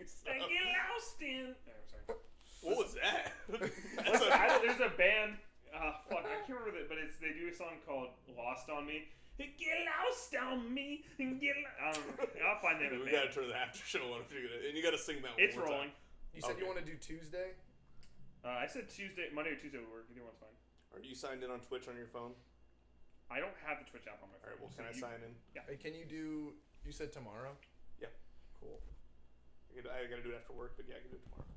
stuff. I get lost in. Oh, sorry. What was that? There's a band. Fuck, I can't remember that, but they do a song called "Lost on Me." Get lost on me and get. I'll find that. We gotta turn the after show on if you're gonna, and you gotta sing that one. It's more rolling. Time. You said you want to do Tuesday? I said Monday or Tuesday would work. Either one's fine. Are you signed in on Twitch on your phone? I don't have the Twitch app on my phone. All right. Well, can I sign in? Yeah. Hey, can you do? You said tomorrow? Yeah. Cool. I gotta do it after work, but yeah, I can do it tomorrow.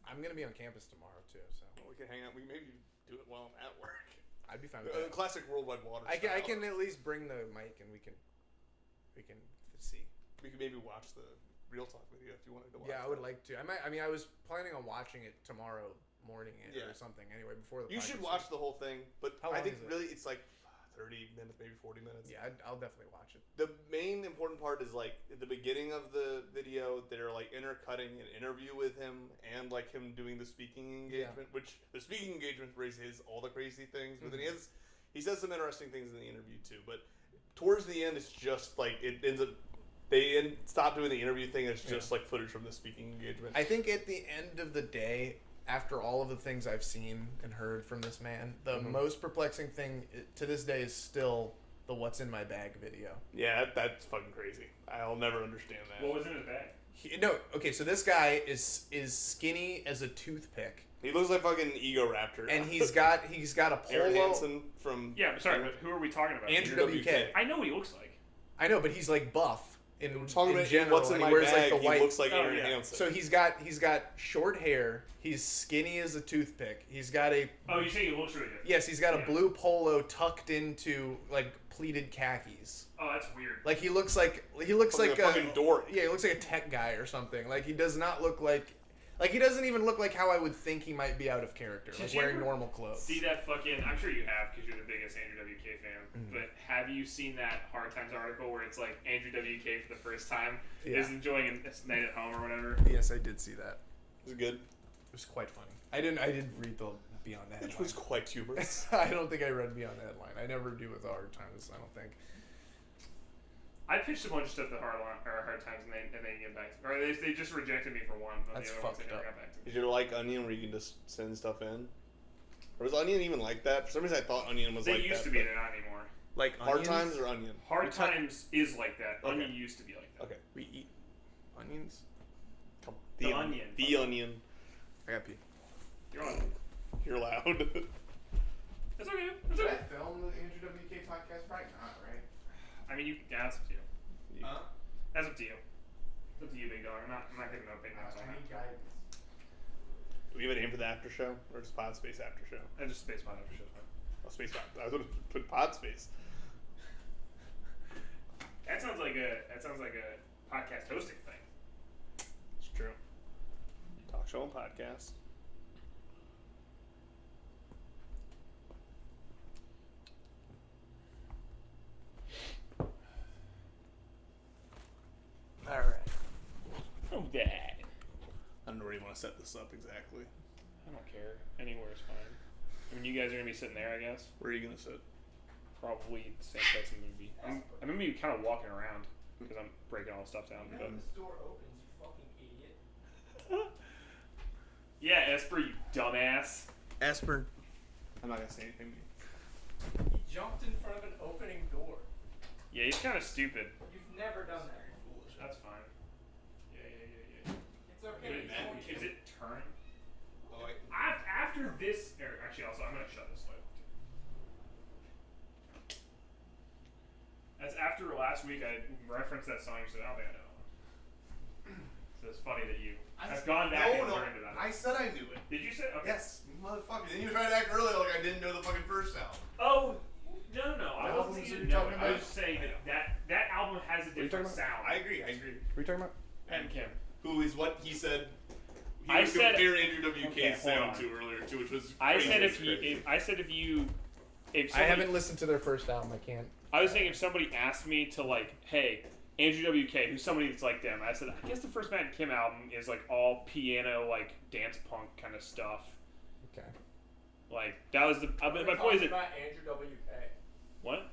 I'm gonna be on campus tomorrow too, so we can hang out. We can maybe do it while I'm at work. I'd be fine with that. Classic worldwide water. I can at least bring the mic and we can see. We could maybe watch the Real Talk video if you wanted to watch. Yeah, I would like to. I was planning on watching it tomorrow morning or something. Anyway, before the. You should watch the whole thing, but I think really it's like 30 minutes, maybe 40 minutes. Yeah, I'll definitely watch it. The main important part is like at the beginning of the video, they're like intercutting an interview with him and like him doing the speaking engagement, which the speaking engagement raises all the crazy things, but then he says some interesting things in the interview too. But towards the end, it's just like it ends up. They stop doing the interview thing. It's just like footage from the speaking engagement. I think at the end of the day, after all of the things I've seen and heard from this man, the most perplexing thing to this day is still the "What's in My Bag" video. Yeah, that's fucking crazy. I'll never understand that. What was in his bag? Okay, so this guy is skinny as a toothpick. He looks like fucking Ego Raptor. And he's got a polo. Aaron Hansen from... Yeah, sorry, but who are we talking about? Andrew WK. I know what he looks like. I know, but he's like buff. We're talking about general, What's in My Bag, like he looks like Aaron Hansen. So he's got short hair. He's skinny as a toothpick. He's got a... Oh, you say he looks really good. Yes, he's got a blue polo tucked into like pleated khakis. Oh, that's weird. Like he looks like a fucking dork. Yeah, he looks like a tech guy or something. Like he does not look like he doesn't even look like how I would think he might be out of character, like wearing normal clothes. See that fucking? I'm sure you have because you're the biggest Andrew WK fan. But have you seen that Hard Times article where it's like Andrew WK for the first time is enjoying a night at home or whatever? Yes, I did see that. It was good. It was quite funny. I didn't read the Beyond the Headline. It was quite humorous. I don't think I read Beyond the Headline. I never do with Hard Times. I don't think. I pitched a bunch of stuff to Hard Times and they didn't get back to me. Or they just rejected me for one. But That's the other ones they fucked never up. got back to me. Is your like Onion where you can just send stuff in? Or was Onion even like that? For some reason I thought Onion was like that. They used to be, they're not anymore. Like Hard Times or Onion? Hard Times is like that. Okay. Onion used to be like that. Okay. We eat onions. The Onion. The Onion. I got pee. You're on. You're loud. That's okay. That's Did okay. I film the Andrew WK podcast? Probably not, right? I mean, that's up to you. Huh? That's up to you. It's up to you, big dog. I'm not giving no opinions on I need that. guidance. Do we have a name for the after show? Or just Pod Space after show? I just space pod after show's fine. Oh, Space Pod. I was going to put Pod Space. That sounds like a podcast hosting thing. It's true. Talk show and podcast. Alright. Oh, Dad. I don't know where you want to set this up exactly. I don't care. Anywhere is fine. I mean, you guys are going to be sitting there, I guess. Where are you going to sit? Probably the same place I'm going to be. I'm going to be kind of walking around because I'm breaking all the stuff down. When the store opens, you fucking idiot. Yeah, Esper, you dumbass. Esper. I'm not going to say anything to you. He jumped in front of an opening door. Yeah, he's kind of stupid. You've never done that. Foolish. That's fine. Yeah. It's okay. Is it turn? Oh, wait. After this, actually, also, I'm going to shut this light. That's after last week I referenced that song. You said, I don't think I know. So it's funny that you have gone back and learned about it. I said I knew it. Did you say? Okay. Yes, motherfucker. Then you were trying to act earlier like I didn't know the fucking first album. Oh, no. I albums wasn't are even you know talking it. I was about? just saying that album has a different sound. I agree. What are you talking about? And Kim. Who is what he said. I said compare Andrew WK's okay, hold sound on. to earlier too, which was. I crazy. said if I haven't listened to their first album. I can't. I was saying if somebody asked me to like, hey, Andrew WK, who's somebody that's like them, I said I guess the first Matt Kim album is like all piano, like dance punk kind of stuff. Okay. Like that was the. My point is about Andrew WK. What?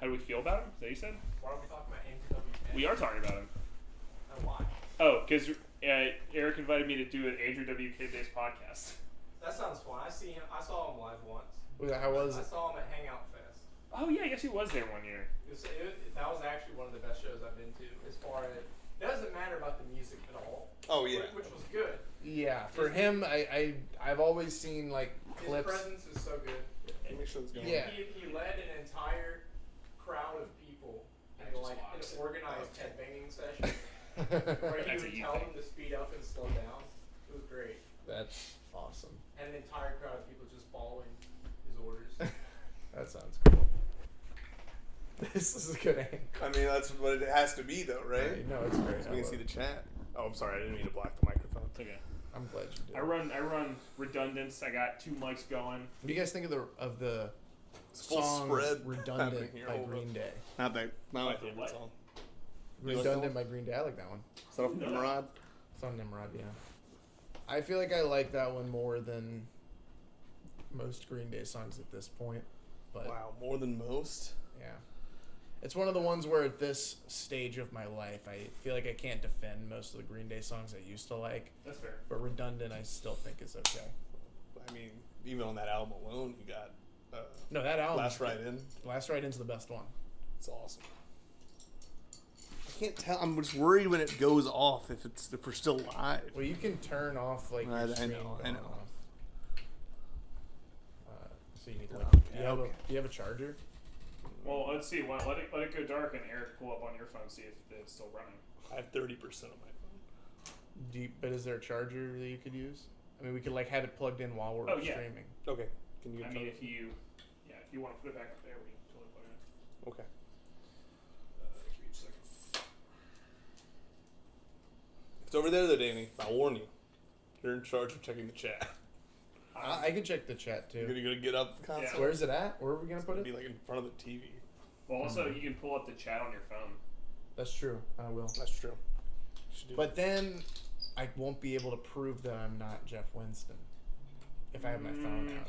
How do we feel about him? Is that what you said? Why are we talking about Andrew WK? We are talking about him. And why? Oh, because Eric invited me to do an Andrew WK based podcast. That sounds fun. I saw him live once. How was I it? saw him at Hangout Fest. Oh yeah, I guess he was there one year. That was actually one of the best shows I've been to. As far as it doesn't matter about the music at all. Oh yeah. Which was good. Yeah, for him, I've always seen like clips. His presence is so good. Make sure it's going. Yeah. He led an entire crowd of people in like an organized headbanging session where he would tell them to speed up and slow down. It was great. That's awesome. And an entire crowd of people just following his orders. That sounds cool. This is a good angle. I mean, that's what it has to be, though, right? No, it's great. So we can see the chat. Oh, I'm sorry. I didn't mean to block the microphone. It's okay. I'm glad you did. I run redundance. I got 2 mics going. What do you guys think of the Full song spread "Redundant" happening here. by Hold Green up. Day? Not my What? favorite song. Redundant like that one? by Green Day. I like that one. Is that off No. Nimrod? It's on Nimrod, yeah. I feel like I like that one more than most Green Day songs at this point. But Wow, more than most. yeah. It's one of the ones where at this stage of my life, I feel like I can't defend most of the Green Day songs I used to like. That's fair. But Redundant, I still think is okay. I mean, even on that album alone, you got No, that album. Last Ride In. Last Ride In's the best one. It's awesome. I can't tell. I'm just worried when it goes off if we're still live. Well, you can turn off like I your screen know. going off. So you need like. Okay, Do you have a charger? Well, let's see. Let it go dark and Eric pull up on your phone, see if it's still running. I have 30% on my phone. But is there a charger that you could use? I mean, we could like have it plugged in while we're Oh, yeah. streaming. Okay. Can you? I mean, if you want to put it back up there, we can totally plug it in. Okay. Give me a second. It's over there, though, Danny. I'll warn you. You're in charge of checking the chat. I can check the chat too. You're gonna get up the console. Yeah. Where is it at? Where are we gonna It's put gonna it? be like in front of the TV. Well, also you can pull up the chat on your phone. That's true. I will. That's true. Should do But then I won't be able to prove that I'm not Jeff Winston if I have my phone out.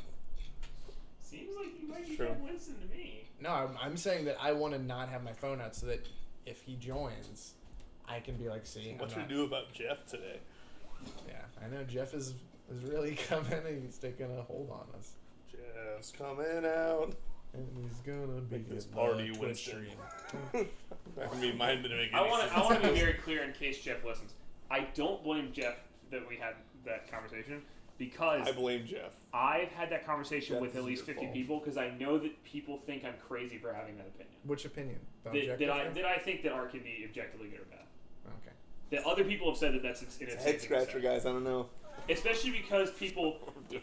Seems like you might be True. Jeff Winston to me. No, I'm saying that I want to not have my phone out so that if he joins, I can be like, see, What I'm should not- we do about Jeff today? Yeah, I know Jeff is really coming and he's taking a hold on us. Jeff's coming out. And he's gonna be Make this in party the Winston. stream. I mean, mine didn't make any I want sense. to be very clear in case Jeff listens. I don't blame Jeff that we had that conversation because I blame Jeff. I've had that conversation Jeff, with this at is least your 50 fault. people because I know that people think I'm crazy for having that opinion. Which opinion? The That objective one? I think that art can be objectively good or bad. Okay. That other people have said that that's an It's a insane head thing to scratcher, say. guys. I don't know. Especially because people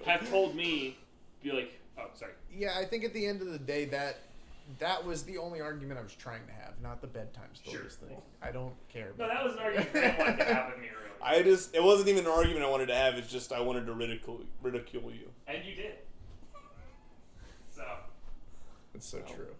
have told me, be like, oh, sorry. Yeah, I think at the end of the day that was the only argument I was trying to have, not the bedtime stories Sure. thing. I don't care No, about that was an argument I wanted to have with me earlier. It wasn't even an argument I wanted to have. It's just I wanted to ridicule you. And you did. So, It's so No. true.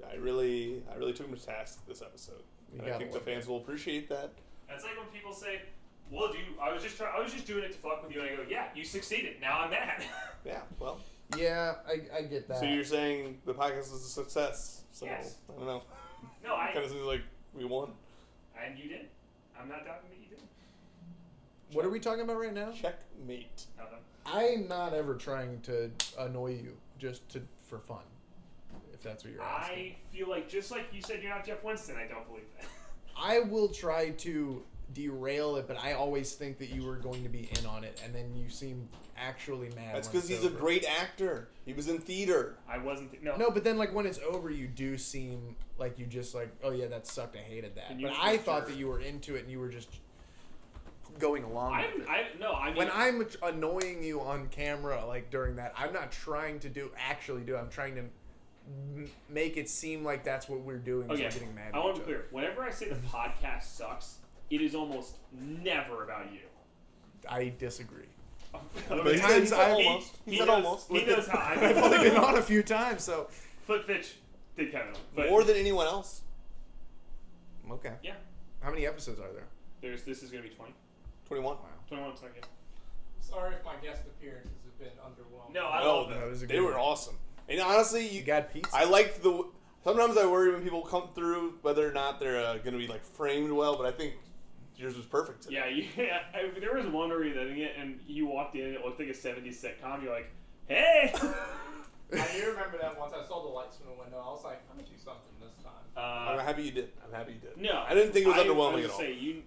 I really took him to task this episode. You And I gotta think the love fans will appreciate that. that's like when people say, well, I was just doing it to fuck with you, and I go, yeah, you succeeded. Now I'm mad. Yeah, well. Yeah, I get that. So you're saying the podcast is a success. So, Yes. I don't know. No, Kind of seems like we won. and you did. I'm not doubting that you did. What are we talking about right now? Checkmate. Nothing. I'm not ever trying to annoy you, just for fun. If that's what you're asking. I feel like, just like you said you're not Jeff Winston, I don't believe that. I will try to derail it, but I always think that you were going to be in on it, and then you seem actually mad. That's when because it's he's a over. great actor. He was in theater. I wasn't. No. No, but then like when it's over, you do seem like you just like, oh yeah, that sucked. I hated that. And you But for I thought sure. that you were into it, and you were just going along with it. I mean, When I'm annoying you on camera, like during that, I'm not trying to actually do. I'm trying to make it seem like that's what we're doing. is okay, we're getting mad. I at want to each be other. clear. Whenever I say the podcast sucks, it is almost never about you. I disagree. But he times said I- almost. He said knows, almost. He knows how I I've only been on a few times, so Foot Fitch did kind of, but More than anyone else. okay. yeah. How many episodes are there? This is gonna be 20. 21. 21, sorry. Yeah. Sorry if my guest appearances have been underwhelming. No, I No, love that was a they good were one. awesome. And honestly, You got pizza. I liked sometimes I worry when people come through whether or not they're going to be like framed well, but I think Yours was perfect today. Yeah. There was one where you were editing it, and you walked in, and it looked like a 70s sitcom. You're like, hey! I do remember that once I saw the lights from the window. I was like, I'm going to do something this time. I'm happy you did. No. I didn't think it was underwhelming at all. Say,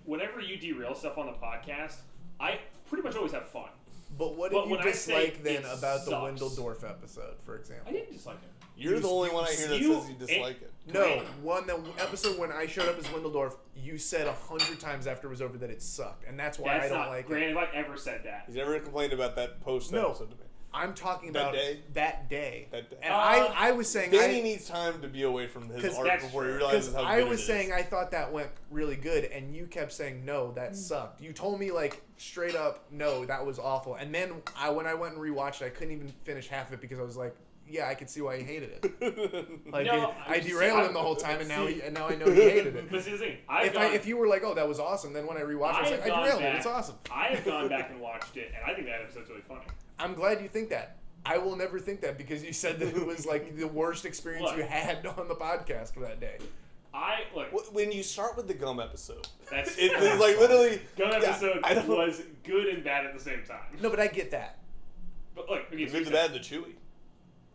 whenever you derail stuff on the podcast, I pretty much always have fun. But what did you dislike then about the Windledorf episode, for example? I didn't dislike it. You're the only one I hear that says you dislike it. No, the episode when I showed up as Windledorf, you said 100 times after it was over that it sucked, and that's why I don't like it. Grant, have I ever said that? He's never complained about that episode to me. I'm talking about that day. And I was saying Danny needs time to be away from his art before he realizes how good it is. I was saying I thought that went really good, and you kept saying no, that sucked. You told me like straight up, no, that was awful. And then when I went and rewatched it, I couldn't even finish half of it because I was like, yeah, I could see why he hated it. Like I derailed him the whole time, and now I know he hated it. But see the thing, if you were like, oh, that was awesome, then when I rewatched it, I was like, I derailed it. It's awesome. I have gone back and watched it, and I think that episode's really funny. I'm glad you think that. I will never think that because you said that it was like the worst experience you had on the podcast for that day. When you start with the gum episode, it was like literally gum episode was good and bad at the same time. No, but I get that. But look, the good, the bad, the chewy.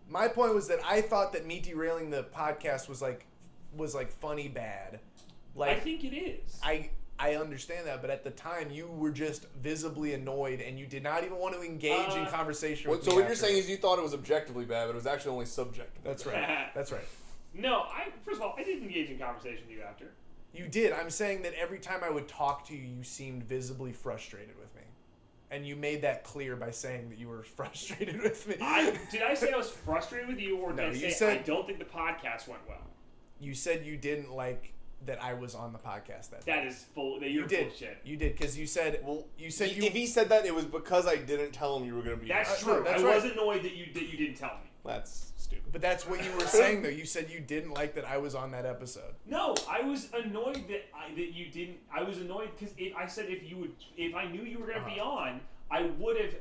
My point was that I thought that me derailing the podcast was like funny bad. Like I think it is. I understand that, but at the time you were just visibly annoyed and you did not even want to engage in conversation with me. So what you're saying is you thought it was objectively bad, but it was actually only subjective. That's right. That's right. No, first of all, I didn't engage in conversation with you after. You did. I'm saying that every time I would talk to you, you seemed visibly frustrated with me. And you made that clear by saying that you were frustrated with me. Did I say I was frustrated with you, or did I say I don't think the podcast went well? You said you didn't like that I was on the podcast that day. That is full. You're full of shit. You did, because you said. Well, if he said that, it was because I didn't tell him you were going to be. That's true. I was annoyed that you didn't tell me. That's stupid. But that's what you were saying, though. You said you didn't like that I was on that episode. No, I was annoyed that you didn't. I was annoyed because I said if I knew you were going to be on, I would have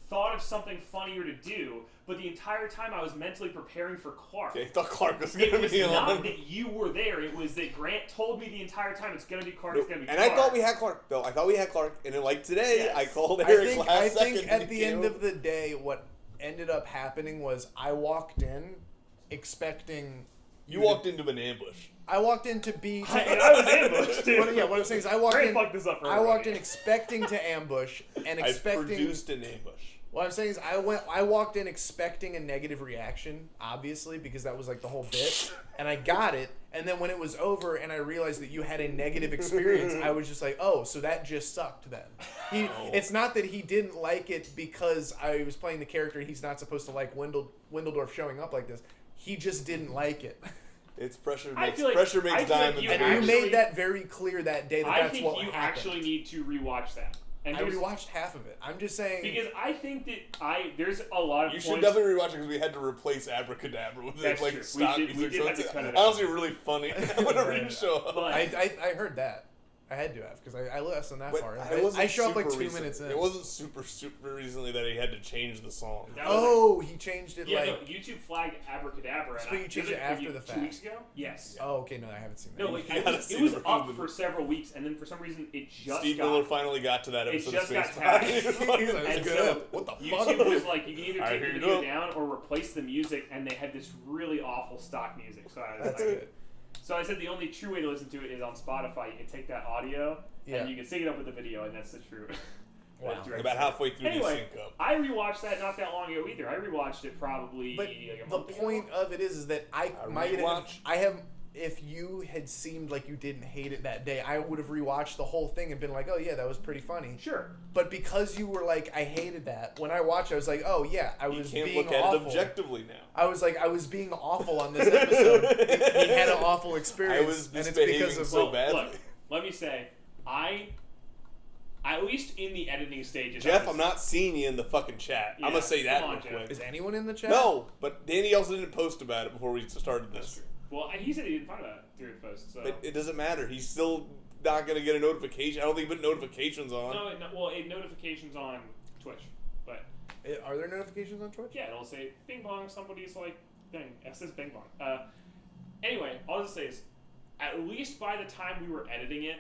thought of something funnier to do. But the entire time I was mentally preparing for Clark. Okay, I thought Clark was going to be on. It was not that you were there. It was that Grant told me the entire time it's going to be Clark. No, it's going to be and Clark. I thought we had Clark. Though I thought we had Clark, and then like today, I called Eric last second. I think at the end of the day, what ended up happening was I walked in expecting. You walked into an ambush. I walked in to be. I was ambushed, too. What I'm saying is I walked in. Fuck this up for I walked in expecting to ambush and expecting. I produced an ambush. What I'm saying is I walked in expecting a negative reaction, obviously, because that was like the whole bit, and I got it. And then when it was over and I realized that you had a negative experience, I was just like, oh, so that just sucked then. It's not that he didn't like it because I was playing the character he's not supposed to like Windledorf showing up like this. He just didn't like it. It's pressure makes diamond. And you made that very clear that day that's what happened. I think you actually need to rewatch that. And I rewatched half of it. I'm just saying because I think that there's a lot of. You should definitely rewatch it because we had to replace Abracadabra with like stock music. We did have to cut it out. Honestly, really funny whenever you show up. I heard that. I had to have because I listened that far. I show up like 2 minutes in. It wasn't super recently that he had to change the song. He changed it. Yeah, no, YouTube flagged Abracadabra. So you changed it after the fact. 2 weeks ago? Yes. Oh, okay. No, I haven't seen that. No, it was up for several weeks, and then for some reason it just Steve Miller finally got to that episode. It just got tagged. And so what the fuck? YouTube was like, you can either take the video down or replace the music, and they had this really awful stock music. So that's good. So I said the only true way to listen to it is on Spotify. You can take that audio and you can sync it up with the video, and that's the true. Wow. About halfway through the sync up. I rewatched that not that long ago either. I rewatched it probably but like a month the ago. point of it is that I have. If you had seemed like you didn't hate it that day, I would have rewatched the whole thing and been like, oh yeah, that was pretty funny. Sure. But because you were like, I hated that, when I watched it, I was like, oh yeah, I was being awful. You can't look at it objectively now. I was like, I was being awful on this episode. He had an awful experience. I was misbehaving so badly. Look, let me say, at least in the editing stages. Jeff, I'm not seeing you in the fucking chat. Yeah, I'm going to say that real quick. Is anyone in the chat? No, but Danny also didn't post about it before we started this. That's true. Well, he said he didn't find about it through the post. So. But it doesn't matter. He's still not going to get a notification. I don't think he put notifications on. No, notifications on Twitch. But are there notifications on Twitch? Yeah, it'll say bing bong, somebody's like thing. It says bing bong. Anyway, all I'll just say is, at least by the time we were editing it,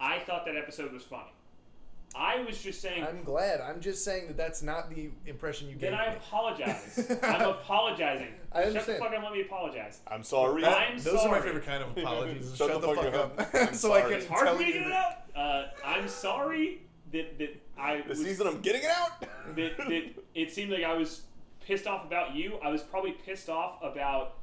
I thought that episode was funny. I was just saying. I'm glad. I'm just saying that that's not the impression you gave me. Then I apologize. I'm apologizing. I understand. Shut the fuck up and let me apologize. I'm sorry. Those are my favorite kind of apologies. Shut the fuck up. I'm so sorry. I can It's hard tell for me to you get it out. I'm sorry that I The season I'm getting it out. that it seemed like I was pissed off about you. I was probably pissed off about,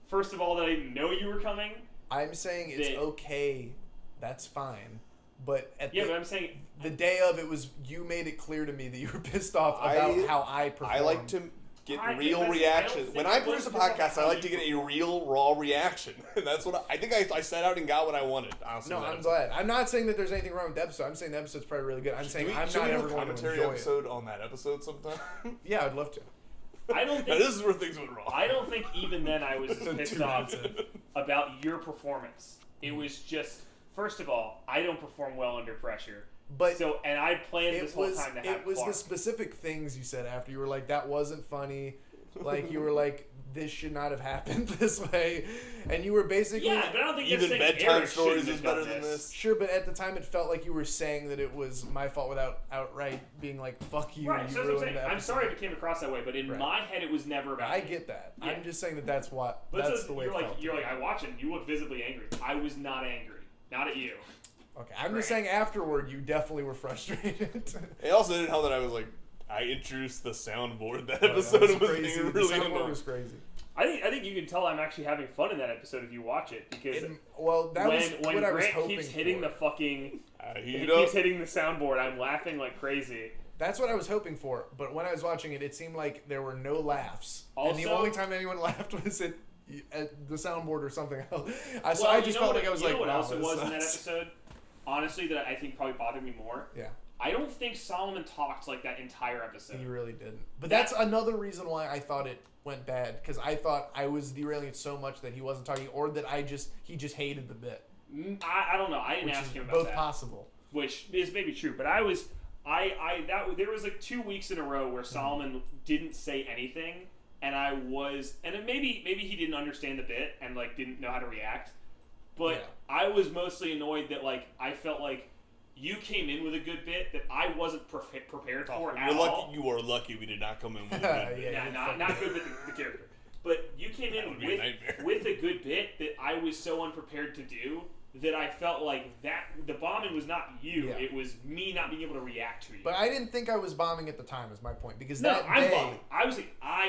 first of all, that I didn't know you were coming. I'm saying it's okay. That's fine. But at but I'm saying the day of, it was you made it clear to me that you were pissed off about how I performed. I like to get real reaction. When I produce a podcast, I like to get a real, raw reaction. That's what I think. I set out and got what I wanted. Honestly, no, I'm glad. I'm not saying that there's anything wrong with the episode. I'm saying the episode's probably really good. I'm saying I'm not ever going to enjoy episode on that episode sometime. Yeah, I'd love to. I don't think now, this is where things went wrong. I don't think even then I was as pissed off about your performance. It was just, first of all, I don't perform well under pressure. But and I planned this whole time to have it was Clark. the specific things you said after. You were like, that wasn't funny. Like, you were like, this should not have happened this way. And you were basically... Yeah, but I don't think even bedtime stories is better than this. Sure, but at the time it felt like you were saying that it was my fault without outright being like, fuck you. Right, you so that's what I'm ruined saying. the I'm sorry if it came across that way, but in my head it was never about I me. get that. Yeah. I'm just saying that's the way you're it like, felt. You're like, I watch it and you look visibly angry. I was not angry. Not at you. Okay, I'm just saying afterward you definitely were frustrated. It also didn't help that I introduced the soundboard that That episode was was crazy. being The really soundboard annoying. was crazy. I think you can tell I'm actually having fun in that episode if you watch it because That when was what I was Grant hoping keeps hitting for. the fucking He keeps hitting the soundboard, I'm laughing like crazy. That's what I was hoping for, but when I was watching it, it seemed like there were no laughs, and the Also- only time anyone laughed was at the soundboard or something else. So Well, I just felt like I was like, what wow, else it this was in that sucks. episode? Honestly, that I think probably bothered me more. Yeah, I don't think Solomon talked like that entire episode. he really didn't. But that's another reason why I thought it went bad, because I thought I was derailing it so much that he wasn't talking, or that he just hated the bit. I don't know. I didn't Which ask is him about both that. possible. Which is maybe true, but there was like 2 weeks in a row where Solomon didn't say anything, and maybe he didn't understand the bit and like didn't know how to react, but I was mostly annoyed that like I felt like you came in with a good bit that I wasn't prepared for at all. You are lucky we did not come in with a good bit. Not good bit the character, but you came in with a good bit that I was so unprepared to do. That I felt like that the bombing was not you; it was me not being able to react to you. But I didn't think I was bombing at the time. Is my point, because I'm day, bombing. I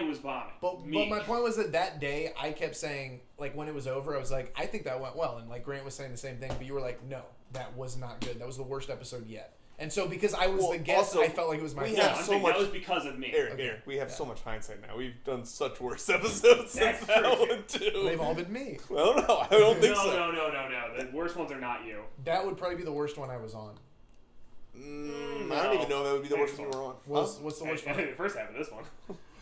was bombing. But my point was that day I kept saying, like, when it was over, I was like, I think that went well, and like Grant was saying the same thing, but you were like, no, that was not good. That was the worst episode yet. And so because I was the guest, I felt like it was my fault. That was because of me. Eric, we have so much hindsight now. We've done such worse episodes since that one too. They've all been me. I don't know. I don't think so. No. The worst ones are not you. That would probably be the worst one I was on. I don't even know if that would be the worst one you were on. What's the worst one? The first half of this one.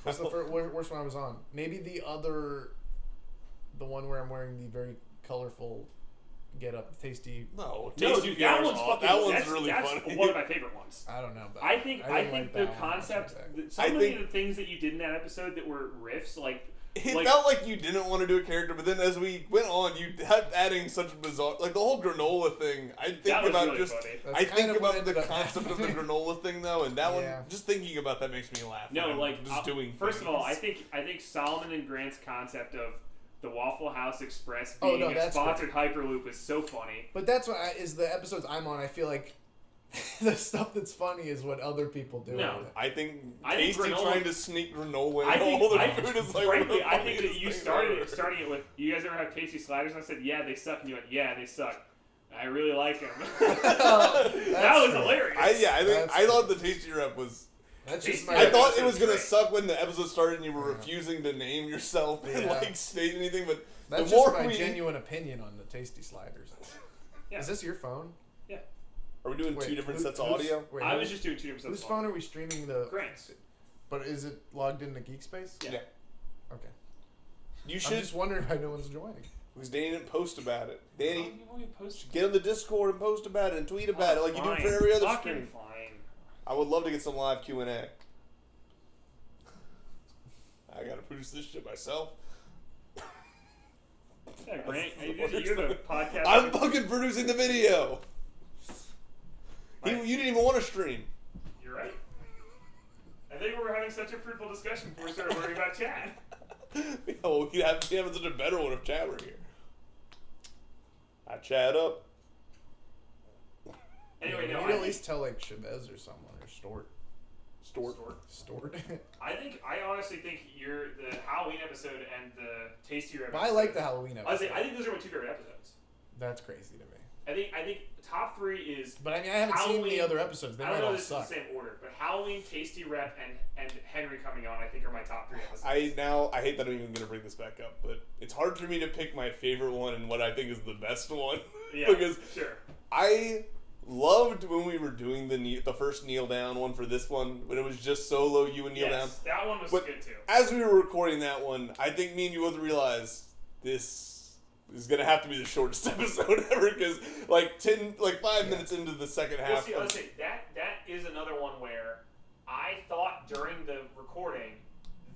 What's the worst one I was on? Maybe the one where I'm wearing the very colorful get-up, tasty... No, dude, that one's fucking... That one's really that's funny. one of my favorite ones. I don't know, but I think like the that concept... one. Some of the things that you did in that episode that were riffs, like... It felt like you didn't want to do a character, but then as we went on, you kept adding such bizarre... Like, the whole granola thing, I think about really just... funny. I think about the concept of the granola thing, though, and that one... Just thinking about that makes me laugh. No, like... Just doing First things. of all, I think Solomon and Grant's concept of the Waffle House Express being a sponsored Hyperloop is so funny. But that's what is the episodes I'm on. I feel like the stuff that's funny is what other people do. No, I think Tasty trying to sneak granola in all the food is like frankly, I think that you starting it with, you guys ever have Tasty sliders? And I said, yeah, they suck. And you went, yeah, they suck. I really like them. That was hilarious. I thought the Tasty rep was... I thought it was gonna suck when the episode started and you were refusing to name yourself and like state anything, but that's the more just my genuine opinion on the Tasty sliders. Yeah. Is this your phone? Yeah. Are we doing two different sets of audio? I was just doing 2 different sets. Whose phone are we streaming the? Grant's. But is it logged into GeekSpace? Yeah. Okay. You should. I'm just wondering why no one's joining. Because Danny didn't post about it. Danny, post get on the Discord and post about it and tweet about it like you do for every other stream. Fine. I would love to get some live Q&A. I gotta produce this shit myself. Yeah, Grant, you're the podcast. I'm fucking producing the video. You didn't even want to stream. You're right. I think we were having such a fruitful discussion before we started worrying about Chad. Yeah, well, we could have such a better one if Chad were here. I chat up. Anyway, you no, could at least tell like Chavez or someone or Stort. I honestly think the Halloween episode and the Tastier episode. I like the Halloween episode. I think those are my 2 favorite episodes. That's crazy to me. I think top 3 is. But I mean, I haven't seen the other episodes. They I don't might know all this suck. is the same order, but Halloween, Tasty Rep, and Henry coming on, I think are my top 3 episodes. I hate that I'm even going to bring this back up, but it's hard for me to pick my favorite one and what I think is the best one. Yeah, because sure. I loved when we were doing the first kneel down one for this one, when it was just solo you and kneel down. That one was good too. As we were recording that one, I think me and you both realized this is gonna have to be the shortest episode ever, because 5 minutes into the second half. Well, let's say that is another one where I thought during the recording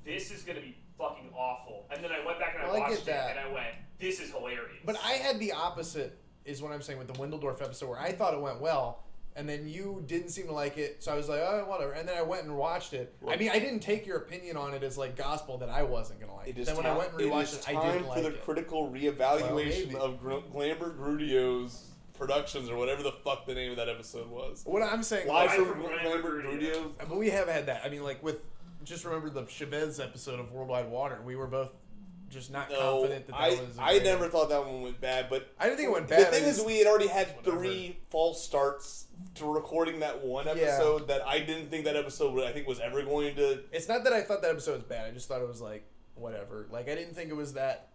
this is gonna be fucking awful, and then I went back and I watched it and I went, this is hilarious. But I had the opposite. Is what I'm saying with the Windledorf episode, where I thought it went well, and then you didn't seem to like it, so I was like, oh, whatever. And then I went and watched it. I mean, I didn't take your opinion on it as like gospel that I wasn't gonna like it. Then when I went and rewatched it, I didn't like it. Time for the critical reevaluation of Lambert Grudio's Productions, or whatever the fuck the name of that episode was. What I'm saying, Live from Lambert Grudio. But we haven't had that. I mean, like just remember the Chavez episode of Worldwide Water. We were both just not confident that was. I never thought that one went bad, but I didn't think it went bad. The thing is, we had already had 3 false starts to recording that one episode that I didn't think that episode was ever going to. It's not that I thought that episode was bad. I just thought it was like whatever. Like I didn't think it was that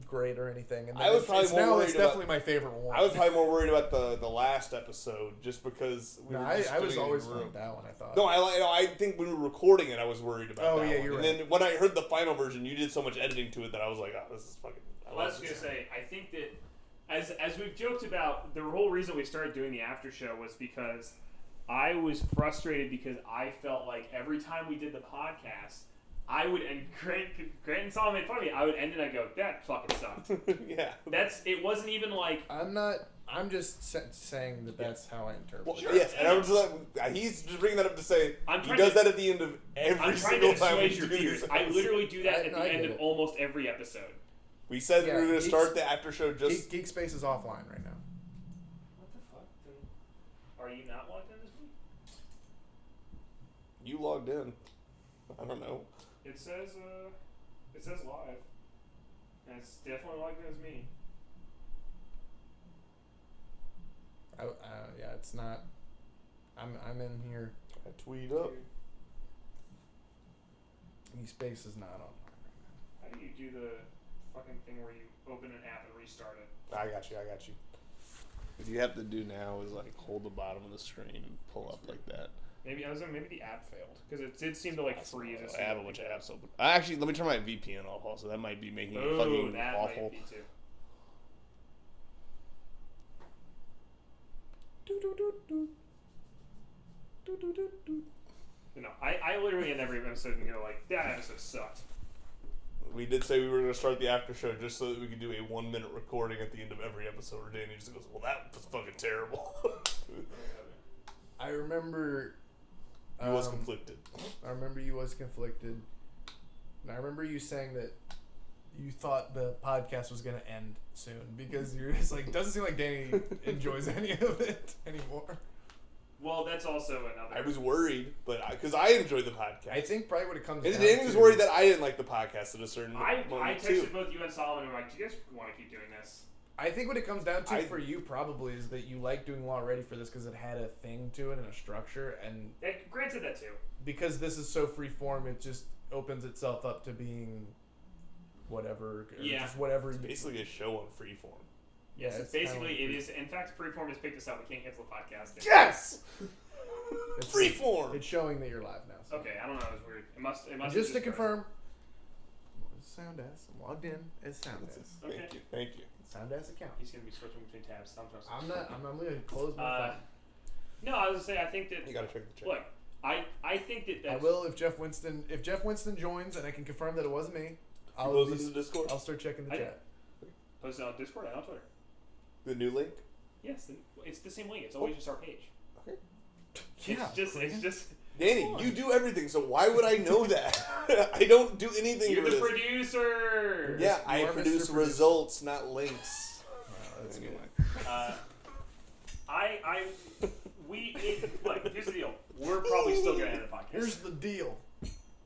great or anything. And I was probably more worried it's definitely my favorite one. I was probably more worried about the last episode, just because we were. I was always worried about that one. I thought. No, I think when we were recording it, I was worried about. Oh that yeah, one. you're and right. then when I heard the final version, you did so much editing to it that I was like, oh, this is fucking. I was gonna say, I think that as we've joked about, the whole reason we started doing the after show was because I was frustrated because I felt like every time we did the podcast, I would, and Grant and Solomon made fun of me, I would end it and I'd go, that fucking sucked. Yeah. It wasn't even like... I'm just saying that's how I interpret it. Sure. Yes, and I was like, he's just bringing that up to say he does that at the end of every single time we do this. I literally do that at the end of almost every episode. We said we were going to start the after show just... GeekSpace is offline right now. What the fuck? Then are you not logged in this week? You logged in. I don't know. It says live. And it's definitely logged in as me. Yeah, it's not. I'm in here. I tweet up. GeekSpace is not online right now. How do you do the fucking thing where you open an app and restart it? I got you. What you have to do now is like hold the bottom of the screen and pull up like that. Maybe the app failed because it did seem to like freeze. I have a bunch of apps open. Actually, let me turn my VPN off. Also, that might be making it fucking that awful. Might be too. No, I literally end every episode and go like, that episode sucked. We did say we were going to start the after show just so that we could do a 1-minute recording at the end of every episode. Or Danny just goes, well, that was fucking terrible. I remember... You was conflicted. I remember you was conflicted. And I remember you saying that you thought the podcast was going to end soon because you're just like, doesn't seem like Danny enjoys any of it anymore. Well, that's also another... I was worried, but because I enjoyed the podcast. I think probably what it comes and down Danny was worried that I didn't like the podcast at a certain I moment, texted too. both you and Solomon and I'm like, do you guys want to keep doing this? I think what it comes down to for you probably is that you like doing Law Ready for this because it had a thing to it and a structure, and Grant said that too. Because this is so free form, it just opens itself up to being whatever. Just whatever. It's basically a show on freeform. Yes, it's basically it is. In fact, Freeform has picked us up. We can't cancel the podcast. Yes. Freeform. It's showing that you're live now. So. Okay, I don't know. It was weird. It must. Just to confirm. Sound S. I'm logged in as Sound S. Okay. Thank you. Sound S account. He's gonna be switching between tabs. I'm gonna close my phone. No, I was gonna say I think that you gotta check the chat. Look, I think that that's, I will if Jeff Winston joins and I can confirm that it wasn't me. I'll post it to the Discord. I'll start checking the chat. Post it on Discord and on Twitter. The new link. Yes, it's the same link. It's always just our page. Yeah, It's just. Danny, you do everything, so why would I know that? I don't do anything You're for the this. producer. Yeah, You I are produce Mr. results, not links. That's Anyway. Look, here's the deal. We're probably still gonna end the podcast. Here's the deal.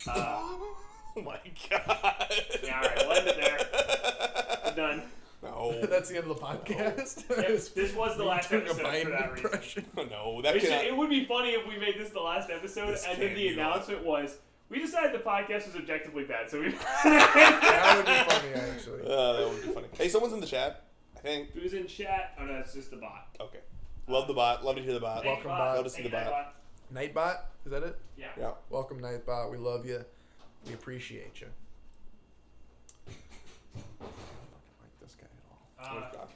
Oh my god. Yeah, all right, we'll end it there. We're done. No. That's the end of the podcast. Yep, this was the last Doing a episode for Biden that reason. impression. No, that cannot. It would be funny if we made this the last episode, This and then can't the be announcement was, we decided the podcast was objectively bad, so we... That would be funny, actually. That would be funny. Hey, someone's in the chat, I think. Who's in chat? Oh, no, that's just the bot. Okay. Love the bot. Love to hear the bot. Thank you, Welcome, bot. Love to see the Thank you, bot. Nightbot? Is that it? Yeah. Yeah. Welcome, Nightbot. We love you. We appreciate you. Like this guy at all. Oh, God.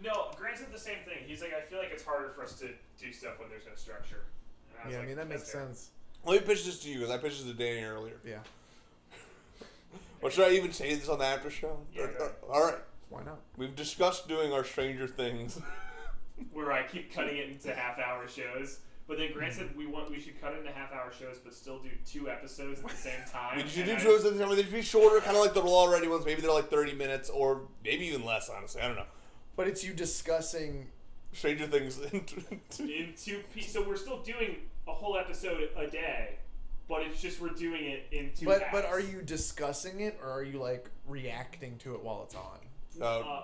No, Grant said the same thing. He's like, I feel like it's harder for us to do stuff when there's no structure. And was Yeah, I like, mean, that that's makes fair. sense. Let me pitch this to you, because I pitched this to Danny earlier. Yeah. Or should I even say this on the after show? Yeah, go ahead. All right. Why not? We've discussed doing our Stranger Things. Where I keep cutting it into half-hour shows. But then Grant said we should cut it into half-hour shows, but still do 2 episodes at the same time. Did you And do I- shows at the time? They should be shorter, kind of like the Raw Ready ones. Maybe they're like 30 minutes, or maybe even less, honestly. I don't know. But it's you discussing. Stranger Things. in 2 pieces. So we're still doing a whole episode a day, but it's just we're doing it in 2 halves. But are you discussing it, or are you like reacting to it while it's on?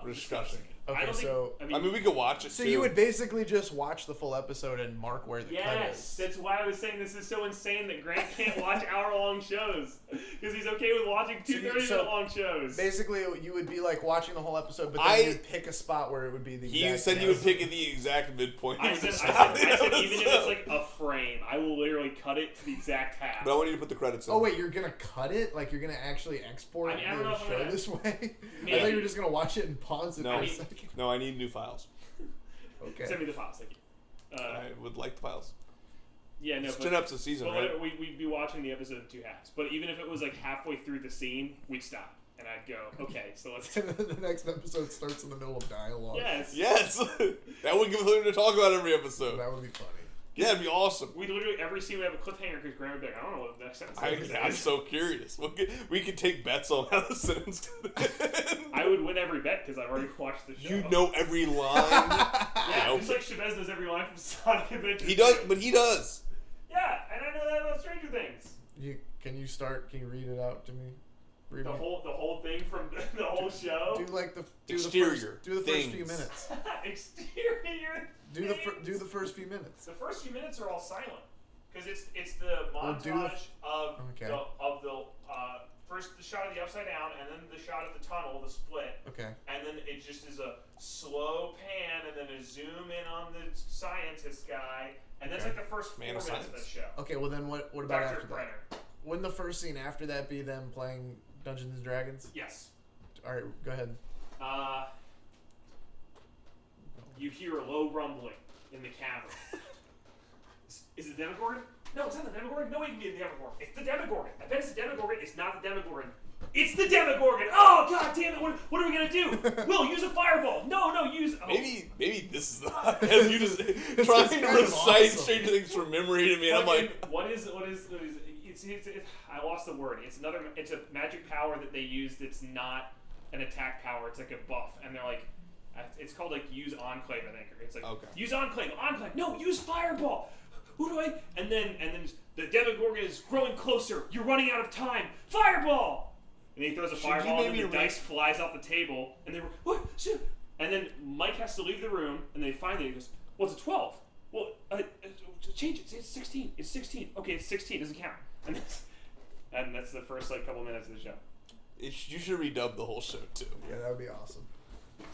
Discussing. Okay, I don't think, so- I mean, we could watch it So too. you would basically just watch the full episode and mark where the cut yes, is. that's why I was saying this is so insane that Grant can't watch hour-long shows because he's okay with watching 2 30-minute long shows. Basically, you would be like watching the whole episode, but then I- you'd pick a spot where it would be the He exact. said he would pick at the exact midpoint. I He said, would I stop said the even if it's episode. like a frame, I will literally cut it to the exact half. But I want you to put the credits in. Oh wait, you're gonna cut it? Like you're gonna actually export I mean, I don't know the if I'm show gonna- this way? I Maybe. thought you were just gonna watch it and pause it No. for a I mean- second. No, I need new files. Okay. Send me the files, thank you. I would like the files. Yeah, no, It's but, 10 episodes a season, but right? we'd be watching the episode in 2 halves. But even if it was like halfway through the scene, we'd stop. And I'd go, okay, so let's... the next episode starts in the middle of dialogue. Yes. Yes! That would give us something to talk about every episode. That would be funny. Yeah, it'd be awesome. We literally, every scene would have a cliffhanger because Grant would be like, I don't know what the next episode I'm is. so curious. We could take bets on how the sentence I would win every bet because I've already watched the show. You know every line. Yeah, know. just like Chavez knows every line from Sonic Adventure. He does, 2. but he does. Yeah, and I know that about Stranger Things. Can you read it out to me? Read The me. whole thing from the whole show. Do like the Exterior do the first few things. minutes. Exterior. Do things. the first few minutes. The first few minutes are all silent because it's the Well, do the montage of Okay. the first the shot of the upside down and then the shot of the tunnel, the split, Okay. and then it just is a slow pan and then a zoom in on the scientist guy, and that's Okay. like the first 4 Man of minutes of the science. show. Okay. Well, then what about Dr. after Brenner. that? Wouldn't the first scene after that be them playing Dungeons and Dragons? Yes. All right. Go ahead. You hear a low rumbling in the cavern. Is it Demogorgon? No, it's not the Demogorgon. No way it can be the Demogorgon. It's the Demogorgon. I bet it's the Demogorgon. It's not the Demogorgon. It's the Demogorgon. Oh, god damn it. What are we going to do? Will, use a fireball. No, use... Oh. Maybe this is the podcast. You just trying to kind of recite awesome. Stranger Things from memory to me. And I'm like, what is I lost the word. It's a magic power that they use that's not an attack power. It's like a buff. And they're like, it's called like use Enclave, I think. It's like, Okay. use Enclave. No, use Fireball. Who do I? And then the Demogorgon is growing closer. You're running out of time. Fireball. And he throws a Should you fireball, and maybe the dice flies off the table. And they were, what? Shit. And then Mike has to leave the room, and they find it. He goes, well, it's a 12. Well, change it. It's 16. It's 16. Okay, it's 16. Doesn't count. And that's the first like couple minutes of the show. you should redub the whole show too. Yeah, that would be awesome.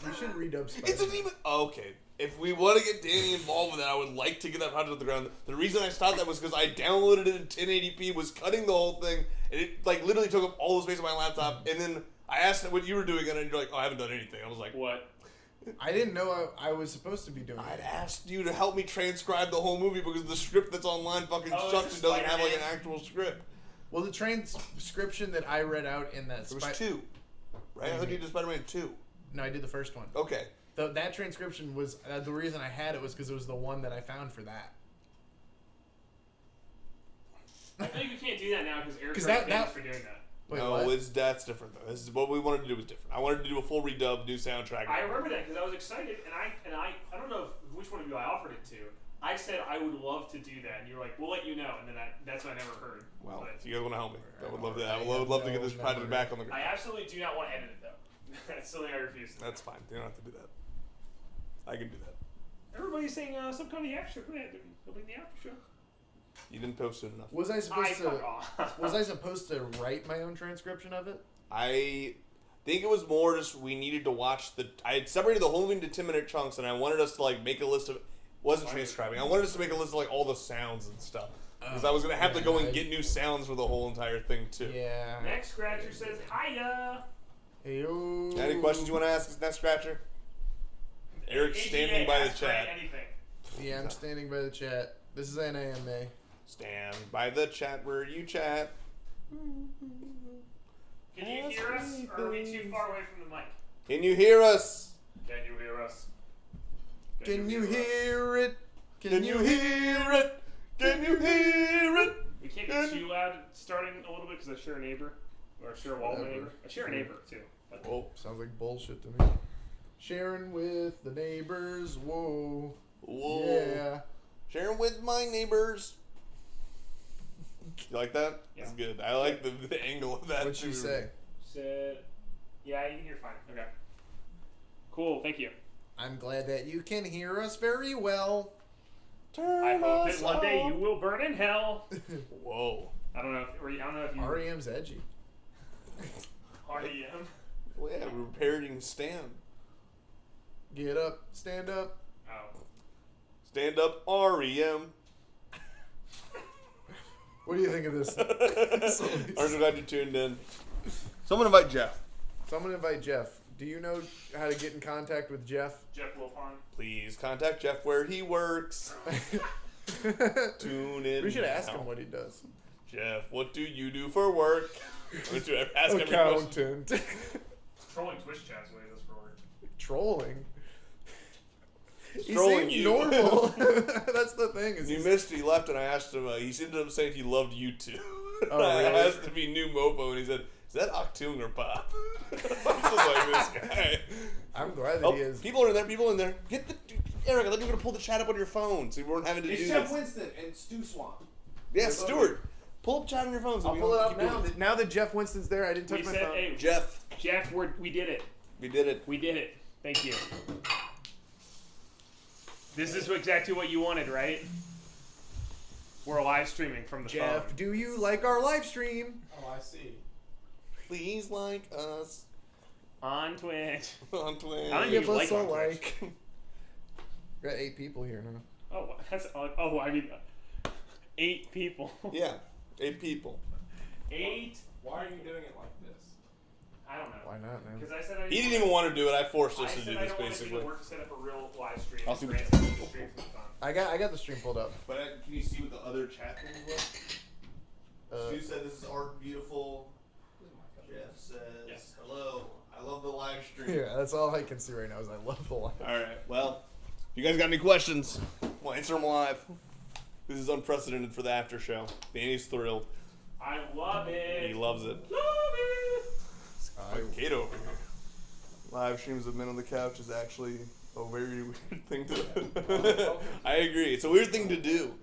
You should redub Spider-Man. It's an even okay. If we want to get Danny involved with that, I would like to get that project off the ground. The reason I stopped that was because I downloaded it in 1080p, was cutting the whole thing, and it like literally took up all the space on my laptop. And then I asked what you were doing, and you're like, "Oh, I haven't done anything." I was like, What? I didn't know I was supposed to be doing I'd it. asked you to help me transcribe the whole movie because the script that's online fucking Oh, sucks it's and doesn't have like an Spider-Man. actual script. Well, the transcription that I read out in that There was 2, right? I thought you did Spider-Man 2. No, I did the first one. Okay. That transcription was the reason I had it was because it was the one that I found for that. I think you can't do that now because Eric's famous for doing that. Wait, no, that's different though. This is what we wanted to do was different. I wanted to do a full redub, new soundtrack. I remember that because I was excited, and I don't know which one of you I offered it to. I said I would love to do that, and you were like, "We'll let you know," and then that's what I never heard. Well, But if you guys want to help me, I would love to. I would love to get this project back on the ground. I absolutely do not want to edit it though. That's something I refuse. That's fine. You don't have to do that. I can do that. Everybody's saying some kind of the after show. They'll be in the after show. You didn't post it enough. Was I supposed to write my own transcription of it? I think it was more just we needed to watch the. I had separated the whole movie into 10-minute chunks, and I wanted us to like make a list of. Wasn't transcribing. I wanted us to make a list of like all the sounds and stuff because I was gonna have to go and get new sounds for the whole entire thing too. Yeah. Next Scratcher says hiya. Heyo. Any questions you want to ask Next Scratcher? Eric's standing by the chat. Anything. Yeah, I'm standing by the chat. This is an AMA. Stand by the chat where you chat. Can you hear us, or are we too far away from the mic? Can you hear us? Can you hear us? Can you hear it? Can you hear it? Can you hear it? We can't get too loud starting a little bit because I share a neighbor. Or I share a wall with a neighbor. I share a neighbor too. But Whoa, sounds like bullshit to me. Sharing with the neighbors. Whoa. Whoa. Yeah. Sharing with my neighbors. You like that? Yeah. That's good. I like the angle of that. What'd she say? said, yeah, you can hear fine. Okay. Cool, thank you. I'm glad that you can hear us very well. I hope that one day you will burn in hell. Whoa. I don't know if you... REM's edgy. REM? Well, yeah, we're parroting Stan. Get up, stand up. Oh. Stand up, REM. What do you think of this? Aren't glad you tuned in. Someone invite Jeff. Someone invite Jeff. Do you know how to get in contact with Jeff? Jeff Wilpon. Please contact Jeff where he works. Tune in. We should ask now. him what he does. Jeff, what do you do for work? Would you ever ask every question? Accountant. Trolling Twitch chats what he does for work. Trolling. Trolling he seemed you. normal. That's the thing. Is You missed. He left, and I asked him. He ended up saying he loved you too. Oh, really? I asked him if he knew Mopo, and he said, "Is that Octung or Pop?" I was just like, this guy. I'm glad that he is. People are in there. People in there. Get the Eric. I thought you were gonna pull the chat up on your phone, so you weren't having to It's do Jeff this. Winston and Stu Swamp. Yeah, Stuart. Pull up chat on your phone. So I'll we pull it don't up keep now. doing it. Now that Jeff Winston's there, I didn't touch We my said, phone. hey, Jeff, we did it. we did it. We did it. Thank you. This is exactly what you wanted, right? We're live streaming from the Jeff, phone. do you like our live stream? Oh, I see. Please like us On Twitch. on Twitch. I don't Give you us like a on Twitch. like. We got 8 people here now. Oh, that's... Oh, I mean... 8 people. Yeah, 8 people. 8? Why are you doing it like this? I don't know. Why not, man? Because I said I He didn't even want to do it. I forced I us to said do I this don't want to do basically. the work to set up a real live stream. I'll see what Grant you- said the stream for fun. I got the stream pulled up. But can you see what the other chat things were? Stu said this is art beautiful. Jeff says Yes. hello. I love the live stream. Yeah, that's all I can see right now is I love the live. All right. Well, if you guys got any questions, we'll answer them live. This is unprecedented for the after show. Danny's thrilled. I love it. He loves it. Love it. Kato over here. Live streams of Men on the Couch is actually a very weird thing to. I agree. It's a weird thing to do.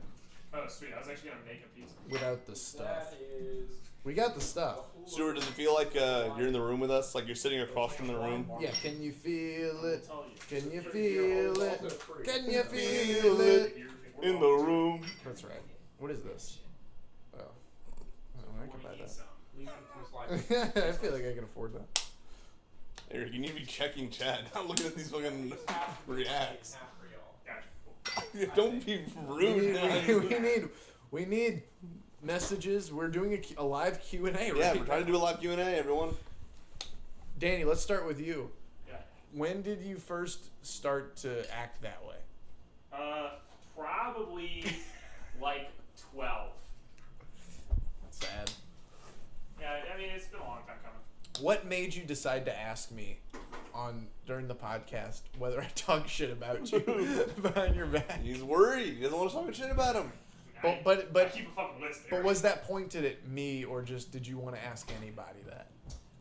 Oh, sweet. I was actually going to make a pizza. Without the stuff. That is. We got the stuff. Stuart, does it feel like you're in the room with us? Like you're sitting across from the room? Yeah, can you feel it? I'll tell you. Can you feel it? Also free. Can you feel it? In the room. That's right. What is this? Oh. I can buy that. Just like I feel like I can afford that. Eric, you need to be checking chat, not looking at these fucking reacts. half for y'all. Gotcha. Don't be rude, man. We need messages. We're doing a live Q&A right Yeah, we're trying to do a live Q&A, everyone. Danny, let's start with you. Yeah. When did you first start to act that way? Probably like 12. Sad. Yeah, I mean, it's been a long time coming. What made you decide to ask me during the podcast whether I talk shit about you behind your back. He's worried. He doesn't want to talk shit about him. But I keep a fucking list there. But was that pointed at me, or just did you want to ask anybody that?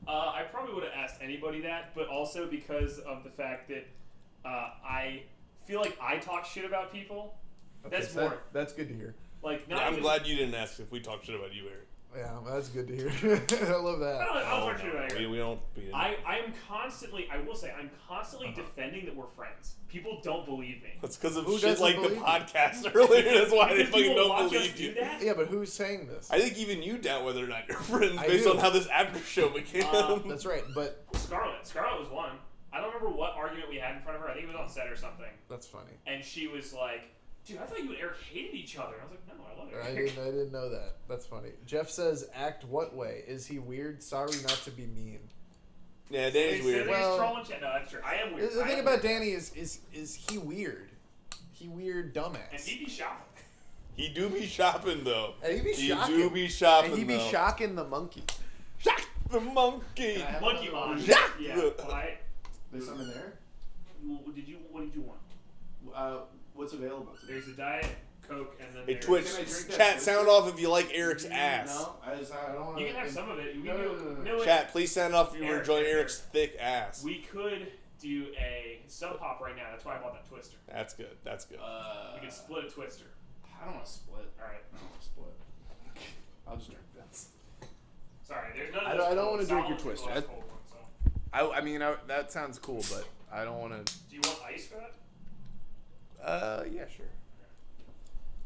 I probably would have asked anybody that, but also because of the fact that I feel like I talk shit about people. Okay, That's so more. that's good to hear. Like, not I'm even, glad you didn't ask if we talk shit about you, Eric. Yeah, that's good to hear. I love that. I don't talk shit about you. We don't. I am constantly. I will say I'm constantly defending that we're friends. People don't believe me. That's because of Who shit doesn't like the believe you? podcast earlier. That's why they Because fucking people don't watch us believe do you. that? Yeah, but who's saying this? I think even you doubt whether or not you're friends I based do. on how this after show became. That's right, but Scarlett was one. I don't remember what argument we had in front of her. I think it was on set or something. that's funny. And she was like, "Dude, I thought you and Eric hated each other." And I was like, "No, I love Eric." I didn't know that. That's funny. Jeff says, "Act what way? Is he weird? Sorry not to be mean." Yeah, They Danny's said weird. he's Well, trolling shit. No, that's true. I am weird. The I thing am about weird. Danny is he weird? He weird dumbass. And he be shocked. He do be shopping though. And he be He shocking. do be shopping And he be though. shocking the monkey. Shock the monkey. Can I have Monkey another Mon. one? Shock Yeah. the- There's some in there. What did you want? What's available? There's a Diet Coke and then Hey there's... Twitch, Can I drink that chat Twister? sound off if you like Eric's ass. No, I don't want to. You can have some of it. We No, can no, do, no, no, no. wait. Chat, please sound off if you Eric, enjoy Eric. Eric's thick ass. We could do a sub pop right now. That's why I bought that Twister. That's good. That's good. We could split a Twister. I don't want to split. All right. I don't want to split. I'll just drink this. Sorry, there's none of I those don't cold- wanna drink your Solomon Twister. loves cold ones, so. I mean, that sounds cool, but I don't want to. Do you want ice for that? Yeah, sure.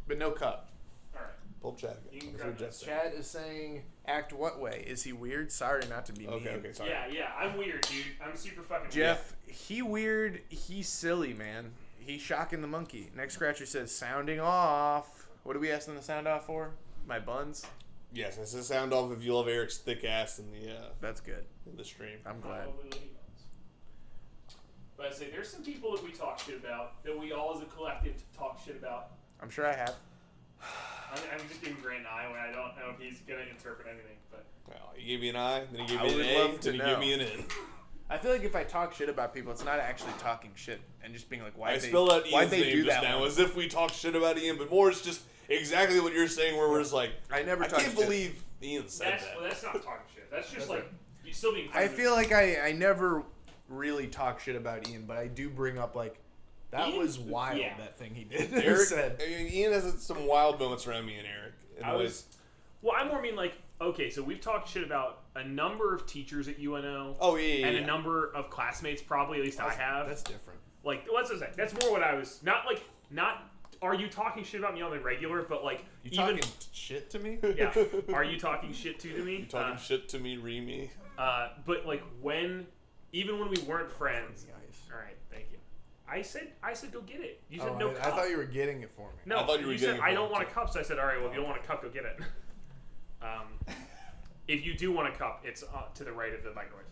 But no cup. All right. Pull chat You again. can That's grab what Jeff said. Chad is saying, "Act what way? Is he weird? Sorry not to be mean." Okay, sorry. Yeah, I'm weird, dude. I'm super fucking Jeff, he weird. He's silly, man. He's shocking the monkey. Next scratcher says, "Sounding off." What do we ask them to sound off for? My buns. Yes, it's a sound off if you love Eric's thick ass in That's good. the stream. I'm weird. glad. But I say there's some people that we talk shit about that we all as a collective talk shit about. I'm sure I have. I'm just giving Grant an eye when I don't know if he's gonna interpret anything, but Well, he gave me an I, then he gave I me would an A, love to then he know. gave me an N. I feel like if I talk shit about people, it's not actually talking shit and just being like, I spelled out why'd Ian's they name do just that now one? as if we talk shit about Ian, but more it's just exactly what you're saying where we're just like, I never I talk can't shit. believe Ian said that. that's not talking shit. That's just like you still being. I feel like I never really talk shit about Ian, but I do bring up like that Ian? was wild, Yeah. that thing he did. Eric, said. I mean, Ian has some wild moments around me and Eric. in I ways. was. Well, I more mean like okay, so we've talked shit about a number of teachers at UNO. Oh yeah. And a number of classmates, probably at least I have. That's different. Like, what's I say? That's more what I was not. Are you talking shit about me on the regular? But like, You even talking shit to me? yeah, are you talking shit to me? You talking shit to me, Remy? But like even when we weren't friends. Nice. All right, thank you. I said go get it. You Oh, said no I cup. thought you were getting it for me. No, I thought you were said getting it I for don't me, want a too. cup. So I said, all right, well, if you don't want a cup, go get it. If you do want a cup, it's to the right of the microwave.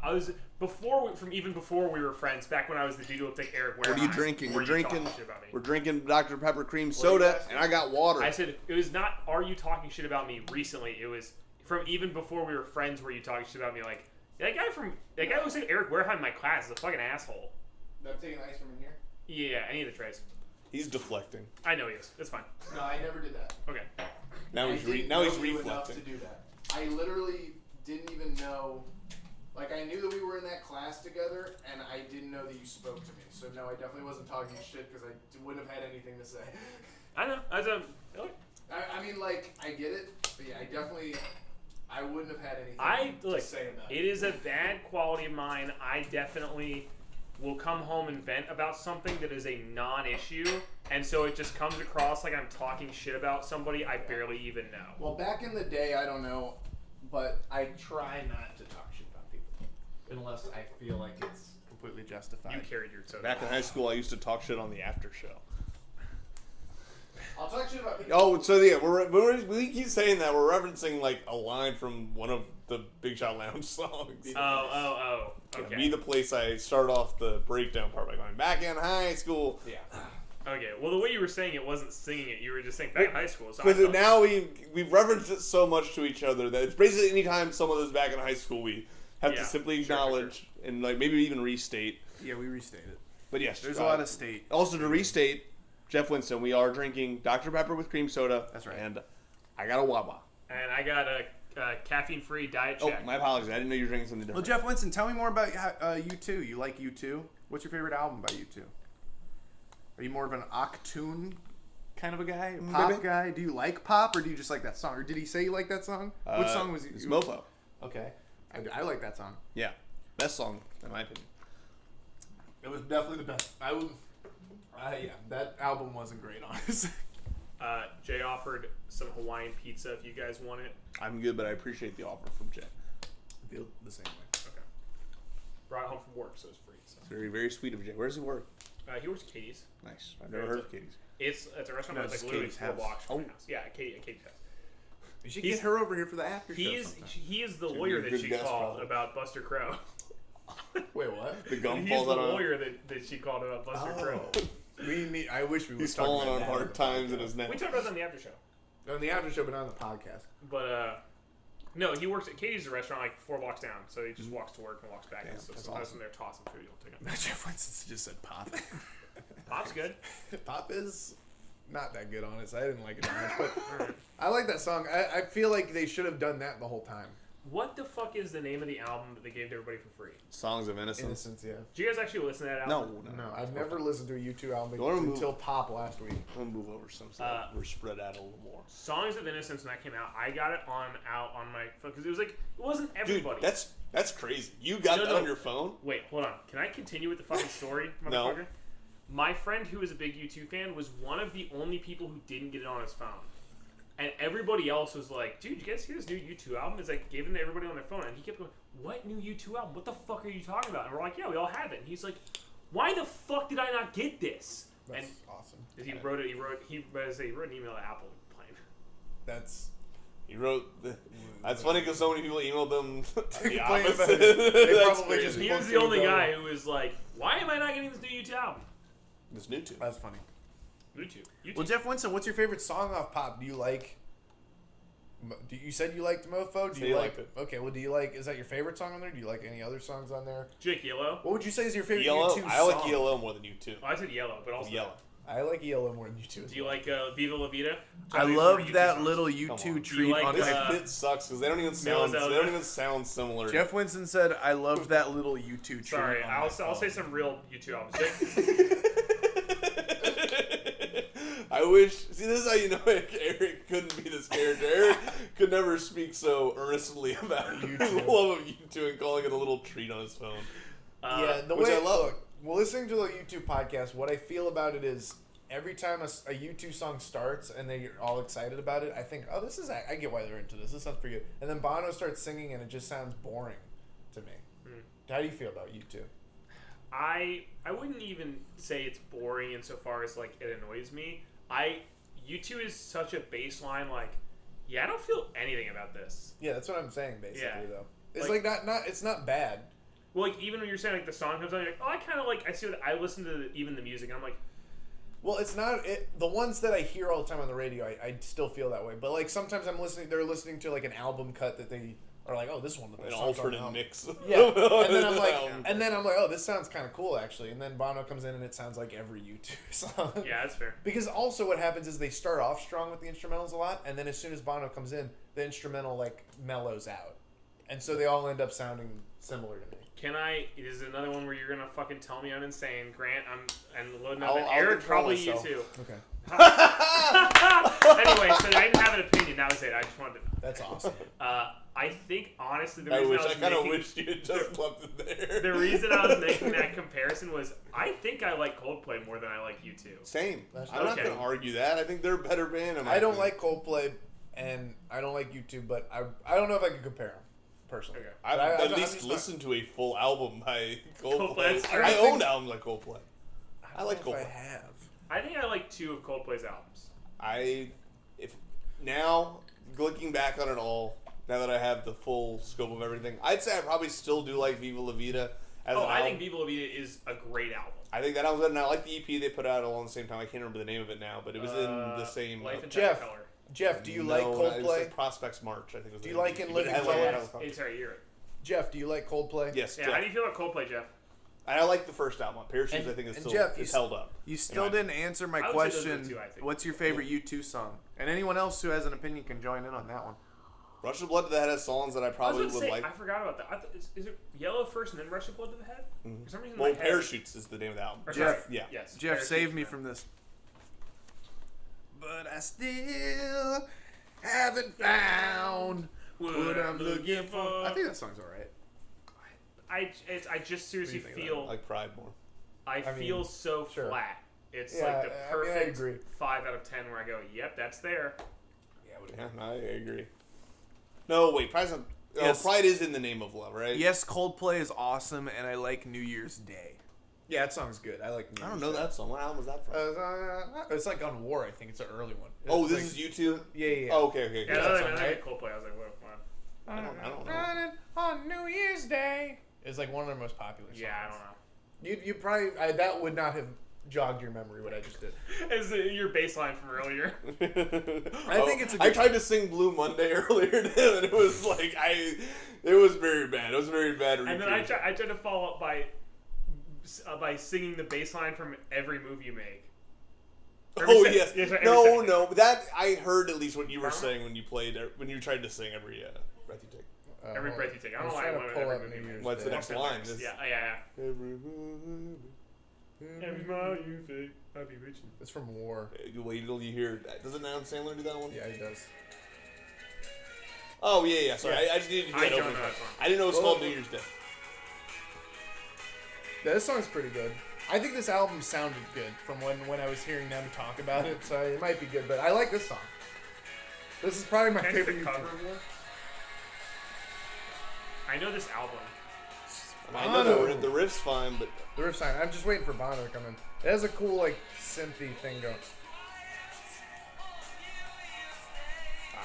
I was before we were friends. Back when I was the dude who looked like Eric. What are you drinking? Were We're you drinking. talking shit about me? We're drinking Dr Pepper cream soda, and I got water. I said it was not. Are you talking shit about me recently? It was from even before we were friends. Were you talking shit about me? Like that guy looks like Eric Wareheim in my class is a fucking asshole. I'm taking ice from in here. Yeah, any of the trays. He's deflecting. I know he is. It's fine. No, I never did that. Okay. Now I he's didn't now know he's you enough reflecting. to do that. I literally didn't even know. Like, I knew that we were in that class together, and I didn't know that you spoke to me. So, no, I definitely wasn't talking shit because I wouldn't have had anything to say. I know. I mean, like, I get it, but yeah, I wouldn't have had anything to say about it is a bad quality of mine. I definitely will come home and vent about something that is a non-issue, and so it just comes across like I'm talking shit about somebody I barely even know. Well, back in the day, I don't know, but I try not to talk shit about people. Unless I feel like it's completely justified. You carried your soda. Back in high school, I used to talk shit on the after show. I'll talk shit about people. Oh, so yeah, we keep saying that we're referencing like a line from one of the Big Shot Lounge songs. Oh. Okay. Be the place I start off the breakdown part by going back in high school. Yeah. Okay, well, the way you were saying it wasn't singing it. You were just saying back in high school. So Because now we've referenced it so much to each other that it's basically anytime someone is back in high school, we have to simply acknowledge and like maybe even restate. Yeah, we restate it. But yes, there's a lot of state. Also to restate, Jeff Winston, we are drinking Dr. Pepper with cream soda. That's right. And I got a Wawa. And I got a caffeine-free diet check. Oh, my apologies. I didn't know you were drinking something different. Well, Jeff Winston, tell me more about U2. You like U2? What's your favorite album by U2? Are you more of an Octoon kind of a guy? Pop guy? Do you like pop, or do you just like that song? Or did he say you like that song? Which song was it? It's Mofo. Okay. I like that song. Yeah. Best song, in my opinion. It was definitely the best. Yeah, that album wasn't great, honestly. Jay offered some Hawaiian pizza if you guys want it. I'm good, but I appreciate the offer from Jay. I feel the same way. Okay. Brought it home from work, so it's free. So. It's very, very sweet of Jay. Where does he work? He works at Katie's. Nice. I've never heard of Katie's. It's a restaurant that's like literally 4 blocks from my house. Yeah, Katie's house. You should get her over here for the after show. He is the lawyer that she called about Buster Crow. Wait, what? The gum He's falls the out on lawyer that she called about Buster Crow. I wish we would. He's falling on hard times in his neck. We talked about that on the after show. On the after show, but not on the podcast. But no, he works at Katie's restaurant like 4 blocks down, so he just walks to work and walks back. Damn, so that's sometimes awesome. when they're tossing food, he'll take it. Jeff Winston just said pop. Pop's good. Pop is not that good, honest. I didn't like it that much, but I like that song. I feel like they should have done that the whole time. What the fuck is the name of the album that they gave to everybody for free? Songs of Innocence. Innocence, yeah. Did you guys actually listen to that album? No, I've never listened to a U2 album wanna move- until Pop last week. I'm going to move over some so we're spread out a little more. Songs of Innocence, when that came out, I got it out on my phone because it was like, it wasn't everybody. Dude, that's crazy. You got that on your phone? Wait, hold on. Can I continue with the fucking story, motherfucker? No. My friend who is a big U2 fan was one of the only people who didn't get it on his phone. And everybody else was like, dude, you guys hear this new U2 album? It's like giving to everybody on their phone. And he kept going, what new U2 album? What the fuck are you talking about? And we're like, yeah, we all have it. And he's like, why the fuck did I not get this? That's and awesome. He wrote an email to Apple complaint. That's... He wrote... That's funny because so many people emailed them the complain about opposite. it. They That's probably crazy. just- He was the only guy who was like, why am I not getting this new U2 album? This new too. That's funny. YouTube. Well, Jeff Winston, what's your favorite song off Pop? Do you like... You said you liked Mofo? Do you like it. Okay, well, do you like... Is that your favorite song on there? Do you like any other songs on there? Jake Yellow. What would you say is your favorite Yellow? U2 I like song? Yellow more than you too. Oh, I said Yellow, but also Yellow. I like Yellow more than U2. Do you like Viva La Vida? I love that little U2 treat like on This my... fit sucks because they don't even sound similar. Jeff Winston said, I loved that little U2 treat. Sorry, on my I'll phone. say some real U2 albums. I wish. See, this is how you know Eric couldn't be this character. Eric could never speak so earnestly about his love of U2 and calling it a little treat on his phone. Yeah, the which way I love. Look, well, listening to the YouTube podcast, what I feel about it is every time a U2 song starts and they're all excited about it, I think, oh, this is... I get why they're into this. This sounds pretty good. And then Bono starts singing and it just sounds boring to me. How do you feel about U2? I wouldn't even say it's boring insofar as like it annoys me. U2 is such a baseline, like, yeah, I don't feel anything about this. Yeah, that's what I'm saying, basically, Yeah. though. It's like not it's not bad. Well, like, even when you're saying, like, the song comes on, you're like, oh, I kind of, like, I see what, I listen to even the music, and I'm like... Well, it's not... the ones that I hear all the time on the radio, I still feel that way. But, like, sometimes they're listening to, like, an album cut that they are like, oh, this is one of the best An songs on the alternate album. mix. Yeah, and then I'm like, oh, this sounds kind of cool, actually. And then Bono comes in, and it sounds like every U2 song. Yeah, that's fair. Because also what happens is they start off strong with the instrumentals a lot, and then as soon as Bono comes in, the instrumental, like, mellows out. And so they all end up sounding similar to me. This is another one where you're going to fucking tell me I'm insane. Grant, I'm loading up. I'll And Eric, control probably myself. you too. Okay. Anyway, so I didn't have an opinion. That was it. I just wanted to know. That's awesome. I think, honestly, the I reason kind of making... wished you had just left it there. The reason I was making that comparison was I think I like Coldplay more than I like U2. Same. That's I'm not okay. going to argue that. I think they're a better band. I don't like Coldplay, and I don't like U2, but I don't know if I could compare them, personally. Okay. I've But at I'm least just not- listened to a full album by Coldplay, Coldplay. that's true. I own albums like Coldplay. I like don't know Coldplay. if I have. I think I like 2 of Coldplay's albums. Now looking back on it all, now that I have the full scope of everything, I'd say I probably still do like Viva La Vida, As Oh, an I album. think Viva La Vida is a great album. I think that album's good, and I like the EP they put out all at the same time. I can't remember the name of it now, but it was in the same. Life in Jeff. Technicolor. Jeff, do you No, like It was Coldplay? like Prospects March, I think was Do the you name of like the In EP, but it Living had, like, Color? a- It's right here. Jeff, do you like Coldplay? Yes, Yeah, Jeff. how do you feel about Coldplay, Jeff? I like the first album. Parachutes, And- I think, is and still Jeff, is held up. You still my didn't answer my I would say those are the question. two, I think. What's your favorite U2 song? And anyone else who has an opinion can join in on that one. Rush of Blood to the Head has songs that I I was probably about to would say, like. I forgot about that. Is it Yellow first and then Rush of Blood to the Head? For some reason, Well, my head- Parachutes is the name of the album. Or Jeff, sorry, yeah. Yes. Jeff, Parachutes, save me man. from this. But I still haven't found what I'm looking for. I think that song's alright. I just seriously think of feel I like Pride more. I feel mean, so sure. flat. It's Yeah, like the I perfect agree. 5 out of 10 where I go, yep, that's there. Yeah, I agree. No, wait, Pride's not. Yes. Pride is in the name of love, right? Yes, Coldplay is awesome, and I like New Year's Day. Yeah, that song's good. I like New I don't Year's know that song. What album was that from? It's like on War, I think. It's an early one. Oh, It's this like- is you two? Yeah. Oh, okay. Yeah, that other song, than right? Coldplay, I was like, what? I don't know. Running on New Year's Day. It's like one of their most popular songs. Yeah, I don't know. You probably that would not have jogged your memory what I just did. It's your baseline from earlier. I think it's a I good- tried to sing Blue Monday earlier to him, and it was like it was very bad. It was very bad. And then I tried to follow up by singing the baseline from every move you make. Oh Every yes. every No, second. no. That I heard at least what you were saying when you played when you tried to sing every breath you take. Every hold breath on. you take. I I don't was know why I trying to wanted pull every up move you New make. Year's What's the Day. next line? Is- Yeah. Every move. Every smile you fake, I'll be with you. It's from War. You wait till you hear. Doesn't Adam Sandler do that one? Yeah, he does. Oh yeah. Sorry, Yeah. I just needed to I get don't over know that. that song. I didn't know it was Oh. called New Year's Day. Yeah, this song's pretty good. I think this album sounded good from when I was hearing them talk about it, so it might be good. But I like this song. This is probably my Can I see favorite the cover YouTube. more? I know this album. I know the riff's fine, but The riff sign. I'm just waiting for Bono to come in. It has a cool like synthy thing going.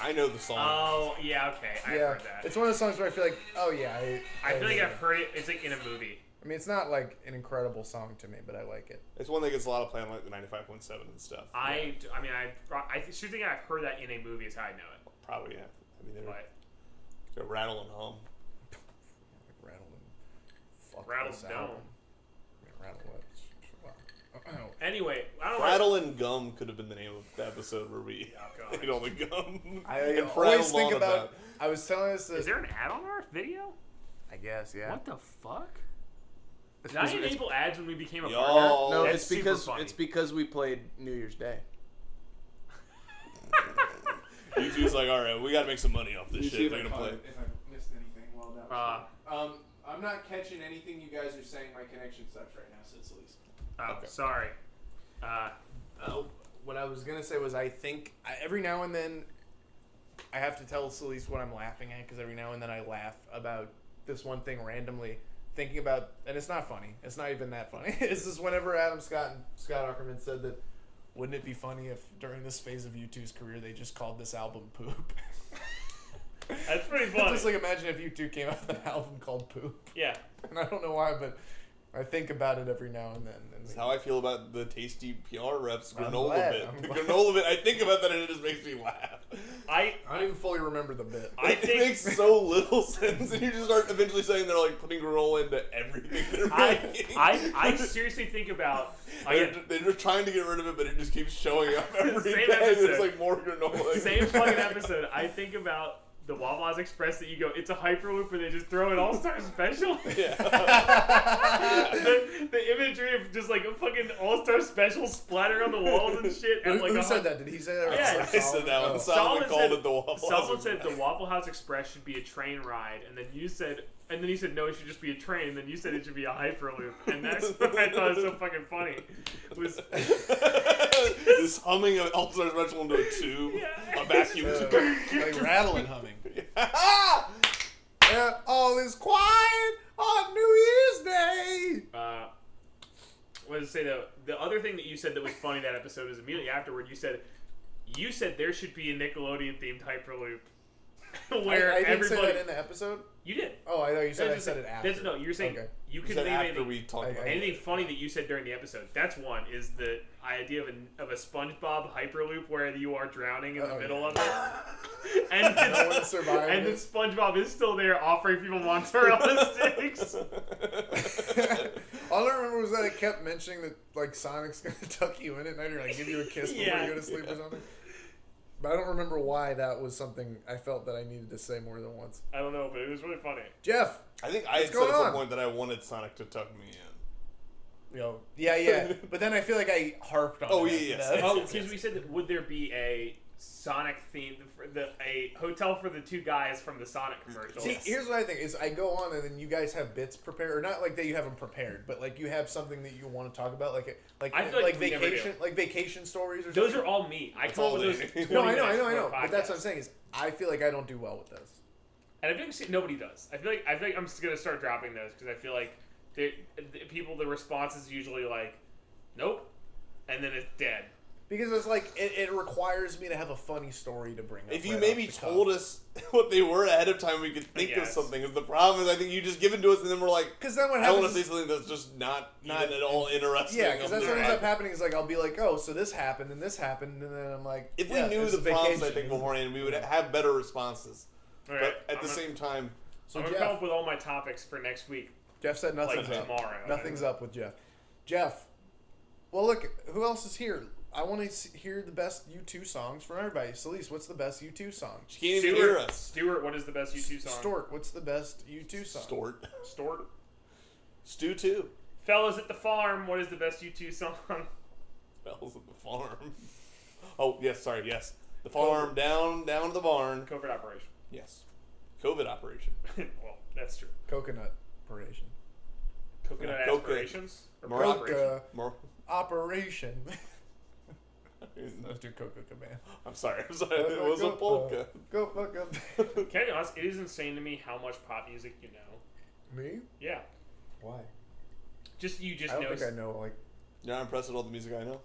I know the song. Oh, yeah, okay. I've Yeah, heard that. it's one of those songs where I feel like, oh yeah, I feel like know I've that. heard it. It's like in a movie. I mean, it's not like an incredible song to me, but I like it. It's one that gets a lot of play on like the 95.7 and stuff. I should think I've heard that in a movie is how I know it. Probably, yeah. I mean, But they're rattle and hum. Rattle and fuck Rattle this Dome. album. Rattle what? Wow. anyway, I don't know. Rattle and Gum could have been the name of the episode where we Oh, God. hit all the gum. I and always prattled think on about. I was telling us Is this. there an ad on our video? I guess, yeah. What the fuck? It's Did I because- enable ads when we became a Yo. partner? No, That's it's super because funny. it's because we played New Year's Day. YouTube's like, all right, we got to make some money off this shit. if They're gonna play. If I missed anything while that was I'm not catching anything you guys are saying. My connection sucks right now, said Celeste. Oh, Okay. sorry. What I was gonna say was I think every now and then I have to tell Celeste what I'm laughing at because every now and then I laugh about this one thing randomly, thinking about, and it's not funny. It's not even that funny. It's just whenever Adam Scott and Scott Aukerman said that, wouldn't it be funny if during this phase of U2's career they just called this album Poop? That's pretty funny. Just like imagine if U2 came out with an album called Poop. Yeah. And I don't know why, but I think about it every now and then. And That's how I feel about the tasty PR reps I'm granola glad. bit. I'm The glad. granola bit, I think about that and it just makes me laugh. I I don't even fully remember the bit. I It think makes so little sense, and you just start eventually saying they're like putting granola into everything they're making. I seriously think about They're just trying to get rid of it, but it just keeps showing up every Same day. episode. There's like more granola. same fucking episode. I think about the Wawa's Express that you go, it's a Hyperloop and they just throw an All-Star Special. Yeah. the imagery of just like a fucking All-Star Special splattering on the walls and shit. And like Who a said that? Did he say that? Or Yeah, was I said that one. Oh. Solomon called it the Waffle House Someone said Express. the Waffle House Express should be a train ride, and then you said, and then he said no, it should just be a train, and then you said it should be a Hyperloop, and that's what I thought was so fucking funny. Was This humming of All-Star Special into a tube, Yeah. a vacuum tube. like rattling humming. Yeah, all is quiet on New Year's Day. what did I say though? The other thing that you said that was funny that episode is immediately afterward. You said there should be a Nickelodeon themed Hyperloop. where I didn't everybody. say that in the episode. You did. Oh, I thought you said I said it after. No, you were saying Okay. you You can said leave after anything. we talked about it. Anything funny that you said during the episode. That's one. Is the idea of a SpongeBob hyperloop where you are drowning in the middle of it, and No one survived and then it. SpongeBob is still there offering people mozzarella sticks. All I remember was that it kept mentioning that like Sonic's gonna tuck you in at night or like give you a kiss before you go to sleep or something. But I don't remember why that was something I felt that I needed to say more than once. I don't know, but it was really funny. Jeff, I think I had said at some point that I wanted Sonic to tuck me in. yeah. But then I feel like I harped on. Oh, that. yeah, yes. Oh, because we said that would there be a Sonic theme, a hotel for the two guys from the Sonic commercial? See, here's what I think is I go on and then you guys have bits prepared, or not like that you have them prepared, but like you have something that you want to talk about, I feel like we never vacation stories or Those something. are all me. I That's come up all with they- those. 20 No, I minutes know. for a But that's what podcast. I'm saying is I feel like I don't do well with those. And I feel like nobody does. I feel like I'm just gonna start dropping those because I feel like the response is usually like, nope, and then it's dead. Because it's like it requires me to have a funny story to bring up. If you right maybe off the cuff. told us what they were ahead of time, we could think of guess. something. Because the problem is, I think you just give it to us, and then we're like, Because then what I want happens? to say something that's just not Not- even at all interesting. Yeah, because that's what ends up happening. happening is like I'll be like, oh, so this happened and this happened, and then I'm like, If yeah, we knew it's the a prompts, I vacation. think beforehand, we would have better responses. All right, But at the same time, So I'm gonna come up with all my topics for next week. Jeff said nothing's Like up. tomorrow. Nothing's up with Jeff. Jeff, well, look, who else is here? I want to hear the best U2 songs from everybody. Celeste, what's the best U2 song? she can't even hear us. Stuart, what is the best U2 song? Stork, what's the best U2 song? Stort. Stort. Stew too. Fellas at the farm, what is the best U2 song? Bells at the farm. Oh, yes, sorry, yes. The farm, down to the barn. Covert operation. Yes. COVID operation. Well, that's true. Coconut Operation. Coconut Coca. aspirations? Or Morocco. operation? More. Operation. Let's do Coco Cabana. I'm sorry. It was a polka. Go fuck up. Can I be honest? It is insane to me how much pop music you know. Me? Yeah. Why? You just I know. don't think I know, like... You're not impressed with all the music I know?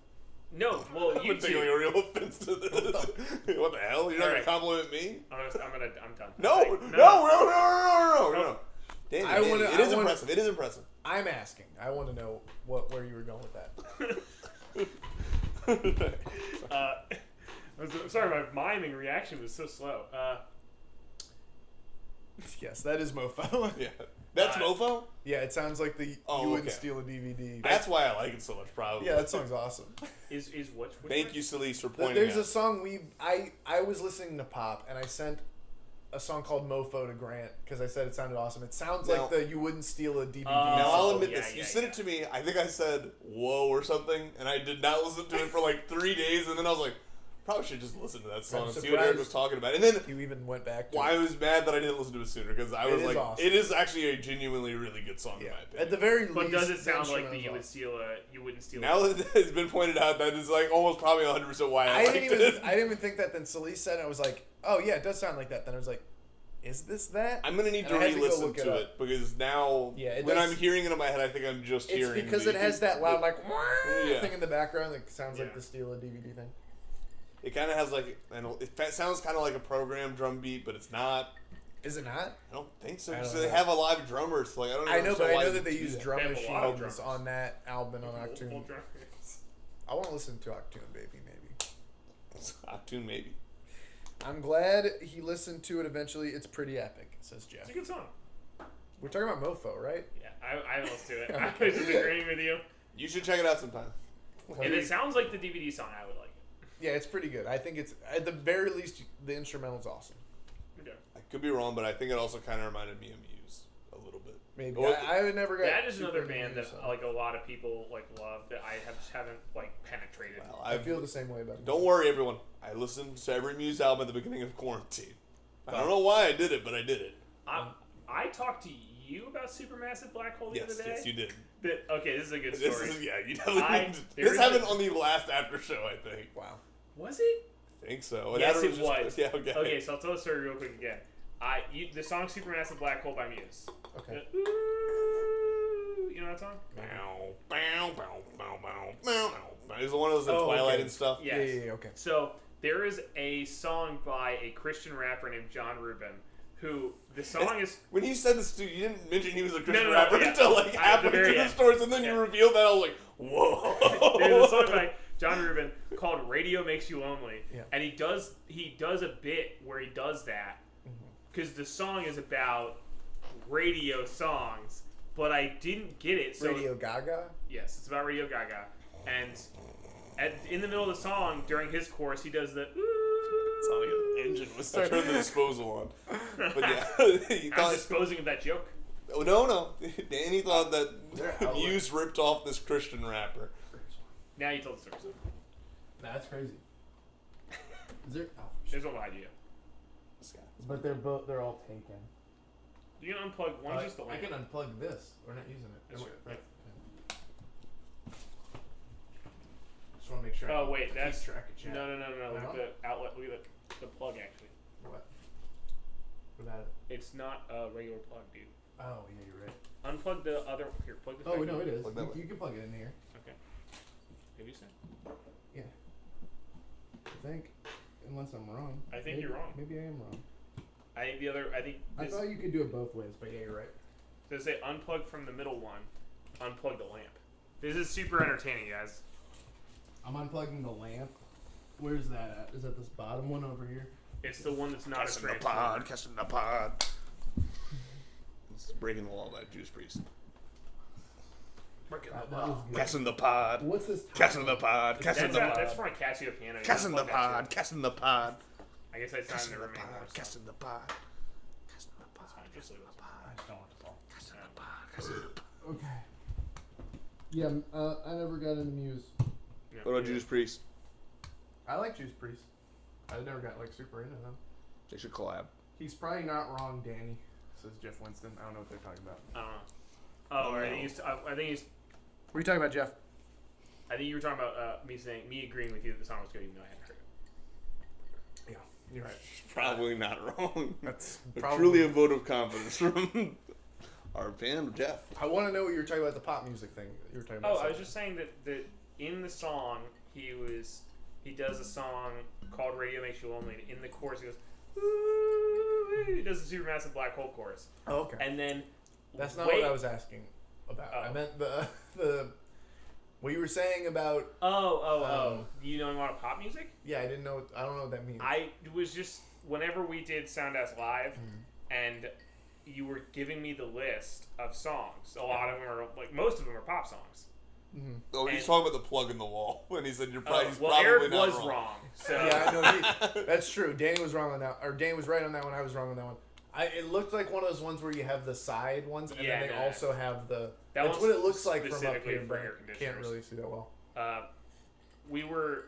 No, well, I'm you taking a two. real offense to this. What the hell? You're not Alright. gonna compliment me? I'm done. No. Danny, I wanna- it is I wanna- impressive. It is impressive. I'm asking. I want to know where you were going with that. I'm sorry, my miming reaction was so slow. Yes, that is mofo. Yeah. That's Mofo? Yeah, it sounds like you wouldn't okay. steal a DVD. That's why I like it so much, probably. Yeah, that song's awesome. Is what? Thank you, Celeste, for pointing There's out. a song I was listening to pop and I sent a song called Mofo to Grant because I said it sounded awesome. It sounds Now- like you wouldn't steal a DVD. Now, I'll Oh, admit yeah, this. You yeah, sent yeah. it to me. I think I said, whoa, or something, and I did not listen to it for like 3 days, and then I was like, probably should just listen to that song I'm and see what Eric surprised was talking about. And then You even went back to I was mad that I didn't listen to it sooner, because I It was is like, awesome. it is actually a genuinely really good song, in Yeah. my opinion. At the very But least, does it sound the like that instrumental's you wouldn't steal? Now that it's been pointed out, that is like almost probably 100% why I I liked didn't it. even think that. Then Celeste said it. I was like, oh yeah, it does sound like that. Then I was like, is this that? I'm gonna need And to I had to go re-listen look it to up. it, because now Yeah, it when does- I'm hearing it in my head, I think I'm just It's hearing because the- it has that loud like Yeah. thing in the background that sounds like Yeah. the steal a DVD thing. It kind of has like, it sounds kind of like a programmed drum beat, but it's not. Is it not? I don't think so. I because don't they know. have a live drummer, so like I don't. I know, understand but I why know that they do use that. drum They have a lot of machines drummers. on that album on Full Octoon. drummers. I want to listen to Octoon Baby, maybe. Octoon maybe. I'm glad he listened to it eventually. It's pretty epic, says Jeff. It's a good song. We're talking about Mofo, right? Yeah, I haven't listened to it. I was just agreeing with you. You should check it out sometime. And it sounds like the DVD song. I would like Yeah, it's pretty good. I think it's, at the very least, the instrumental's awesome. it. Okay. I could be wrong, but I think it also kind of reminded me of Muse a little bit. Maybe. Well, I would never got That is super another into band that Muse, so. like a lot of people like love that I just haven't like penetrated. Well, I feel the same way about it. Don't worry, everyone. I listened to every Muse album at the beginning of quarantine. I don't know why I did it, but I did it. I talked to you about Supermassive Black Hole the Yes, other day. yes, you did. Okay, this is a good This story. is, yeah, you definitely. there This is happened a- on the last after show, I think. Wow. Was it? I think so. Yes, That it just- was. Yeah, okay. Okay, so I'll tell the story real quick again. The song Supermassive Black Hole by Muse. Okay. Ooh, you know that song? Bow, bow, bow, bow, bow, bow, bow. Is it one of those Oh, Twilight okay. and stuff? Yes. Yeah, okay. So There is a song by a Christian rapper named John Rubin, who the song is. When you said this, dude, you didn't mention he was a Christian No, rapper yeah. until like halfway through the stories, and then you revealed that. I was like, whoa. There's a song by John Rubin called "Radio Makes You Lonely," Yeah. and he does a bit where he does that because the song is about radio songs, but I didn't get it. So Radio Gaga? yes, it's about Radio Gaga, and in the middle of the song during his chorus, he does the. It's not like an engine was turned the disposal on. But yeah, he I'm thought. disposing of that joke. Oh, no. Danny thought They're that outlet. Muse ripped off this Christian rapper. Now you told the story. That's crazy. Is there? Oh, There's one behind you. This guy. but they're all taken. You can unplug one. Just the I lamp. can unplug this. We're not using it. That's true. Right. Just want to make sure. I Oh can wait, keep that's track of chat. no. Look No? at the outlet. Look at the plug actually. What? Without it. It's not a regular plug, dude. Oh yeah, you're right. Unplug the other. Here, plug this. Oh back no, in. it is. Plug that way. You can plug it in here. Okay. Maybe so. Yeah. I think, unless I'm wrong. I think Maybe- you're wrong. Maybe I am wrong. I think the other. I think I this. thought you could do it both ways, but yeah, you're right. Does it say unplug from the middle one? Unplug the lamp. This is super entertaining, guys. I'm unplugging the lamp. Where's that at? Is that this bottom one over here? It's the one that's not a Casting the transformer. pod, casting the pod. It's breaking the law by Juice Priest. Breaking That the was law. good. Casting the pod. What's this? Casting the pod. Casting the That's pod. from a Casio piano. You Casting the unplug that pod. shit. Casting the pod. I guess that's not in Casting the the remaining more pod. stuff. Casting the pod. Casting the pod. That's fine. Just leave it. I just don't want to fall. Casting the pod. Casting the pod. Okay. Yeah, I never got into Muse. Yeah. What about Judas Priest? I like Juice Priest. I never got like super into them. They should collab. He's probably not wrong, Danny. Says Jeff Winston. I don't know what they're talking about. I don't know. Oh, I think he's. What are you talking about, Jeff? I think you were talking about me agreeing with you that the song was good, even though I hadn't heard it. Yeah, you're right. Probably not wrong. That's But probably truly a vote of confidence from our fan, Jeff. I want to know what you were talking about the pop music thing. That you were talking about. Oh, I was just saying that in the song he does a song called "Radio Makes You Lonely." And in the chorus, he goes, "Ooh," he does the Supermassive Black Hole chorus, Oh, okay. and then That's not wait- what I was asking about. Oh. I meant the what you were saying about. You know a lot of pop music? Yeah, I didn't know. I don't know what that means. I was just whenever we did Soundhouse Live, and you were giving me the list of songs. A lot of them are like most of them are pop songs. Oh, he's And- talking about the plug in the wall when he said he's probably Eric not was wrong. wrong. So Yeah, I know. That's true. Danny was wrong on that, or Danny was right on that one. I was wrong on that one. It looked like one of those ones where you have the side ones, and Yeah, then they no, also have the. that That's one's what it looks like from up specifically here, for but air I can't conditioners. really see that well. We were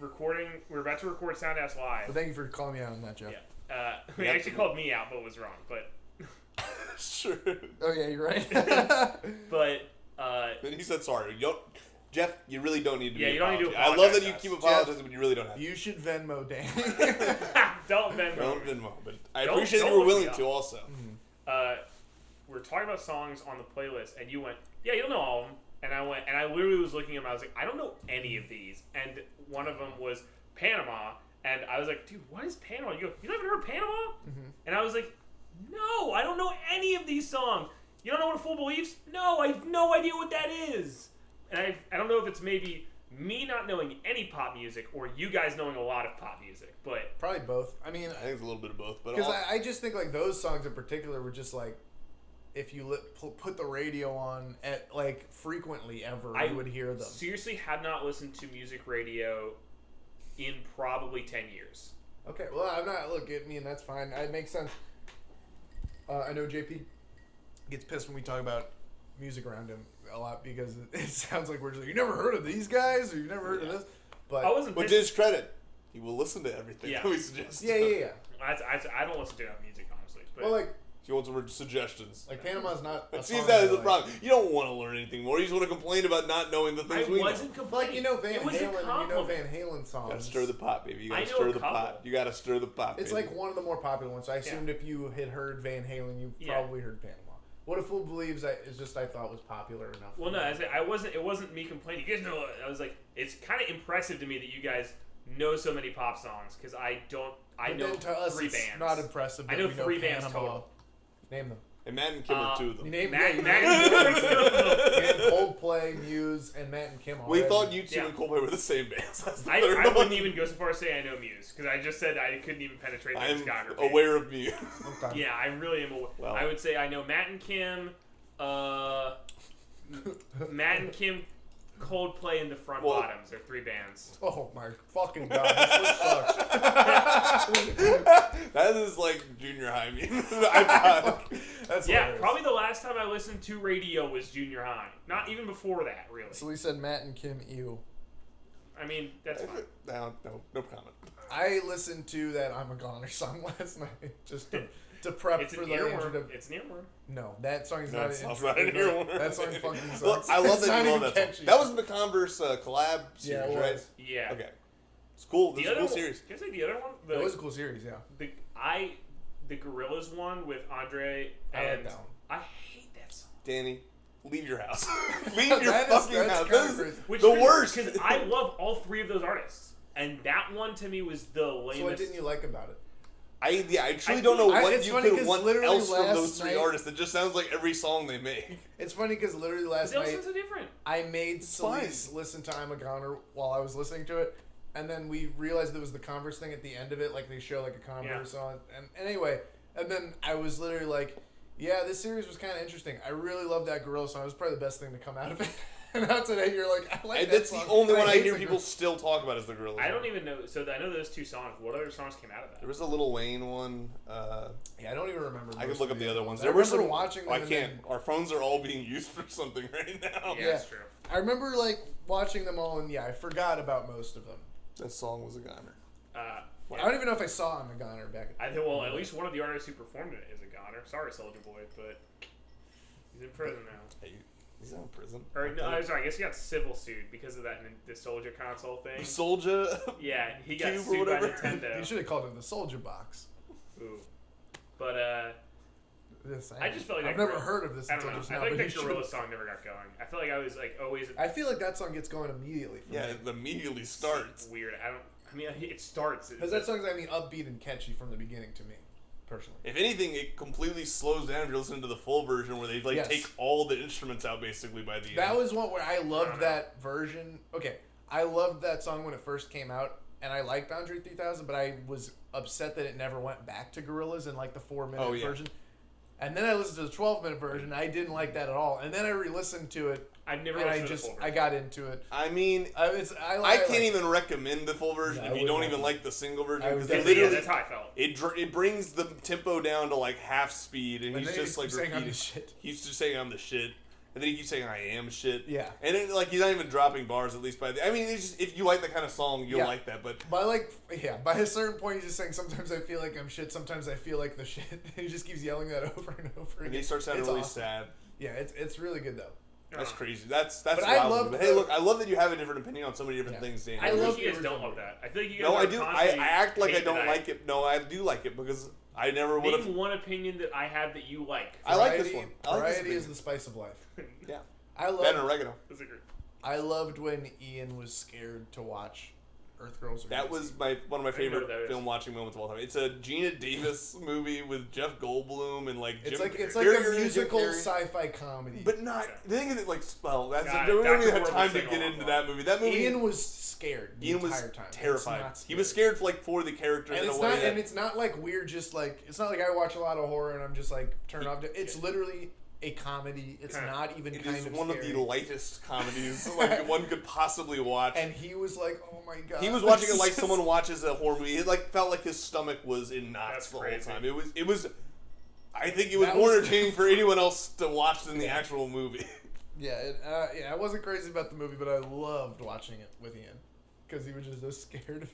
recording. We were about to record Soundhouse Live. But thank you for calling me out on that, Jeff. Yeah. He Yeah. actually called me out, but was wrong. But Sure. Oh yeah, you're right. but Then he said sorry. Jeff, you really don't need to. Yeah, be you don't need to apologizing. I love that you apologize. keep apologizing, but you really don't have to. You should Venmo Danny. don't Venmo. Don't Venmo, but I Don't- appreciate that don't you were look me willing up. to also. We're talking about songs on the playlist, and you went, "Yeah, you'll know all of them." And I went, and I literally was looking at them. I was like, "I don't know any of these." And one of them was Panama, and I was like, "Dude, what is Panama?" You go, "You haven't heard Panama?" And I was like, "No, I don't know any of these songs. You don't know what a fool believes? No, I have no idea what that is." And I don't know if it's maybe me not knowing any pop music or you guys knowing a lot of pop music, but Probably both. I mean, I think it's a little bit of both, but because all, I just think like those songs in particular were just like, if you put the radio on at like frequently ever, you would hear them. seriously have not listened to music radio in probably 10 years. Okay, well, I'm not. Look, I mean, that's fine. It makes sense. I know JP gets pissed when we talk about music around him a lot because it sounds like we're just like, you never heard of these guys or you never heard of this. But I wasn't but to pissed. his credit, he will listen to everything Yeah. that we suggest. yeah. I don't listen to enough music, honestly. But Well, like He wants some suggestions. Panama's not. It a seems song that is I the like. problem. You don't want to learn anything more. You just want to complain about not knowing the I things we wasn't know. complaining. Like you know Van it was a Halen, and you know compliment. Van Halen songs. You gotta stir the pot, baby. You I gotta know stir a the couple. pot. You gotta stir the pot. It's baby. like one of the more popular ones. So I assumed if you had heard Van Halen, you Yeah. probably heard Panama. What a Fool Believes is just I thought was popular enough. Well, no, I wasn't. It wasn't me complaining. You guys know. I was like, it's kind of impressive to me that you guys know so many pop songs because I don't. I But know then to us, 3 it's bands. not impressive. I that know we 3 bands Panama. total. Name them. And Matt and Kim are two of them. You name Matt you and named Kim. Coldplay, Muse, and Matt and Kim. We already. thought you two Yeah. and Coldplay were the same bands. That's the I third one. wouldn't even go so far as say I know Muse because I just said I couldn't even penetrate their I'm discography. aware of Muse. Okay. Yeah, I really am aware. Well. I would say I know Matt and Kim, Coldplay, and the Front Well- Bottoms are 3 bands. Oh my fucking god, this list sucks. That is like junior high meme. I That's Yeah, hilarious. probably the last time I listened to radio was junior high. Not even before that, really. So we said Matt and Kim. Ew. I mean, that's fine. no comment. I listened to that "I'm a Goner" song last night just to prep It's for an the earworm. introduction. It's an earworm. No, that song is No, not it's an not an earworm. That song fucking sucks. Well, I love It's that not you love even that song. catchy. That was the Converse collab series, Yeah, it right? was. Yeah. Okay. It's cool. The This is a other cool one, series. Can I say the other one? It was a cool series, yeah. The Gorillaz one with Andre I like and that one. I hate that song. Danny, leave your house. Leave your That is- fucking that's house. kinda This is crazy. Which the worst. because I love all 3 of those artists, and that one to me was the lamest. So what didn't you like about it? I truly I don't know think- what it's you funny could 'cause want literally else from last those 3 night- artists. It just sounds like every song they make. It's funny because literally last They all night sound so different. I made fine. Celeste listen to "I'm a Goner" while I was listening to it, and then we realized there was the Converse thing at the end of it, like they show like a Converse on. And anyway, and then I was literally like, "Yeah, this series was kind of interesting. I really love that Gorilla song. It was probably the best thing to come out of it." And now today you're like, "I like And that that's song." the only and one I hate hear the people Gorillaz. still talk about is the Gorillaz. I don't even know. So I know those 2 songs. What other songs came out of There that? was a Lil Wayne one. Yeah, I don't even remember. I could most look of up the other ones. I There were remember some watching them. I and can't. then- Our phones are all being used for something right now. Yeah, Yeah. that's true. I remember like watching them all, and yeah, I forgot about most of them. That song was a goner. Uh, I don't even know if I saw "I'm a Goner" back. I think well, at least one of the artists who performed it is a goner. Sorry, Soldier Boy, but he's in prison now. Hey, he's out of prison. Or no, I'm sorry. I guess he got civil sued because of that the Soldier console thing. Soldier. Yeah, he got Cube or sued by whatever. Nintendo. You should have called it the Soldier Box. Ooh. But I just felt like I've that never Gorilla- heard of this I don't until know. just I now. feel like but that you Gorilla should've- song never got going. I feel like I was like always. I feel like that song gets going immediately. For Yeah, me. it immediately starts. Weird. I mean, it starts. Because that song's upbeat and catchy from the beginning to me, personally. If anything, it completely slows down if you're listening to the full version where they Yes. take all the instruments out basically by the end. That was one where I loved know. that version. Okay, I loved that song when it first came out, and I liked Andre 3000, but I was upset that it never went back to Gorillaz in like the 4-minute Oh, yeah. version. And then I listened to the 12-minute version. I didn't like that at all. And then I re-listened to it, I've never and listened to the full I version. got into it. I mean, I can't even recommend the full version No, if I you don't wouldn't. even like the single version I would because it definitely- Yeah, literally that's how I felt. it brings the tempo down to like half speed and And he's then just he like keeps saying, "I'm repeating. the shit." He's just saying I'm the shit, and then he keeps saying I am shit. Yeah. And then like he's not even dropping bars at least by the. I mean, it's just, if you like that kind of song, you'll Yeah. like that. But By by a certain point, he's just saying, sometimes I feel like I'm shit, sometimes I feel like the shit. he just keeps yelling that over and over again. and he starts sounding It's really awesome. sad. Yeah, it's really good, though. That's crazy. That's But I wild. love But hey, the- look, I love that you have a different opinion on so many different Yeah. things, Dan. I I feel love like you the guys don't original. love that. I feel like you guys No, are I do. I constantly act like I hating don't that. like it. No, I do like it because I never would have. Name one opinion that I have that you like. I like this Variety- one. I like this Variety is opinion. the spice of life. Yeah. I Ben love. oregano. Disagree. I loved when Ian was scared to watch Earth Girls. Are That Easy. was one of my I didn't know favorite what that is. film watching moments of all time. It's a Gina Davis movie with Jeff Goldblum and like It's Jim. like a Jim musical Carrey. sci-fi comedy. But not. The thing is, it like well, that's God, we don't Dr. even have Horrible time to thing get all into along. that movie. That movie. Ian was scared the Ian was entire time. It's terrified. not He was scared like for the character And in it's a way. not, that, and it's not like we're just like, it's not like I watch a lot of horror and I'm just like turned off. It's literally a comedy. It's Kinda. not even it kind is of one scary. of the lightest comedies like one could possibly watch. And he was like, "Oh my god!" He was watching it this like is- someone watches a horror movie. It like felt like his stomach was in knots That's the crazy. whole time. It was. I think it was That more was- entertaining for anyone else to watch than the Yeah. actual movie. Yeah, I wasn't crazy about the movie, but I loved watching it with Ian because he was just so scared of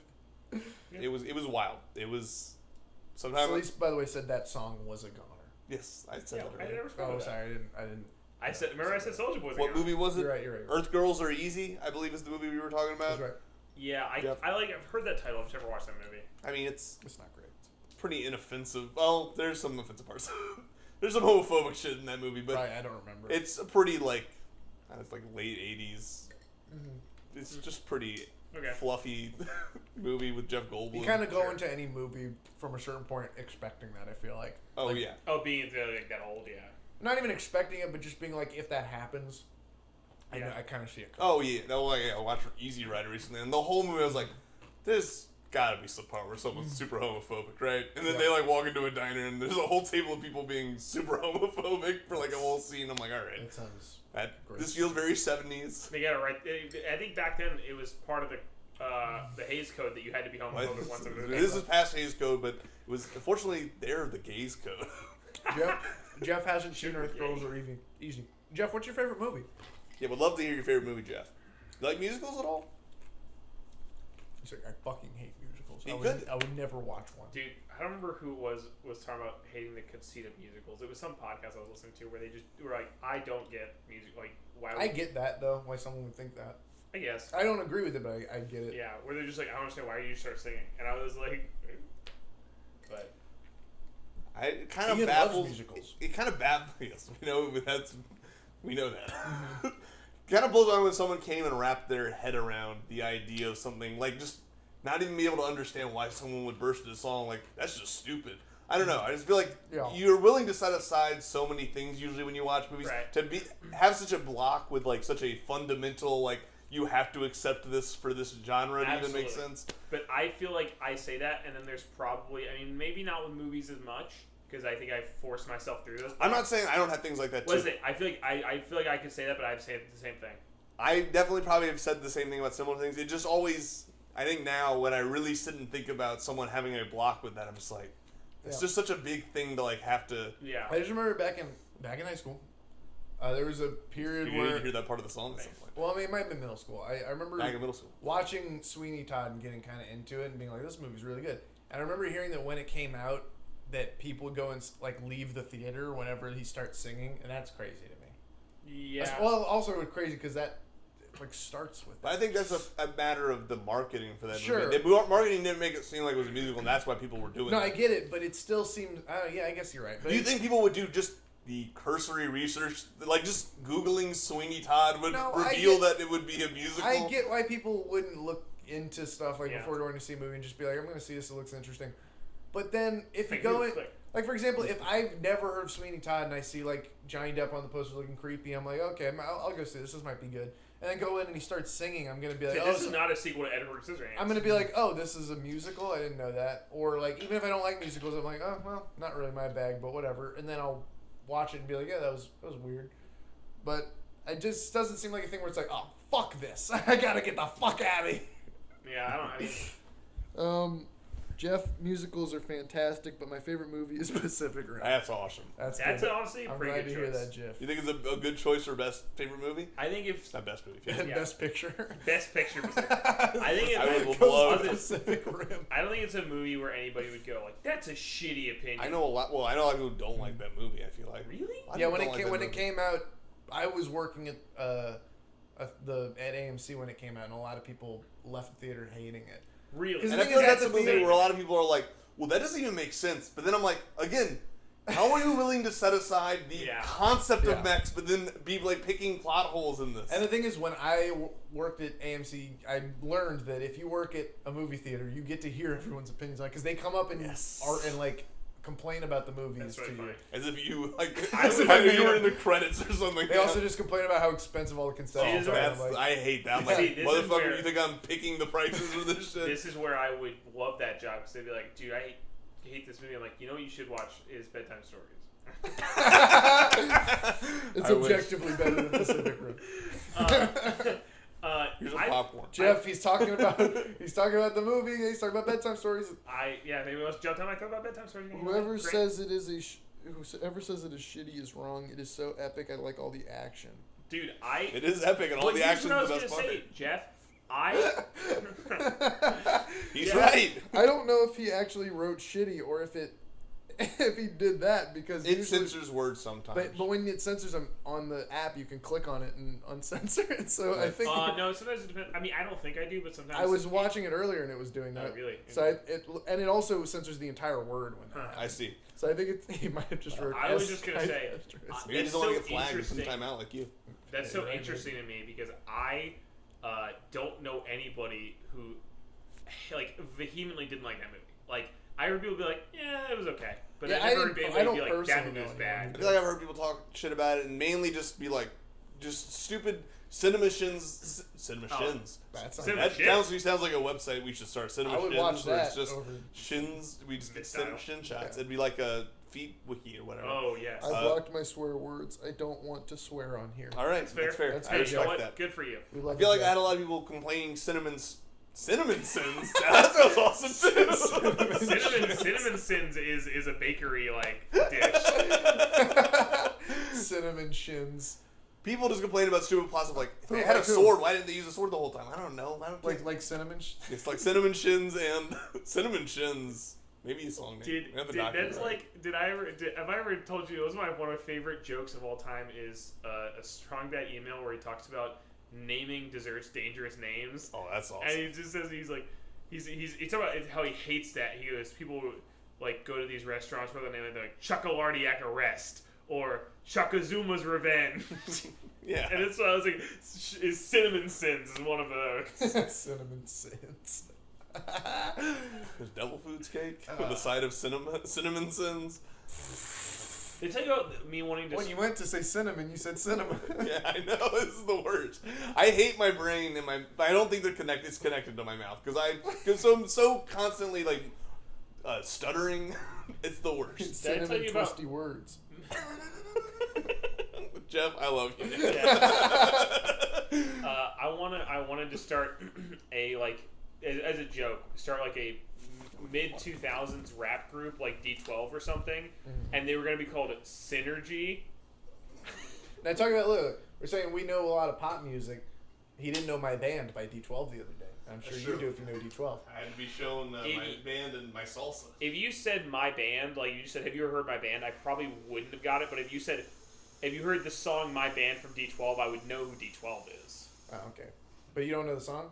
it. It was wild. It was. Sometimes. Celeste, by the way, said that song was a goner. Yes, I said Yeah, that I earlier. never spoke Oh, of that. sorry, I didn't. I said. Remember, I said Soldier Boy. What movie was it? You're right. You're right. Earth Girls Are Easy, I believe is the movie we were talking about. That's right. Yeah, Yep. I've heard that title. I've never watched that movie. I mean, it's It's not great. pretty inoffensive. Well, there's some offensive parts. There's some homophobic shit in that movie, but Right, I don't remember. it's a pretty like, it's like late '80s. Mhm. it's just pretty Okay. fluffy movie with Jeff Goldblum. You kind of go into any movie from a certain point expecting that, I feel like. Oh, Like, yeah. Oh, being like that old, yeah. Not even expecting it, but just being like, if that happens, I Yeah. know, I kind of see it coming. Oh, yeah. That was like, I watched Easy Rider recently, and the whole movie I was like, there's gotta be some part where someone's super homophobic, right? And then Yeah. they like walk into a diner, and there's a whole table of people being super homophobic for like a whole scene. I'm like, all right. That sounds... This feels very 70s. They got it right. I think back then it was part of the Hays Code that you had to be homophobic once in a movie. This is past Hays Code, but it was unfortunately they're the gays code. Jeff hasn't seen Earth Girls or Easy. Jeff, what's your favorite movie? Yeah, would love to hear your favorite movie, Jeff. You like musicals at all? He's like, I fucking hate musicals. You I would never watch one. Dude, I don't remember who was talking about hating the conceit of musicals. It was some podcast I was listening to where they just were like, I don't get music. Like, why would I get that, though, why someone would think that. I guess. I don't agree with it, but I get it. Yeah, where they're just like, I don't understand why you start singing. And I was like, but It kind of Ian baffles loves musicals. It kind of baffles. Yes, we know that. Kind of blows my mind when someone came and wrapped their head around the idea of something like just not even be able to understand why someone would burst into a song like that's just stupid. I don't know. I just feel like you're willing to set aside so many things usually when you watch movies to have such a block with like such a fundamental like you have to accept this for this genre to even make sense. But I feel like I say that, and then there's probably, I mean, maybe not with movies as much, because I think I forced myself through this. I'm not saying I don't have things like that too. What is it? I feel like I could say that, but I've said the same thing. I definitely probably have said the same thing about similar things. It just always, I think now when I really sit and think about someone having a block with that, I'm just like, it's just such a big thing to like have to. Yeah. I just remember back in high school, there was a period You where didn't hear that part of the song. Well, I mean, it might have been middle school. I remember back in middle school watching Sweeney Todd and getting kind of into it and being like, this movie's really good. And I remember hearing that when it came out, that people would go and like leave the theater whenever he starts singing, and that's crazy to me. Yeah. Well, also it's crazy because that like starts with. But I think that's a matter of the marketing for that Sure. movie. The marketing didn't make it seem like it was a musical, and that's why people were doing it. No, I get it, but it still seems. Yeah, I guess you're right. But Do you think people would do just the cursory research, like just Googling Sweeney Todd would reveal that it would be a musical? I get why people wouldn't look into stuff like before going to see a movie and just be like, I'm going to see this, it looks interesting. But then if you go in, like for example, if I've never heard of Sweeney Todd and I see like Johnny Depp on the poster looking creepy, I'm like, okay, I'll go see this. This might be good. And then go in and he starts singing, I'm going to be like, this is not a sequel to Edward Scissorhands. I'm going to be like, oh, this is a musical? I didn't know that. Or like, even if I don't like musicals, I'm like, oh, well, not really my bag, but whatever. And then I'll watch it and be like, yeah, that was weird. But it just doesn't seem like a thing where it's like, oh, fuck this. I got to get the fuck out of here. Yeah, I mean... Jeff, musicals are fantastic, but my favorite movie is Pacific Rim. That's awesome. That's honestly a I'm pretty glad good to hear choice. that, Jeff. You think it's a good choice for best favorite movie? I think if... It's not best movie. Yeah. Best picture. Best picture. I think I would love Pacific Rim. I don't think it's a movie where anybody would go like, "That's a shitty opinion." I know a lot. Well, I know a lot of people who don't like that movie. I feel like really. Yeah, when it came out, I was working at at AMC when it came out, and a lot of people left the theater hating it. Really, and I feel like that's a movie where a lot of people are like, well, that doesn't even make sense. But then I'm like, again, how are you willing to set aside the concept of mechs, but then be like picking plot holes in this? And the thing is, when I worked at AMC, I learned that if you work at a movie theater, you get to hear everyone's opinions on it because they come up and like complain about the movies to you. As if you as if I knew you were in the credits or something. They also just complain about how expensive all the concessions are. I hate that. I'm like, motherfucker, you think I'm picking the prices for this shit? This is where I would love that job because they'd be like, dude, I hate this movie. I'm like, you know what you should watch is Bedtime Stories. It's objectively better than Pacific Rim. Here's a popcorn. Jeff, he's talking about the movie. He's talking about Bedtime Stories. Maybe it was Joe time I thought about Bedtime Stories. Whoever says it is whoever says it is shitty is wrong. It is so epic. I like all the action. Dude, it is epic and all the action is the best part. Jeff, he's right. I don't know if he actually wrote shitty or if he did that because it censors words sometimes. But when it censors them on the app, you can click on it and uncensor it. So I think. No, sometimes it depends. I mean, I don't think I do, but sometimes. I was watching it earlier and it was doing that. Oh, really? So it also censors the entire word when that happens. I see. So I think he might have just wrote. I was just gonna say. Maybe don't get flagged some time out like you. That's so interesting to me because I don't anybody who like vehemently didn't like that movie. Like I heard people be like, "Yeah, it was okay," but Yeah, I never heard I don't anybody be like, "That personally movie was know bad." anyone I feel like I've heard people talk shit about it and mainly just be like, just stupid Cinema Shins. Cinema Oh. Shins. That's Cinema That Shins. sounds like a website we should start. Cinema I would Shins, watch where that it's just over. shins. We just get Style. shin shots. Yeah. It'd be like a feet wiki or whatever. Oh yes. I blocked my swear words. I don't want to swear on here. All right, That's fair. that's fair. That's I Hey, you know respect what? that. Good for you. We I love feel you, like I Jeff. had a lot of people complaining cinnamon sins. That sounds awesome too. Cinnamon Sins is a bakery like dish. Cinnamon shins. People just complain about stupid plastic. Like if they had a Like who? sword, why didn't they use a sword the whole time? I don't know. I don't think Like cinnamon. it's like cinnamon shins and cinnamon shins. Maybe a song name. We have to document That's that. like have I ever told you it was one of my favorite jokes of all time is a Strong Bad email where he talks about naming desserts dangerous names. Oh, that's awesome. And he just says he's talking about how he hates that. He goes, people like go to these restaurants where they're like Chuckalardiac Arrest or Chuckazuma's Revenge. Yeah. And that's what I was like, is Cinnamon Sins is one of those. Cinnamon sins. There's devil foods cake with a side of cinnamon sins. They tell you about me wanting to. When you went to say cinnamon, you said cinnamon. Yeah, I know. This is the worst. I hate my brain and I don't think it's connected to my mouth because I'm so constantly like stuttering. It's the worst. Did I tell Cinnamon you about- twisty words. Jeff, I love you. I wanted to start a like as a joke, start like a mid 2000s rap group like D12 or something, and they were gonna be called Synergy. Now talking about look, we're saying we know a lot of pop music. He didn't know my band by D12 the other day. I'm sure That's you true. do if you know D12. I had to be shown my band and my salsa. If you said my band, like you just said, have you ever heard my band? I probably wouldn't have got it. But if you said, have you heard the song "My Band" from D12, I would know who D12 is. Oh, okay. But you don't know the song?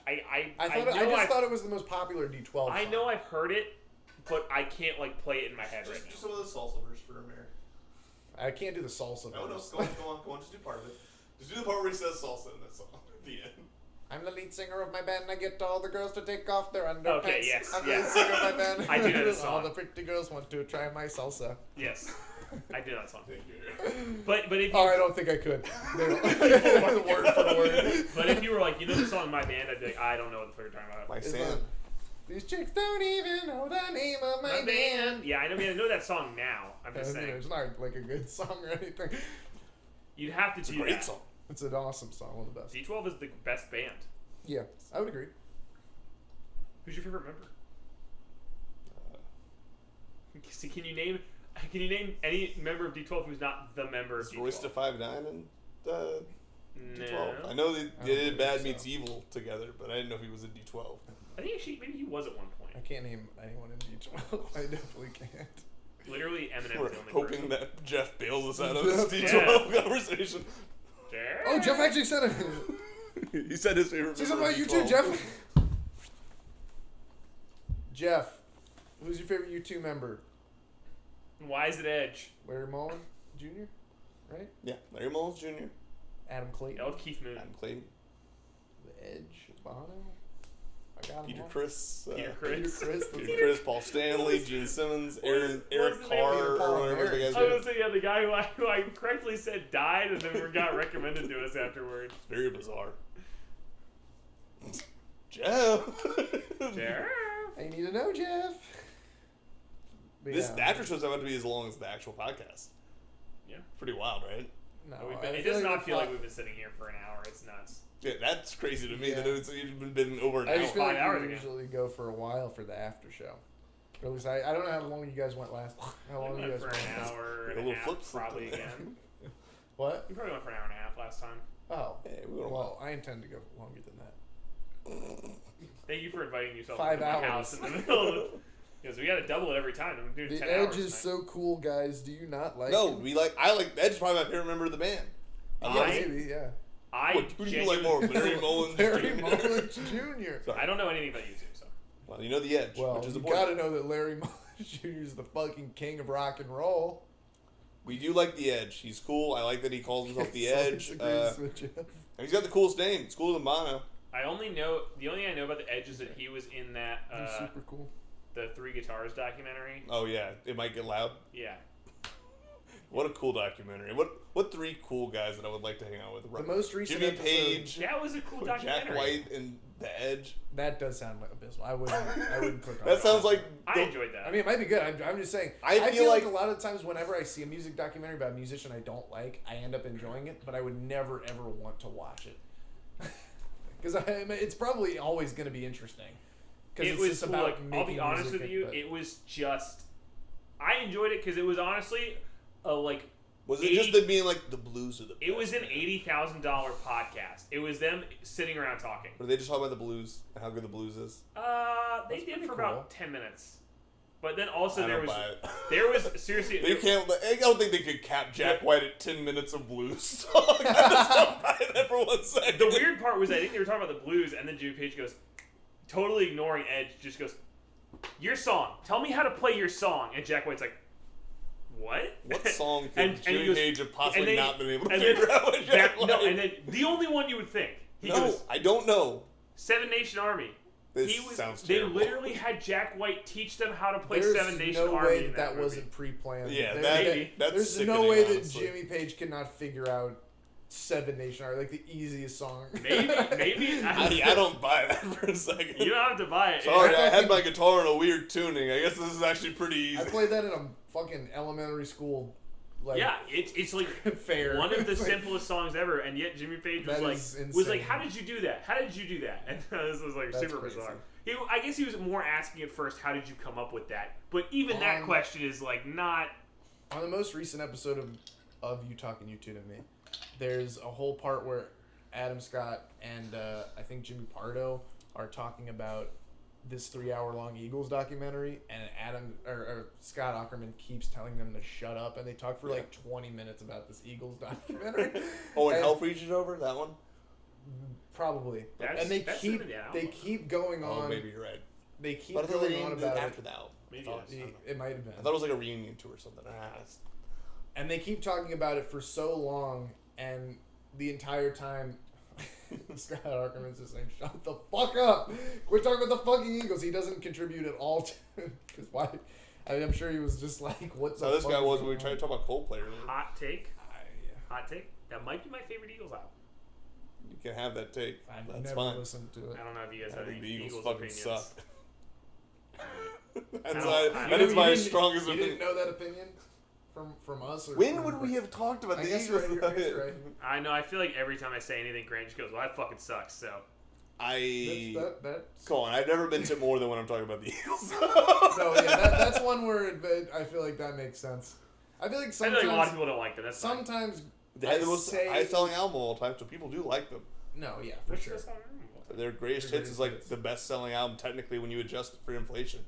I thought it was the most popular D12 song. I know I've heard it, but I can't like play it in my head right Just now. some of the salsa verse for America. I can't do the salsa No, verse. go on. Just do part of it. Just do the part where he says salsa in that song at the end. I'm the lead singer of my band, and I get all the girls to take off their underpants. Okay, yes, I'm yes. the lead singer of my band. I do know this All song. the pretty girls want to try my salsa. Yes, I do that song. But if you, Oh, I don't think I could. Word for word. but if you were like, you know the song "My Band," I'd be like, I don't know what the fuck you're talking about. My It's Sam. These chicks don't even know the name of my My band. band. Yeah, I know that song now. I'm just saying. It's not like a good song or anything. You'd have to It's a do great that. song. It's an awesome song, one of the best. D12 is the best band. Yeah, I would agree. Who's your favorite member? See, can you name any member of D12 who's not the member of Is D12? Royce to 5'9" and no. D12. I know they don't did think Bad so. Meets Evil together, but I didn't know if he was in D12. I think actually maybe he was at one point. I can't name anyone in D12. I definitely can't. Literally, Eminem's We're the only hoping person. that Jeff bails us out of this Jeff. D12 conversation. Oh, Jeff actually said it. He said his favorite. Say member something of about you too, D12. Jeff. Jeff, who's your favorite U2 member? Why is it Edge? Larry Mullen Jr., right? Yeah, Larry Mullins Jr. Adam Clayton. That was Keith Moon. Adam Clayton. The Edge. Bono. I got him Peter all. Chris. Peter Peter Chris. Chris. Peter Chris, Paul Stanley, Gene Simmons, Eric what's the name of Carr, Peter, Paul, or whatever and the Eric? guy's I was name. gonna say, yeah, the guy who I correctly said died and then got recommended to us afterwards. Very bizarre. Jeff. Jeff. I need to know, Jeff. But This yeah, Aftershow's about to be as long as the actual podcast. Yeah. Pretty wild, right? No, It does not feel like we've been sitting here for an hour. It's nuts. Yeah, that's crazy to me Yeah. that it's even been over an I hour. just feel 5 like hours we ago. usually go for a while for the after show. Or at least I don't know how long you guys went last. How long We you went guys for went an last? hour A and a little half, flip slip probably there. again. What? We probably went for an hour and a half last time. Oh. Hey, we went Well, I intend to go longer than that. Thank you for inviting yourself 5 to my hours. house in the middle of because we got to double it every time. I'm doing The 10 Edge hours is tonight. so cool, guys. Do you not like No, him? I like Edge's probably my favorite member of the band. Yeah, I- maybe, yeah. I What, who do you like more, Larry Mullins? Larry Jr.? Mullins Jr. Sorry. I don't know anything about you two, so Well, you know the Edge, Well, which is you important. gotta know that Larry Mullins Jr. is the fucking king of rock and roll. We do like the Edge. He's cool. I like that he calls himself the So Edge. disagrees with Jeff. And he's got the coolest name. It's cooler than Bono. The only thing I know about the Edge is that he was in that He's super cool. the Three Guitars documentary. Oh yeah, it might get loud. Yeah. What a cool documentary. What three cool guys that I would like to hang out with? The most recent Jimmy episode, Page, That was a cool documentary. Jack White, and The Edge. that does sound like abysmal. I wouldn't click on That sounds like I enjoyed that. I mean, it might be good. I'm just saying. I I feel feel like like- a lot of times, whenever I see a music documentary about a musician I don't like, I end up enjoying it, but I would never ever want to watch it because it's probably always going to be interesting. Because it it's was just cool. about Like, I'll be making honest music, with you, but- it was just. I enjoyed it because it was honestly like. Was it just them being like the blues of the? It was an $80,000 podcast. It was them sitting around talking. Were they just talking about the blues and how good the blues is? They That's did pretty for cool. about 10 minutes, but then also I there don't was buy it. there was seriously They can't. I don't think they could cap Jack White at 10 minutes of blues song. I just don't buy that for 1 second. The weird part was I think they were talking about the blues, and then Jimmy Page goes, totally ignoring Edge, just goes, "Your song. Tell me how to play your song." And Jack White's like, "What? What song could And he Jimmy goes- Page have possibly and then- not been able to and figure then- out what Jack White? No, and then the only one you would think. He No, goes, I don't know. Seven Nation Army. This He was, sounds they terrible. literally had Jack White teach them how to play There's Seven Nation no Army way in that movie. wasn't pre-planned. Yeah, There- that's there's sickening, no way honestly. that Jimmy Page could not figure out Seven Nation Army, like the easiest song. Maybe. I don't buy that for a second. You don't have to buy it. Sorry, I had fucking- my guitar in a weird tuning. I guess this is actually pretty easy. I played that in a fucking elementary school. Like, Yeah, it's like fair. one of the It's like- simplest songs ever, and yet Jimmy Page was That like, is was like, insane. "How did you do that? How did you do that?" And this was like That's super crazy. bizarre. I guess he was more asking at first, "How did you come up with that?" But even that question is like not. On the most recent episode of You Talking You Two to Me, there's a whole part where Adam Scott and I think Jimmy Pardo are talking about this 3-hour-long Eagles documentary, and Scott Aukerman keeps telling them to shut up, and they talk for like 20 minutes about this Eagles documentary. Oh, and And- Hell Reaches Over? That one? Probably. That's- And they that's keep in the album. they keep going on. Oh, maybe you're right. They keep But I thought they going on didn't do it about after it. the album. Maybe I it thought, is. It might have been. I thought it was like a reunion tour or something. And they keep talking about it for so long, and the entire time, Scott Aukerman's just saying, "Shut the fuck up! Quit talking about the fucking Eagles." He doesn't contribute at all to because why? I mean, I'm sure he was just like, "What?" So the this fuck guy is was when going we tried on? to talk about Coldplay earlier. Hot take. Yeah. Hot take. That might be my favorite Eagles album. You can have that take. I've That's never fine. listened to it. I don't know if you guys I have think any the Eagles Eagles fucking opinions. suck. That's I my, don't- that is You my didn't- strongest You opinion. didn't know that opinion from us? Or When from- would we have talked about I the guess Eagles? you're right, I guess you're right. I know. I feel like every time I say anything, Grant just goes, "Well, that fucking sucks." So That's Come on, I've never been to more than when I'm talking about the Eagles. no, yeah, that's one word, but I feel like that makes sense. I feel like I sometimes, feel like a lot of people don't like them. That's fine. sometimes They had the I most say- high-selling album of all time, so people do like them. no, yeah, for What's sure. this song? Their greatest Their hits is greatest like hits. the best-selling album technically when you adjust it for inflation.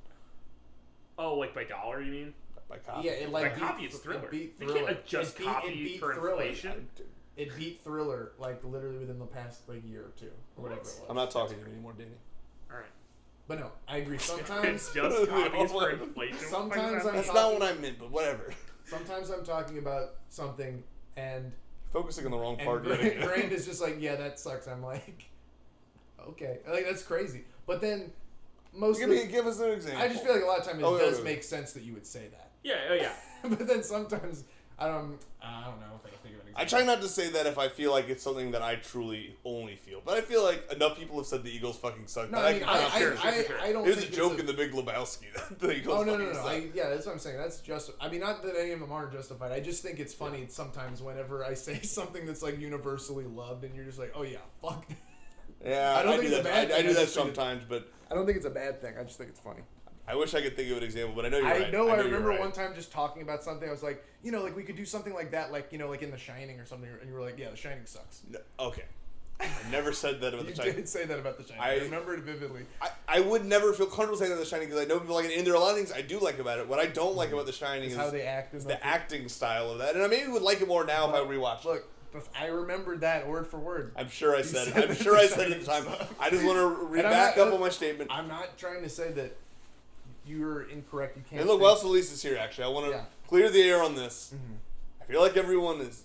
Oh, like by dollar, you mean? By copy. Yeah, it By like copy, beat, it's Thriller. It beat They Thriller. can't adjust It copy beat for Thriller. inflation. It beat Thriller like literally within the past like year or two, or whatever it was. I'm not talking to you anymore, Danny. All right. But no, I agree. Sometimes, Just copies for inflation. Sometimes I'm- That's not what I meant, but whatever. sometimes I'm talking about something and Focusing on the wrong and part. Brand is just like, yeah, that sucks. I'm like, okay, like that's crazy. But then mostly, Give us an example. I just feel like a lot of times it Oh, does yeah. make sense that you would say that. Yeah. Oh yeah. But then sometimes I don't know if I can think of an example. I try not to say that if I feel like it's something that I truly only feel, but I feel like enough people have said the Eagles fucking suck. No, that I mean, can- sure. I don't. it was a think joke it's in the Big Lebowski that the Eagles Oh no fucking suck. yeah, that's what I'm saying. That's just. I mean, not that any of them are justified. I just think it's funny sometimes whenever I say something that's like universally loved, and you're just like, oh yeah, fuck. Yeah, I don't I think do it's a that. bad I thing, do I that just think it- sometimes, but I don't think it's a bad thing. I just think it's funny. I wish I could think of an example. But I know you're I right. know. I you're remember right. one time just talking about something. I was like, like we could do something like that, like like in The Shining or something. And you were like, yeah, The Shining sucks. No, okay, I never said that about You The Shining. did say that about The Shining. I- I remember it vividly. I would never feel comfortable saying that The Shining because I know people like it, and there are a lot of things I do like about it. What I don't like about The Shining It's is how they act. In the acting style of that, and I maybe would like it more now if I rewatched it. Look, I remembered that word for word. I'm sure I said it. said I'm that sure The I said it at the Shining time. sucks. I just want to And I'm back not- up on my statement. I'm not trying to say that you're incorrect. You can't. And look, think- well, Solis is here. Actually, I want to Yeah. clear the air on this. Mhm. I feel like everyone is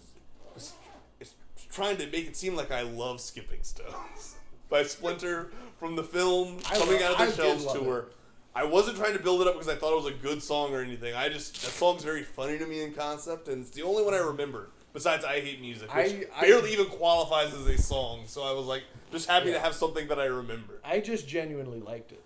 trying to make it seem like I love skipping stones, by Splinter from the film I Coming love- Out I of the did Shells love tour. I wasn't trying to build it up because I thought it was a good song or anything. That song's very funny to me in concept, and it's the only one I remember. Besides I Hate Music, which barely even qualifies as a song. So I was like, just happy to have something that I remember. I just genuinely liked it.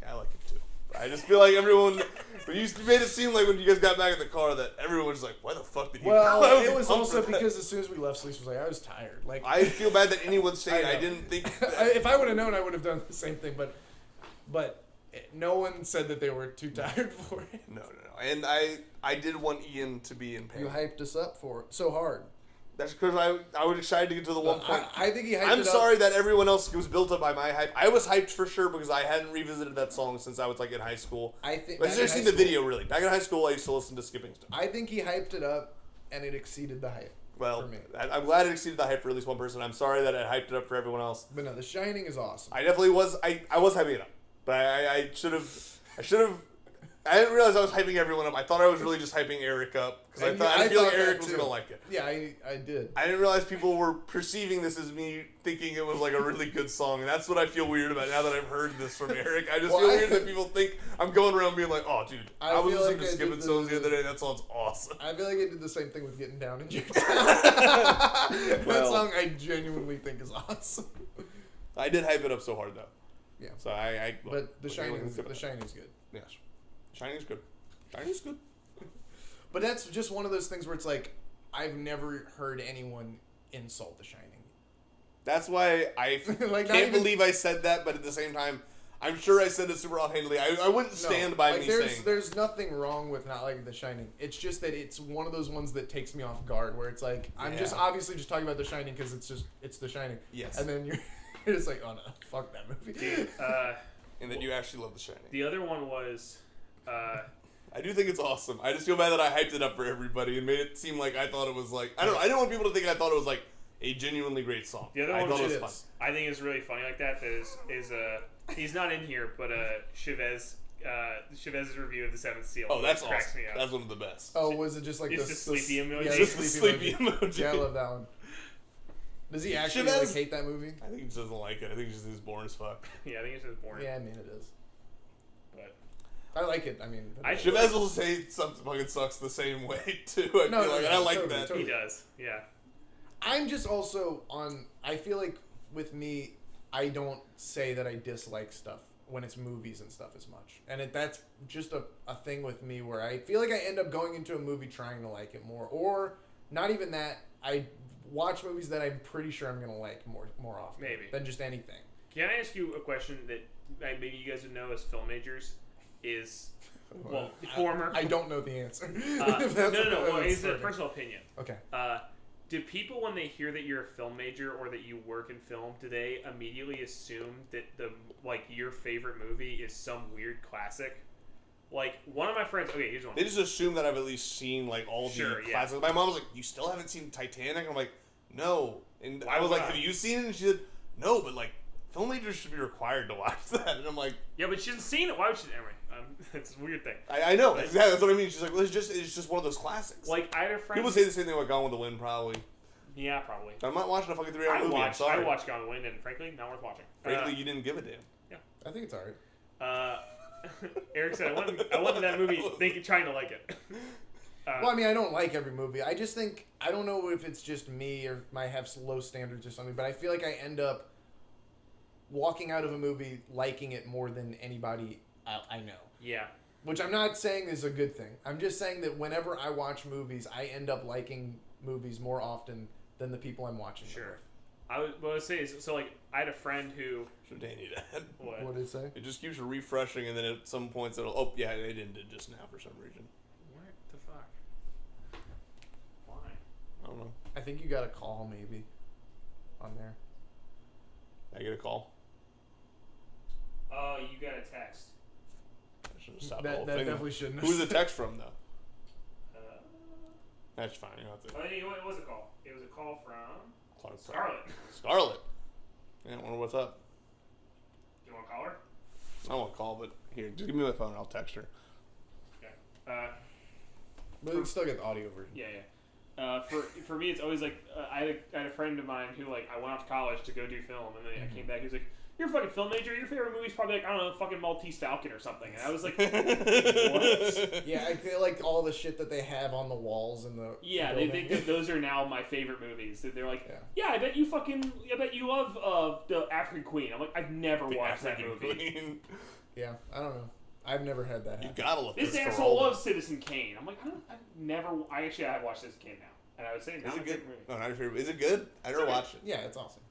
Yeah, I like it too. I just feel like everyone, when you made it seem like when you guys got back in the car that everyone was like, why the fuck did you Well, I it was pumped also for that. because as soon as we left, Sleece was like, I was tired. Like, I feel bad that anyone stayed. I know. didn't think. if I would have known, I would have done the same thing. But no one said that they were too tired for it. No. And I did want Ian to be in pain. You hyped us up for it so hard. That's because I was excited to get to the one point. I think he hyped I'm it up. sorry that everyone else was built up by my hype. I was hyped for sure because I hadn't revisited that song since I was like in high school. I think. But I've back never in seen high the school- video really. Back in high school, I used to listen to Skipping Stone. I think he hyped it up, and it exceeded the hype. Well, for me. I'm glad it exceeded the hype for at least one person. I'm sorry that it hyped it up for everyone else. But no, The Shining is awesome. I definitely was. I was hyping it up, but I should have. I didn't realize I was hyping everyone up. I thought I was really just hyping Eric up because I And thought I I feel like thought that Eric was too. gonna like it. Yeah, I did. I didn't realize people were perceiving this as me thinking it was like a really good song, and that's what I feel weird about now that I've heard this from Eric. I just Well, feel I- weird that people think I'm going around being like, "Oh, dude, I was feel listening like to I Skipping did Stones the other day. That song's awesome." I feel like I did the same thing with Getting Down in Your Town. That Well. song I genuinely think is awesome. I did hype it up so hard though. Yeah. So I But The okay, Shining's look at The that. Shining's good. Yes, Shining's good. Shining's good. But that's just one of those things where it's like I've never heard anyone insult The Shining. That's why I Like, not can't even- believe I said that, but at the same time, I'm sure I said it super offhandedly. I wouldn't stand by me saying. There's nothing wrong with not liking The Shining. It's just that it's one of those ones that takes me off guard, where it's like I'm just Yeah. obviously just talking about The Shining because it's The Shining. Yes. And then you're just like, oh no, fuck that movie. Dude, And then you actually love The Shining. the other one was. I do think it's awesome. I just feel bad that I hyped it up for everybody and made it seem like I thought it was like I don't know. I didn't want people to think I thought it was like a genuinely great song. The other I one thought it was is. fun. I think is really funny like that. Is he's not in here, but Chavez's review of the Seventh Seal. Oh, that's cracks awesome. me up. That's one of the best. Oh, was it just like It's the sleepy emoji. Yeah, Just the sleepy emoji. Yeah, I love that one. Does he actually Chavez- like hate that movie? I think he just doesn't like it. I think he's just boring as fuck. Yeah, I think it's just boring. Yeah, I mean it is. But I like it. I mean, I- Chavez will say something fucking sucks the same way too. I No, feel no, like, no, and I like totally, that. totally. he does. Yeah. I'm just also on. I feel like with me, I don't say that I dislike stuff when it's movies and stuff as much, and that's just a thing with me where I feel like I end up going into a movie trying to like it more, or not even that. I watch movies that I'm pretty sure I'm gonna like more often, Maybe. than just anything. Can I ask you a question that maybe you guys would know as film majors? Is well, former. I don't know the answer. no. If that's Well, what it's a starting. personal opinion. Okay. Do people, when they hear that you're a film major or that you work in film, do they immediately assume that your favorite movie is some weird classic? Like one of my friends. Okay, here's one. They just assume that I've at least seen like all Sure, the yeah. classics. My mom was like, "You still haven't seen Titanic?" I'm like, "No." And Why I was would like, I? "Have you seen it?" And she said, "No," but like film majors should be required to watch that. And I'm like, Yeah, but she hasn't seen it. Why would she? Anyway, it's a weird thing. I know exactly. That's what I mean. She's like, "Well, it's just one of those classics." Like I had a friend. People say the same thing about Gone with the Wind, probably. Yeah, probably. I'm not watching a fucking 3-hour movie. I'm I sorry. watched Gone with the Wind, and frankly, not worth watching. Frankly, you didn't give a damn. I think it's alright. Eric said, I went to that movie trying to like it. Well, I mean, I don't like every movie. I just think I don't know if it's just me or I have low standards or something, but I feel like I end up walking out of a movie liking it more than anybody I know. Yeah. Which I'm not saying is a good thing. I'm just saying that whenever I watch movies, I end up liking movies more often than the people I'm watching them Sure. What I would say is, so like, I had a friend who. Should Danny that? with. What did it say? It just keeps refreshing, and then at some points it'll. Oh yeah, it ended just now for some reason. What the fuck? Why? I don't know. I think you got a call maybe on there. I get a call. Oh, you got a text. I should have stopped the That whole thing. definitely shouldn't. Who's the text from though? Uh, That's fine. You don't have to. oh, it was a call. It was a call from Clark. Scarlett. Scarlett. Yeah, I wonder what's up. Do you want to call her? I won't call, but here, just give me my phone. And I'll text her. Okay. But you can still get the audio version. Yeah. For me, it's always like I had a friend of mine who like I went off to college to go do film, and then I came back. He was like, "You're a fucking film major. Your favorite movie's probably like I don't know, fucking Maltese Falcon or something." And I was like, "What?" Yeah, I feel like all the shit that they have on the walls and the They think that those are now my favorite movies. That they're like, "Yeah, I bet you love the African Queen." I'm like, I've never watched that movie. Queen. Yeah, I don't know. I've never had that happen. You gotta love This asshole loves Citizen Kane. I'm like, I actually have watched Citizen Kane now, and I would say Is it good? No, not your favorite. Is it good? I never watched it. Yeah, it's awesome.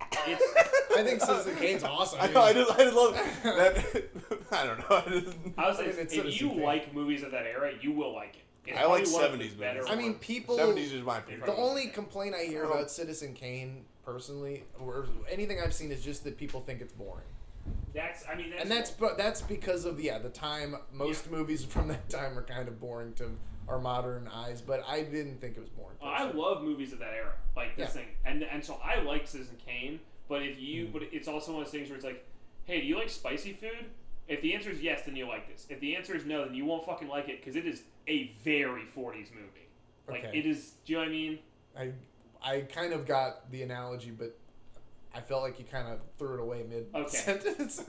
It's, I think Citizen Kane's awesome. I know. I just love that. I don't know. I was saying, it's if Citizen you Kane. like movies of that era, you will like it. It's I like probably one of the 70s better movies. I mean, ones. people. 70s is my favorite. The only complaint I hear about Citizen Kane, personally, or anything I've seen, is just that people think it's boring. That's because of the time. Most movies from that time are kind of boring to our modern eyes, but I didn't think it was boring. I love movies of that era, like this thing, and so I like Citizen Kane. But but it's also one of those things where it's like, hey, do you like spicy food? If the answer is yes, then you like this. If the answer is no, then you won't fucking like it because it is a very 40s movie. Like it is. Do you know what I mean? I kind of got the analogy, but I felt like you kind of threw it away mid-sentence.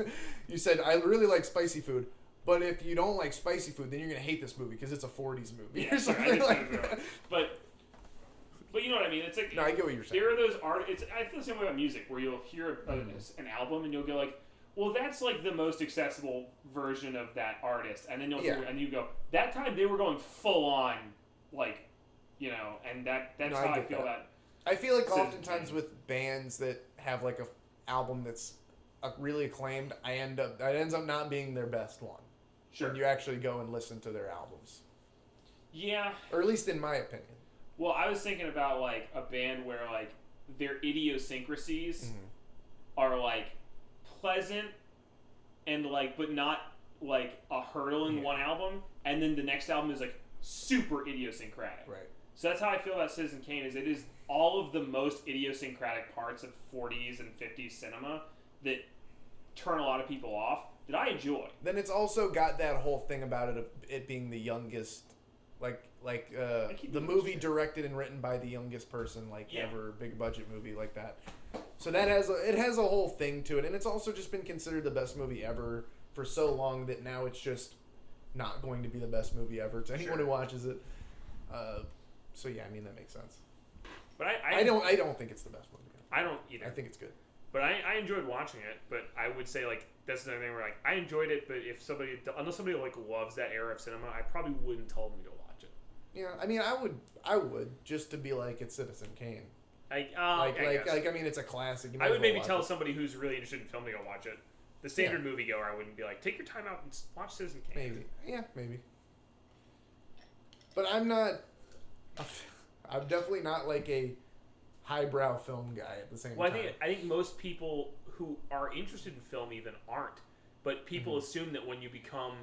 You said, I really like spicy food, but if you don't like spicy food, then you're going to hate this movie because it's a 40s movie or something like that. But you know what I mean? It's like, no, I get what you're saying. There are those I feel the same way about music, where you'll hear an album and you'll go like, well, that's like the most accessible version of that artist. And then and you go, that time they were going full on, like, you know, and that's how I feel about it. I feel like oftentimes with bands that have like a album that's really acclaimed, that ends up not being their best one. Sure. When you actually go and listen to their albums. Yeah. Or at least in my opinion. Well, I was thinking about like a band where like their idiosyncrasies are like pleasant and like, but not like a hurdle in one album, and then the next album is like super idiosyncratic. Right. So that's how I feel about Citizen Kane. It is all of the most idiosyncratic parts of 40s and 50s cinema that turn a lot of people off that I enjoy. Then it's also got that whole thing about it of it being the youngest, the movie directed and written by the youngest person ever, big budget movie like that. So that has a whole thing to it, and it's also just been considered the best movie ever for so long that now it's just not going to be the best movie ever to anyone who watches it. So yeah, I mean that makes sense. But I don't think it's the best movie ever. I don't either. I think it's good. But I enjoyed watching it. But I would say like that's the thing where like I enjoyed it. But unless somebody like loves that era of cinema, I probably wouldn't tell them to go watch it. Yeah, I mean I would just to be like it's Citizen Kane. I mean it's a classic. I would maybe tell somebody who's really interested in film to go watch it. The standard moviegoer, I wouldn't be like, take your time out and watch Citizen Kane. Maybe, yeah, maybe. But I'm not. I'm definitely not like a highbrow film guy at the same time. I think most people who are interested in film even aren't. But people assume that when you become,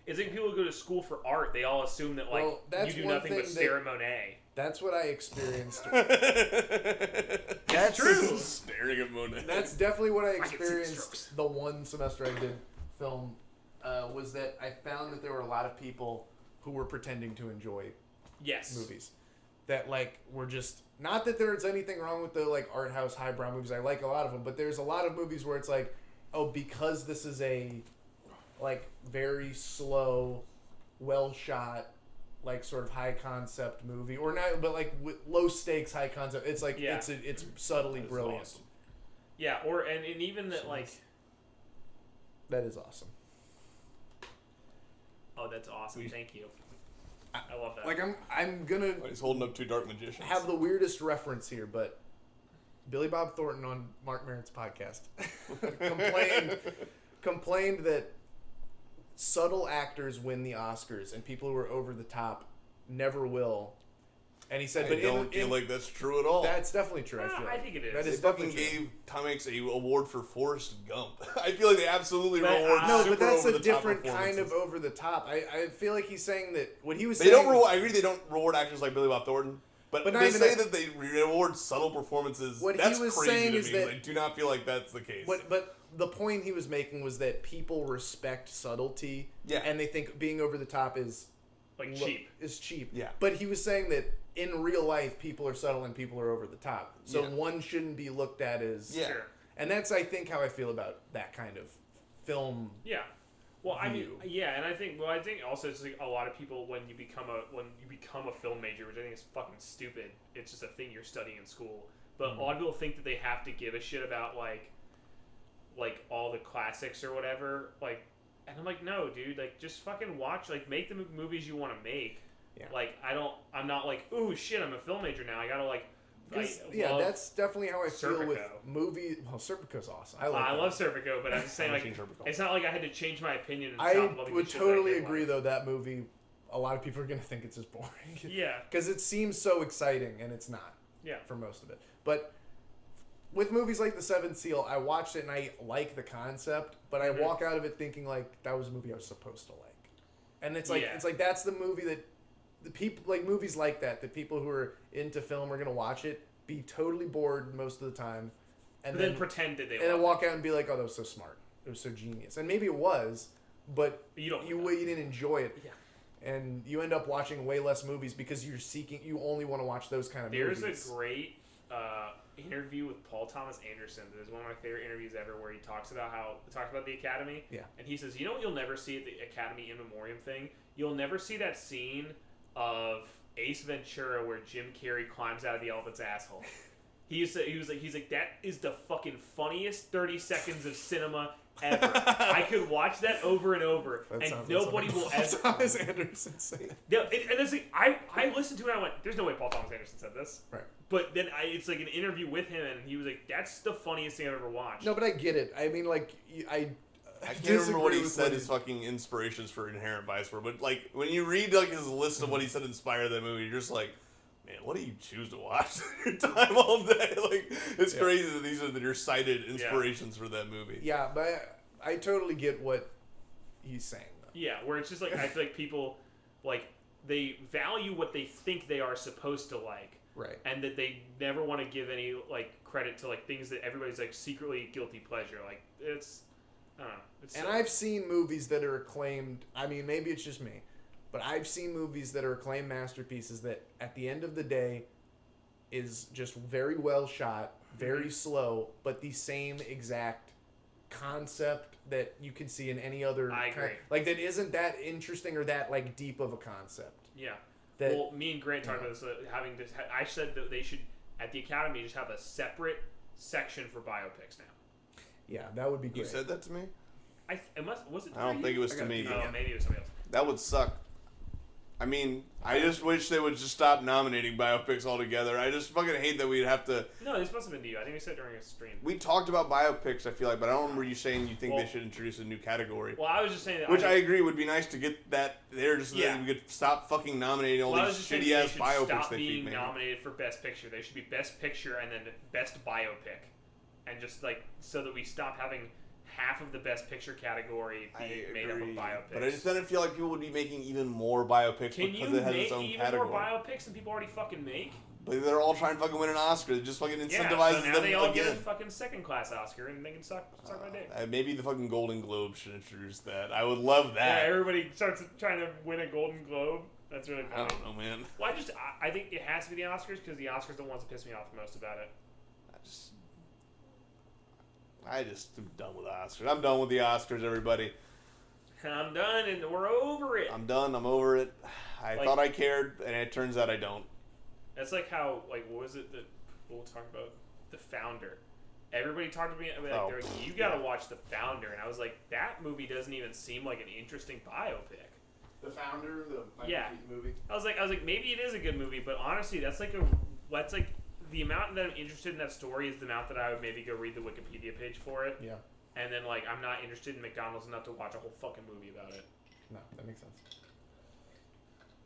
it's like people who go to school for art. They all assume that you do nothing but stare at Monet. That's what I experienced. That's true. Staring at Monet. That's definitely what I experienced the one semester I did film. Was that I found that there were a lot of people who were pretending to enjoy movies. That were just, not that there's anything wrong with the art house highbrow movies. I like a lot of them, but there's a lot of movies where it's like, oh, because this is a very slow, well shot, sort of high concept movie, or not, but low stakes, high concept. It's it's subtly brilliant. Awesome. Yeah, and even that that is awesome. Oh, that's awesome! Thank you. I love that. I'm gonna. He's holding up two dark magicians. Have the weirdest reference here, but Billy Bob Thornton on Mark Maron's podcast complained that subtle actors win the Oscars and people who are over the top never will. And he said, I don't feel like that's true at all. That's definitely true. I think it is. That is they definitely fucking true. gave Tom Hanks an award for Forrest Gump. I feel like they absolutely reward no, super but that's a over-the-top different kind of performances. over the top. I feel like he's saying that what he was They saying. don't reward. I agree. They don't reward actors like Billy Bob Thornton, but not they even say that. that they reward subtle performances. What that's he was crazy saying to is me. that- I do not feel like that's the case. But the point he was making was that people respect subtlety, Yeah. and they think being over the top is cheap. Is cheap. Yeah. But he was saying that in real life, people are subtle and people are over the top. So one shouldn't be looked at as... Yeah. Sure. And that's, I think, how I feel about that kind of film. Yeah. Well, I mean, view. yeah, and I think also it's like a lot of people when you become a film major, which I think is fucking stupid. It's just a thing you're studying in school. But a lot of people think that they have to give a shit about like all the classics or whatever. Like, and I'm like, no, dude. Like, just fucking watch. Like, make the movies you want to make. Yeah. Like, I'm not like, ooh, shit, I'm a film major now. I gotta like. Yeah, that's definitely how I Serpico. feel with movies. Well, Serpico's awesome. I love Serpico, but I'm just saying, like, it's not like I had to change my opinion. And I stop loving would the shit totally that I did agree, like. though, that movie, a lot of people are going to think it's just boring. Yeah. Because it seems so exciting, and it's not. Yeah. For most of it. But with movies like The Seventh Seal, I watched it, and I like the concept, but I walk out of it thinking, like, that was a movie I was supposed to like. And it's like that's the movie that the people, like, movies like that people who are into film are going to watch it, be totally bored most of the time, and then pretend that they then walk out and be like, "Oh, that was so smart. It was so genius." And maybe it was, but you didn't enjoy it. Yeah. And you end up watching way less movies because you only want to watch those kind of movies. There's a great interview with Paul Thomas Anderson. That is one of my favorite interviews ever, where he talks about the Academy. Yeah. And he says, you know what you'll never see at the Academy in Memoriam thing? You'll never see that scene of Ace Ventura where Jim Carrey climbs out of the elephant's asshole. He's like that is the fucking funniest 30 seconds of cinema ever. I could watch that over and over, and nobody will ever. Paul Thomas Anderson say. No, and it's like I listened to it and I went, "There's no way Paul Thomas Anderson said this." Right. But then it's like an interview with him, and he was like, "That's the funniest thing I've ever watched." No, but I get it. I mean, like I can't remember what he said his fucking inspirations for Inherent Vice were, but like when you read like his list of what he said inspired that movie, you're just like, man, what do you choose to watch your time all day? Like, it's crazy that these are your cited inspirations for that movie. Yeah, but I totally get what he's saying, though. Yeah, where it's just like, I feel like people, like, they value what they think they are supposed to like. Right. And that they never want to give any, like, credit to, like, things that everybody's, like, secretly guilty pleasure. Like, it's, I don't know. And I've seen movies that are acclaimed, I mean, maybe it's just me, but I've seen movies that are acclaimed masterpieces that, at the end of the day, is just very well shot, very slow, but the same exact concept that you can see in any other. I agree. Like, that isn't that interesting or that, like, deep of a concept. Yeah. That, well, me and Grant talked about this, having this. I said that they should, at the Academy, just have a separate section for biopics now. Yeah, that would be great. You said that to me? Was it? I don't think it was to me. Oh, maybe it was somebody else. That would suck. I mean, I just wish they would just stop nominating biopics altogether. I just fucking hate that we'd have to. No, this must have been to you. I think we said it during a stream. We talked about biopics, I feel like, but I don't remember you saying you think they should introduce a new category. Well, I was just saying that. Which I agree would be nice to get that there just so that we could stop fucking nominating all these shitty ass biopics they keep making. Stop being nominated for Best Picture. They should be Best Picture and then Best Biopic. And just like, so that we stop having half of the Best Picture category being made up of biopics. But I just didn't feel like people would be making even more biopics because it has its own category. Can you make even more biopics than people already fucking make? But they're all trying to fucking win an Oscar. It just fucking incentivizes so now them they all again. Get a fucking second-class Oscar and they can suck my dick. Maybe the fucking Golden Globe should introduce that. I would love that. Yeah, everybody starts trying to win a Golden Globe. That's really funny. I don't know, man. Well, I think it has to be the Oscars because the Oscars are the ones that piss me off the most about it. I just am done with the Oscars. I'm done with the Oscars, everybody. I'm done, and we're over it. I'm done. I'm over it. I thought I cared, and it turns out I don't. That's like how, like, what was it that we'll talk about? The Founder. Everybody talked to me, they're like, you gotta watch The Founder. And I was like, that movie doesn't even seem like an interesting biopic. The Founder, the Michael Keaton movie? I was like, maybe it is a good movie, but honestly, that's like the amount that I'm interested in that story is the amount that I would maybe go read the Wikipedia page for it. Yeah. And then, like, I'm not interested in McDonald's enough to watch a whole fucking movie about it. No, that makes sense.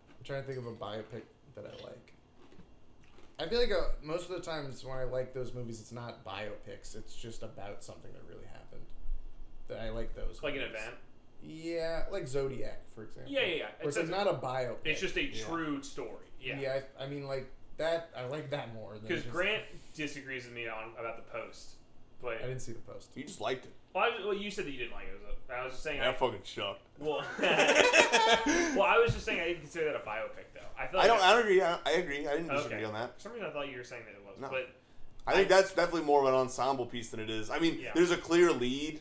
I'm trying to think of a biopic that I like. I feel like most of the times when I like those movies, it's not biopics. It's just about something that really happened. That I like those. Like movies. An event? Yeah, like Zodiac, for example. Yeah. It's like not a biopic. It's just a true story. Yeah. Yeah, I mean, like, that, I like that more. Because Grant disagrees with me about The Post. But I didn't see the post. You just liked it. Well, you said that you didn't like it. I was just saying. I'm fucking shocked. Well, I was just saying I didn't consider that a biopic, though. I don't agree. I agree. I didn't disagree on that. For some reason, I thought you were saying that it was. No. But I think that's definitely more of an ensemble piece than it is. I mean, there's a clear lead.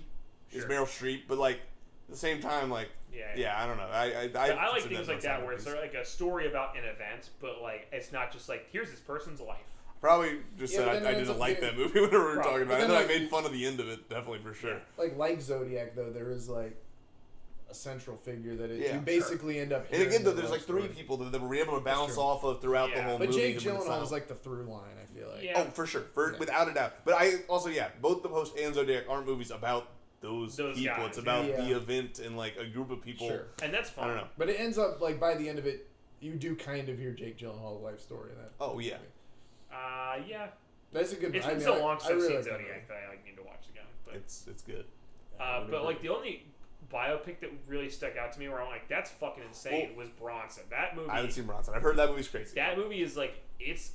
Is Meryl Streep, but like at the same time, like I don't know. I like things like that where it's like a story about an event, but like it's not just like here's this person's life. Probably just said I didn't like that movie whenever we were talking about it. And then I made fun of the end of it, definitely for sure. Like Zodiac, though, there is like a central figure that you basically end up. And again, though, there's like three people that were able to bounce off of throughout the whole movie. But Jake Gyllenhaal is like the through line. I feel like. Oh, for sure, without a doubt. But I also both The Post and Zodiac aren't movies about those people. Guys, it's about the event and like a group of people. Sure. And that's fun. I don't know. But it ends up like by the end of it, you do kind of hear Jake Gyllenhaal's life story in that. Oh yeah. Yeah. That's a good. It's been so long since I've seen Zodiac that I need to watch again. But it's good. But like the only biopic that really stuck out to me where I'm like, that's fucking insane was Bronson. That movie. I haven't seen Bronson. I've heard that movie's crazy. That movie is like it's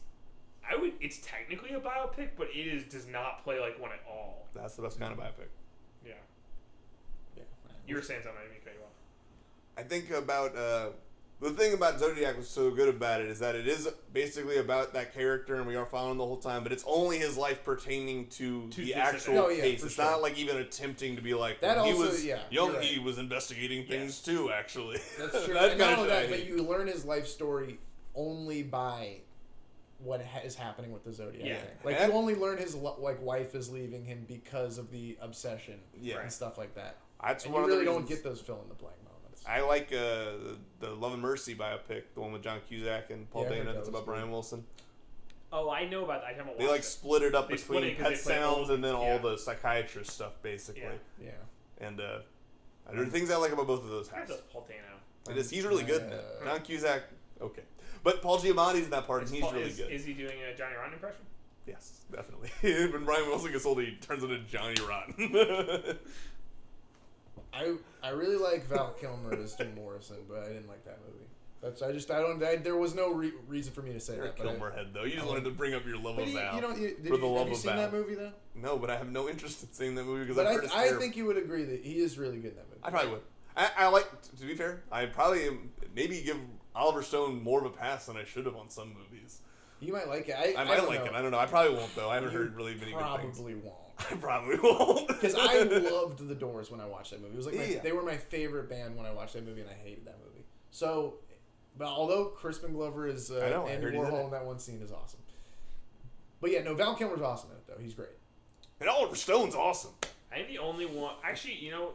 technically a biopic, but it does not play like one at all. That's the best kind of biopic. Yeah. You were saying something. I didn't mean to cut you off. I think about the thing about Zodiac was so good about it is that it is basically about that character and we are following the whole time, but it's only his life pertaining to the actual case. It's not like even attempting to be like that. He Also, was young. He was investigating things too. Actually, that's true. And not only that, but you learn his life story only by what is happening with the Zodiac thing. Like you only learn his wife is leaving him because of the obsession and stuff like that. That's and one you of the really reasons. don't get those fill in the blank moments. I like the Love and Mercy biopic, the one with John Cusack and Paul Dana. That's about Brian Wilson. Oh, I know about that. I haven't watched They like it. split it up between Pet Sounds and then all the psychiatrist stuff, basically. Yeah. And there are things I like about both of those houses. Paul Dano. It is. He's really good in that. John Cusack, okay. But Paul Giamatti's in that part, and he's really good. Is he doing a Johnny Rotten impression? Yes, definitely. When Brian Wilson gets older, he turns into Johnny Rotten. I really like Val Kilmer as Jim Morrison, but I didn't like that movie. There was no reason for me to say You're that. You're a Kilmer head, though. You just wanted to bring up your love of Val. Have you seen Val. that movie, though? No, but I have no interest in seeing that movie because But I've heard it's I think you would agree that he is really good in that movie. I probably would. I like, to be fair, I probably maybe give Oliver Stone more of a pass than I should have on some movies. You might like it. I might like it. I don't know. I probably won't, though. I haven't heard really many good things. Probably won't. I probably won't. Because I loved The Doors when I watched that movie. It was like they were my favorite band when I watched that movie, and I hated that movie. So, but although Crispin Glover is Andy Warhol in that one scene is awesome. But yeah, no, Val Kilmer's awesome in it, though. He's great. And Oliver Stone's awesome. I think the only one... Actually, you know...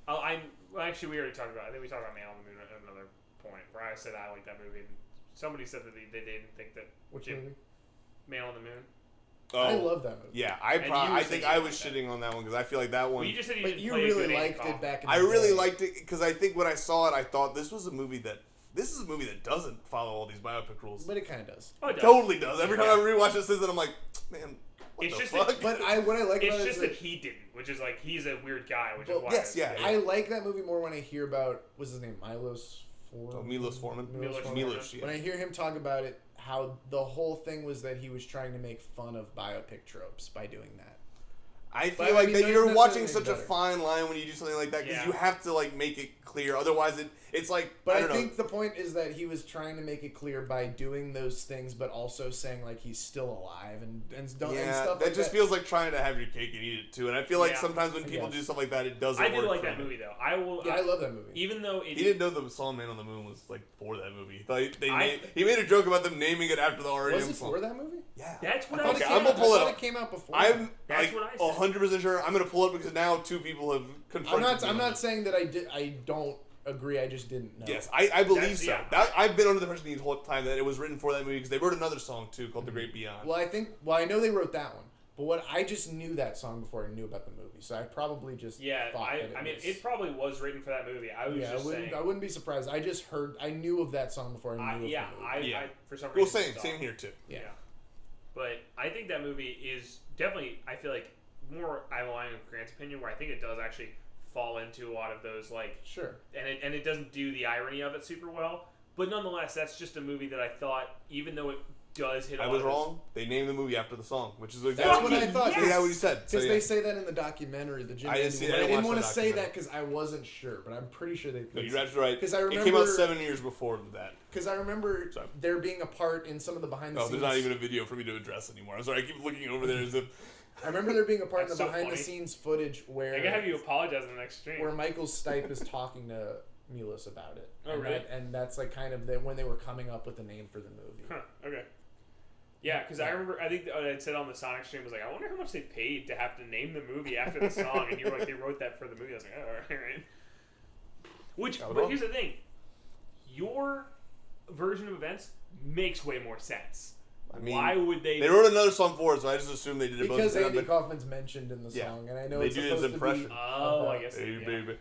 Actually, we already talked about... I think we talked about Man on the Moon at another point, where I said I like that movie, and somebody said that they didn't think that... Which movie? Man on the Moon. Oh, I love that movie. Yeah, I think I was shitting on that one because I feel like that one... Well, you just said you really liked it back in the day. I really day. liked it because I think when I saw it, I thought this is a movie that doesn't follow all these biopic rules. But it kind of does. Oh, it does. Totally does. Every time I rewatch it, says that I'm like, man, what it's the just fuck? But what I like about it it's just is that he didn't, which is like he's a weird guy, which is why. Yes, yeah. I like that movie more when I hear about what's his name, Milos Forman. Milos Forman. Milos, yeah. When I hear him talk about it, how the whole thing was that he was trying to make fun of biopic tropes by doing that. I feel like that you're watching such a fine line when you do something like that because you have to like make it clear. Otherwise, it's like. But I think the point is that he was trying to make it clear by doing those things, but also saying like he's still alive and stuff. That just feels like trying to have your cake and eat it too. And I feel like sometimes when people do stuff like that, it doesn't. I do work like that movie though. I love that movie. Even though he didn't know the song "Man on the Moon" was like for that movie. He made a joke about them naming it after the REM song. Was it for that movie? Yeah, that's what Okay, I'm gonna pull it up. It came out before. I'm that's like what I said. 100% sure. I'm gonna pull it because now two people have confronted. I'm not saying that I don't agree. I just didn't know. Yes, I believe so. I've been under the impression the whole time that it was written for that movie because they wrote another song too called "The Great Beyond." Well, I know they wrote that one, but I just knew that song before I knew about the movie, so I probably just thought it probably was written for that movie. I wouldn't be surprised. I knew of that song before I knew of the movie. I for some reason. Well, same here too. Yeah. But I think that movie is definitely, I feel like, more aligned with Grant's opinion, where I think it does actually fall into a lot of those, like... Sure. And it doesn't do the irony of it super well. But nonetheless, that's just a movie that I thought, even though it does hit. I was wrong. They named the movie after the song, which is That's what I thought. Yes. That's what he said. Because they say that in the documentary, the Jim. I didn't see that. I didn't want to say that because I wasn't sure, but I'm pretty sure they. No, you're absolutely right. Because I remember it came out 7 years before that. Because I remember there being a part in some of the behind the scenes. There's not even a video for me to address anymore. I'm sorry. I keep looking over there as if. I remember there being a part in the behind the scenes footage where I gotta have you apologize in the next stream. Where Michael Stipe is talking to Milos about it. Oh, really? And that's like kind of when they were coming up with the name for the movie. Huh. Okay. Yeah, because I remember, I think I said on the Sonic stream, I was like, I wonder how much they paid to have to name the movie after the song, and you were like, they wrote that for the movie. I was like, oh, all right. But here's the thing. Your version of events makes way more sense. I mean, why would they? They wrote another song for it, so I just assumed they did it because Andy Kaufman's mentioned in the song, and I know they it's do supposed his impression. To be. Oh, I guess. Hey, baby.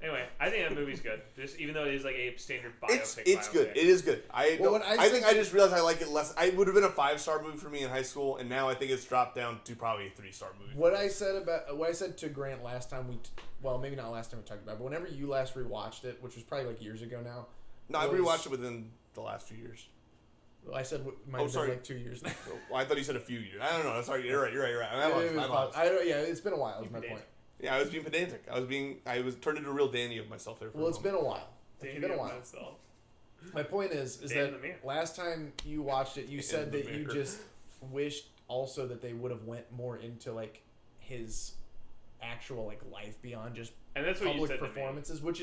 Anyway, I think that movie's good. Just even though it is like a standard biopic. It's good. It is good. I think I just realized I like it less. I would have been a 5-star movie for me in high school, and now I think it's dropped down to probably a 3-star movie. What I said to Grant last time maybe not last time we talked about it, but whenever you last rewatched it, which was probably like years ago now. No, I rewatched it within the last few years. Well, I said might have been like 2 years now. Well, I thought you said a few years. I don't know. Sorry, you're right. It's been a while. Is my point. Yeah, I was being pedantic. I was turned into a real Danny of myself there. It's been a while. It's been a while. My point is that last time you watched it, you said that you just wished also that they would have went more into like his actual like life beyond just and that's what public you said performances, which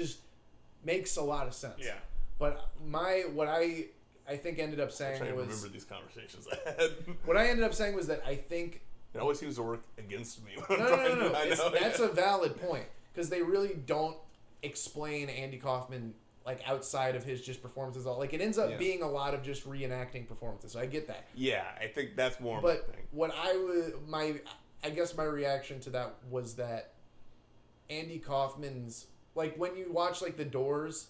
makes a lot of sense. Yeah. But what I think ended up saying was remember these conversations I had. What I ended up saying was that I think it always seems to work against me. No. That's a valid point because they really don't explain Andy Kaufman like outside of his just performances. Like it ends up being a lot of just reenacting performances. So I get that. Yeah, I think that's more. But what I guess my reaction to that was that Andy Kaufman's like when you watch like The Doors,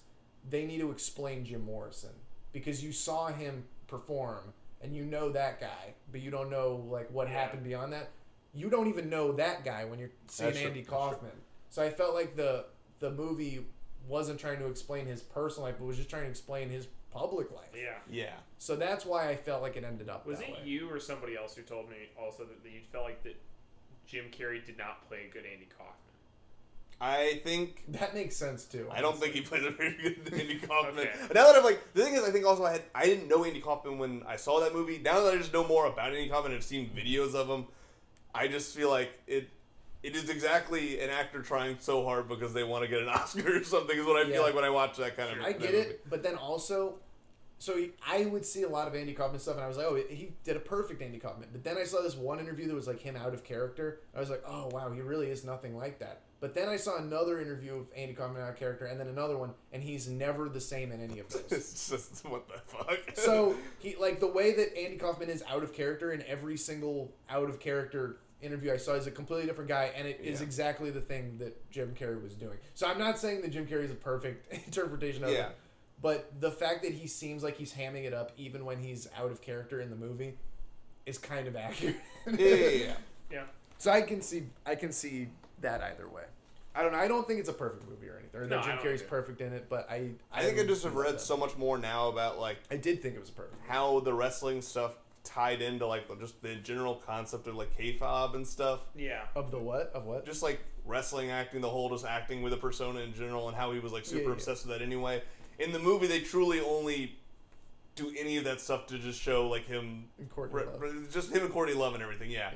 they need to explain Jim Morrison because you saw him perform. And you know that guy, but you don't know like what happened beyond that. You don't even know that guy when you're seeing Andy Kaufman. So I felt like the movie wasn't trying to explain his personal life, but was just trying to explain his public life. Yeah. So that's why I felt like it ended up. Was it you or somebody else who told me also that you felt like that Jim Carrey did not play a good Andy Kaufman? I think that makes sense too. I don't think he plays a very good Andy Kaufman. Okay. Now that I'm like, the thing is, I think also I didn't know Andy Kaufman when I saw that movie. Now that I just know more about Andy Kaufman and have seen videos of him, I just feel like it is exactly an actor trying so hard because they want to get an Oscar or something. Is what I feel like when I watch that kind of. I get it, but then also. So I would see a lot of Andy Kaufman stuff, and I was like, oh, he did a perfect Andy Kaufman. But then I saw this one interview that was like him out of character. I was like, oh, wow, he really is nothing like that. But then I saw another interview of Andy Kaufman out of character, and then another one, and he's never the same in any of those. It's just, what the fuck? So, like, the way that Andy Kaufman is out of character in every single out of character interview I saw is a completely different guy, and it is exactly the thing that Jim Carrey was doing. So I'm not saying that Jim Carrey is a perfect interpretation of it. But the fact that he seems like he's hamming it up even when he's out of character in the movie is kind of accurate. Yeah. So I can see that either way. I don't know. I don't think it's a perfect movie or anything. Or that Jim Carrey's perfect in it, but I think I just have read so much more now about like I did think it was perfect. How the wrestling stuff tied into like just the general concept of like kayfabe and stuff. Yeah. Of the what? Of what? Just like wrestling acting, the whole just acting with a persona in general, and how he was like super obsessed with that anyway. In the movie, they truly only do any of that stuff to just show like him, just him and Courtney Love and everything. Yeah.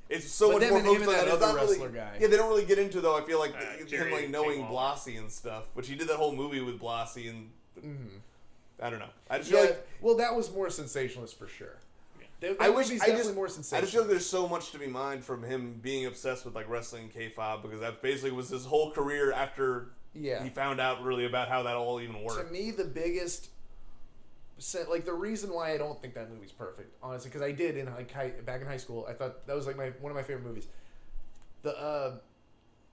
It's so much more focused on that other wrestler guy. Yeah, they don't really get into though. I feel like him like knowing Blassie and stuff, which he did that whole movie with Blassie and I don't know. I just feel like that was more sensationalist for sure. I wish he's definitely more sensational. I just feel like there's so much to be mined from him being obsessed with like wrestling and kayfabe because that basically was his whole career after. He found out really about how that all even worked. To me, the biggest, like the reason why I don't think that movie's perfect, honestly, because I did back in high school, I thought that was like one of my favorite movies. The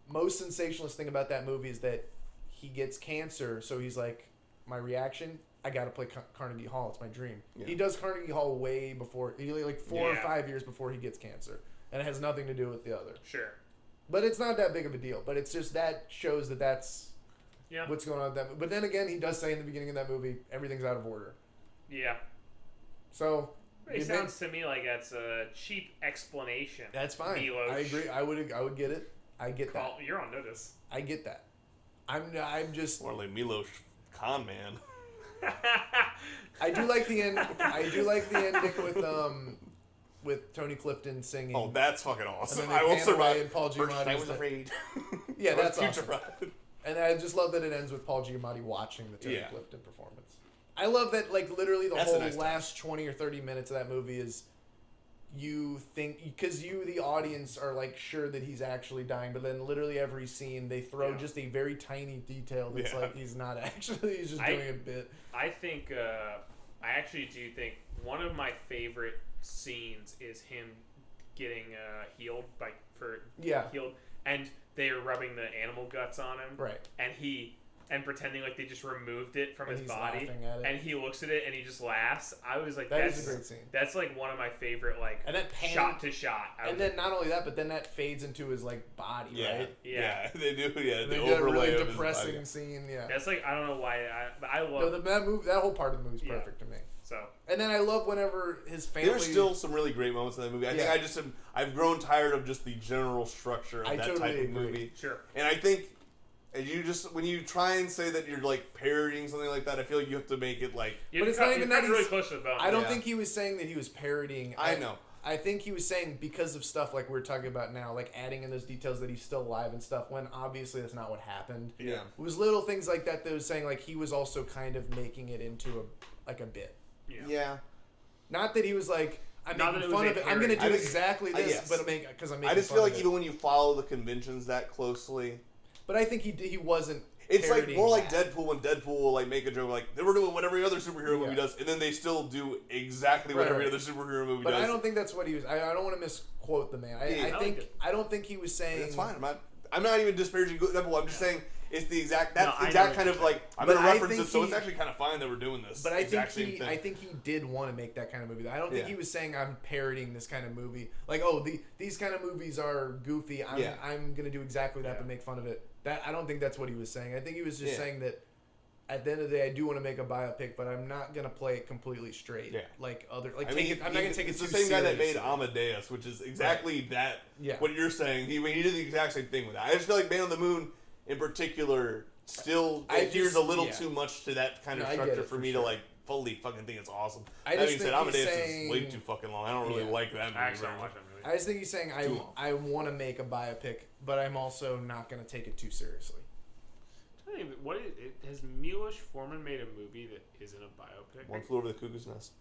most sensationalist thing about that movie is that he gets cancer, so he's like, my reaction, I got to play Carnegie Hall. It's my dream. Yeah. He does Carnegie Hall way before, like 4 or 5 years before he gets cancer, and it has nothing to do with the other. Sure. But it's not that big of a deal. But it's just that shows that that's what's going on with that. But then again, he does say in the beginning of that movie, everything's out of order. Yeah. So It sounds to me like that's a cheap explanation. that's fine. Milos. I agree. I would get it. I get that. You're on notice. I get that. I'm just. More like Milos con man. I do like the end. I do like the ending with Tony Clifton singing. Oh, that's fucking awesome. And then I will survive. And Paul First, I Giamatti's was afraid. Yeah, that's future awesome. bride. And I just love that it ends with Paul Giamatti watching the Tony Yeah. Clifton performance. I love that, like, literally the That's a whole nice touch. last 20 or 30 minutes of that movie is you think, because you, the audience, are, like, sure that he's actually dying, but then literally every scene they throw just a very tiny detail that's like he's not actually, he's just doing a bit. I think, I actually do think one of my favorite scenes is him getting healed healed, and they're rubbing the animal guts on him, Right. and pretending like they just removed it from And his he's body, laughing at it. and he looks at it and he just laughs. I was like, That that's is a great scene. That's like one of my favorite, like, And that pan, shot to shot. and then not only that, but then that fades into his, like, body, right? Yeah. They do. Yeah, And the they did a overlay really of his depressing body. scene, yeah. That's like, I don't know why, but I love No, that whole part of the movie is perfect to me. so. And then I love whenever his family. There's still some really great moments in that movie. I think I've grown tired of just the general structure of that totally type of agree. movie. Sure. And I think, and you just when you try and say that you're like parodying something like that, I feel like you have to make it like. But it's not even that really he's- close to the bone. I don't think he was saying that he was parodying. I know. I think he was saying because of stuff like we're talking about now, like adding in those details that he's still alive and stuff, when obviously that's not what happened. Yeah. It was little things like that was saying like he was also kind of making it into a bit. Yeah. Not that he was like, I'm Not making that it was fun a of it. I'm going to do parody. exactly this, yes. but because I'm making I just fun feel of like it. even when you follow the conventions that closely, But I think he wasn't. it's like parodying more like that. Deadpool when Deadpool will like make a joke like they were doing what every other superhero movie Yeah. does, and then they still do exactly what Right, every right. other superhero movie But does. I don't think that's what he was. I don't want to misquote the man. I don't think he was saying. It's fine. I'm not even disparaging Deadpool. I'm just saying it's the exact I exact know kind what of like I'm But gonna I reference think it, so he- it's actually kind of fine that we're doing this. But I exact think same thing. I think he did want to make that kind of movie. I don't think Yeah. he was saying I'm parodying this kind of movie. Like, these kind of movies are goofy. I'm gonna do exactly that, but make fun of it. That I don't think that's what he was saying. I think he was just saying that at the end of the day, I do want to make a biopic, but I'm not gonna play it completely straight. Yeah. I'm not gonna take it it's too the same guy that made seriously. Amadeus, which is exactly that. Yeah. What you're saying, he did the exact same thing with that. I just feel like Man on the Moon, in particular, still adheres a little too much to that kind of No, I get structure it, for for me sure. to like fully fucking think it's awesome. I That just being said, think he's Amadeus saying- is way too fucking long. I don't really Yeah. like that movie. I actually very don't much. watch that movie. I just think he's saying Too long. I want to make a biopic, but I'm also not gonna take it too seriously. Has Milos Forman made a movie that isn't a biopic? One Flew Over the Cuckoo's Nest.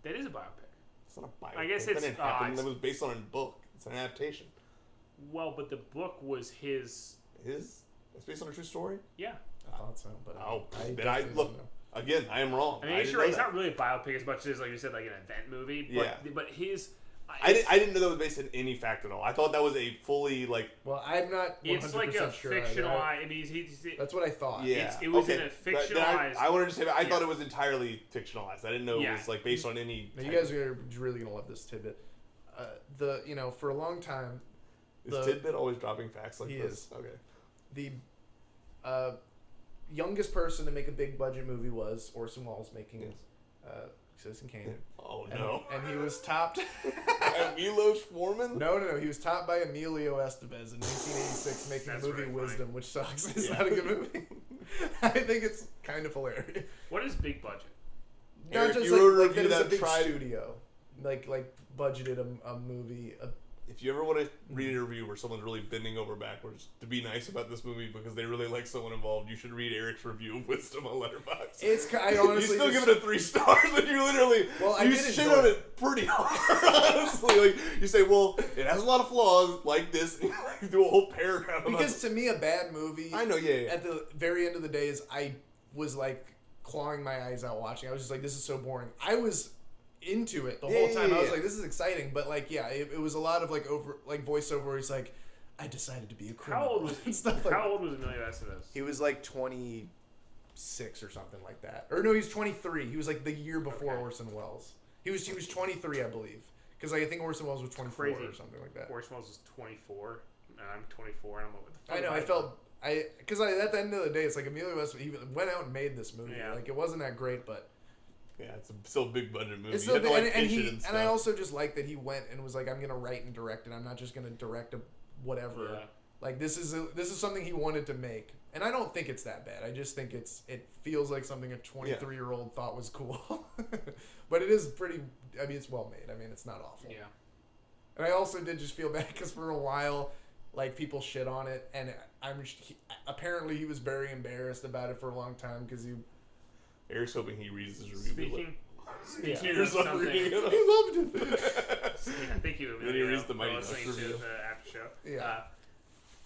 That is a biopic. It's not a biopic. I guess that it's, didn't happen. it's- That was based on a book. It's an adaptation. Well, but the book was his. It's based on a true story. Yeah. I thought so, but Oh, then I definitely look don't know. again. I am wrong. I mean, didn't sure, know he's that. not really a biopic as much as, like you said, like an event movie. But, Yeah. But his. I didn't know that was based in any fact at all. I thought that was a fully like. Well, I'm not 100% It's like a sure either. fictionalized. I mean, he's That's what I thought. Yeah, it was okay. in a Then fictionalized- I wanted to say that. I Yeah. thought it was entirely fictionalized. I didn't know it Yeah. was like based on any. Now, you type guys are really gonna love this tidbit. For a long time, Is Tidbit always dropping facts like He this? is. Okay. the youngest person to make a big budget movie was Orson Welles making Citizen Kane. Oh And, no. and he was topped. Milos Forman. No. He was topped by Emilio Estevez in 1986 making That's the movie very funny. Wisdom, which sucks. It's Yeah. not a good movie. I think it's kind of hilarious. What is big budget? Eric, Not just you wrote a like review that it's a that big tried- studio, like budgeted a movie. If you ever want to read a review where someone's really bending over backwards to be nice about this movie because they really like someone involved, you should read Eric's review of Wisdom on Letterboxd. I honestly you still just- give it a 3 stars, but you literally I you did shit enjoy on it. it pretty hard. Honestly, like you say, well, it has a lot of flaws like this, and you like, do a whole paragraph about Because to me, a bad movie. I know, yeah. At the very end of the day, is I was like clawing my eyes out watching. I was just like, this is so boring. I was into it the whole time. I was like, this is exciting, but like, yeah, it was a lot of like voiceover where he's like, I decided to be a criminal. How old was and stuff like How old was Emilio Estevez? He was like 26 or something like that. Or no, he was 23. He was like the year before Okay. Orson Welles. He was 23, I believe, because I think Orson Welles was 24 Crazy. or something like that. Orson Welles was 24, and I'm 24, and I'm like, what the fuck? I know. am I felt because at the end of the day, it's like Emilio Estevez. He went out and made this movie. Yeah. Like it wasn't that great, but Yeah, it's still a big budget movie. It's You so have to, big, like, and pitch it he and and I stuff. also just like that he went and was like, I'm gonna write and direct, and I'm not just gonna direct a whatever. Yeah. Like this is something he wanted to make, and I don't think it's that bad. I just think it feels like something a 23-year-old thought was cool, but it is pretty. I mean, it's well made. I mean, it's not awful. Yeah. And I also did just feel bad because for a while, like people shit on it, and apparently he was very embarrassed about it for a long time because he. Eric's hoping he reads this review. Speaking of Here's what I'm something, reading it. I loved it. thank you, Then he Emilio, reads the for Mighty listening Ducks to review. the after show. Yeah.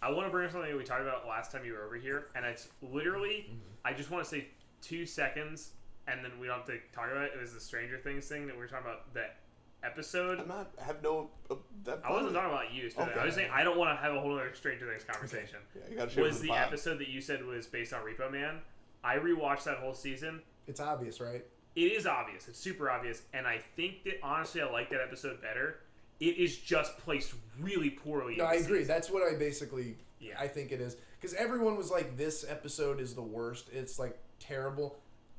I want to bring up something that we talked about last time you were over here, and it's literally, I just want to say 2 seconds, and then we don't have to talk about it. It was the Stranger Things thing that we were talking about, that episode. I have no. I wasn't talking about you, so Okay. I was saying I don't want to have a whole other Stranger Things conversation. Yeah, you gotta share Was with the pod. episode that you said was based on Repo Man. I rewatched that whole season. It's obvious, right? It is obvious. It's super obvious. And I think that, honestly, I like that episode better. It is just placed really poorly. No, in I the agree. season. That's what I basically. Yeah. I think it is because everyone was like, "This episode is the worst. It's like terrible."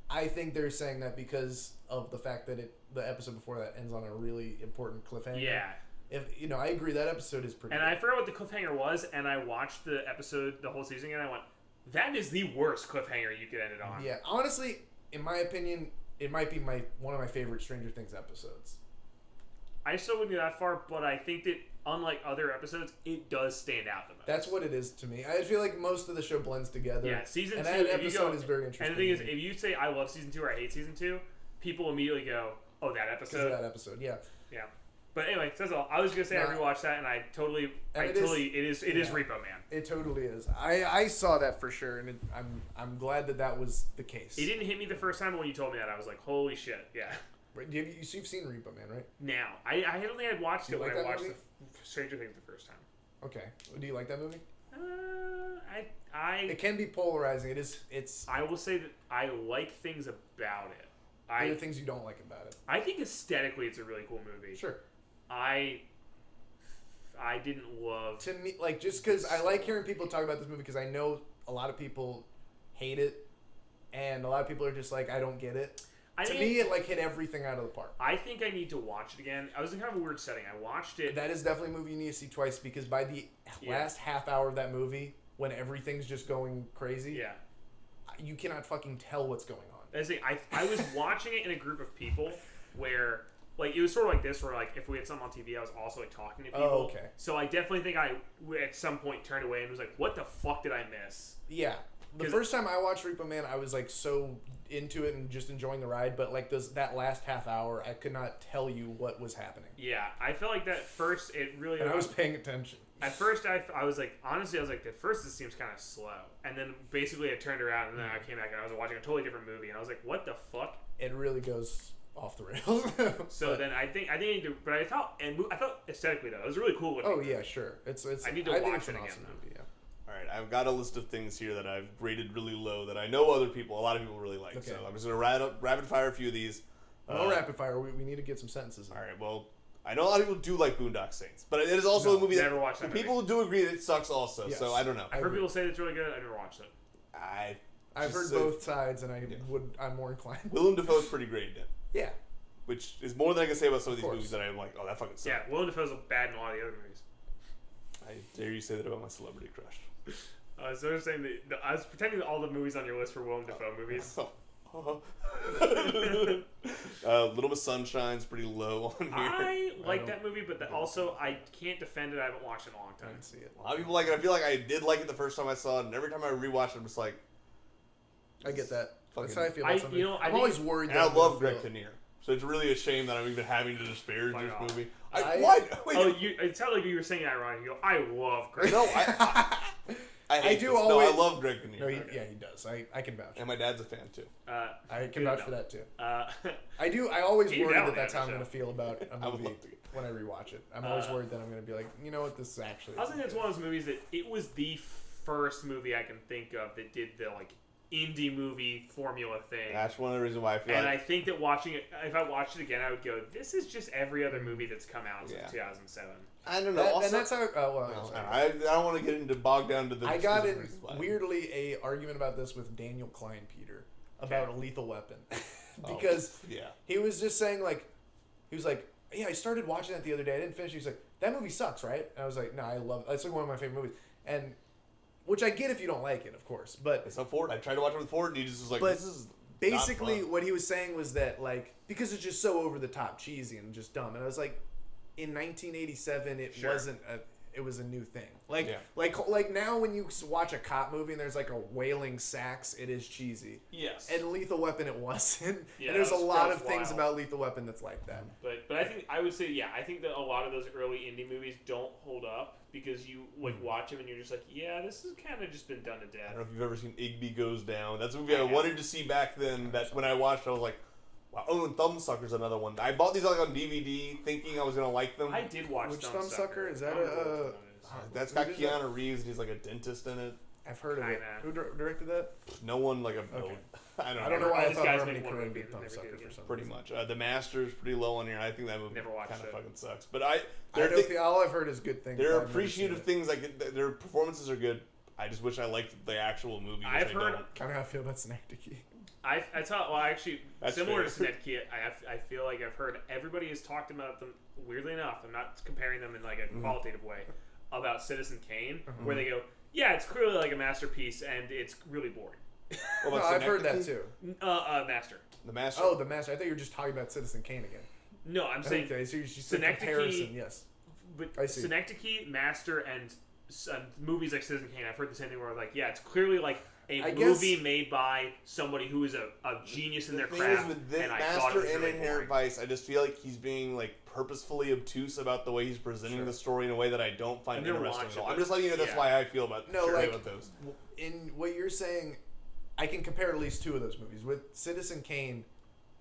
I think they're saying that because of the fact that the episode before that ends on a really important cliffhanger. Yeah. If I agree that episode is pretty. And good. I forgot what the cliffhanger was, and I watched the episode, the whole season, and I went, that is the worst cliffhanger you could end it on. Yeah, honestly, in my opinion, it might be one of my favorite Stranger Things episodes. I still wouldn't go that far, but I think that, unlike other episodes, it does stand out the most. That's what it is to me. I feel like most of the show blends together. Yeah, season and 2, that if you episode go, is very interesting. and the thing is, if you say, I love season 2 or I hate season 2, people immediately go, oh, that because episode. of that episode, yeah. Yeah. But anyway, that's all. I was gonna say I rewatched that, and it is Repo Man. It totally is. I saw that for sure, and I'm glad that was the case. It didn't hit me the first time, but when you told me that, I was like, holy shit, yeah. Right, you've seen Repo Man, right? Now, I don't think I'd watched Do it you when like I that watched movie? the Stranger Things the first time. Okay. Do you like that movie? I It can be polarizing. It's I will say that I like things about it. there are things you don't like about it. I think aesthetically it's a really cool movie. Sure. I didn't love. To me, like, just because I like hearing people talk about this movie because I know a lot of people hate it, and a lot of people are just like, I don't get it. To me, it like hit everything out of the park. I think I need to watch it again. I was in kind of a weird setting. I watched it. That is definitely a movie you need to see twice because by the last half hour of that movie, when everything's just going crazy, Yeah. you cannot fucking tell what's going on. I was watching it in a group of people where, like, it was sort of like this, where, like, if we had something on TV, I was also, like, talking to people. Oh, okay. So I definitely think I, at some point, turned away and was like, what the fuck did I miss? Yeah. The first time I watched Repo Man, I was, like, so into it and just enjoying the ride, but, like, that last half hour, I could not tell you what was happening. Yeah, I felt like that first, it really... And I was paying attention. At first, I was like, honestly, I was like, at first this seems kind of slow. And then basically I turned around and then I came back and I was watching a totally different movie and I was like, what the fuck? It really goes off the rails. So then I think I need to, but I thought aesthetically though, it was really cool looking. Oh yeah, sure. It's I need to think watch it's it an again, awesome though. movie, yeah. All right, I've got a list of things here that I've rated really low that I know a lot of people really like. Okay. So I'm just gonna rapid fire a few of these. No rapid fire. We need to get some sentences in. All right, well, I know a lot of people do like Boondock Saints, but it is also a movie that never watched that movie. people do agree that it sucks also. Yes. So I don't know. I've heard people say it's really good. I never watched it. I've heard both sides, and I'm more inclined. Willem Dafoe's pretty great in it, Yeah. which is more than I can say about some of these course. movies that I'm like, oh, that fucking sucks. Yeah, Willem Dafoe's bad in a lot of the other movies. I dare you say that about my celebrity crush. So I was saying that I was pretending that all the movies on your list were Willem Dafoe movies. Little Miss Sunshine's pretty low on here. I like that movie, but also I can't defend it. I haven't watched it in a long I time. didn't see it. A lot of people like it. I feel like I did like it the first time I saw it, and every time I rewatch it, I'm just like, I get that. That's Fucking- how I feel about something. I I'm think- always worried. and that I love I'm Greg gonna Kinnear. So it's really a shame that I'm even having to disparage Fuck this off. movie. I- What? Wait, Oh, it sounded like you were saying ironic. You go, I love Greg. no, I hate do this. always- No, I love Greg Kinnear. No, yeah, he does. I can vouch. And my dad's a fan too. I can good vouch enough. for that too. Uh, I do. I always Keep worry down that the that's how I'm episode. going to feel about a I would movie love to. when I rewatch it. I'm always worried that I'm going to be like, you know what, this is actually. I think it's one of those movies that it was the first movie I can think of that did the like indie movie formula thing. That's one of the reasons why I feel And I like think that watching it, if I watched it again, I would go, this is just every other movie that's come out since Yeah. 2007. I don't know. That, Also, and that's how. I don't want to get into bogged down to the. I got specifics, in but- weirdly a argument about this with Daniel Klein Peter about a Lethal Weapon because yeah. he was just saying like, he was like, yeah, I started watching that the other day. I didn't finish. He was like, that movie sucks, right? And I was like, no, I love it. It's like one of my favorite movies. And which I get if you don't like it, of course. But it's not Ford. I tried to watch it with Ford, and he just was like, but this is basically not fun. what he was saying was that like, because it's just so over the top, cheesy, and just dumb. And I was like, in 1987, it wasn't a. It was a new thing. Like now when you watch a cop movie and there's like a wailing sax, it is cheesy. Yes. And Lethal Weapon, it wasn't. Yeah, and there's a lot of wild. things about Lethal Weapon that's like that. But I would say I think that a lot of those early indie movies don't hold up because you like watch them and you're just like, yeah, this has kind of just been done to I death. don't know if you've ever seen Igby Goes Down. That's a movie I wanted to see back then. That when I watched, I was like, wow. Oh, and Thumbsucker's another one. I bought these like on DVD, thinking I was gonna like them. I did watch Which Thumbsucker. Is that That's got Keanu Reeves, and he's like a dentist in it. I've heard of it. Who directed that? No one like a. Okay. I I don't know why I This thought guy's Harmony making one Korine movie did and never Thumbsucker did for again. some Pretty reason. much. The Master's pretty low on here. I think that movie Never watched kind of it. fucking sucks. But All I've heard is good things. there are but I've never seen appreciative it. things like their performances are good. I just wish I liked the actual movie. Which I've I heard. don't. Kind of how I feel about Synecdoche. I thought, well, actually, That's similar fair. to Synecdoche, I feel like I've heard everybody has talked about them, weirdly enough, I'm not comparing them in like a qualitative way, about Citizen Kane, where they go, yeah, it's clearly like a masterpiece, and it's really boring. What No, about I've heard that Synecdoche? too. Master. The Master. Oh, The Master. I thought you were just talking about Citizen Kane again. No, I'm saying Okay, so you said Synecdoche- comparison, yes. but I see. Synecdoche, Master, and movies like Citizen Kane, I've heard the same thing where like, yeah, it's clearly like a I movie guess- made by somebody who is a genius in their thing is craft, with this and I thought it Master was and really Inherent boring. Vice, I just feel like he's being like purposefully obtuse about the way he's presenting the story in a way that I don't find I've never interesting watched at all. it, I'm just letting you know that's yeah. why I feel about No, like- about those. In what you're saying, I can compare at least two of those movies. With Citizen Kane,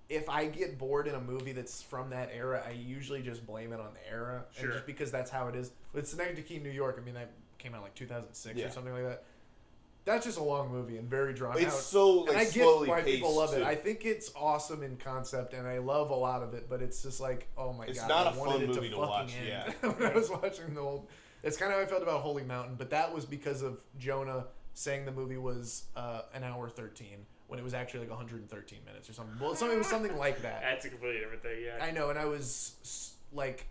if I get bored in a movie that's from that era, I usually just blame it on the era. Sure. And just because that's how it is. With Synecdoche, New York, I mean, that came out like 2006 or something like that. That's just a long movie and very drawn out. It's so like and I get slowly why paced people love it. too. I think it's awesome in concept, and I love a lot of it. But it's just like, oh my It's god, not I a fun wanted it movie to fucking watch, end when I was watching the old. It's kind of how I felt about Holy Mountain, but that was because of Jonah saying the movie was an hour 13 when it was actually like 113 minutes or something. Well, it was something like that. That's a completely different thing, yeah. I know, and I was like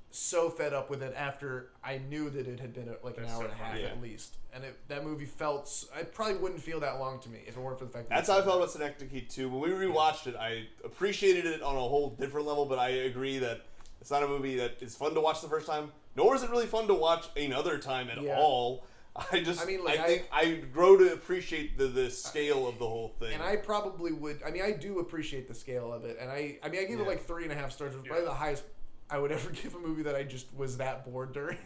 so fed up with it after I knew that it had been like an That's hour so and a half funny. at least, and that movie felt. It probably wouldn't feel that long to me if it weren't for the fact that That's how I felt about Synecdoche too. When we rewatched it, I appreciated it on a whole different level, but I agree that it's not a movie that is fun to watch the first time, nor is it really fun to watch another time at all. I think I grow to appreciate the scale of the whole thing. And I probably would. I mean, I do appreciate the scale of it, and I give it like 3.5 stars, which is probably the highest I would ever give a movie that I just was that bored during.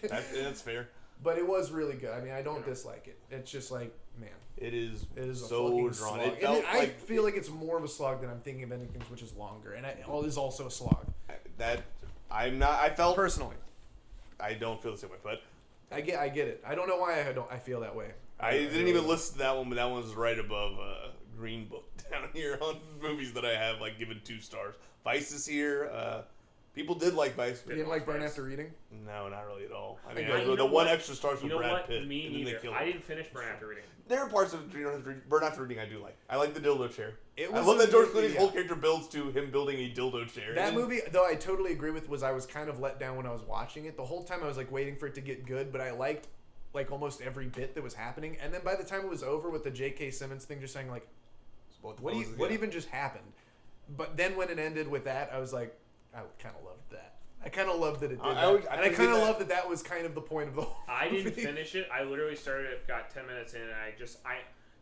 That's fair. But it was really good. I mean, I don't dislike it. It's just like, man, it is a so fucking drawn. slog. It And felt I like feel like it's more of a slog than I'm thinking of ending things, which is longer, and it is also a slog. that. I'm not. I felt Personally, I don't feel the same way, but I get it. I don't know why I feel that way. I didn't even listen to that one, but that one's right above Green Book down here on movies that I have like given 2 stars. Vice is here. People did like Vice. You didn't like Burn After Reading? No, not really at all. I mean, You the know one what? extra stars from You know Brad what? Pitt. Me and then they neither. killed I him. didn't finish Burn After Reading. There are parts of Burn After Reading I do like. I like the dildo chair. It I was love a that George movie, Clooney's yeah. whole character builds to him building a dildo chair. That And movie, though, I totally agree with. I was kind of let down when I was watching it. The whole time I was like waiting for it to get good, but I liked like almost every bit that was happening. And then by the time it was over with the J.K. Simmons thing, just saying like, what even just happened? But then when it ended with that, I was like, I kind of loved that. I kind of loved that it did that. And I kind of loved that was kind of the point of the whole I movie. didn't finish it. I literally started it, got 10 minutes in, and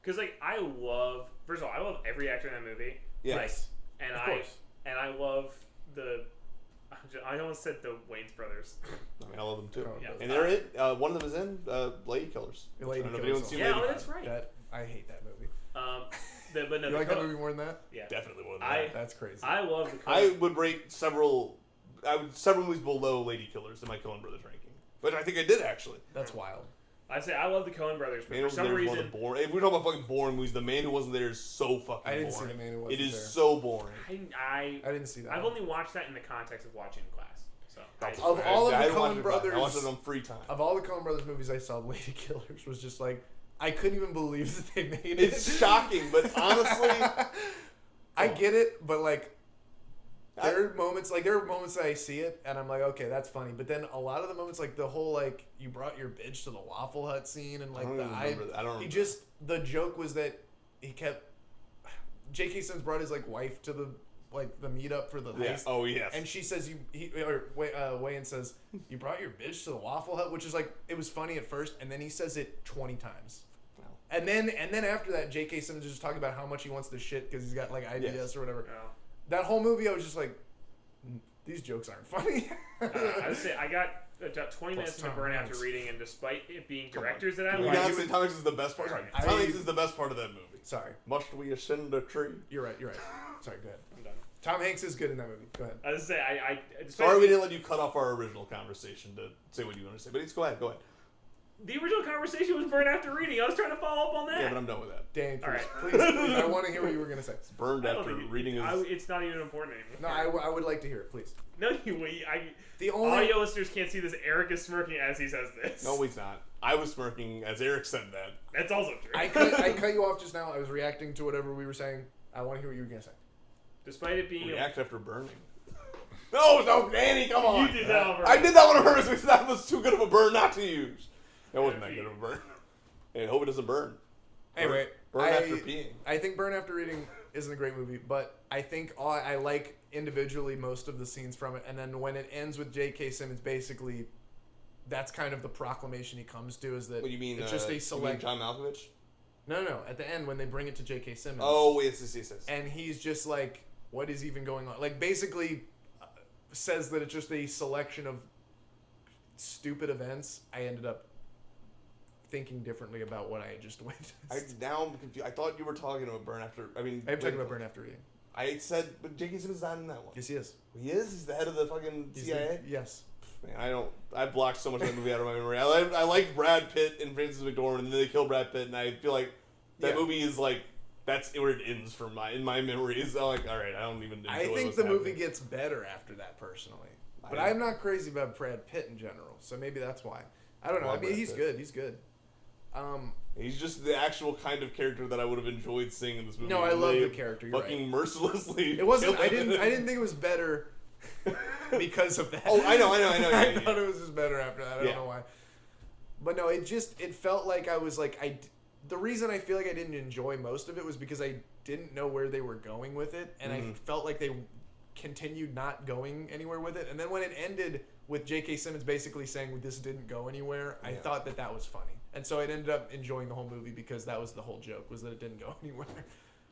because like I love, first of all, I love every actor in that movie. Yes. Like, and Of course. I love I almost said the Wayans brothers. I mean, I love them too. Oh, Yeah. And they're it. One of them is in Lady Killers. Lady I don't know if Killers. anyone's seen Yeah, Lady that's right. I hate that movie. But no, You the like that movie more than that? Yeah, Definitely more than that. That's crazy. I love the I would rate several movies below Lady Killers in my Coen Brothers ranking. But I think I did actually. That's wild. I'd say I love the Coen brothers, but Man for Who Wasn't some There is one reason, of the boring. If we're talking about fucking boring movies, The Man Who Wasn't There is so fucking I didn't boring. see The Man Who Wasn't It is There. so boring. I didn't see that. I've only watched that in the context of watching in class. So Of all of the didn't watch Coen it in class. Brothers, I watched it on free time. Of all the Coen Brothers movies I saw, Lady Killers was just like, I couldn't even believe that they made it. It's shocking, but honestly, I get it, but like there are moments that I see it and I'm like, okay, that's funny. But then a lot of the moments, like the whole like you brought your bitch to the Waffle Hut scene and like I don't remember. The joke was that he kept J.K. Simmons brought his like wife to the meetup for the heist. Oh yes. And she says Wayne says you brought your bitch to the Waffle Hut, which is like it was funny at first, and then he says it 20 times. Wow. And then after that, J.K. Simmons is just talking about how much he wants to shit because he's got like IBS or whatever. Oh. That whole movie, I was just like, these jokes aren't funny. I would say I got about 20 minutes to burn after reading, and despite it being directors that I like, like, Tom Hanks is the best part. Tom Hanks is the best part of that movie. Sorry. Must we ascend a tree? You're right. Sorry, go ahead. I'm done. Tom Hanks is good in that movie. Go ahead. I was say sorry we didn't let you cut off our original conversation to say what you want to say, but go ahead. The original conversation was burn after reading. I was trying to follow up on that. Yeah, but I'm done with that. Dan, please, all right. please, I want to hear what you were going to say. It's burned after reading is... It's not even important anymore. No, I would like to hear it, please. No, audio listeners can't see this. Eric is smirking as he says this. No, he's not. I was smirking as Eric said that. That's also true. I cut you off just now. I was reacting to whatever we were saying. I want to hear what you were going to say. Despite it being... React after burning. No, Danny, come on. You did that on purpose. I did that on purpose because that was too good of a burn not to use. That wasn't that good of a burn. And hope it doesn't burn. Anyway, burn after peeing. I think Burn After Reading isn't a great movie, but I think I like individually most of the scenes from it. And then when it ends with J.K. Simmons, basically, that's kind of the proclamation he comes to is that What do you mean? it's just a select. John Malkovich? No. At the end, when they bring it to J.K. Simmons. Oh, yes. And he's just like, what is even going on? Like, basically says that it's just a selection of stupid events. I ended up thinking differently about what I just witnessed. Now I'm confused. I thought you were talking about Burn After... I'm talking about Burn After Reading. I said, but J.K. Simmons is not in that one. Yes, he is. He is? He's the head of the fucking CIA? Yes. Man, I blocked so much of that movie out of my memory. I like Brad Pitt and Frances McDormand, and then they kill Brad Pitt, and I feel like that movie is like... That's where it ends in my memories. I'm like, all right, I don't even enjoy I think the movie gets better after that, personally. But I'm not crazy about Brad Pitt in general, so maybe that's why. I don't know. I mean, he's good. He's good. He's just the actual kind of character that I would have enjoyed seeing in this movie. No, I love the character. You're fucking right. Mercilessly. It wasn't. I didn't think it was better because of that. Oh, I know. I thought it was just better after that. I don't know why. But no, it felt like I was like the reason I feel like I didn't enjoy most of it was because I didn't know where they were going with it, and I felt like they continued not going anywhere with it. And then when it ended with J.K. Simmons basically saying this didn't go anywhere, I thought that was funny. And so I ended up enjoying the whole movie because that was the whole joke, was that it didn't go anywhere.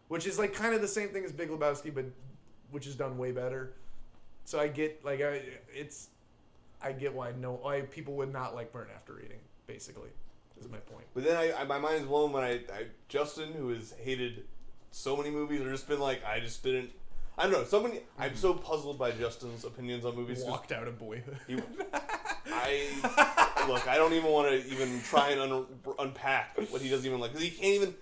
Which is like kind of the same thing as Big Lebowski, but which is done way better. So I get like I get why people would not like Burn After Reading, basically. Is my point. But then my mind is blown when Justin, who has hated so many movies, or just been like, I don't know. I'm so puzzled by Justin's opinions on movies. Walked out of Boyhood. Look, I don't even want to even try and unpack what he doesn't even like, because he can't even.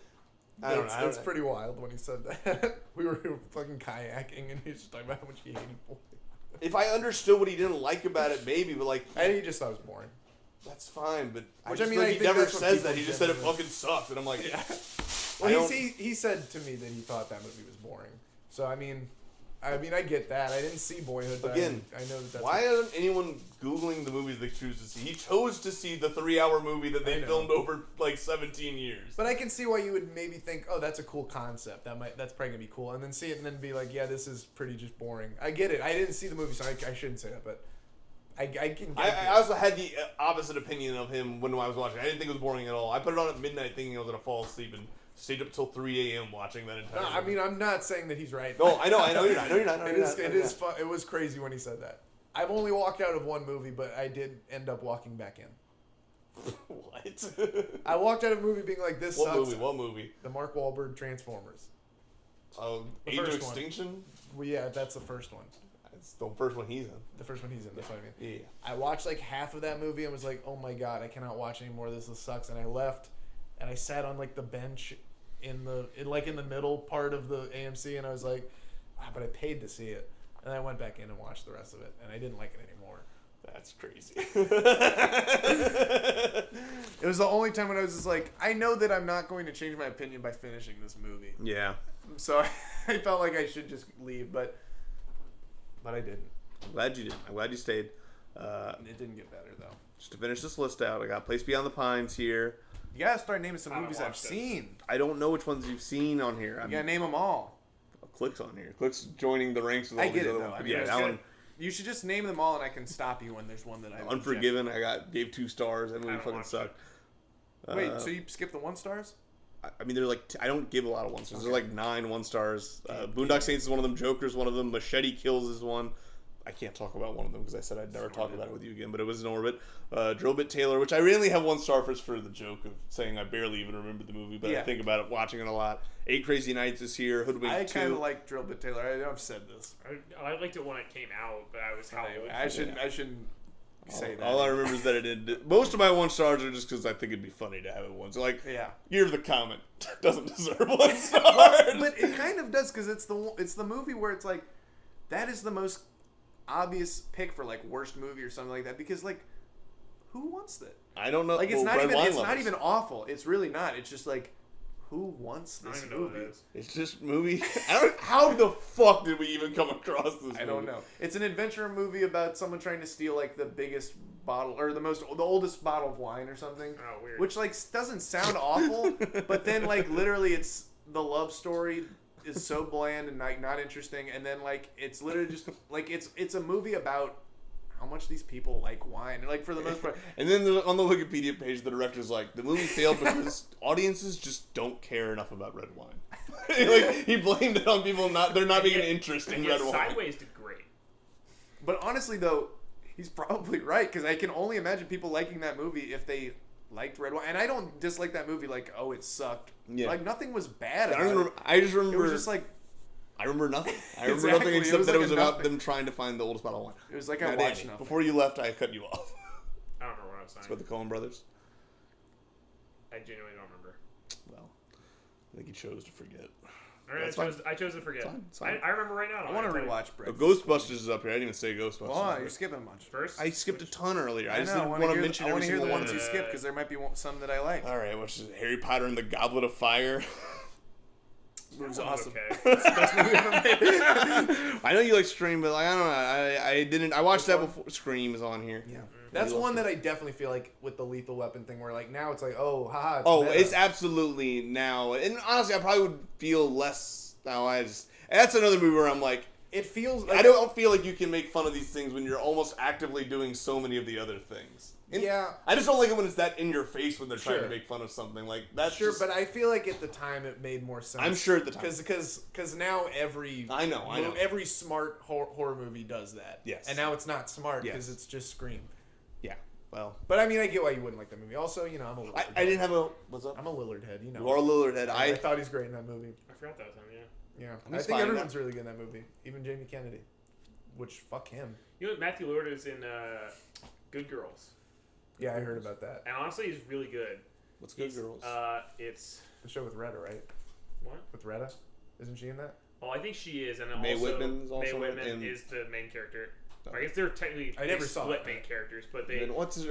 I don't know. It's pretty wild when he said that. we were fucking kayaking, and he's just talking about how much he hated Boyhood. If I understood what he didn't like about it, maybe, but like, I think he just thought it was boring. That's fine, but he never says that. He just said it fucking sucked, and I'm like, Well, he said to me that he thought that movie was boring. So I mean, I get that. I didn't see Boyhood, but again, I know that's why isn't anyone Googling the movies they choose to see? He chose to see the 3-hour movie that they filmed over like 17 years. But I can see why you would maybe think, oh, that's a cool concept. That's probably gonna be cool, and then see it and then be like, yeah, this is pretty just boring. I get it. I didn't see the movie, so I shouldn't say that, but. I also had the opposite opinion of him when I was watching. I didn't think it was boring at all. I put it on at midnight thinking I was going to fall asleep and stayed up till 3 a.m. watching that entire movie. I mean, I'm not saying that he's right. No, I know you're not. It is fun. It was crazy when he said that. I've only walked out of one movie, but I did end up walking back in. What? I walked out of a movie being like, this sucks. What movie? The Mark Wahlberg Transformers. Age of Extinction? Well, yeah, that's the first one. It's the first one he's in. The first one he's in, that's what I mean. Yeah. I watched like half of that movie and was like, oh my god, I cannot watch anymore. This sucks. And I left and I sat on like the bench in the middle part of the AMC and I was like, but I paid to see it. And I went back in and watched the rest of it and I didn't like it anymore. That's crazy. It was the only time when I was just like, I know that I'm not going to change my opinion by finishing this movie. Yeah. So I felt like I should just leave, but I didn't. I'm glad you did. I'm glad you stayed. It didn't get better though. Just to finish this list out, I got Place Beyond the Pines here. You gotta start naming some I movies I've watched it. seen. I don't know which ones you've seen on here. You gotta name them all. Click's on here. Click's joining the ranks with all I get these it other though. ones. I mean, Yeah, it's that good. one. You should just name them all, and I can stop you when there's one that I Unforgiven. Gave 2 stars. That movie haven't fucking watched sucked. Wait, so you skipped the 1 stars? I mean, they're like I don't give a lot of 1 stars. They're like 9 1 stars. Boondock Saints is one of them. Joker's one of them. Machete Kills is one. I can't talk about one of them because I said I'd never talk about it with you again, but it was in orbit. Drill Bit Taylor, which I really have 1 star for the joke of saying I barely even remember the movie, but I think about it, watching it a lot. 8 Crazy Nights is here. Hoodwink 2. I kind of like Drill Bit Taylor. I've said this. I liked it when it came out, but I was how old? I shouldn't say that. All I remember is that it did. Most of my 1 stars are just because I think it'd be funny to have it once. So like, Yeah. Year of the Comet doesn't deserve 1 star. But it kind of does because it's the movie where it's like that is the most obvious pick for like worst movie or something like that because like who wants that? I don't know. Like it's well, not Red even Wine it's Lovers. not even awful. It's really not. It's just like who wants I don't this even know what movie? it is. It's just movie. How the fuck did we even come across this movie? I don't know. It's an adventure movie about someone trying to steal like the biggest bottle or the oldest bottle of wine or something. Oh, weird. Which like doesn't sound awful, but then like literally it's the love story is so bland and like not interesting, and then like it's literally just like it's a movie about how much these people like wine, and like for the most part. And then on the Wikipedia page, the director's like, the movie failed because audiences just don't care enough about red wine. Like he blamed it on people they're not being an interest in And red yet wine. Sideways did great. But honestly, though, he's probably right because I can only imagine people liking that movie if they liked red wine, and I don't dislike that movie like it sucked. Yeah. Like nothing was bad. I just remember. It was just like I remember nothing. I remember Exactly, nothing it except was that like it was a about nothing. them trying to find the oldest bottle of wine. it was like Now, I watched Danny, nothing. before you left, I cut you off. I don't remember what I was saying. It's about the Coen brothers. I genuinely don't remember. Well, I think he chose to forget. All right, That's I chose to forget. It's fine. I remember right now. I want to rewatch Oh, Breakfast. Ghostbusters is up here. I didn't even say Ghostbusters. Oh, you're skipping a bunch. First, I skipped a ton earlier. I just know, didn't I want to hear mention I every want to hear single the one. ones you skip because there might be some that I like. All right, which is Harry Potter and the Goblet of Fire. It was That one's awesome. okay. It's the best movie ever made. I know you like Scream, but like, I don't know. I didn't. I watched that before. Scream is on here. Yeah. That's love one that I definitely feel like with the Lethal Weapon thing, where like now it's like, oh, haha. Oh, meta. it's absolutely now. And honestly, I probably would feel less. No, that's another movie where I'm like, It feels. Like, I don't feel like you can make fun of these things when you're almost actively doing so many of the other things. And Yeah. I just don't like it when it's that in your face when they're trying to Sure. make fun of something. Like that's Sure, just- but I feel like at the time it made more sense. I'm sure at the time. because now every I know. every smart horror movie does that. Yes. And now it's not smart because Yes. it's just Scream. Yeah. Well, But I mean, I get why you wouldn't like that movie. Also, I'm a Lillard. I didn't have a. What's up? I'm a Lillard head. You know. You are a Lillard head. I thought he's great in that movie. I forgot that was him. Yeah. Yeah. He's I think fine. everyone's really good in that movie. Even Jamie Kennedy. Which fuck him. You know what? Matthew Lillard is in Good Girls, Yeah, I heard about that. and honestly, he's really good. What's Good He's, Girls? It's The show with Retta, right? what? With Retta, isn't she in that? Oh, I think she is, and May also Whitman is also May in- Whitman and- is the main character. Oh. I guess they're technically I never saw split it, main but- characters, but And they then what's his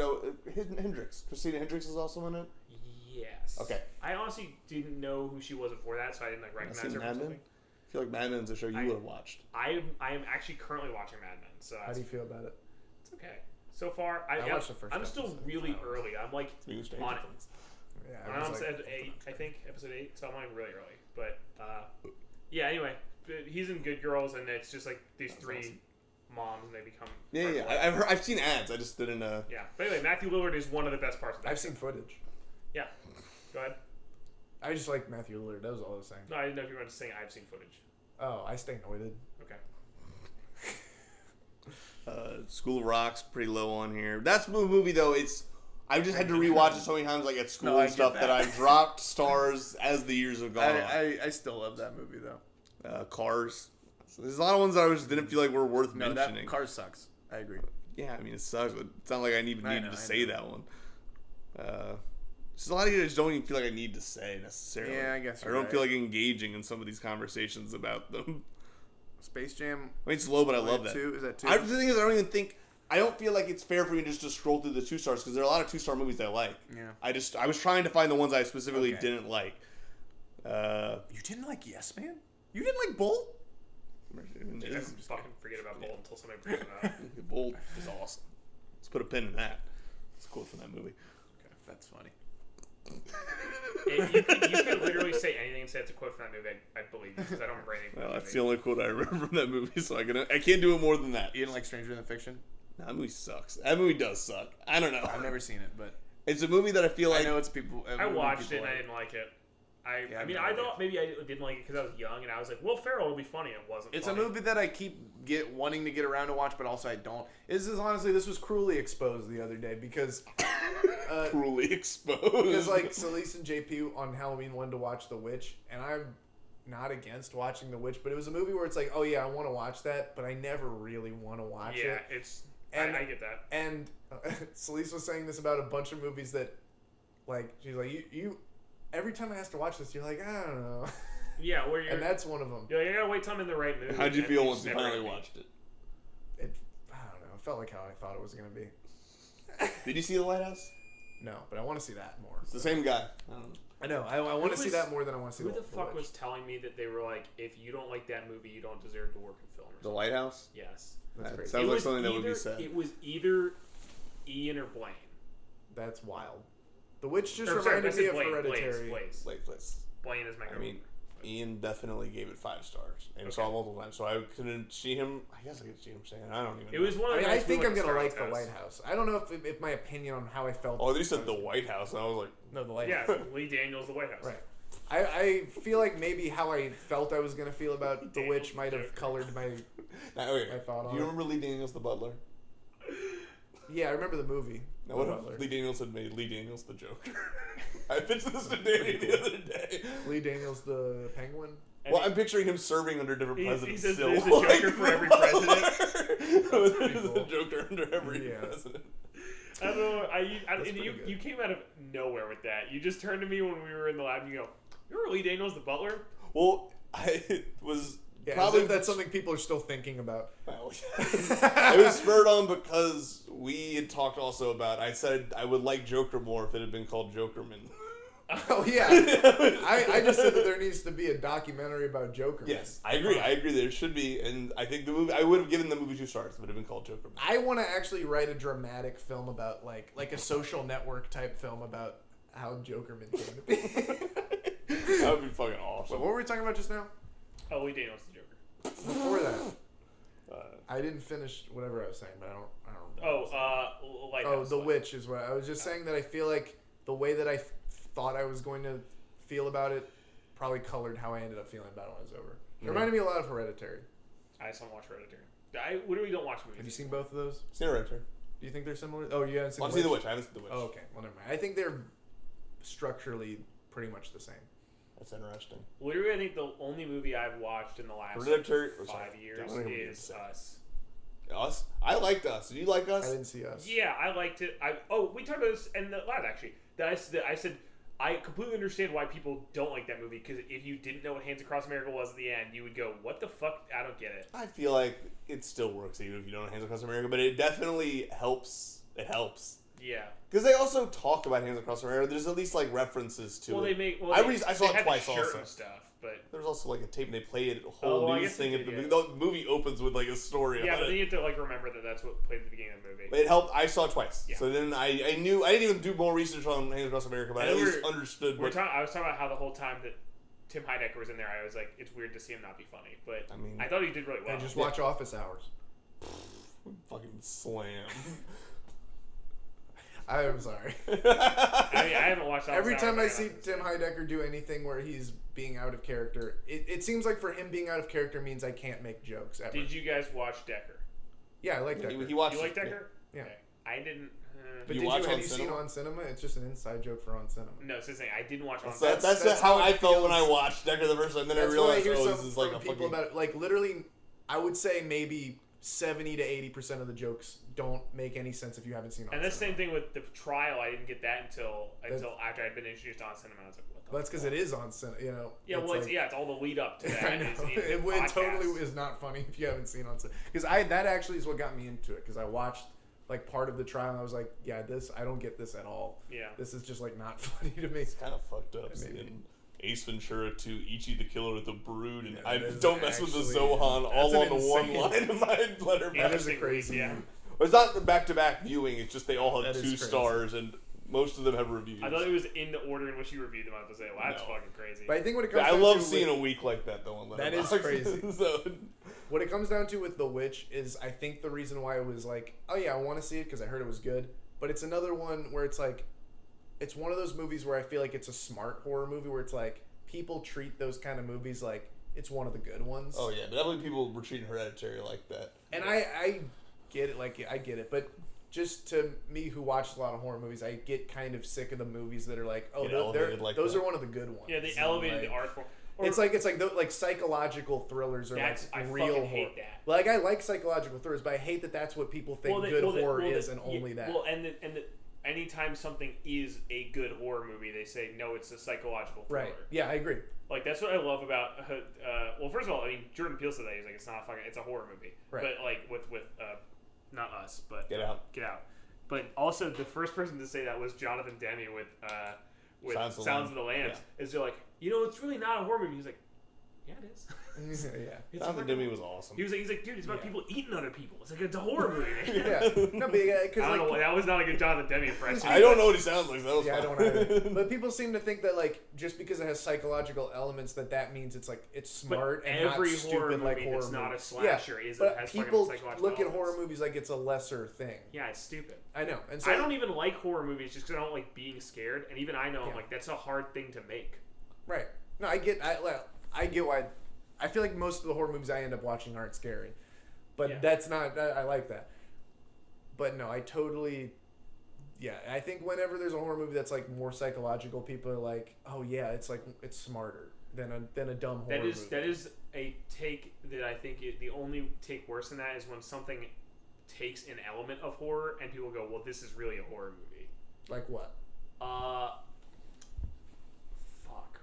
Hendricks? Christina Hendricks is also in it. yes. Okay. I honestly didn't know who she was before that, so I didn't recognize seen her Mad from Men? something. I feel like Mad Men's a show you I- would have watched. I am actually currently watching Mad Men, so How that's, do you feel about it? it's okay. So far, I watched the first I'm still episode. really early. I'm like Speaking of Stranger on it. Things. Yeah, I'm I on was like, episode 8, I think, episode 8, so I'm like really early. But, yeah, anyway, he's in Good Girls, and it's just like these That's three awesome. moms, and they become Yeah, friends. yeah. I've seen ads. I just didn't. Yeah. But anyway, Matthew Lillard is one of the best parts of that. I've show. seen footage. Yeah. Go ahead. I just like Matthew Lillard. That was all I was saying. No, I didn't know if you were going to say I've seen footage. Oh, I stay anointed. Okay. School of Rock's pretty low on here. That's the movie though. I just had to rewatch it so many times, like at school No, I and get stuff, that. that I've dropped stars as the years have gone on. I still love that movie though. Cars. So there's a lot of ones that I just didn't feel like were worth No, mentioning. that Cars sucks. I agree. Yeah, I mean it sucks, but it's not like I needed I know, to I say know. that one. There's a lot of you that just don't even feel like I need to say necessarily. Yeah, I guess I you're don't right. feel like engaging in some of these conversations about them. Space Jam. I mean, it's low, but I love that. 2? Is that 2? The thing is, I don't feel like it's fair for me just to scroll through the 2-stars because there are a lot of 2-star movies that I like. Yeah. I was trying to find the ones I specifically Okay. didn't like. You didn't like Yes Man? You didn't like Bolt? I just fucking forget about Bolt until somebody brings it up. Bolt is awesome. Let's put a pin in that. It's a quote from that movie. Okay, that's funny. You could literally say anything and say it's a quote from that movie. I'd believe you because I don't remember anything from Well, that that's movie. the only quote I remember from that movie, so I can't do it more than that. You didn't like Stranger Than Fiction? Nah, that movie sucks. That movie does suck. I don't know. I've never seen it, but It's a movie that I feel like... I know it's people... I watched it and I didn't like it. Yeah, I mean, I thought maybe I didn't like it because I was young and I was like, Will Ferrell will be funny. It wasn't It's funny. a movie that I keep wanting to get around to watch, but also I don't. This was cruelly exposed the other day because... cruelly exposed. Because, like, Celise and JP on Halloween wanted to watch The Witch, and I'm not against watching The Witch, but it was a movie where it's like, oh yeah, I want to watch that, but I never really want to watch it. Yeah, it's... And I get that. And Celise was saying this about a bunch of movies that, like, she's like, you every time I ask to watch this, you're like, I don't know. Yeah, where you're... And that's one of them. You're like, I gotta wait till I'm in the right mood. How'd you and feel then once you just never finally end. watched it? I don't know. It felt like how I thought it was going to be. Did you see The Lighthouse? No, but I want to see that more. It's the same guy. I don't know. I know. I want to see that more than I want to see Who the fuck Witch. was telling me that they were like, if you don't like that movie, you don't deserve to work in film or The something? Lighthouse? Yes. That's That crazy. sounds It like was something that would be either- said. It was either Ian or Blaine. That's wild. The Witch just Or, sorry, reminded I said me of Blaine, Hereditary. Place. Blaine is my I mean, Ian definitely gave it 5 stars and saw it multiple times, so I couldn't see him. I guess I could see him saying it. I don't even. It know. was one of the I nights we think went I'm to gonna like Starbucks The House. Lighthouse. I don't know if my opinion on how I felt. Oh, they said The White House, and I was like, No, The Yeah, Lighthouse. Lee Daniels, The White House. Right. I feel like maybe how I felt I was gonna feel about The Witch might have colored my. okay. I thought on Do you it. remember Lee Daniels, the butler? Yeah, I remember the movie. Now, The what Butler. if Lee Daniels had made Lee Daniels the Joker? I pitched this to Danny the other day. Lee Daniels, the Penguin. Well, I'm picturing him serving under different He presidents says still. there's a Joker for every president. There's cool. a Joker under every Yeah. president. I don't know. That's And pretty good. you came out of nowhere with that. You just turned to me when we were in the lab and you go, you remember Lee Daniels, the butler? Well, I was Yeah, probably probably that's something people are still thinking about. Well, it was spurred on because we had talked also about. I said I would like Joker more if it had been called Jokerman. Oh yeah, I just said that there needs to be a documentary about Joker. Yes, I agree. I agree. There should be, and I think the movie. I would have given the movie 2 stars if it had been called Jokerman. I want to actually write a dramatic film about like a social network type film about how Jokerman came to be. That would be fucking awesome. What were we talking about just now? Oh, Lee Daniels, the Joker. Before that, I didn't finish whatever I was saying, but I don't. Oh, Lighthouse. The Witch is what I was just saying. That I feel like the way that I thought I was going to feel about it probably colored how I ended up feeling about it when it was over. It reminded me a lot of Hereditary. I just don't watch Hereditary. I literally don't watch movies. Have you seen both of those? Seen Hereditary. Do you think they're similar? Oh, you haven't seen I've The seen The Witch? Witch. I haven't seen The Witch. Oh, okay. Well, never mind. I think they're structurally pretty much the same. That's interesting. Literally, I think the only movie I've watched in the last Hereditary. 5 years Don't even is say. Us. Us? I liked Us. Did you like Us? I didn't see Us. Yeah, I liked it. We talked about this in the lab actually. That I said I completely understand why people don't like that movie because if you didn't know what Hands Across America was at the end, you would go, "What the fuck? I don't get it." I feel like it still works even if you don't know Hands Across America, but it definitely helps. It helps. Yeah. Because they also talk about Hands Across America. There's at least like references to it. I saw it twice also. And stuff, but There's also like a tape and they play it a whole I news guess they thing at did, the movie opens with like a story yeah, on but it. then you have to like remember that that's what played at the beginning of the movie. But it helped. I saw it twice. Yeah. So then I knew I didn't even do more research on Hands Across America, but I at least understood what I was talking about how the whole time that Tim Heidecker was in there, I was like, it's weird to see him not be funny, but I mean, I thought he did really well. And just watch Office Hours. fucking slam. I'm sorry. I mean, I haven't watched Office Every Hours, time but I know see nothing to Tim say. Heidecker do anything where he's being out of character, it seems like for him being out of character means I can't make jokes ever. Did you guys watch Decker? Yeah, I like Decker. He watched You like it. Decker? Yeah. Okay. I didn't. But You did watch have On you seen Cinema? On Cinema? It's just an inside joke for On Cinema. No, it's the thing. I didn't watch on. That's how how I it felt when I feels. watched Decker the first time. Then I That's what I realized, hear this some is like from a people fucking... about it. Like literally, I would say maybe 70 to 80% of the jokes don't make any sense if you haven't seen On And that's the Cinema. same thing with the trial. I didn't get that until after I'd been introduced on cinema. I was like, what the Well, that's because it is on Cinema, you know. Yeah, well, it's all the lead up to that. I know. It totally is not funny if you haven't seen On Cinema. Because that actually is what got me into it. Because I watched like part of the trial and I was like, yeah, I don't get this at all. Yeah. This is just like not funny to me. It's kind of fucked up Maybe. seeing Ace Ventura 2, Ichi the Killer with the Brood, and Yeah, I that is don't mess with the actually- Zohan all that's on an the one insane- line of my letter. That is a Interesting crazy. read, yeah. It's not back-to-back viewing, it's just they all have That is 2 crazy. stars, and most of them have reviews. I thought it was in the order in which you reviewed them. I was like, well, that's No. fucking crazy. But I think what it comes I down love to seeing with, a week like that, though. On That is Letterboxd. crazy. So, what it comes down to with The Witch is I think the reason why it was like, oh yeah, I want to see it because I heard it was good. But it's another one where it's like, it's one of those movies where I feel like it's a smart horror movie where it's like people treat those kind of movies like it's one of the good ones. oh yeah, but definitely people were treating Hereditary like that. And I get it, like I get it, but just to me who watched a lot of horror movies, I get kind of sick of the movies that are like, oh, Get they're elevated like those that. are one of the good ones. yeah, they And, elevated like, the art form. Or- It's like psychological thrillers are That's- like I real fucking horror. hate that. Like I like psychological thrillers, but I hate that that's what people think good horror is, and only that. Well, and anytime something is a good horror movie, they say no, it's a psychological thriller. Right? Yeah, I agree. Like that's what I love about. Well, first of all, I mean Jordan Peele said that he's like it's not fucking, it's a horror movie. Right. But like with not Us, but Get Out. Get Out. But also the first person to say that was Jonathan Demme with Sounds of the Lambs. Yeah. Is they're like, it's really not a horror movie. He's like, yeah, it is. Yeah. It's Jonathan fucking- Demme was awesome. He's like, dude, it's about Yeah. people eating other people. It's like it's a horror movie. Yeah. No, but because I don't like, know. That was not a good Jonathan Demme impression. I don't know what he sounds like. So that was yeah, I fine. don't either. But people seem to think that like just because it has psychological elements that means it's like it's smart But and every not horror stupid like movie horror that's not a movies. slasher yeah, is but has fucking people psychological look at elements. horror movies like it's a lesser thing. Yeah, it's stupid. I know, and so I don't even like horror movies just because I don't like being scared, and even I know I'm Yeah. like that's a hard thing to make. right. No, I get why. I feel like most of the horror movies I end up watching aren't scary, but Yeah. that's not. I like that. But no, I totally. Yeah, I think whenever there's a horror movie that's like more psychological, people are like, "Oh yeah, it's like it's smarter than a dumb horror movie." That is a take that I think the only take worse than that is when something takes an element of horror and people go, "Well, this is really a horror movie." Like what? Fuck.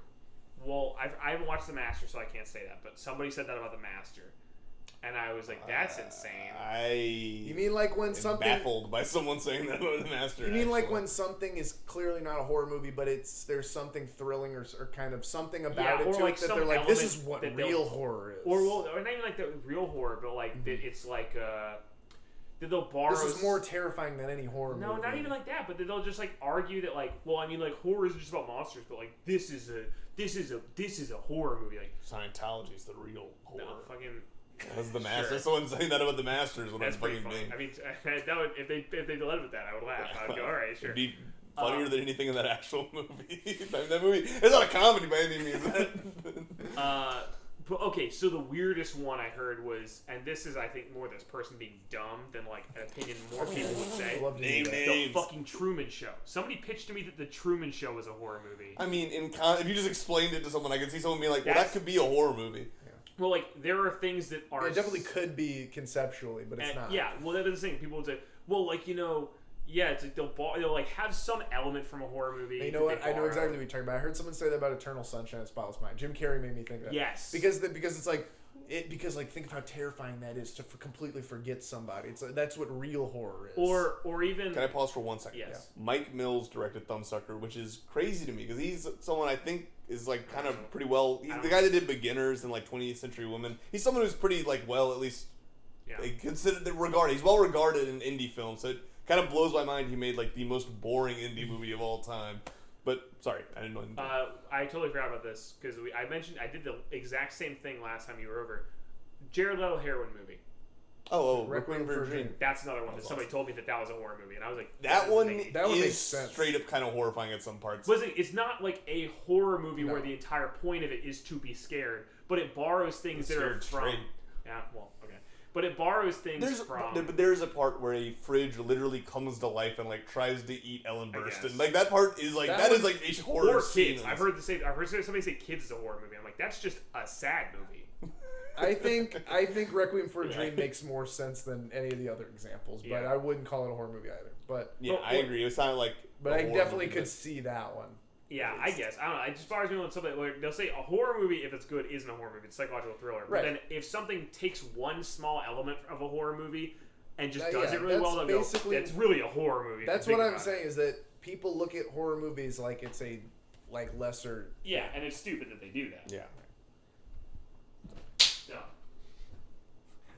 Well, I haven't watched The Master, so I can't say that. But somebody said that about The Master, and I was like, "That's insane." You mean like when am something? baffled by someone saying that about the Master. You mean like actually. when something is clearly not a horror movie, but there's something thrilling or kind of something about Yeah, it or to like it that some they're like, this element is what that real they'll- horror is. Or not even like the real horror, but like that it's like that they'll borrow. This is more terrifying than any horror movie. No, not even like that. But they'll just like argue that like, well, I mean, like horror isn't just about monsters, but like this is a horror movie. Like Scientology is the real horror. no, fucking. That's the Master. Sure. Someone saying that about the Masters when That's I'm pretty fucking funny. being. I mean, that would, if they led with that, I would laugh. I would go, all right, sure. It'd be funnier than anything in that actual movie. That movie, it's not a comedy by any means. But okay, so the weirdest one I heard was, and this is I think more this person being dumb than like an opinion more people would say. I'd love to Name see that. names. The fucking Truman Show. Somebody pitched to me that the Truman Show was a horror movie. I mean, if you just explained it to someone, I could see someone being like, "Well, That's- that could be a horror movie." Well, like there are things that are It definitely could be conceptually, but it's and, not. yeah, well, that is the thing. People would say, well, like yeah, it's like they'll like have some element from a horror movie. And you know that what? they I know borrow. exactly what you're talking about. I heard someone say that about Eternal Sunshine of the Spotless Mind. Jim Carrey made me think of that. Yes. Because it's like because like think of how terrifying that is to completely forget somebody. It's like, that's what real horror is. Or even Can I pause for 1 second? yes. Mike Mills directed Thumbsucker, which is crazy to me because he's someone I think is like kind of pretty well. He's the guy that did Beginners and like 20th Century Women. He's someone who's pretty like well at least Yeah. considered regarded. He's well regarded in indie films, so it kind of blows my mind he made like the most boring indie movie of all time. But sorry, I didn't know. I totally forgot about this because I did the exact same thing last time you were over. Jared Leto heroin movie. Requiem for a Dream. That's another one that was somebody told me that was a horror movie, and I was like, That doesn't one make That one is makes sense. straight up kind of horrifying at some parts. Listen, it's not like a horror movie No. where the entire point of it is to be scared, but it borrows things that are Scared from. straight. Yeah, well, okay, but it borrows things from. But there's a part where a fridge literally comes to life and like tries to eat Ellen I Burstyn. guess. Like that part is like That that is one- like a horror Or scene. kids. I've heard somebody say kids is a horror movie. I'm like, that's just a sad movie. I think Requiem for a Dream makes more sense than any of the other examples, but Yeah. I wouldn't call it a horror movie either. But Yeah, Well, I agree. It's not like. but a I horror definitely movie, could but- see that one. Yeah, I guess. I don't know. It just bothers me when something like they'll say a horror movie, if it's good, isn't a horror movie. It's a psychological thriller. Right. But then if something takes one small element of a horror movie and just Yeah, does it really well, that's they'll go, basically- that's really a horror movie. That's if you what think I'm about saying is that people look at horror movies like it's a like lesser. Yeah, and it's stupid that they do that. Yeah. Yeah.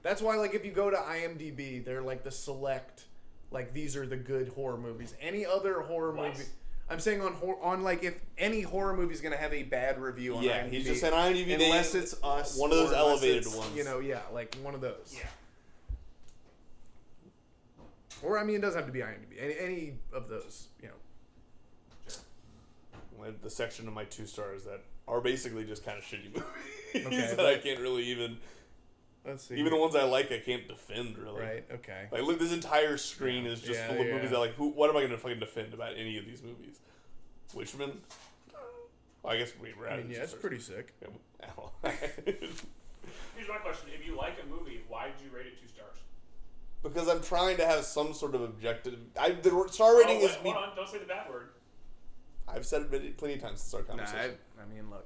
That's why, like, if you go to IMDb, they're like the select, like these are the good horror movies. Any other horror movie, I'm saying on like if any horror movie is gonna have a bad review on IMDb. He's just saying IMDb unless it's Us, one of those elevated ones. ones. You know, like one of those. Yeah. Or I mean, it doesn't have to be IMDb. Any of those, you know. The section of my 2 stars that are basically just kind of shitty movies Okay, that I can't really even. Let's see. Even the ones I like, I can't defend really. Right. Okay. Like, look, this entire screen is just full of movies that, like, what am I going to fucking defend about any of these movies? Wishman? Well, I guess we're out of it's pretty sick. Yeah, well, Here's my question: if you like a movie, why did you rate it 2 stars? because I'm trying to have some sort of objective. The star rating is me. Hold on, don't say the bad word. I've said it plenty of times since our conversation. I mean, look.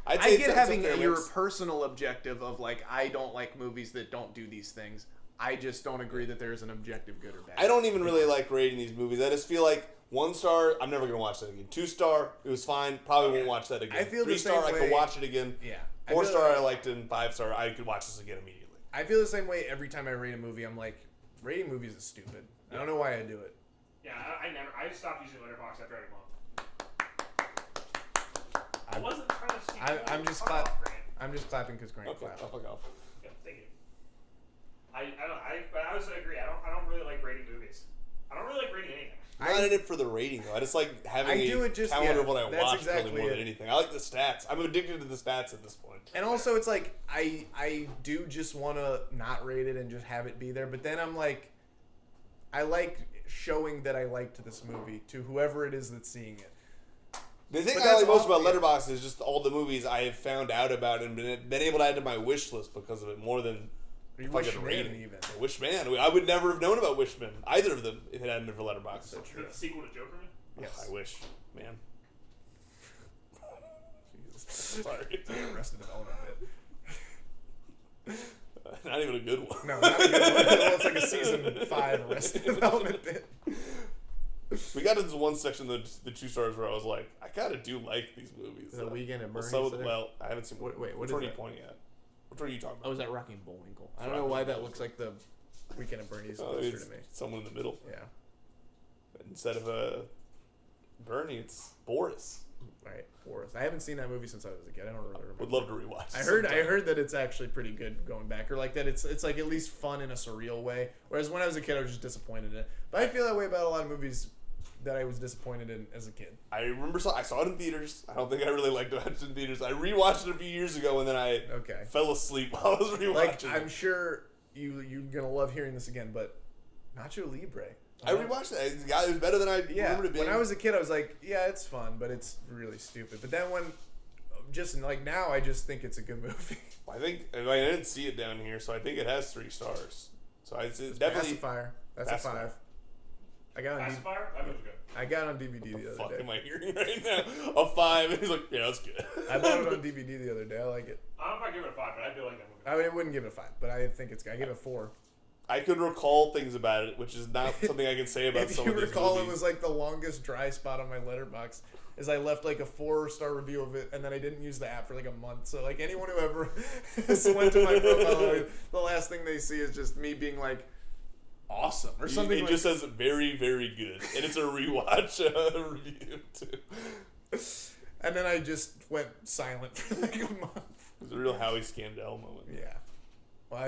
I'd I say get it's a having fair your mix. personal objective of like I don't like movies that don't do these things. I just don't agree that there's an objective good or bad. I don't even really like rating these movies. I just feel like 1 star, I'm never gonna watch that again. 2 star, it was fine. Probably won't watch that again. I feel 3 the star, same I way. could watch it again. Yeah. 4 star, I liked it. And 5 star, I could watch this again immediately. I feel the same way every time I rate a movie. I'm like, rating movies is stupid. I don't know why I do it. Yeah, I stopped using Letterboxd after every month. I wasn't trying to steal. I'm just Fuck off, Grant. I'm just clapping because Grant Okay, clapped. I'll fuck off. Yeah, thank you. But I also agree. I don't really like rating movies. I don't really like rating anything. I'm not in it for the rating though. I just like having a calendar of what I that's watch exactly really more than it. anything. I like the stats. I'm addicted to the stats at this point. And also, it's like I do just want to not rate it and just have it be there. But then I'm like, I like showing that I liked this movie to whoever it is that's seeing it. The thing But I like that's most about awful. Letterboxd is just all the movies I have found out about and been able to add to my wish list because of it more than You fucking Wishman rating. even. Wishman. I would never have known about Wishman, either of them, if it hadn't been for Letterboxd. So true. The sequel to Jokerman? Yes. I wish, man. Jesus. Sorry. It's like Arrested Development bit. Not even a good one. No, not a good one. Well, it's like a season 5 Arrested Development bit. We got to this one section, the 2 stars, where I was like, I kind of do like these movies. The Weekend at Bernie's. Well, I haven't seen. Wait, what which is one are you that? pointing at? Which one are you talking Oh, about? was that Rocky and Bullwinkle? I don't know why that looks like the Weekend at Bernie's poster it's to me. someone in the middle. Yeah. Instead of Bernie, it's Boris. Right, Forrest. I haven't seen that movie since I was a kid. I don't really remember. Would love to rewatch. I it heard sometime. that it's actually pretty good going back, or like that it's like at least fun in a surreal way. Whereas when I was a kid, I was just disappointed in it. But I feel that way about a lot of movies that I was disappointed in as a kid. I remember I saw it in theaters. I don't think I really liked to watch it in theaters. I rewatched it a few years ago, and then I fell asleep while I was rewatching Like it. I'm sure you're gonna love hearing this again, but Nacho Libre. I rewatched it. It was better than I remembered it being. When I was a kid, I was like, yeah, it's fun, but it's really stupid. But then when, just like now, I just think it's a good movie. I think I didn't see it down here, so I think it has 3 stars. So it's definitely Pacifier. That's Pacifier. a 5. I got it on Pacifier? That movie's good. I got it on DVD the What the other fuck day. am I hearing right now? A 5. And he's like, yeah, that's good. I bought it on DVD the other day. I like it. I don't know if I give it a 5, but I do like that movie. I mean, I wouldn't give it a 5, but I think it's. I give it a 4. I could recall things about it, which is not something I can say about If some you of these recall, movies. it was like the longest dry spot on my Letterboxd. Is I left like a 4-star review of it, and then I didn't use the app for like a month. So like anyone who ever went to my profile, the last thing they see is just me being like, awesome or something. It like, just says very, very good, and it's a rewatch review too. And then I just went silent for like a month. It was a real Howie Scandell moment. Yeah. Well,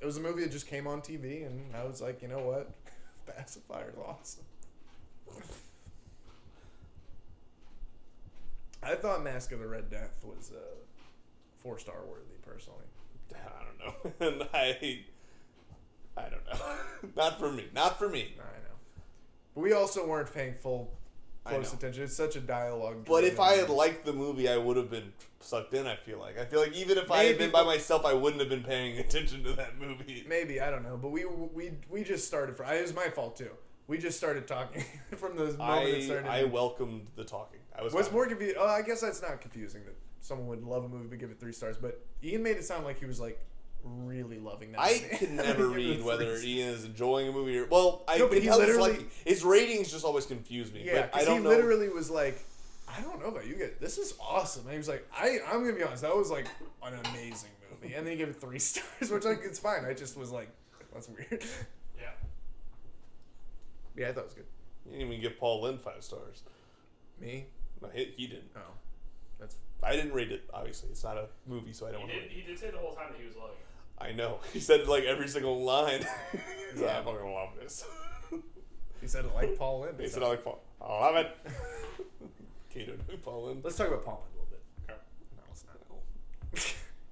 it was a movie that just came on TV, and I was like, you know what, Pacifier's awesome. I thought Mask of the Red Death was 4-star worthy, personally. I don't know, and I don't know. Not for me. Not for me. I know. But we also weren't paying full close know. attention. It's such a dialogue. But if I had liked the movie, I would have been sucked in. I feel like even if I had been by myself, I wouldn't have been paying attention to that movie. Maybe, I don't know. But we just started. It was my fault too. We just started talking from the moment it started. I welcomed the talking. What's more confusing? Oh, I guess that's not confusing that someone would love a movie but give it 3 stars. But Ian made it sound like he was like really loving that I movie. can never read whether Ian is enjoying a movie or... Well, I No, but can he tell literally... his ratings just always confuse me. Yeah, but I because don't he know. literally was like, I I don't know about you guys. This is awesome. And he was like, I'm gonna be honest, that was like an amazing movie. And then he gave it 3 stars, which like it's fine. I just was like, that's weird. Yeah. Yeah, I thought it was good. You didn't even give Paul Lynn 5 stars. Me? No, he didn't. Oh, that's. I didn't rate it. Obviously, it's not a movie, so I don't. He did say the whole time that he was loving it. I know. He said it like every single line. He's like, I'm gonna love this. He said it like Paul Lynn. He said I like Paul. I love it. Kato knew Paul Lynn. Let's talk about Paul Lynn a little bit. Okay. No, let's not.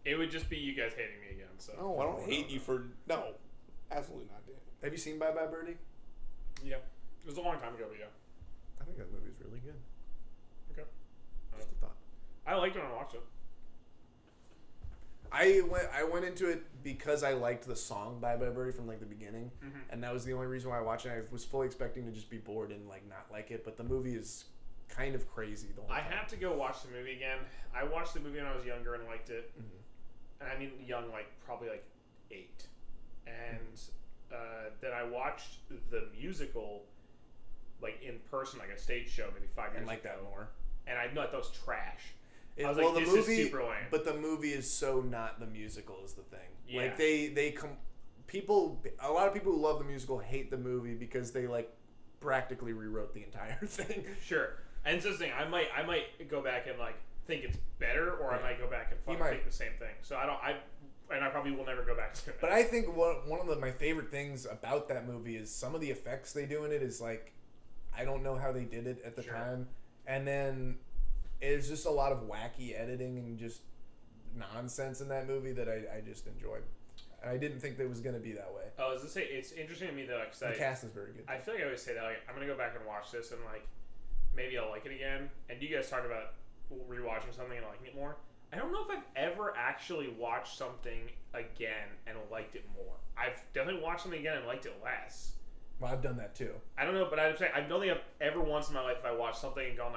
It would just be you guys hating me again. So. No, I don't hate you for no. Absolutely not, Dan. Have you seen Bye Bye Birdie? Yeah. It was a long time ago, but yeah. I think that movie's really good. Okay. Just a thought. I liked it when I watched it. I went into it because I liked the song Bye Bye Birdie from like the beginning, and that was the only reason why I watched it. I was fully expecting to just be bored and like not like it, but the movie is kind of crazy the whole time. I have to go watch the movie again. I watched the movie when I was younger and liked it, and I mean young, like probably like 8, and then I watched the musical like in person, like a stage show, maybe 5 years and like ago. that more. And I thought that was trash. I was well, like, the this movie, is super lame. but the movie is so not the musical is the thing. Yeah. Like a lot of people who love the musical hate the movie because they like practically rewrote the entire thing. Sure. And it's this thing. I might go back and like think it's better, or I might go back and think the same thing. So I probably will never go back to it. But I think one of my favorite things about that movie is some of the effects they do in it is like, I don't know how they did it at the time, and then there's just a lot of wacky editing and just nonsense in that movie that I just enjoyed. And I didn't think that it was going to be that way. Oh, I was gonna say it's interesting to me though, because the cast is very good. I feel like I always say that like I'm gonna go back and watch this and like maybe I'll like it again. And you guys talked about rewatching something and liking it more. I don't know if I've ever actually watched something again and liked it more. I've definitely watched something again and liked it less. Well, I've done that too. I don't know, but I'm saying I don't think I've ever once in my life if I watched something and gone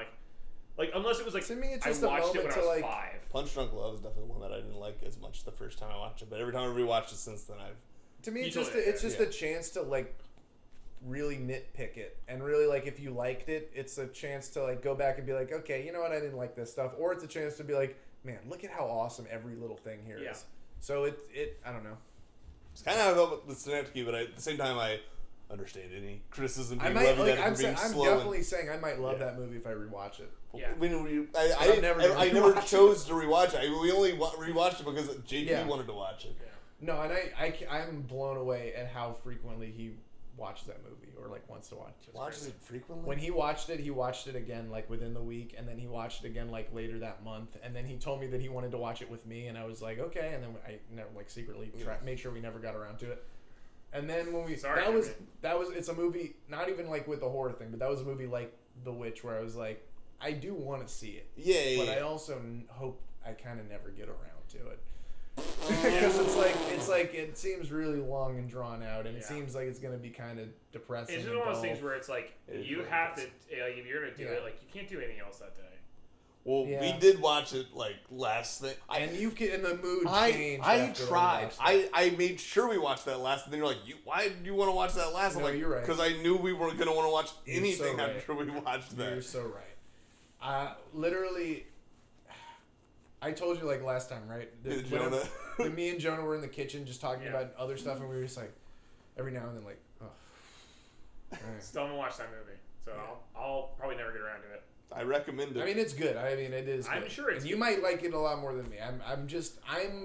like unless it was like to me, it's just I watched it when I was like, 5. Punch Drunk Love is definitely one that I didn't like as much the first time I watched it, but every time I rewatched it since then, to me, it's just a chance to like really nitpick it, and really like if you liked it, it's a chance to like go back and be like, okay, you know what, I didn't like this stuff, or it's a chance to be like, man, look at how awesome every little thing here is. So it I don't know. It's kind of how I felt with Synecdoche, but at the same time, I understand any criticism being I might levied at it I'm for being slow. definitely saying I might love that movie if I rewatch it. Yeah. I never chose to rewatch it. We only rewatched it because JP wanted to watch it. Yeah. No, and I'm blown away at how frequently he watches that movie or like wants to watch it. Watches it frequently? When he watched it again like within the week, and then he watched it again like later that month, and then he told me that he wanted to watch it with me, and I was like, okay, and then I never like secretly made sure we never got around to it. And then when we it's a movie not even like with the horror thing, but that was a movie like The Witch where I was like, I do want to see it. But I also hope I kind of never get around to it. Because it's like it seems really long and drawn out, and it seems like it's gonna be kind of depressing. It's just one of those things where it's like you have to like if you're gonna do it, like you can't do anything else that day. Well, we did watch it like last thing, and you can in the mood change. I tried. I made sure we watched that last. And then you're like, why do you want to watch that last? I'm like, you're right. Because I knew we weren't gonna want to watch anything after we watched that. You're so right. Literally. I told you like last time, right? When me and Jonah were in the kitchen just talking about other stuff, and we were just like, every now and then, like, oh. Right. Still haven't watched that movie, so I'll probably never get around to it. I recommend it. I mean, it's good. I mean, it is. I'm good. sure it's. And you might like it a lot more than me. I'm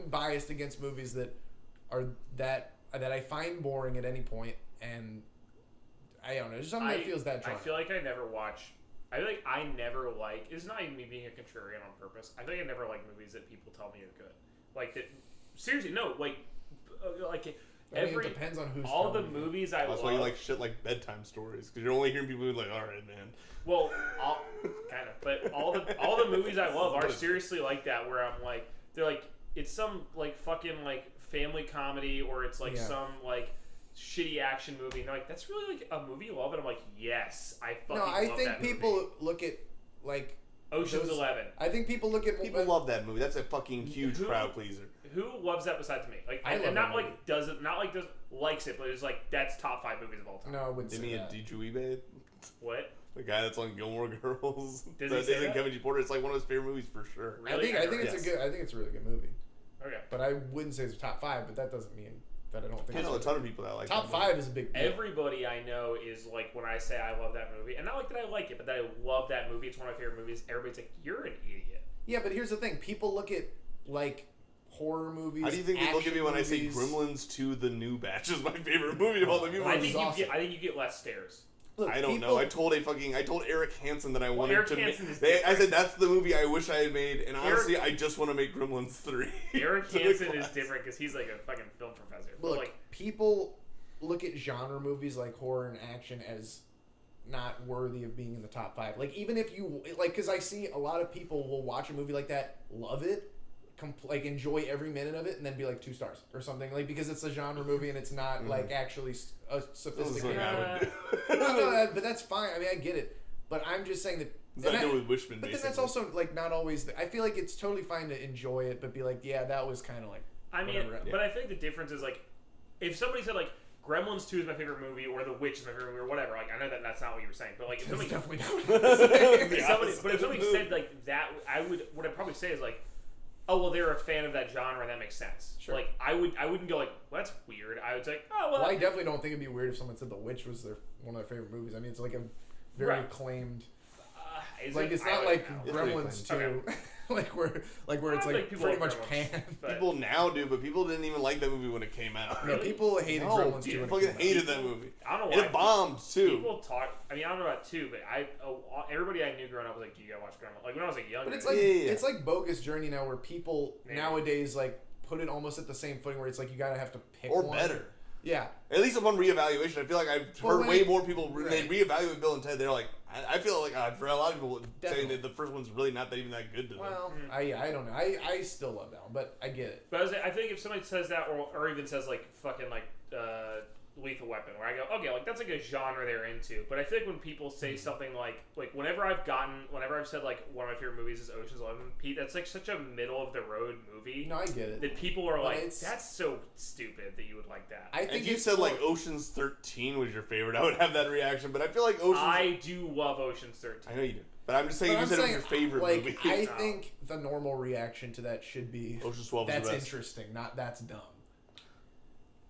biased against movies that are that I find boring at any point, and I don't know. There's something that feels that. I feel like I never watch. I feel like I never like. It's not even me being a contrarian on purpose. I feel like I never like movies that people tell me are good. Like that. Seriously, no. Like it depends on who's. All the movies I love. That's why you like shit like bedtime stories, because you're only hearing people who are like, all right, man. Well, kind of, but all the movies I love are seriously like that, where I'm like, they're like, it's some like fucking like family comedy, or it's like some like shitty action movie, and they're like, that's really like a movie you love, and I'm like, yes, I fucking love that movie. No, I think people look at like Ocean's 11. I think people look at people love that movie. That's a fucking huge crowd pleaser. Who loves that besides me? Like, and not like does it, not like likes it, but it's like that's top 5 movies of all time. No, I wouldn't say that. Did you eBay it? What? The guy that's on Gilmore Girls. Does that he say isn't that? Kevin G. Porter. It's like one of his favorite movies for sure. Really? I think it's Yes. a good. I think it's a really good movie. Okay. But I wouldn't say it's top 5. But that doesn't mean that I don't think I it's know a good. ton of people that like Top that movie. 5 is a big deal. Everybody I know is like, when I say I love that movie, and not like that I like it, but that I love that movie, it's one of my favorite movies, everybody's like, you're an idiot. Yeah, but here's the thing: people look at like horror movies. How do you think they look at me when I say movies. Gremlins 2: The New Batch is my favorite movie of all the people? I That think was you awesome. I think you get less stares. Look, I don't know. I told Eric Hansen that I wanted Eric to make. Hansen is I different. said that's the movie I wish I had made, and honestly, I just want to make Gremlins 3. Eric to the Hansen is class. different because he's like a fucking film professor. But Look, like, people look at genre movies like horror and action as not worthy of being in the top 5. Like, even if you like, because I see a lot of people will watch a movie like that, love it, like enjoy every minute of it, and then be like 2 stars or something, like because it's a genre movie and it's not like actually a This is something sophisticated. I would do. No, but that's fine. I mean, I get it, but I'm just saying that. It's not and good with Wishman, but then basically. that's also like not always. I feel like it's totally fine to enjoy it, but be like, yeah, that was kind of like. I mean, whatever. but I think the difference is like, if somebody said like Gremlins 2 is my favorite movie, or The Witch is my favorite movie, or whatever. Like, I know that that's not what you were saying, but like, if That's somebody, definitely not what I'm saying. but if somebody said like that, what I'd probably say is like, oh well, they're a fan of that genre, and that makes sense. Sure. Like, I wouldn't go like, well, that's weird. I would say, oh well. Well, I definitely don't think it'd be weird if someone said The Witch was one of their favorite movies. I mean, it's like a very Right. acclaimed. It's Like it's I not don't like know. It's pretty Gremlins acclaimed. 2, like where it's I like think people pretty like much Gremlins, panned. but- People now do, but people didn't even like that movie when it came out. No, people hated No, Gremlins 2. people when it fucking came out. hated that movie. I don't know And why. it bombed too. People talk. I mean, I don't know about 2, but everybody I knew growing up was like, "Do you gotta watch Gremlins?" Like when I was like younger. But it's like Yeah. it's like Bogus Journey now, where people Maybe. nowadays like put it almost at the same footing, where it's like you gotta have to pick Or one. better. Yeah, At least upon reevaluation, I feel like I've Well, heard when way it- more people right. they reevaluate Bill and Ted. They're like, I feel like for a lot of people saying Definitely. that the first one's really not that even that good to them. well, I don't know. I still love that one, but I get it. But I think if somebody says that, or even says like fucking like Lethal Weapon, where I go, okay, like that's like a genre they're into. But I feel like when people say something like whenever I've said like one of my favorite movies is Ocean's 11, Pete, that's like such a middle of the road movie No, I get it. that people are But like, it's- that's so stupid that you would like that. I think If you it's said more- like Ocean's 13 was your favorite, I would have that reaction. But I feel like Ocean's. I do love Ocean's 13. I know you do, but I'm just saying But you I'm said it was saying, your favorite like, movie. I think the normal reaction to that should be Ocean's 12 is that's the best. interesting, not that's dumb.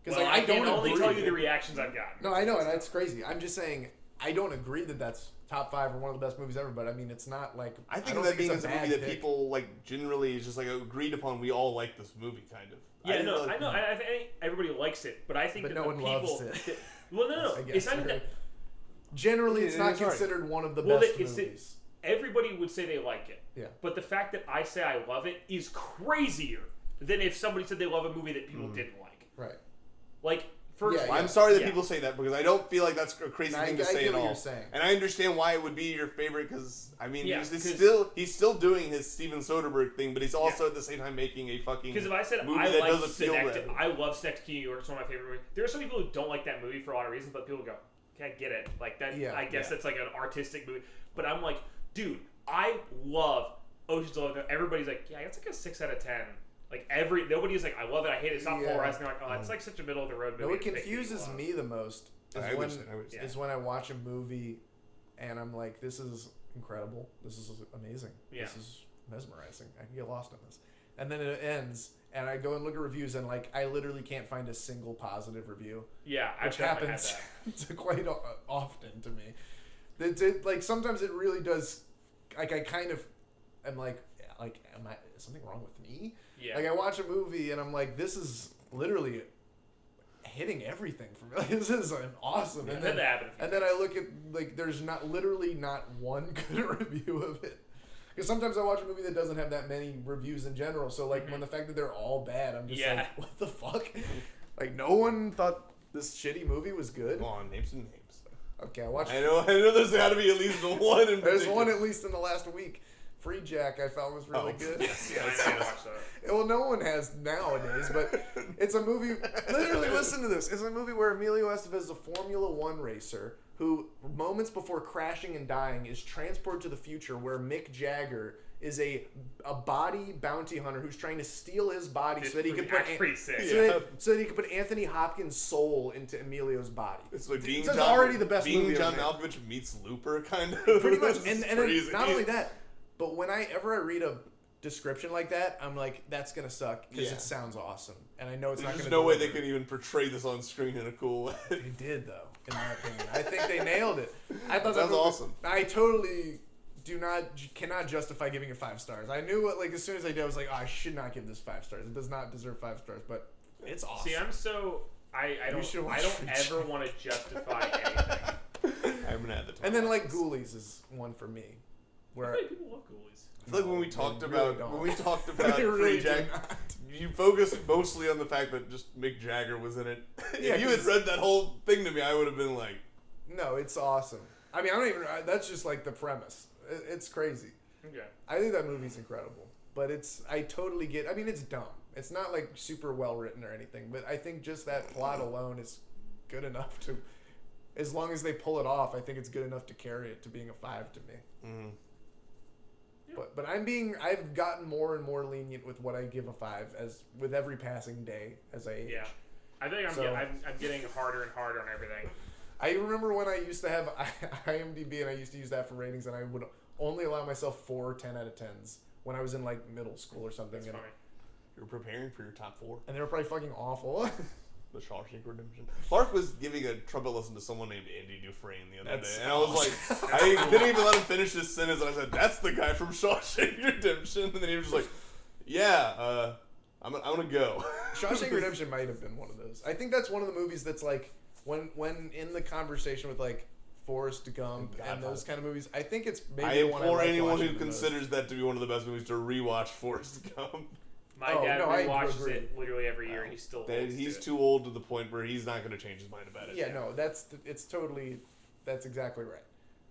Because Well, like, I can don't only agree. tell you the reactions I've gotten. No, I know, and that's crazy. I'm just saying I don't agree that that's top 5 or one of the best movies ever. But I mean, it's not like I think don't that being it's is a bad movie that pick. people like generally is just like agreed upon. We all like this movie, kind of. Yeah, didn't no, really- I know. I think everybody likes it, but I think But that no the one people. loves it. Well, no. I guess, It's not even right? that. Generally, it's It not is hard. considered one of the Well, best it's movies. Everybody would say they like it. Yeah. But the fact that I say I love it is crazier than if somebody said they love a movie that people didn't like. Right. Like, first, Yeah, Well, I'm sorry that yeah. people say that because I don't feel like that's a crazy I thing to get say at what all. you're saying. And I understand why it would be your favorite because I mean Yeah, he's still doing his Steven Soderbergh thing, but he's also at the same time making a fucking Because if I said movie I that like doesn't feel Synecdoche, bad. I love Synecdoche New York. It's one of my favorite movies. There are some people who don't like that movie for a lot of reasons, but people go, "Okay, I get it." Like that. Yeah, I guess yeah. that's like an artistic movie. But I'm like, dude, I love Ocean's 11. Everybody's like, yeah, it's like a 6 out of 10. Like nobody's like, I love it, I hate it. It's not Yeah. polarizing. They're like, oh, it's like such a middle of the road movie. No, what to make confuses love. me the most is I when wish- yeah. is when I watch a movie and I'm like, this is incredible. This is amazing. Yeah. This is mesmerizing. I can get lost in this. And then it ends and I go and look at reviews and like I literally can't find a single positive review, Yeah, I've which definitely happens had that. to quite often to me. Like sometimes it really does. Like I kind of am like am I is something wrong with me? Yeah. Like I watch a movie and I'm like, this is literally hitting everything for me. Like, this is an awesome. Yeah, And that then happened a few and then I look at like there's not one good review of it. Because sometimes I watch a movie that doesn't have that many reviews in general. So like when the fact that they're all bad, I'm just Yeah. like, what the fuck? Like no one thought this shitty movie was good. Come on, name some names. Okay, I watched. I know there's got to be at least one. In There's particular. one at least in the last week. Free Jack I found was really good. Yes, I yes, never yes. watched that. Well, no one has nowadays, but it's a movie. Literally, listen to this. It's a movie where Emilio Estevez is a Formula One racer who, moments before crashing and dying, is transported to the future where Mick Jagger is a body bounty hunter who's trying to steal his body so that he can put pretty sick. so that he can put Anthony Hopkins' soul into Emilio's body. It's like being so John, already the best being movie John ever made. Malkovich meets Looper, kind of. Pretty much, and then crazy. not only that, but whenever I read a description like that, I'm like, that's gonna suck because it sounds awesome, and I know it's not There's gonna. no way they could even portray this on screen in a cool way. They did though, in my opinion. I think they nailed it. I thought Sounds awesome. I totally cannot justify giving it 5 stars. I knew it like as soon as I did, I was like, oh, I should not give this 5 stars. It does not deserve 5 stars, but it's awesome. See, I don't ever want to justify anything. I'm gonna add the time. And then like Ghoulies is one for me, where People love Ghoulies. I feel like when we talked about They really Free Jack, you focused mostly on the fact that just Mick Jagger was in it. Yeah, if you had read that whole thing to me, I would have been like, no, it's awesome. I mean, I don't even. That's just like the premise. It's crazy. Okay. I think that movie's incredible, but I totally get. I mean, it's dumb. It's not like super well written or anything, but I think just that plot alone is good enough to. As long as they pull it off, I think it's good enough to carry it to being a 5 to me. mm-hmm. But I've gotten more and more lenient with what I give a 5 as with every passing day as I age. Yeah. I think I'm getting harder and harder on everything. I remember when I used to have IMDb and I used to use that for ratings, and I would only allow myself 4 10 out of 10s when I was in like middle school or something. That's funny. You're preparing for your top 4. And they were probably fucking awful. The Shawshank Redemption. Mark was giving a trumpet lesson to someone named Andy Dufresne the other day, and I was like, I didn't even let him finish his sentence, and I said, "That's the guy from Shawshank Redemption," and then he was just like, "Yeah, I'm gonna go." Shawshank Redemption might have been one of those. I think that's one of the movies that's like when in the conversation with like Forrest Gump and those kind of movies. I think it's maybe I the one implore like anyone who watching the most. considers that to be one of the best movies to rewatch Forrest Gump. My dad I rewatches agree. it literally every year, and he still holds He's to it. too old to the point where he's not going to change his mind about it. Yeah, no, that's exactly right.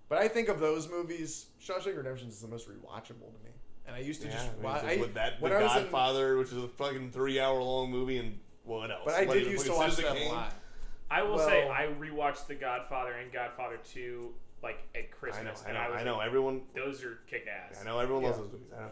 But I think of those movies, Shawshank Redemption is the most rewatchable to me. And I used to just watch with that, The Godfather, which is a fucking 3-hour-long movie, and what else? But I did used to watch that a lot. I will say I rewatched The Godfather and Godfather 2 like at Christmas. I know everyone. Those are kick ass. I know everyone loves those movies. I know.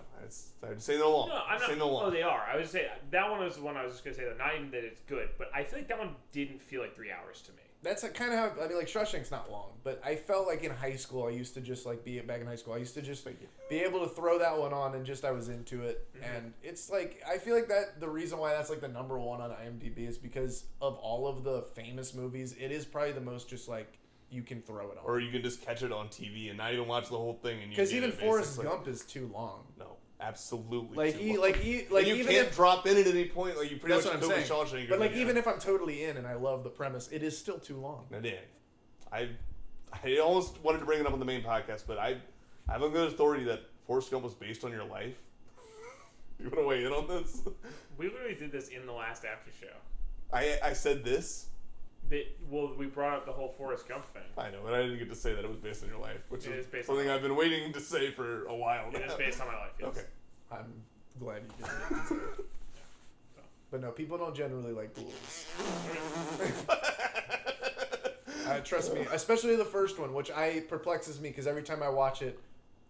I just say no long. No, I'm not. Say no long. Oh, they are. I would say that one was the one I was just gonna say that. Not even that it's good, but I feel like that one didn't feel like 3 hours to me. That's kind of how, I mean, like, Shawshank's not long, but I felt like in high school, I used to just, like, back in high school, I used to just be able to throw that one on and just, I was into it. Mm-hmm. And it's, like, I feel like that, the reason why that's, like, the number 1 on IMDb is because of all of the famous movies, it is probably the most just, like, you can throw it on. Or you can just catch it on TV and not even watch the whole thing. Because even Forrest Gump is too long. No. Absolutely. You can't drop in at any point. Like you pretty that's much what I'm saying. Shawshank. But like even if I'm totally in and I love the premise, it is still too long. I almost wanted to bring it up on the main podcast, but I have a good authority that Forrest Gump was based on your life. You want to weigh in on this? We literally did this in the last after show. I said this. We brought up the whole Forrest Gump thing. I know, but I didn't get to say that it was based on your life, which is based something I've been waiting to say for a while now. It is based on my life, yes. Okay. I'm glad you did it. But no, people don't generally like ghouls. Trust me, especially the first one, which perplexes me because every time I watch it,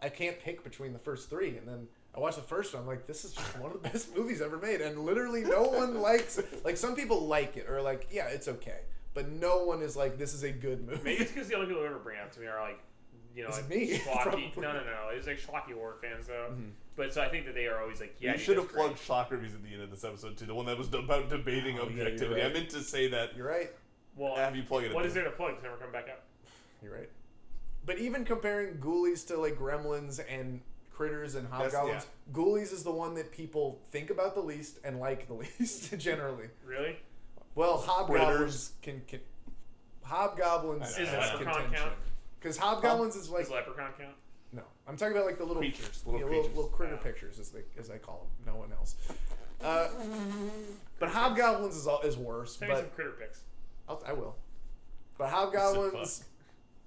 I can't pick between the first 3, and then I watch the first one, I'm like, this is just one of the best movies ever made, and literally no one likes it. Like, some people like it, or like, yeah, it's okay, but no one is like, this is a good movie. Maybe it's because the only people who ever bring it up to me are like, you know, like me. schlocky. No. It's like schlocky horror fans though. Mm-hmm. But so I think that they are always like, yeah. You should have plugged Shock Reviews at the end of this episode too. The one that was about debating objectivity. Right. I meant to say that. You're right. Well, have you plug it? What is there to plug? It's never come back up. You're right. But even comparing Ghoulies to like Gremlins and Critters and Hobgoblins, Ghoulies is the one that people think about the least and like the least generally. Really? Well, Hobgoblins can Hobgoblins is Leprechaun count? Because Hobgoblins is like... Does Leprechaun count? No. I'm talking about like the little... Creatures. Little critter pictures, as I call them. No one else. But Hobgoblins is worse. Send me some critter pics. I will. But Hobgoblins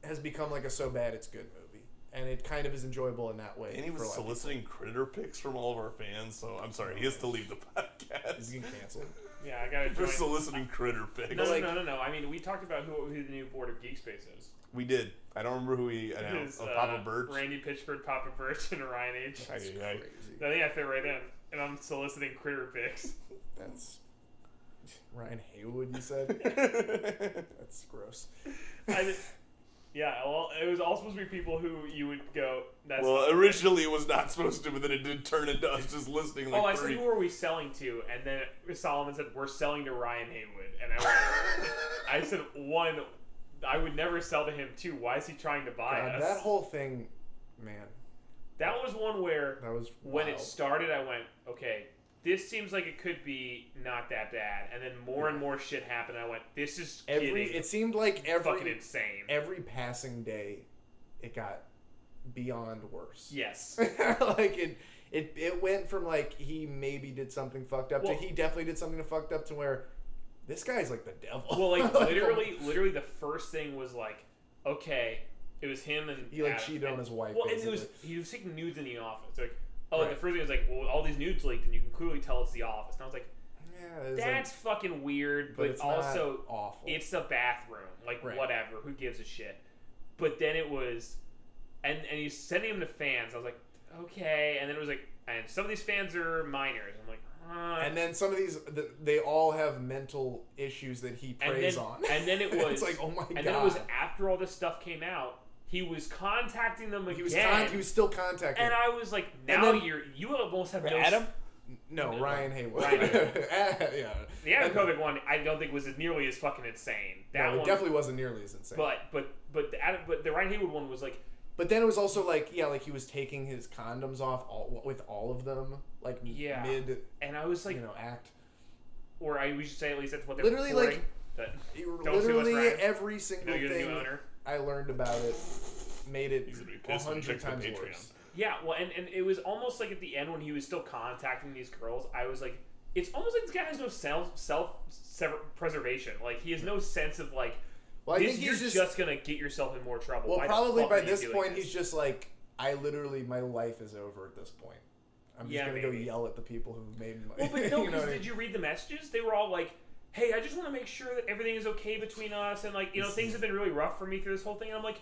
has become like a so bad it's good movie. And it kind of is enjoyable in that way. And he was soliciting critter pics from all of our fans, so I'm sorry. He has to leave the podcast. He's getting canceled. Yeah, I gotta join. For soliciting critter pics. No. I mean, we talked about who the new board of GeekSpace is. We did. I don't remember who we announced. Papa Birch. Randy Pitchford, Papa Birch, and Ryan H. That's Crazy. crazy. I think I fit right in. And I'm soliciting critter pics. That's Ryan Haywood, you said? That's gross. Yeah, well, it was all supposed to be people who you would go, that's Well, originally it was not supposed to, but then it did turn into us just listing like I three. said, who are we selling to? And then Solomon said, we're selling to Ryan Haywood. And I said, one, I would never sell to him. Two, why is he trying to buy us? That whole thing, man. That was one where That was when wild. it started, I went, okay, this seems like it could be not that bad. And then more and more shit happened. I went, this is It seemed like fucking insane. Every passing day, it got beyond worse. Yes. Like it went from like he maybe did something fucked up to he definitely did something fucked up to where this guy's like the devil. Well, like literally the first thing was like, okay, it was him and he like Adam, cheated on his wife. Well, basically. and he was taking nudes in the office. Like, oh, Right. the first thing was like, well, all these nudes leaked, and you can clearly tell it's the office. And I was like, yeah, it was that's fucking weird, but it's also not awful. it's a bathroom. Like, Right. whatever, who gives a shit? But then it was, and he's sending them to fans. I was like, okay. And then it was like, and some of these fans are minors. I'm like, and then some of these, they all have mental issues that he preys on. And then it was it's like, oh my god. And then it was after all this stuff came out, he was contacting them again. He was still contacting. And I was like, now then, you almost have no... Adam? No, Ryan Haywood. Ryan Haywood. Yeah. The Adam Kovic one, I don't think was nearly as fucking insane. That No, it one definitely wasn't nearly as insane. But the Ryan Haywood one was like... But then it was also like, yeah, like he was taking his condoms off with all of them, like mid, and I was like, act. Or we should say at least that's what they're literally reporting, like, don't sue us, literally Ryan. every single you're the new thing owner. I learned about it made it He's gonna be pissed when he 100 checks the times Patreon. worse. Yeah, well, and it was almost like at the end when he was still contacting these girls, I was like, it's almost like this guy has no self-preservation. Like, he has no sense of, like, Well, I think you're he's just going to get yourself in more trouble. Well, Why the probably fuck by are you this doing point, this? he's just like, my life is over at this point. I'm just going to go maybe. yell at the people who made my Well, but no, you know what I did mean? you read the messages? They were all like, hey, I just want to make sure that everything is okay between us, and, like, things have been really rough for me through this whole thing, and I'm like,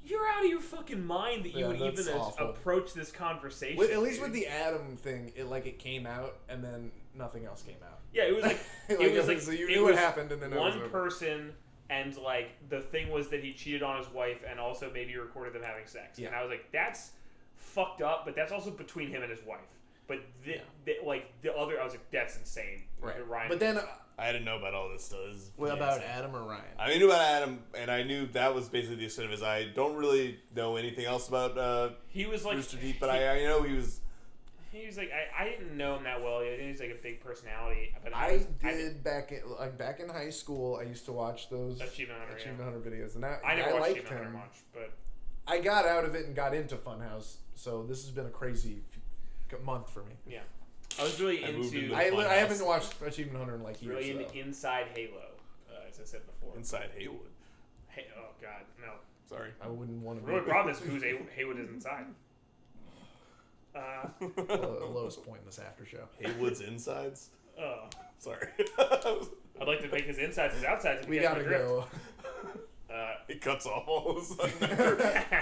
you're out of your fucking mind that you would even approach this conversation. At least with the Adam thing, it came out, and then nothing else came out. Yeah, it was like, so you knew what happened, and then it was one over. person, and, like, the thing was that he cheated on his wife, and also maybe recorded them having sex. Yeah. And I was like, that's fucked up, but that's also between him and his wife. But the other, I was like, that's insane. Right. Ryan, But then, I didn't know about all this stuff. what about Adam or Ryan? I knew about Adam, and I knew that was basically the extent of his. I don't really know anything else about he was like Rooster Teeth, but I know he was. He was like, I didn't know him that well. He was like a big personality. But I did back in high school. I used to watch those Achievement Hunter videos, and I never watched liked Achievement Hunter him. much, but I got out of it and got into Funhouse, so this has been a crazy month for me. yeah, I was really into. I haven't watched Achievement Hunter in like years. Really into Inside Halo, as I said before. Inside Haywood. Hey, oh god, no. Sorry. I wouldn't want to. The real problem is who's Haywood is inside. The lowest point in this after show. Haywood's insides? Sorry. I'd like to make his insides his outsides. If We you guys gotta my drift. go. It cuts off all of a sudden.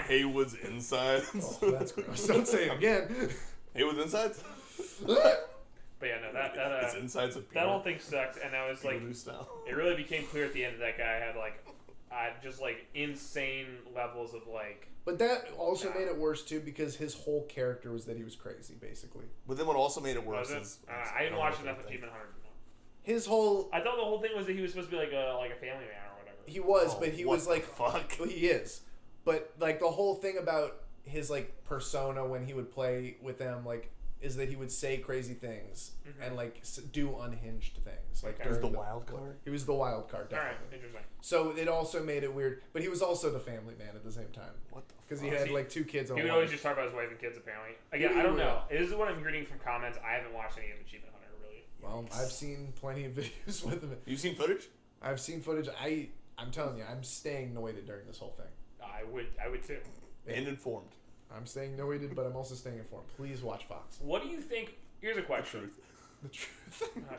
Haywood's insides. Oh, that's gross. Don't say it again. Haywood's insides? But yeah, no, that It's insides of that whole thing sucked, and I was like, it really became clear at the end that guy had like, just like insane levels of like. But that also made it worse too because his whole character was that he was crazy, basically. But then what also made it worse is I didn't watch enough Achievement Hunter. His whole. I thought the whole thing was that he was supposed to be like a family man or whatever. He was, but he was like fuck. Well, he is, but like the whole thing about his like persona when he would play with them like is that he would say crazy things and like do unhinged things. Like He was the during wild card. He was the wild card, definitely. All right, interesting. So it also made it weird, but he was also the family man at the same time. What the? Because he had like 2 kids. He would always just talk about his wife and kids. Apparently, again, I don't know. This is what I'm reading from comments. I haven't watched any of Achievement Hunter really. Well, I've seen plenty of videos with him. You seen footage? I've seen footage. I'm telling you, I'm staying noited during this whole thing. I would too. And informed. I'm staying noited, but I'm also staying informed. Please watch Fox. What do you think? Here's a question. The truth. Oh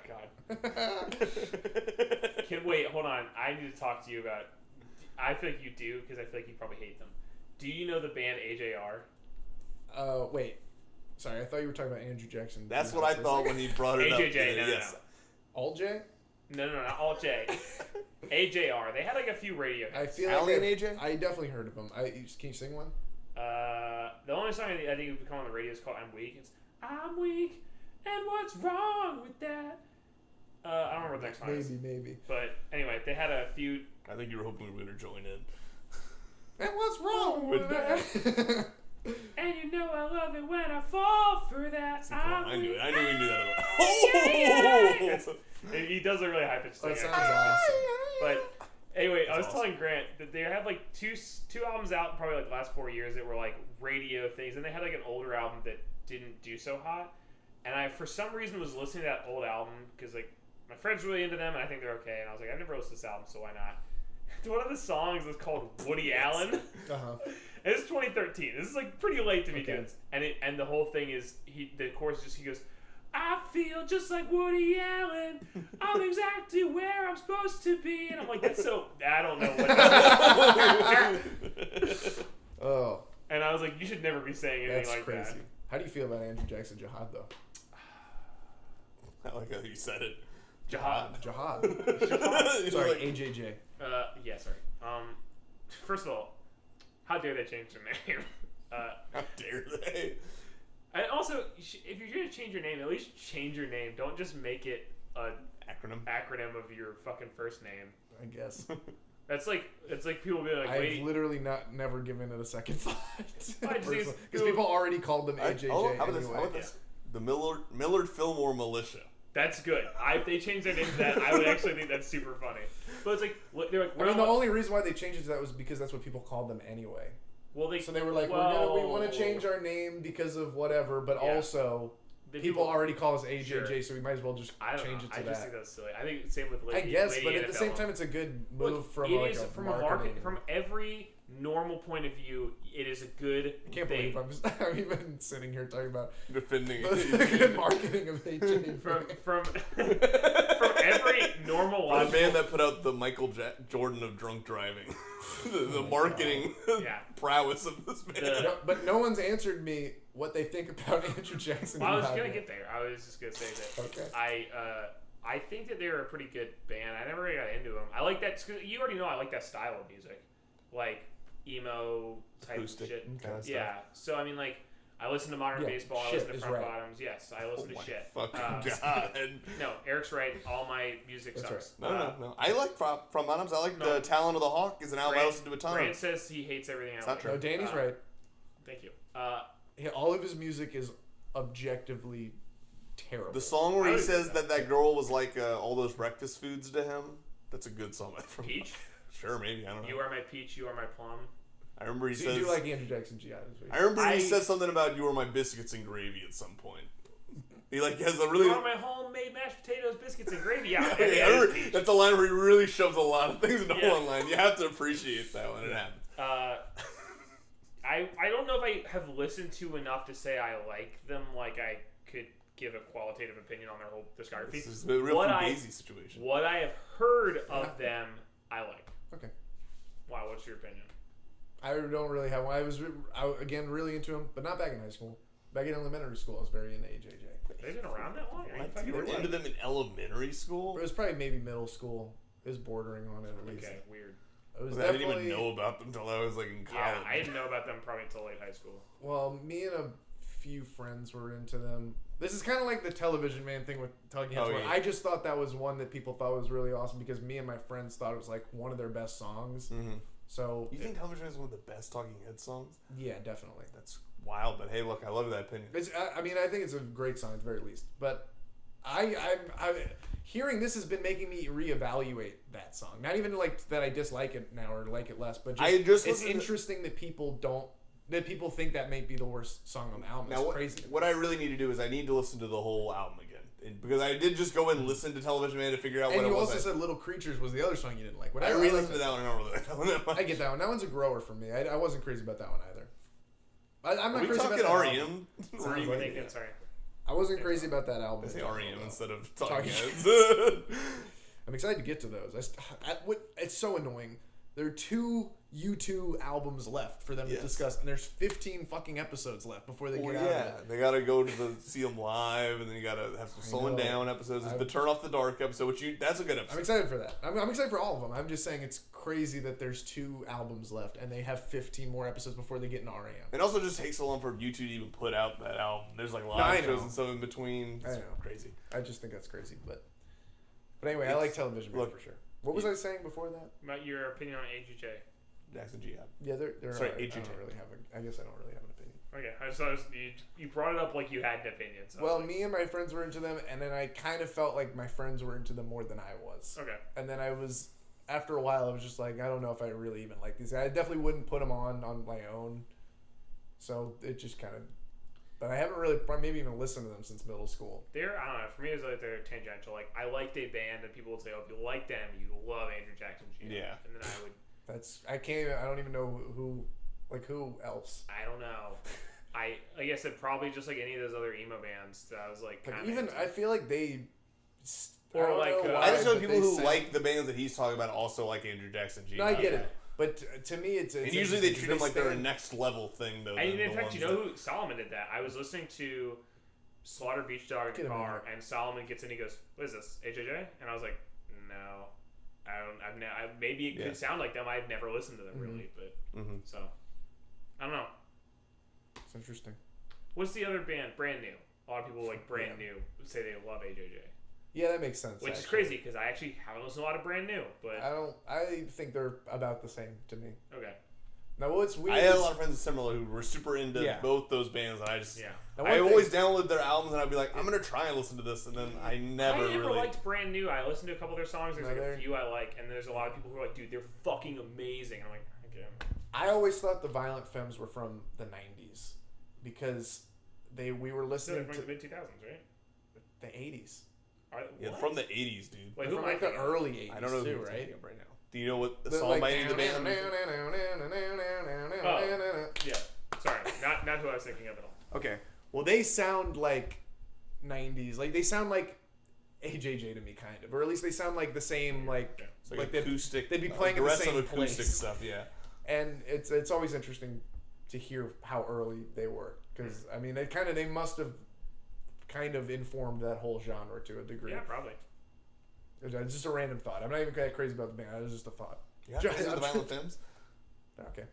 God. Wait, hold on. I need to talk to you about. I feel like you do because I feel like you probably hate them. Do you know the band AJR? Wait. Sorry, I thought you were talking about Andrew Jackson. That's what I thought when he brought it up. AJJ, no. Alt J? No, not Alt J. AJR. They had like a few radio hits. I feel Allie like and AJ? I definitely heard of them. Can you sing one? The only song I think would come on the radio is called "I'm Weak." It's "I'm weak, and what's wrong with that?" I don't remember what the next song is. Maybe. But anyway, they had a few. I think you were hoping we would join in. And what's wrong with that? And you know I love it when I fall for that. I knew it. I knew we knew that. He does a really high pitched thing. That sounds awesome. But anyway, I was awesome. telling Grant that they had like two albums out probably like the last 4 years that were like radio things, and they had like an older album that didn't do so hot. And I, for some reason, was listening to that old album because like my friends were really into them, and I think they're okay. And I was like, I've never listened to this album, so why not? One of the songs is called Woody Allen. Uh-huh. And it's 2013. This is like pretty late to be doing this. And the whole thing is the chorus is just he goes, I feel just like Woody Allen. I'm exactly where I'm supposed to be. And I'm like, that's so I don't know what. Oh. And I was like, you should never be saying anything That's like crazy. that. How do you feel about Andrew Jackson Jihad, though? I like how you said it. Jihad. Jihad. He's Sorry, like, AJJ. Yeah, sorry. First of all, how dare they change their name? how dare they? And also, if you're gonna change your name, at least change your name. Don't just make it a acronym of your fucking first name. I guess. It's like people being like, I've wait. literally never given it a second thought. Because Because people already called them AJJ how about anyway. this? The Millard Fillmore Militia. That's good. If they changed their name to that, I would actually think that's super funny. But it's like they're like. I mean, the only reason why they changed it to that was because that's what people called them anyway. Well, So they were like, we want to change our name because of whatever, but also people already call us AJJ, so we might as well just change it to that. I just think that's silly. I think same with Lady. I guess, Lady but at NFL. the same time, it's a good move Look, from it like is a from marketing. from every normal point of view. It is a good. I can't thing. believe I'm even sitting here talking about Defending the good marketing of AJ. from every normal the logical. man that put out the Michael Jordan of drunk driving. the marketing prowess of this man. But no one's answered me what they think about Andrew Jackson. I was gonna get there. I was just gonna say that. Okay. I think that they were a pretty good band. I never really got into them. I like that. You already know I like that style of music, like emo type Acoustic shit. kind of stuff. Yeah. So I mean, like, I listen to modern baseball. I listen to front bottoms. Yes, I listen to shit. Fucking God. No, Eric's right. All my music That's sucks. No. I like From Bottoms. I like the Talon of the Hawk is an album I listen to a ton Grant of. says he hates everything I not like. true. No, Danny's right. Thank you. All of his music is objectively terrible. The song where he says that girl was like all those breakfast foods to him, that's a good song. From Peach? Sure, maybe. I don't know. You are my peach, you are my plum. I remember he So says... you do like Andrew Jackson Jihad? I remember he says something about you were my biscuits and gravy at some point. He like has a really... You are my homemade mashed potatoes, biscuits, and gravy. Yeah, that's a line where he really shoves a lot of things into one line. You have to appreciate that when it happens. I don't know if I have listened to enough to say I like them like I could give a qualitative opinion on their whole discography. This is a real fugazi situation. What I have heard of them, I like. Okay. Wow, what's your opinion? I don't really have one. I was again really into him, but not back in high school. Back in elementary school, I was very into AJJ. They've been around that long? You were into them in elementary school? But it was probably maybe middle school. It was bordering on it at least. Okay, weird. It was I didn't even know about them until I was like in college. Yeah, I didn't know about them probably until late high school. Well, me and a few friends were into them. This is kind of like the Television Man thing with Tugging Heads. Yeah. I just thought that was one that people thought was really awesome because me and my friends thought it was like one of their best songs. Mm-hmm. So you think Television Man is one of the best Talking Heads songs? Yeah, definitely. That's wild, but hey, look, I love that opinion. I mean, I think it's a great song at the very least. But I'm hearing this has been making me reevaluate that song. Not even like that I dislike it now or like it less, but it's interesting that people think that may be the worst song on the album. It's crazy. What I really need to do is I need to listen to the whole album again. Because I did just go and listen to Television Man to figure out what it was. And you also said Little Creatures was the other song you didn't like. I re-listened to that one. I don't really like that one that much. I get that one. That one's a grower for me. I wasn't crazy about that one either. I'm not crazy about that R.E.M.? What are you thinking? Sorry. I wasn't crazy about that album. I say R.E.M. instead of Talking Heads. I'm excited to get to those. It's so annoying. there are 2 U2 albums left for them to discuss, and there's 15 fucking episodes left before they get out of it. They gotta go to see them live, and then you gotta have some slowing down episodes. There's the Turn Off the Dark episode, that's a good episode. I'm excited for that. I'm excited for all of them. I'm just saying it's crazy that there's 2 albums left, and they have 15 more episodes before they get into REM. It also just takes so long for U2 to even put out that album. There's like live shows and stuff in between. It's crazy. I just think that's crazy, but anyway, I like Television Man for sure. What was I saying before that? About your opinion on AJJ. Jackson Jihad. Yeah, they're sorry, I don't really have I guess I don't really have an opinion. Okay, I just thought you brought it up like you had an opinion. So well, me and my friends were into them, and then I kind of felt like my friends were into them more than I was. Okay. And then after a while, I was just like, I don't know if I really even like these guys. I definitely wouldn't put them on my own. So it just kind of... But I haven't really maybe even listened to them since middle school. I don't know. For me, it's like they're tangential. Like, I liked a band, and people would say, oh, if you like them, you love Andrew Jackson Jr. Yeah. And then I would... I don't even know who else. I don't know. Like I said, probably just like any of those other emo bands that I was like kind of even, I feel like they... Or like... I just know people who like the bands that he's talking about also like Andrew Jackson Jr. No, I get it. But to me, it's and usually they treat them like they're a next level thing, though. And in fact, you know who Solomon did that? I was listening to Slaughter Beach Dog in the car, and Solomon gets in. He goes, "What is this, AJJ?" And I was like, "No, I don't. Maybe it could sound like them. I've never listened to them really, but so I don't know. It's interesting. What's the other band? Brand New. A lot of people like Brand New say they love AJJ. Yeah, that makes sense. Which is crazy because I actually haven't listened to a lot of Brand New, but I think they're about the same to me. Okay. Now what's weird? I had a lot of friends similar who were super into both those bands, and I just I always download their albums, and I'd be like, I'm gonna try and listen to this, and then I never liked Brand New. I listened to a couple of their songs. There's like a few I like, and there's a lot of people who are like, dude, they're fucking amazing. I'm like, okay. I always thought the Violent Femmes were from the '90s because we were listening to the mid 2000s, right? The '80s. Yeah, from the 80s, dude. Wait, from like the early 80s I don't know too, who's right? Up right now. Do you know what the song by any of the band? Yeah. Sorry, not who I was thinking of at all. Okay. Well, they sound like 90s. Like they sound like AJJ to me, kind of, or at least they sound like the same, like acoustic. They'd be playing in the same acoustic place. stuff, yeah. And it's always interesting to hear how early they were, because I mean, they must have kind of informed that whole genre to a degree. Yeah, probably. It's just a random thought. I'm not even that crazy about the band. It was just a thought. Yeah, the Violent Femmes? Okay.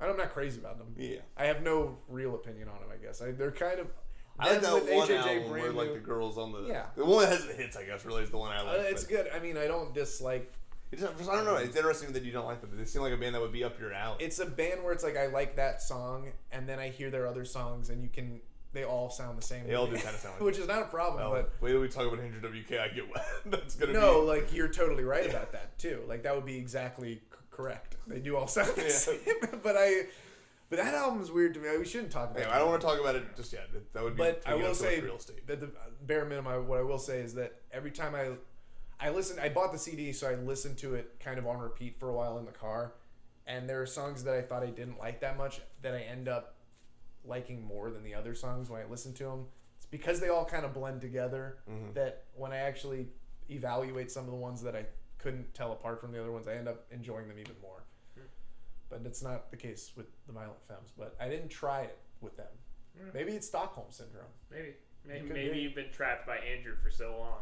I'm not crazy about them. Yeah. I have no real opinion on them, I guess. They're kind of... I like that one album where like the girls on the... Yeah. The one that has the hits, I guess, really is the one I like. It's good. I mean, I don't dislike... I don't know. It's interesting that you don't like them. They seem like a band that would be up your alley. It's a band where it's like I like that song, and then I hear their other songs, and they all sound the same. They all do kind of sound like which is not a problem, but... Wait till we talk about Andrew WK, I get wet. That's going to be... No, like, you're totally right about that, too. Like, that would be exactly correct. They do all sound the same. But that album's weird to me. We shouldn't talk about it. I don't want to talk about it just yet. That would be... But I will say real estate. that the bare minimum, what I will say is that every time I bought the CD, so I listened to it kind of on repeat for a while in the car, and there are songs that I thought I didn't like that much that I end up liking more than the other songs when I listen to them. It's because they all kind of blend together that when I actually evaluate some of the ones that I couldn't tell apart from the other ones, I end up enjoying them even more. But it's not the case with the Violent Femmes. But I didn't try it with them. Maybe it's Stockholm Syndrome. Maybe you've been trapped by Andrew for so long.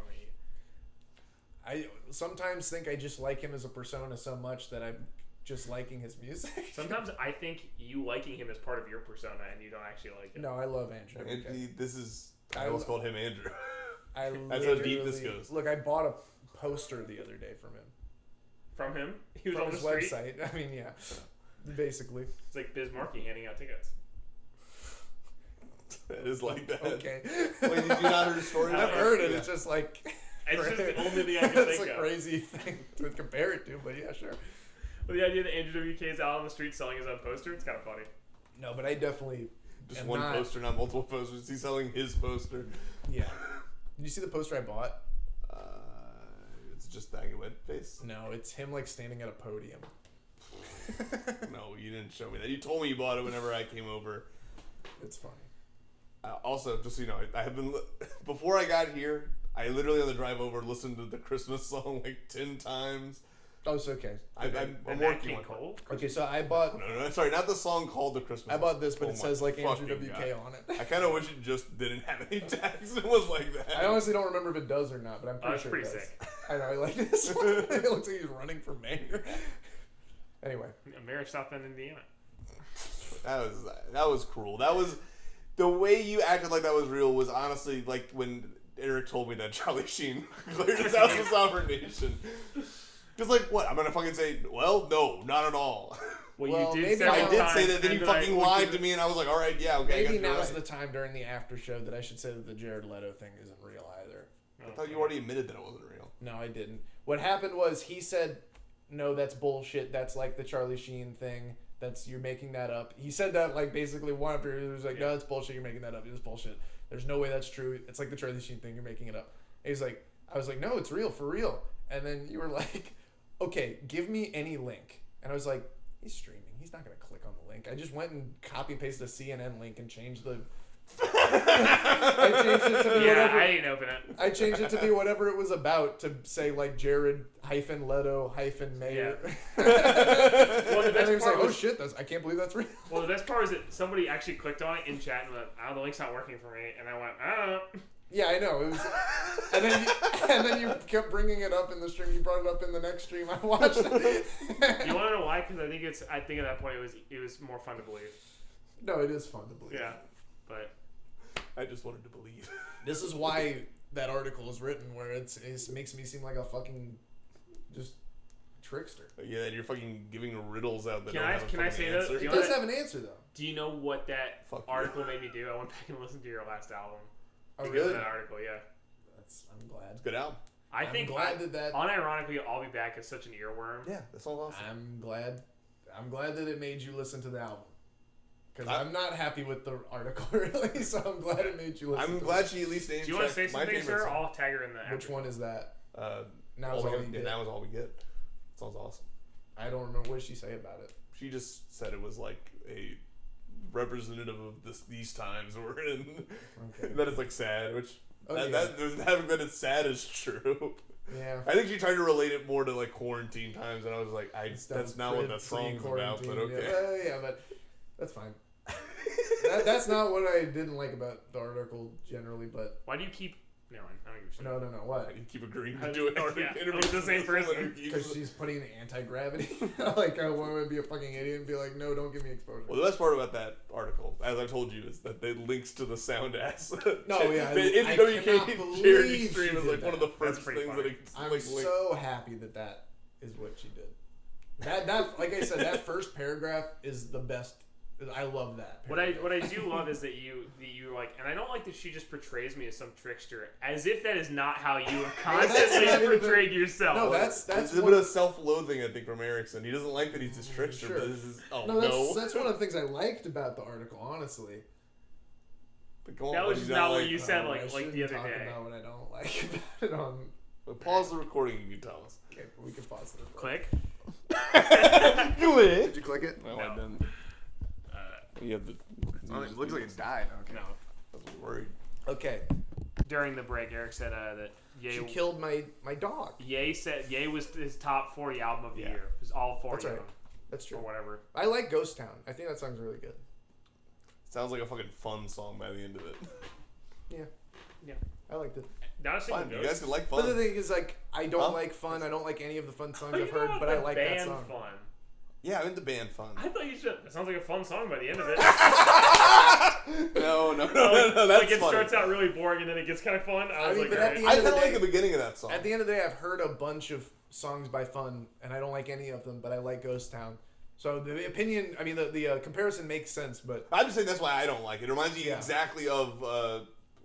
I sometimes think I just like him as a persona so much that I'm just liking his music. Sometimes I think you liking him is part of your persona and you don't actually like him. No, I love Andrew. I almost called him Andrew. That's how deep this goes. Look, I bought a poster the other day from him. From him? He was from on his the street? website. I mean, yeah. Basically. It's like Biz Markie handing out tickets. It is like that. Okay. Wait, did you not hear the story? I've heard it. Yeah. It's just like... It's just the only thing I can think of. It's a crazy thing to compare it to, but yeah, sure. Well, the idea that Andrew WK is out on the street selling his own poster, it's kind of funny. No, but I definitely... Just one poster, not multiple posters. He's selling his poster. Yeah. Did you see the poster I bought? It's just that wet face? No, it's him like standing at a podium. No, you didn't show me that. You told me you bought it whenever I came over. It's funny. Also, just so you know, I have been... Before I got here, I literally on the drive over listened to the Christmas song like 10 times. Oh, it's okay. I'm And Nat working King on it. Cole. Okay, so I bought. No, sorry, not the song called The Christmas. I bought this, but Oh it my says like Andrew fucking WK God. on it. I kind of wish it just didn't have any tags. It was like that. I honestly don't remember if it does or not, but I'm pretty It's sure pretty it does. sick. I know. I like this one. It looks like he's running for mayor. Anyway, Mayor of South Bend, Indiana. That was cruel. That was the way you acted like that was real. Was honestly like when Eric told me that Charlie Sheen cleared his house with Sovereign Nation. Just like what? I'm gonna fucking say, well, no, not at all. Well, you did maybe several I I did times, say that, then and you I fucking looked lied at to it. me, and I was like, all right, yeah, okay. I maybe guess you're now's right. the time during the after show that I should say that the Jared Leto thing isn't real either. I thought you already admitted that it wasn't real. No, I didn't. What happened was he said, "No, that's bullshit. That's like the Charlie Sheen thing. You're making that up." He said that like basically one after he was like, "No, it's bullshit. You're making that up. It's bullshit. There's no way that's true. It's like the Charlie Sheen thing. You're making it up." And he's like, "I was like, no, it's real, for real." And then you were like, "Okay, give me any link." And I was like, "He's streaming. He's not gonna click on the link." I just went and copy and pasted a CNN link and changed the. I changed it to be whatever. I didn't open it. I changed it to be whatever it was about to say like Jared Leto Mayor. Well, the And he best was like, part "Oh was, shit, I can't believe that's real." well, the best part was that somebody actually clicked on it in chat and went, "Oh, the link's not working for me," and I went, "Oh." Yeah, I know. It was, and then you kept bringing it up in the stream. You brought it up in the next stream I watched. You want to know why? Because I think at that point it was more fun to believe. No, it is fun to believe. Yeah, but I just wanted to believe. This is why that article is written, where it makes me seem like a fucking just trickster. Yeah, and you're fucking giving riddles out that Can don't I- have a can I fucking say that? answer. It You know does what? have an answer though. do you know what that Fuck you. article made me do? I went back and listened to your last album. Oh, Because really? of that article, yeah. I'm glad. Good album. I I'm think glad that. unironically, I'll be back as such an earworm. Yeah, that's all awesome. I'm glad that it made you listen to the album. Because I- I'm not happy with the article, really, so I'm glad it made you listen I'm to glad it. she at least named Do you want to say my something, favorite sir? song. I'll tag her in the Which after. one is that? All Now is we all get- you get. Now is all we get. Sounds awesome. I don't remember. What did she say about it? She just said it was like a representative of these times we're in. Okay. That is like sad, which Oh, that, yeah. having that it's sad is true. Yeah. I think she tried to relate it more to like quarantine times, and I was like, Instead that's of not what that song's about. But pre-quarantine, okay. Yeah, but that's fine. That's not what I didn't like about the article generally, but Why do you keep... Never mind. I don't give a shit. no. What? I can keep agreeing to do it. Oh, yeah. Oh, it's the same person. Because she's putting anti-gravity. Like, I want to be a fucking idiot and be like, no, don't give me exposure. Well, the best part about that article, as I told you, is that it links to the sound ass. No, yeah, It's I WK cannot believe charity she stream is did like one of that. the That's first pretty things funny. that it's I'm like linked. so happy that is what she did. That like I said, that first paragraph is the best. I love that. What I do love is that you like, and I don't like that she just portrays me as some trickster, as if that is not how you have constantly not even- portrayed yourself. No, that's It's a one- bit of self-loathing, I think, from Erickson. He doesn't like that he's this trickster, Sure. but this is No, that's one of the things I liked about the article, honestly. But go on, That was what just you not don't what like. you said I like the shouldn't other talk day. about what I don't like about it on. But pause the recording, you can tell us. Okay, but we can pause the Click. Did you click it? No, No. I didn't. You have the. It looks like it died. Okay. No. I was worried. Okay. During the break, Eric said that Ye. She killed my dog. Ye said Ye was his top 40 album of the year. It was all 40 That's of right. them, That's true. or whatever. I like Ghost Town. I think that song's really good. Sounds like a fucking fun song by the end of it. Yeah. Yeah. I liked it. Not a single Fun. You Ghost. guys can like But the fun. thing is, like, I don't Huh? like fun. I don't like any of the fun songs Oh, you I've know heard, what? but I The like that band song. Fun. Yeah, I'm into band fun. I thought you should. That sounds like a fun song by the end of it. No, Like, that's it funny. starts out really boring and then it gets kind of fun. I was mean, like, but at alright. the I end of kind of the like day- the beginning of that song. At the end of the day, I've heard a bunch of songs by Fun, and I don't like any of them, but I like Ghost Town. So the opinion, I mean, the comparison makes sense, but I'm just saying that's why I don't like it. It reminds me Yeah. exactly of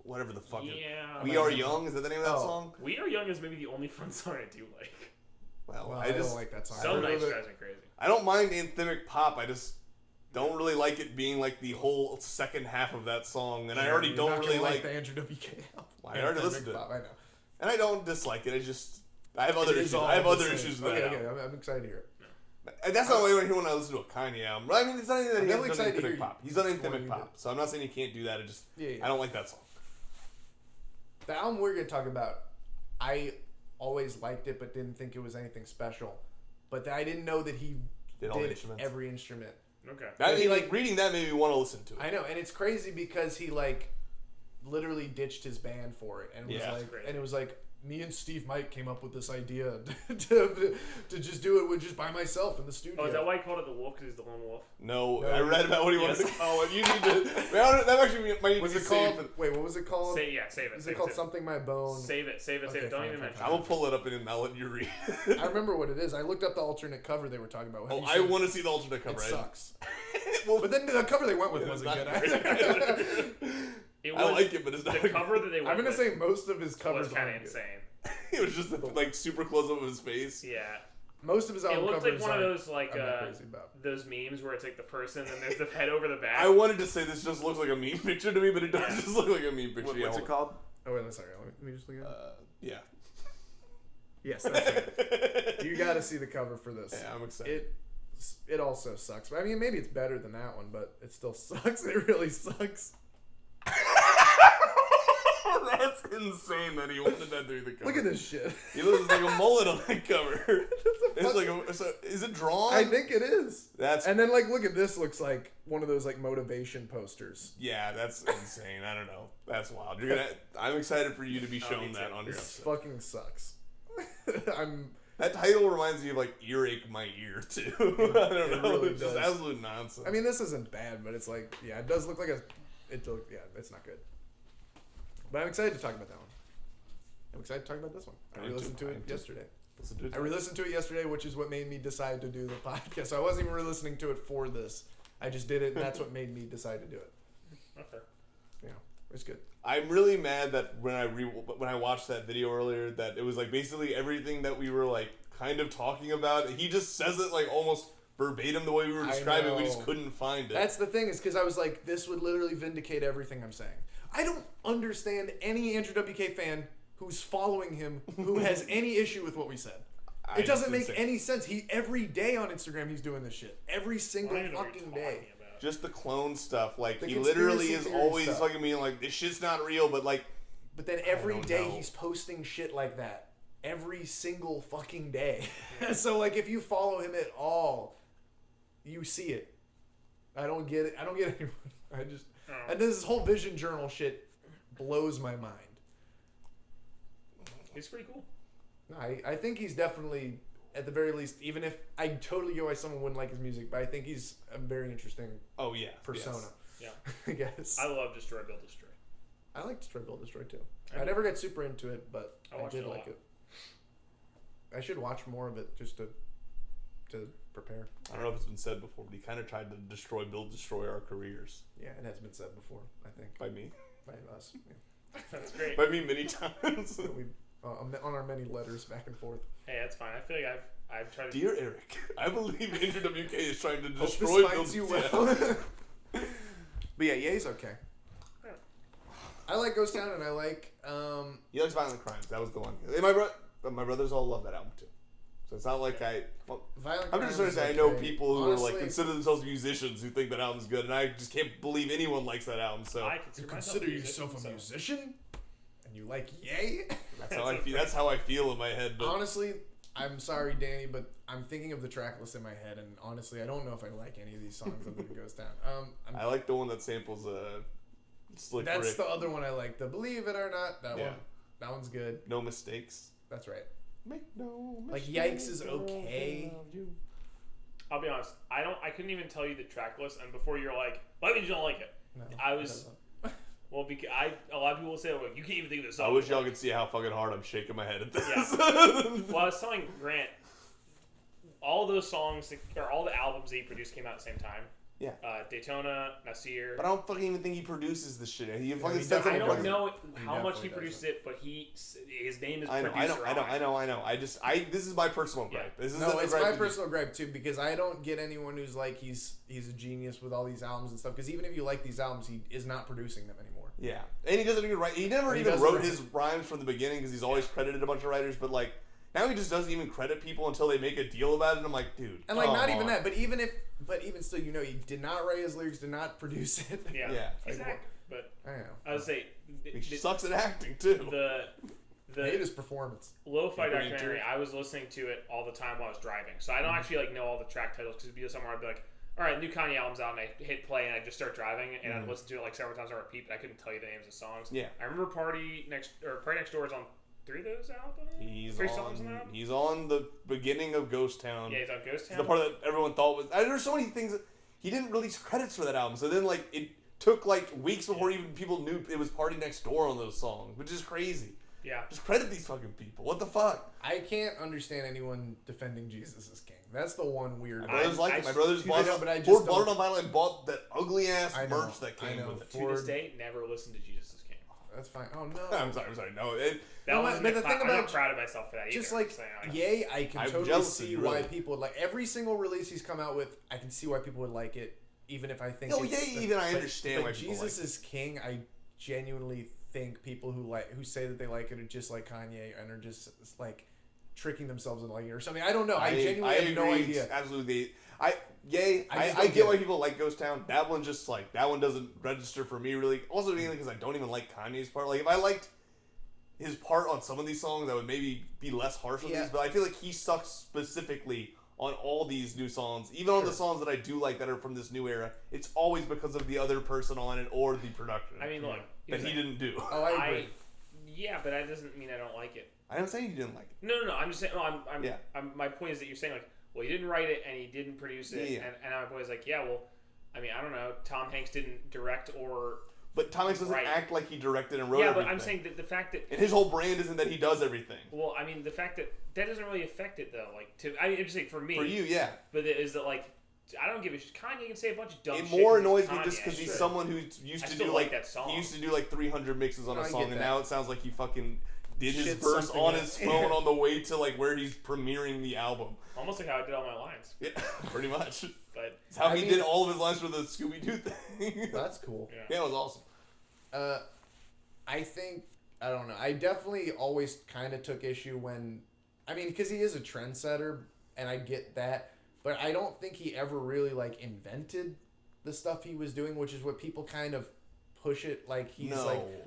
whatever the fuck. Yeah. We Are Young. Is that the name of that Oh. song? We Are Young is maybe the only fun song I do like. Well, well, I just don't like that song. Some I nights heard drives me crazy. I don't mind anthemic pop. I just don't really like it being like the whole second half of that song, and I already You're don't not really gonna like. the Andrew WK album. I already listened to it. I know. And I don't dislike it. I just I have other It is issues. all I have the other same. issues with Okay, that. okay, album. I'm excited to hear it. And that's not what I hear when I listen to a Kanye album. I mean, it's not even that I'm he definitely hasn't done excited to anthemic hear pop. He's done what anthemic you pop, so I'm not saying he can't do that. It just Yeah. I don't like that song. The album we're gonna talk about, I always liked it, but didn't think it was anything special. but I didn't know that he Did all the did instruments. every instrument. Okay. That, He, like reading that made me want to listen to it. I know, and it's crazy because he like literally ditched his band for it, and was Yeah. like, and it was like me and Steve Mike came up with this idea to just do it with just by myself in the studio. Oh, is that why he called it the wolf? Because he's the lone wolf. No, No. I read about what he wanted to call it. You need to. That actually might need Was to be it called? saved. Wait, what was it called? Save it. Is Save it called Something My Bone? Save it. Save it. Okay, Save it. Don't fine, even fine, mention fine. I'm gonna pull it up and I'll let you read. I remember what it is. I looked up the alternate cover they were talking about. Have Oh, you I seen want to see the alternate cover. it? It sucks. Well, But then the cover they went with Yeah, wasn't it's good. not It I like it, but it's not the cover that they went I'm gonna with say most of his was covers kind of aren't good. insane. It was just like super close up of his face. Yeah. Most of his It album looked covers like one of aren't- those like I'm not crazy about. those memes where it's like the person and there's the head over the back. I wanted to say this just looks like a meme picture to me, but it does just look like a meme picture. What's it called? Oh wait, sorry. Let me just look at it. Yeah. Yes, that's it. You got to see the cover for this. Yeah, I'm excited. It also sucks. I mean, maybe it's better than that one, but it still sucks. It really sucks. That's insane that he wanted that to be the cover. Look at this shit. He looks like a mullet on that cover. It's fuck- like is it drawn? I think it is. That's And then like, look at this. Looks like one of those like motivation posters. yeah, that's insane. I don't know. That's wild. I'm excited for you to be shown that on your This episode. fucking sucks. I'm. That title reminds me of like earache my ear too. I don't know. really It's just does. absolute nonsense. I mean, this isn't bad, but it's like, yeah, it does look like a. Yeah, it's not good. But I'm excited to talk about that one. I'm excited to talk about this one. I re-listened to it yesterday. I re-listened to it yesterday, which is what made me decide to do the podcast. So I wasn't even re-listening to it for this. I just did it, and that's what made me decide to do it. Okay. Yeah, it's good. I'm really mad that when I watched that video earlier, that it was like basically everything that we were like kind of talking about. He just says it like almost verbatim the way we were I describing it. We know. just couldn't find it. That's the thing, is because I was like, this would literally vindicate everything I'm saying. I don't understand any Andrew WK fan who's following him who has any issue with what we said. It doesn't make any sense. Every day on Instagram he's doing this shit. Every single I don't know what you're fucking talking day. about. just the clone stuff. Like The he literally conspiracy is theory always stuff. fucking being like, this shit's not real, but like But then every don't day know. he's posting shit like that. Every single fucking day. So like if you follow him at all, you see it. I don't get it. I don't get it. I just and this whole vision journal shit blows my mind. It's pretty cool. No, I think he's definitely, at the very least, even if I totally get why someone wouldn't like his music, but I think he's a very interesting oh yeah, persona. yes. Yeah. I guess. I love Destroy Build Destroy. I like Destroy Build Destroy too. I I never got super into it, but I I watched did it a like lot. it. I should watch more of it just to prepare. I don't know if it's been said before, but he kind of tried to destroy our careers Yeah, it has been said before, I think, by me, by us. Yeah. That's great. by me many times. So we on our many letters back and forth. Hey, that's fine. I feel like I've tried to. Dear Eric, I believe Andrew WK is trying to Hope destroy this finds you well. But yeah, Ye's okay. Yeah. I like Ghost Town, and I like He likes Violent Crimes. That was the one. And my brothers all love that album too. So it's not like Violent I'm just Crimes trying to is say I know okay. people who are like Honestly, consider themselves musicians who think that album's good, and I just can't believe anyone likes that album. So I You consider, consider yourself a musician, and you like Ye? that's how I feel. That's how I feel in my head. But Honestly, I'm sorry, Danny, but I'm thinking of the track list in my head, and honestly, I don't know if I like any of these songs other than Ghost Town. I like the one that samples Slick That's Rick. the other one I like. The Believe It or Not, that Yeah. one. That one's good. No Mistakes. That's right. Make no Like, mistakes Yikes is about okay. you. I'll be honest. I couldn't even tell you the track list, and before you're like, "Why mean you don't like it?" No, I was- it Well, because a lot of people will say, "Well, you can't even think of this I song." wish y'all could see how fucking hard I'm shaking my head at this. Well, I was telling Grant, all those songs or all the albums that he produced came out at the same time. Yeah. Daytona, Nasir. But I don't fucking even think he produces this shit. He fucking he says definitely I it don't fucking- know how much definitely he produced doesn't. it, but his name is I know. producer. I know. This is my personal gripe. Yeah. This is No, it's my personal gripe too, because I don't get anyone who's like he's a genius with all these albums and stuff. Because even if you like these albums, he is not producing them anymore. Yeah, and he doesn't even write. He never He even doesn't wrote write. his rhymes from the beginning because he's always credited a bunch of writers. But like now, he just doesn't even credit people until they make a deal about it. And I'm like, dude, And like, come not even on. that, but even still, you know, he did not write his lyrics, did not produce it. Yeah, Yeah. exactly. But I know. I would say He sucks at acting too. I hate his performance. Lo-fi documentary, I was listening to it all the time while I was driving. So I don't actually like know all the track titles because it'd be somewhere I'd be like, all right, new Kanye album's out, and I hit play and I just start driving and I'd listen to it like several times on repeat, but I couldn't tell you the names of songs. Yeah. I remember Party Next Door is on 3 of those albums. Songs on that album? He's on the beginning of Ghost Town. Yeah, he's on Ghost Town. The part that everyone thought was. There's so many things. He didn't release credits for that album, so then like it took like weeks before even people knew it was Party Next Door on those songs, which is crazy. Yeah. Just credit these fucking people. What the fuck? I can't understand anyone defending Jesus as king. That's the one weird. My brothers like it. My brothers bought it on vinyl and bought that ugly ass merch that came with it. To this day, never listened to Jesus is King. That's fine. Oh no. I'm sorry. No. But the thing about, I'm not proud of myself for that either. Just like, I can totally see why people would like every single release he's come out with. I can see why people would like it, even if I think. I understand why people Jesus like is King. I genuinely think people who say that they like it are just like Kanye and are just like tricking themselves into liking it or something. I don't know. I genuinely have no idea. Absolutely. I get why people like Ghost Town. That one just like that one doesn't register for me really. Also mainly because I don't even like Kanye's part. Like if I liked his part on some of these songs, I would maybe be less harsh on these. But I feel like he sucks specifically on all these new songs. Even on the songs that I do like that are from this new era, it's always because of the other person on it or the production. I mean, look, that he didn't do. Oh, I agree. Yeah, but that doesn't mean I don't like it. I didn't say you didn't like it. No. I'm just saying. My point is that you're saying like, well, he didn't write it and he didn't produce it, and my point is like, yeah, well, I mean, I don't know. Tom Hanks didn't direct or. But Tom Hanks doesn't act like he directed and wrote everything. everything. Yeah, but I'm saying that the fact that... And his whole brand isn't that he does everything. Well, I mean, the fact that doesn't really affect it, though. Like, I'm just saying, for me... For you, yeah. But is that, like, I don't give a shit. Kanye can say a bunch of dumb shit. It more annoys me just because he's someone who used to do, like... that song. He used to do, like, 300 mixes on a song, and now it sounds like he fucking did his verse on his phone on the way to, like, where he's premiering the album. Almost like how I did all my lines. Yeah, pretty much. But it's how he did all of his lines for the Scooby-Doo thing. That's cool. Yeah, it was awesome. I think, I don't know, I definitely always kind of took issue when, I mean, because he is a trendsetter, and I get that, but I don't think he ever really, like, invented the stuff he was doing, which is what people kind of push it, like, he's,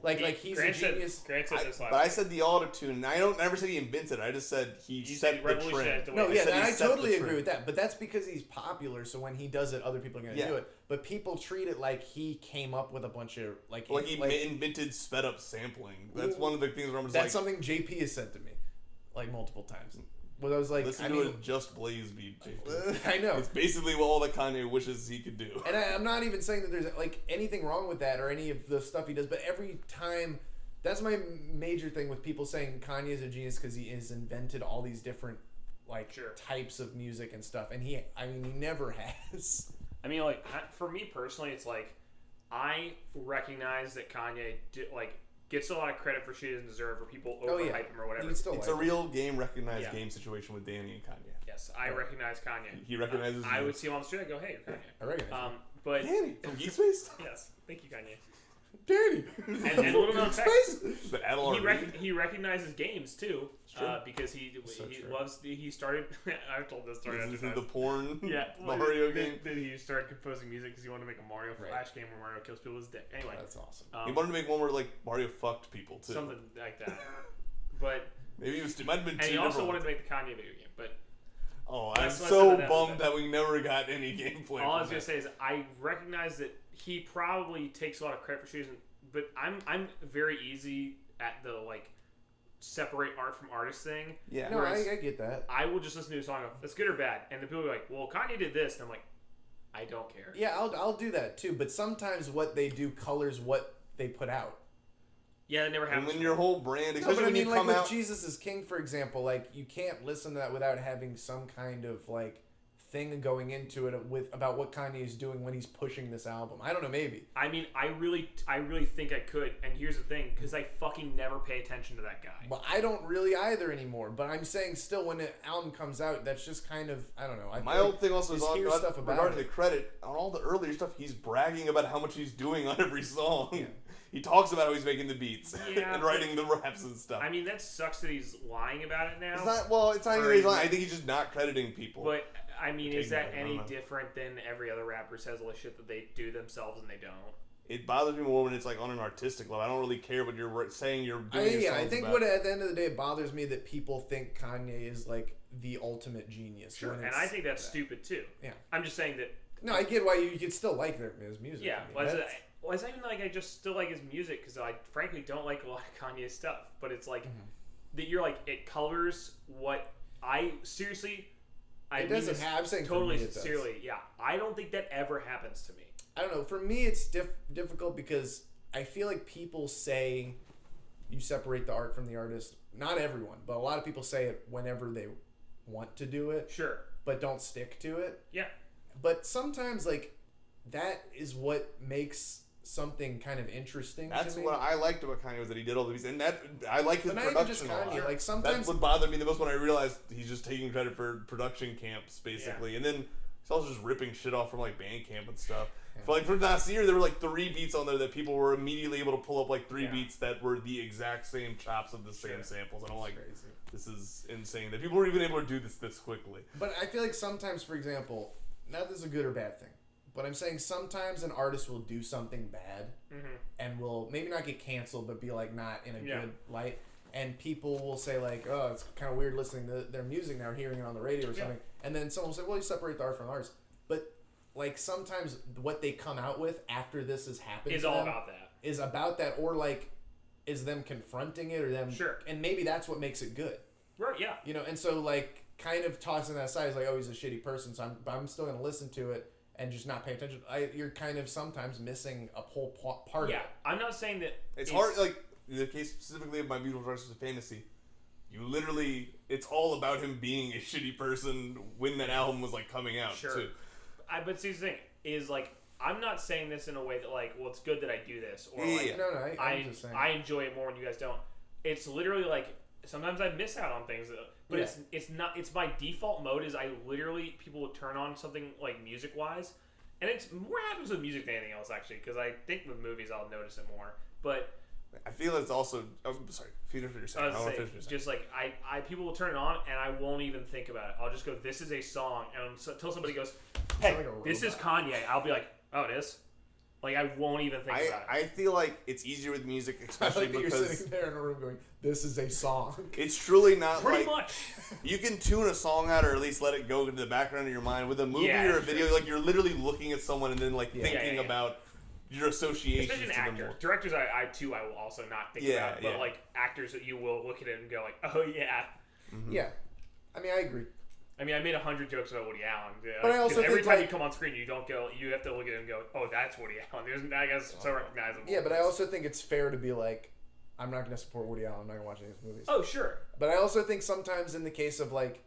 like he's a genius. But I said the auto-tune, and I never said he invented it, I just said he set the trend. No, yeah, and I totally agree with that, but that's because he's popular, so when he does it, other people are going to do it. But people treat it like he came up with a bunch of, like he invented sped-up sampling. That's one of the things where I'm just that's something JP has said to me, like, multiple times. But I was like, listen to a Just Blaze beat, JP. I know. It's basically all that Kanye wishes he could do. And I'm not even saying that there's, like, anything wrong with that or any of the stuff he does, but every time, that's my major thing with people saying Kanye is a genius because he has invented all these different, like, types of music and stuff. And he never has. I mean, like, for me personally, it's like, I recognize that Kanye gets a lot of credit for shit he doesn't deserve, or people overhype him or whatever. It's a real recognized game situation with Danny and Kanye. Yes, I recognize Kanye. He recognizes I would see him on the street, I go, hey, you're Kanye. I recognize him. But Danny from GeekSpace? Yes, thank you, Kanye. Danny! And a little known fact, he recognizes games, too. Because he started. I've told this story. This is the porn Mario game. Then he started composing music because he wanted to make a Mario Flash game where Mario kills people with his dick. Anyway, that's awesome. He wanted to make one where like Mario fucked people too, something like that. But maybe it might have been. And he also wanted to make the Kanye video game, but. I'm so bummed that we never got any gameplay. All I was gonna say is I recognize that he probably takes a lot of credit for shooting, but I'm very easy at the like. Separate art from artist thing. Yeah, no, I get that. I will just listen to a song of that's good or bad, and the people will be like, "Well, Kanye did this," and I'm like, "I don't care." Yeah, I'll do that too. But sometimes what they do colors what they put out. Yeah, it never happens. And when your whole brand, especially when you come like out, with Jesus is King, for example, like you can't listen to that without having some kind of like thing going into it about what Kanye is doing when he's pushing this album. I don't know, maybe. I mean, I really think I could. And here's the thing, because I fucking never pay attention to that guy. Well, I don't really either anymore. But I'm saying still, when an album comes out, that's just kind of, I don't know. My old thing also is on regarding the credit on all the earlier stuff. He's bragging about how much he's doing on every song. Yeah. He talks about how he's making the beats and writing the raps and stuff. I mean, that sucks that he's lying about it now. It's not even that he's lying. I think he's just not crediting people. But I mean, is that any different than every other rapper says all the shit that they do themselves and they don't? it bothers me more when it's like on an artistic level. I don't really care what you're saying. You're doing. I think what at the end of the day it bothers me that people think Kanye is like the ultimate genius. Sure, and I think that's stupid too. Yeah, I'm just saying that. No, I get why you could still like his music. Yeah, I mean, it's not even like I just still like his music because I frankly don't like a lot of Kanye's stuff. But it's like that you're like it colors what I seriously. I it doesn't have. I'm saying totally for me sincerely. Yeah, I don't think that ever happens to me. I don't know. For me, it's difficult because I feel like people say you separate the art from the artist. Not everyone, but a lot of people say it whenever they want to do it. Sure. But don't stick to it. Yeah. But sometimes, like, that is what makes something kind of interesting. That's to me. what I liked about Kanye was that he did all the music, and that I like his But not even just production a lot. Kanye. Like sometimes That's what bothered me the most when I realized he's just taking credit for production camps, basically, and then he's also just ripping shit off from like Bandcamp and stuff. Yeah. But like for last year, there were like 3 beats on there that people were immediately able to pull up like 3 Yeah. beats that were the exact same chops of the same samples. And I'm like, crazy. this is insane that people were even able to do this quickly. But I feel like sometimes, for example, not that this is a good or bad thing, but I'm saying sometimes an artist will do something bad and will maybe not get canceled, but be like not in a good light. And people will say like, oh, it's kind of weird listening to their music now, hearing it on the radio or something. And then someone will say, well, you separate the art from the artist. But like sometimes what they come out with after this has happened is all about that. Is about that, or like is them confronting it or them. Sure. And maybe that's what makes it good. Right. Yeah. You know, and so like kind of tossing that aside is like, oh, he's a shitty person, so I'm still gonna listen to it and just not pay attention. You're kind of sometimes missing a whole part of it. I'm not saying that It's hard, like, in the case specifically of My Beautiful Dark Twisted Fantasy, you literally, it's all about him being a shitty person when that album was, like, coming out, too. But see, the thing is, like, I'm not saying this in a way that, like, well, it's good that I do this, or, like, No, I'm just saying. I enjoy it more when you guys don't. It's literally, like, sometimes I miss out on things, but it's not, it's my default mode is I literally, people will turn on something, like, music-wise, and it's more happens with music than anything else, actually, because I think with movies I'll notice it more, but... I feel it's also... I'm sorry. Finish what you're saying. Just like, I people will turn it on, and I won't even think about it. I'll just go, this is a song, and until somebody goes, hey, this is Kanye, I'll be like, oh, it is? Like, I won't even think about it. I feel like it's easier with music, especially because because... you're sitting there in a room going, this is a song. It's truly not Pretty like... much. You can tune a song out or at least let it go into the background of your mind. With a movie or a video, like, you're literally looking at someone and then, like, thinking about... your associations. Especially an actor. Directors, I will also not think about. But like actors that you will look at it and go like, oh yeah. Mm-hmm. Yeah. I mean, I agree. I mean, I made 100 jokes about Woody Allen. But I also every think, time like, you come on screen, you don't go. You have to look at it and go, oh, that's Woody Allen. I guess so recognizable. Yeah, but I also think it's fair to be like, I'm not going to support Woody Allen. I'm not going to watch any of his movies. Oh, sure. But I also think sometimes in the case of like,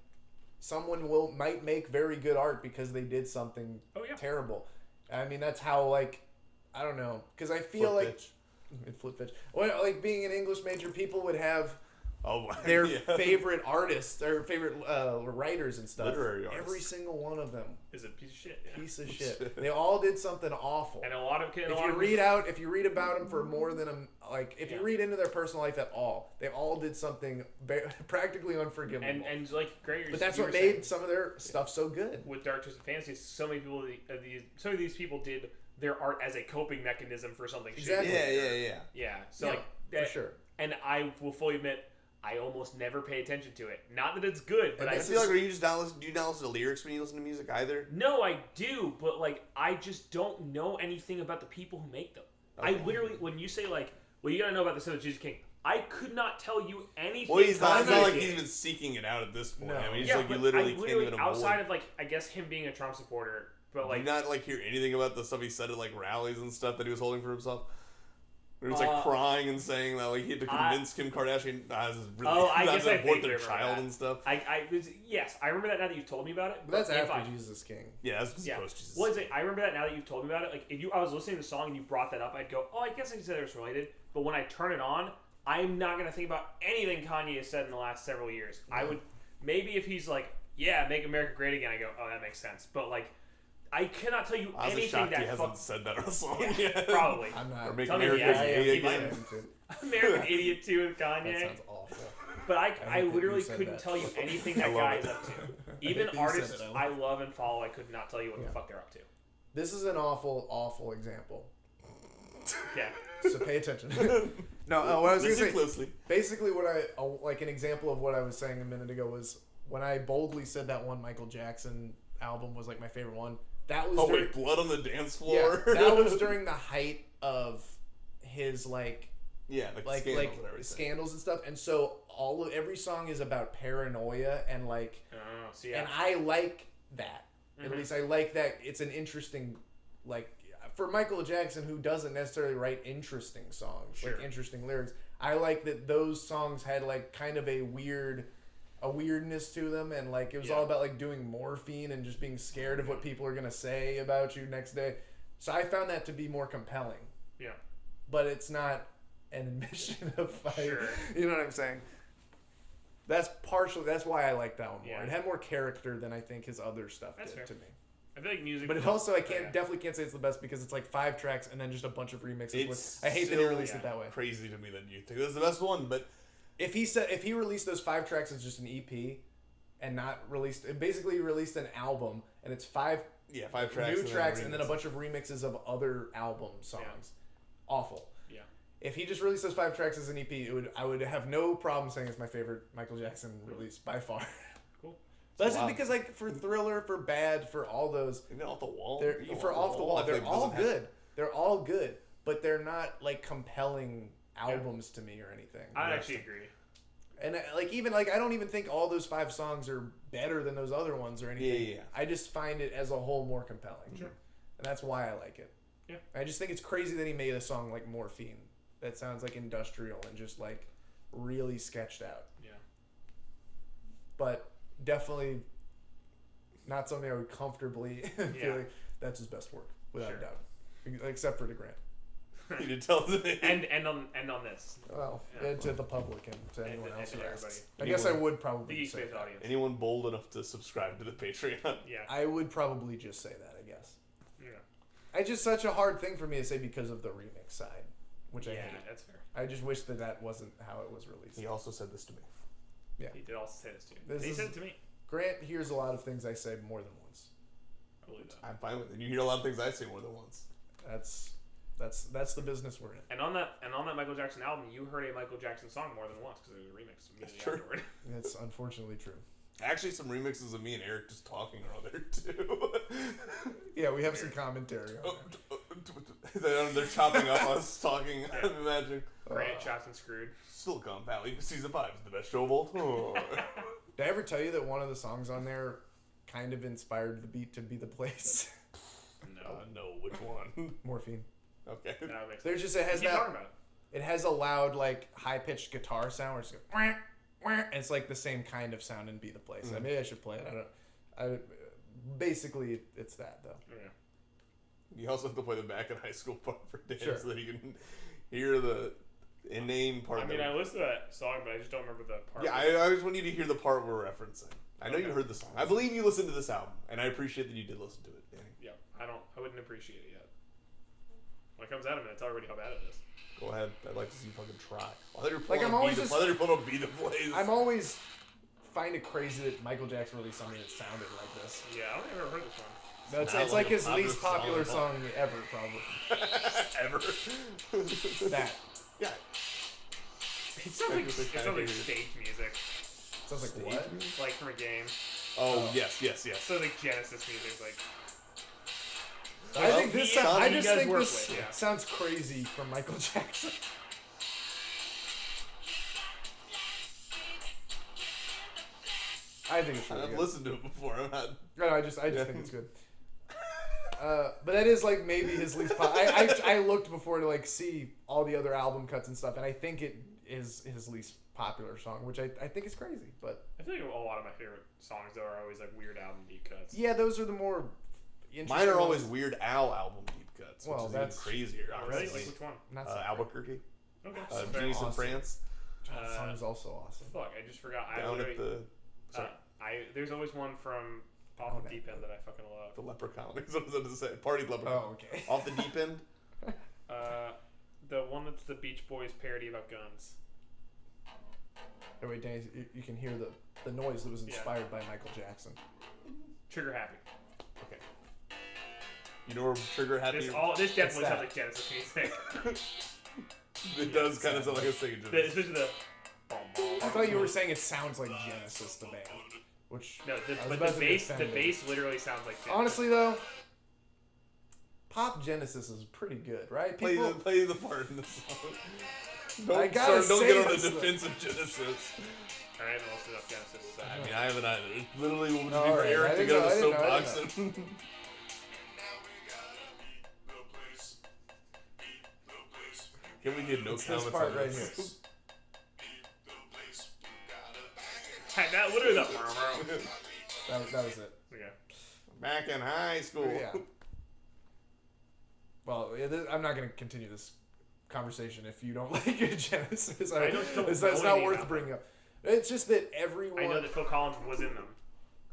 someone might make very good art because they did something terrible. I mean, that's how like. I don't know, because I feel flip pitch. Well, like being an English major, people would have their favorite artists, their favorite writers and stuff. Literary artists. Every single one of them is a piece of shit. Yeah. Piece of shit. They all did something awful. And a lot of if you read about them for more than you read into their personal life at all, they all did something practically unforgivable. And like great. But that's what made some of their stuff so good. With Dark Twisted Fantasy, so many people, some of these people did their art as a coping mechanism for something. Exactly. Yeah. So for sure. And I will fully admit, I almost never pay attention to it. Not that it's good, but I feel like do you not listen to lyrics when you listen to music either? No, I do, but like I just don't know anything about the people who make them. Okay. I literally, when you say like, well, you gotta know about the Son of Jesus King, I could not tell you anything. Well, it's not like he's even seeking it out at this point. No. I mean, he's like, you literally can't even avoid. Outside of like, I guess him being a Trump supporter. But like, do you not like hear anything about the stuff he said at like rallies and stuff that he was holding for himself? Where he was like crying and saying that like he had to convince Kim Kardashian to abort their child and stuff. Yes, I remember that now that you've told me about it. But that's after Jesus King. Yeah, that's post Jesus. Well, I remember that now that you've told me about it. Like if I was listening to the song and you brought that up, I'd go, oh, I guess I said it was related. But when I turn it on, I'm not gonna think about anything Kanye has said in the last several years. Mm-hmm. I would maybe if he's like, yeah, make America great again. I go, oh, that makes sense. But like. I cannot tell you anything that he hasn't said that on a song yet. Probably. I'm not. Or make America gay again. American Idiot 2 with Kanye. That sounds awful. But I literally couldn't tell you anything that guy is up to. Even artists I love and follow, I could not tell you what the fuck they're up to. This is an awful, awful example. Yeah. So pay attention. No, what I was going to Listen say, closely. basically like an example of what I was saying a minute ago was when I boldly said that one Michael Jackson album was like my favorite one. That was Blood on the Dance Floor. Yeah, that was during the height of his like scandals and everything. Scandals and stuff. And so every song is about paranoia and like, and I like that. At least I like that. It's an interesting, like, for Michael Jackson, who doesn't necessarily write interesting songs, like interesting lyrics. I like that those songs had like kind of a weirdness to them, and like it was all about like doing morphine and just being scared of what people are gonna say about you next day. So I found that to be more compelling. Yeah. But it's not an admission of fire. You know what I'm saying? That's why I like that one more. It had more character than I think his other stuff did to me. I feel like music. But it also, definitely can't say it's the best because it's like 5 tracks and then just a bunch of remixes. I hate that he released it that way. Crazy to me that you think this is the best one, but if he released those 5 tracks as just an EP and not basically released an album and it's 5 tracks, new tracks and then a bunch of remixes of other album songs, awful. Yeah. If he just released those 5 tracks as an EP, I would have no problem saying it's my favorite Michael Jackson release by far. Cool. That's just because, like, for Thriller, for Bad, for all those, Off the Wall, they're all good. They're all good, but they're not like compelling albums to me or anything. I actually agree. And I don't even think all those 5 songs are better than those other ones or anything. Yeah. I just find it as a whole more compelling. Sure. And that's why I like it. Yeah. I just think it's crazy that he made a song like Morphine that sounds like industrial and just like really sketched out. Yeah. But definitely not something I would comfortably feel like that's his best work, without a doubt. Except for to Grant. You did tell us and on this. Well, and to the public and to anyone else who everybody. asks. I guess I would probably The say GeekSpace that. audience. Anyone bold enough to subscribe to the Patreon? Yeah. I would probably just say that, I guess. Yeah. It's just such a hard thing for me to say because of the remix side, which I hate. That's fair. I just wish that wasn't how it was released. He also said this to me. Yeah. He did also say this to you. He said it to me. Grant hears a lot of things I say more than once. I believe that. I'm fine with it. You hear a lot of things I say more than once. That's the business we're in. And on that Michael Jackson album, you heard a Michael Jackson song more than once because it was a remix immediately afterward. That's unfortunately true. Actually, some remixes of me and Eric just talking are on there too. Yeah, we have some commentary on that. They're chopping up us talking. I'm imagining. Grant, Chopped and Screwed. Silicon Valley Season 5 is the best show of all time. Did I ever tell you that one of the songs on there kind of inspired the beat to Be the Place? No, which one? Morphine. Okay. No, it makes There's sense. just, it has Keep that, talking about it. it has a loud, like, high-pitched guitar sound where it's like, wah, wah, and it's like the same kind of sound in Be the Place. Mm. Maybe I should play it. Basically, it's that, though. Yeah. You also have to play the back and high school part for Dan so that you can hear the inane part. I mean, I listened to that song, but I just don't remember the part. Yeah, I just want you to hear the part we're referencing. I know you heard the song. I believe you listened to this album, and I appreciate that you did listen to it, Danny. Yeah, I wouldn't appreciate it yet. When it comes out of it, it's already how bad it is. Go ahead. I'd like to see you fucking try. While you're Like, I'm always pulling Be the Place. I'm always find it crazy that Michael Jackson released something that sounded like this. Yeah, I don't think I've ever heard this one. No, it's Not like like a his least popular song. song ever, probably. Ever. That. Yeah. It sounds like stage music. Sounds like what? Like from a game. Oh, yes. So like Genesis music, like. I think this. I just think work this with, yeah. sounds crazy from Michael Jackson. I think it's really I've good. listened to it before. I'm not. No, I just think it's good. But that is like maybe his least. I looked before to like see all the other album cuts and stuff, and I think it is his least popular song, which I think is crazy. But I feel like a lot of my favorite songs though are always like weird album deep cuts. yeah, those are the more. Mine are always Weird Al album deep cuts, which Well, is that's even crazier. Oh, really? Honestly. Like which one? Not so Albuquerque. Okay. Genius in awesome. France. that song is also awesome. Fuck, I just forgot. Down at the. Sorry. There's always one from Off the Deep End that I fucking love. The Leprechaun. What was I to say? Party Leprechaun. Oh, okay. Off the Deep End. The one that's the Beach Boys parody about guns. Oh, wait, Danny, you can hear the noise that was inspired by Michael Jackson. Trigger Happy. Okay. You know where Trigger Happy... This definitely sounds like Genesis music. It does kind of sound like a Sega Genesis. Especially the... I thought you were saying it sounds like Genesis, the band. Which... No, but the bass literally sounds like Genesis. Honestly, though, pop Genesis is pretty good, right? Play the part in the song. Don't get on the defense of Genesis. I haven't listened up Genesis. So I mean, I haven't either. It literally will just No, be for right. Eric to go to the soapbox. Can we get no It's comments this part on right this? here. That literally the... That was it. Okay. Back in high school. Yeah. Well, I'm not going to continue this conversation if you don't like Genesis. It's not worth bringing up. It's just that everyone... I know that Phil Collins was in them.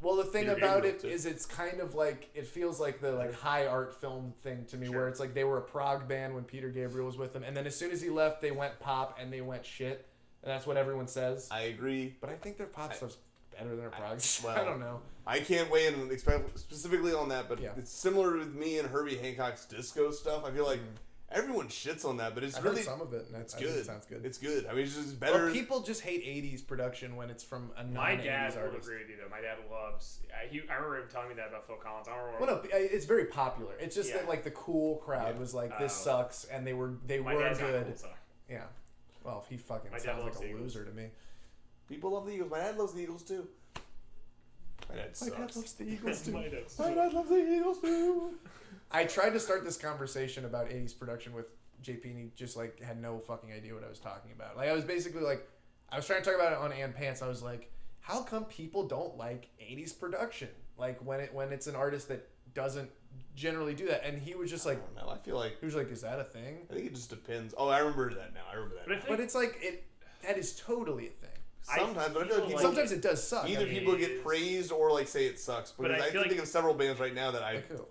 Well, the thing Peter about Gabriel, it too. is it's kind of like... It feels like the high art film thing to me, where it's like they were a prog band when Peter Gabriel was with them, and then as soon as he left, they went pop and they went shit. And that's what everyone says. I agree. But I think their pop stuff's better than their prog. Well, I don't know. I can't weigh in specifically on that, but Yeah. it's similar with me and Herbie Hancock's disco stuff. I feel like everyone shits on that, but it's I've really heard some of it, and it's I good. think it sounds good. It's good. I mean, it's just better. But people just hate 80s production when it's from a My non-80s dad will artist. agree with you, though. My dad loves... I remember him telling me that about Phil Collins. I don't remember... Well, no, it's very popular. It's just Yeah. that like the cool crowd was like, "This sucks," and they were My dad's not good. cool, so. Yeah. Well, he fucking My dad sounds like loves a the Eagles. loser to me. People love the Eagles. My dad loves the Eagles too. My dad sucks. My dad loves the Eagles too. My dad sucks. My dad loves the Eagles too. I tried to start this conversation about 80s production with JP, and he just like had no fucking idea what I was talking about. Like I was basically like, I was trying to talk about it on Ann Pants. I was like, how come people don't like 80s production? Like when it's an artist that doesn't generally do that, and he was just like, I don't know. I feel like he was like, is that a thing? I think it just depends. Oh, I remember that now. I remember that. But I now. feel But it's like that is totally a thing. Sometimes, but I feel like people, Sometimes it does suck. either I mean, people get praised or like say it sucks. But Because I I feel can think like- of several bands right now that I like who?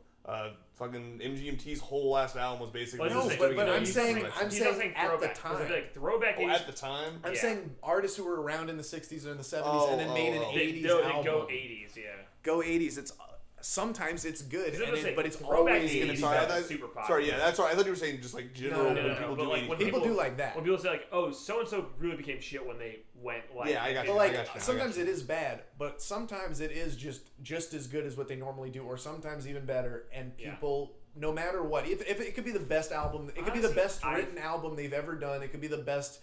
fucking MGMT's whole last album was basically. Well, No, just but doing I'm it. saying he's not at the throwback. 'cause I time. feel like throwback Oh, 80s... at the time. I'm Yeah. saying artists who were around in the 60s or in the 70s Oh, and then made an oh. 80s They album. go 80s, yeah. Go 80s. It's sometimes it's good, Because I was saying, but it's throwback always 80s going to be Sorry, I bad. thought- super popular. Sorry, yeah, that's right. I thought you were saying just like general No, when no, people but do like 80s. when People do like that. When people say like, oh, so and so really became shit when they went like... Yeah, I got But you. like I got you. sometimes it is bad, but sometimes it is just as good as what they normally do, or sometimes even better. And Yeah. people, no matter what, if it could be the best album, it could be the Honestly, best written album they've ever done. It could be the best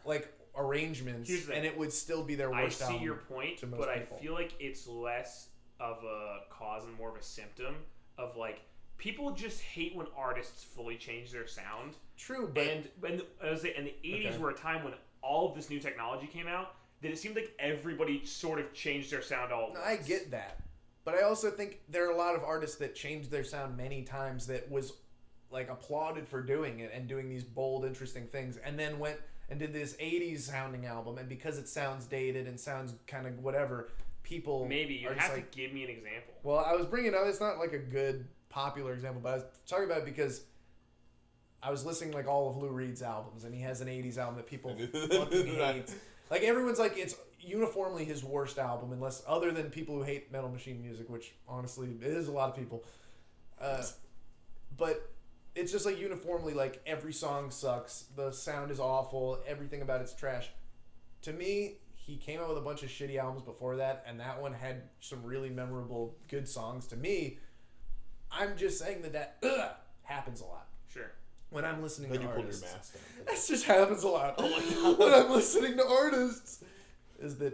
like arrangements, Here's the and thing. it would still be their I worst see album. your point, to most but people. I feel like it's less of a cause and more of a symptom of like people just hate when artists fully change their sound. True, but And I was saying, and the 80s Okay. were a time when all of this new technology came out that it seemed like everybody sort of changed their sound all at no, once. I get that. But I also think there are a lot of artists that changed their sound many times that was like applauded for doing it and doing these bold, interesting things, and then went and did this 80s sounding album, and because it sounds dated and sounds kind of whatever, people Maybe you are just have like, to give me an example. well, I was bringing it up. It's not like a good popular example, but I was talking about it because I was listening like all of Lou Reed's albums, and he has an 80s album that people fucking hate. Like everyone's like it's uniformly his worst album, unless other than people who hate Metal Machine music, which honestly is a lot of people. But it's just like uniformly like every song sucks. The sound is awful. Everything about it's trash. To me, he came out with a bunch of shitty albums before that, and that one had some really memorable good songs. To me, I'm just saying that happens a lot Sure. when I'm listening Then to you pulled artists. your mask down. That just happens a lot. Oh my God. When I'm listening to artists, is that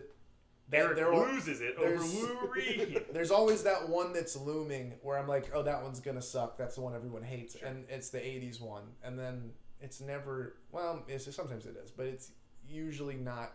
Eric there- loses it over there's- Lou Reed. there's always that one that's looming where I'm like, oh, that one's gonna suck. That's the one everyone hates, Sure. and it's the '80s one. And then it's never. Well, sometimes it is, but it's usually not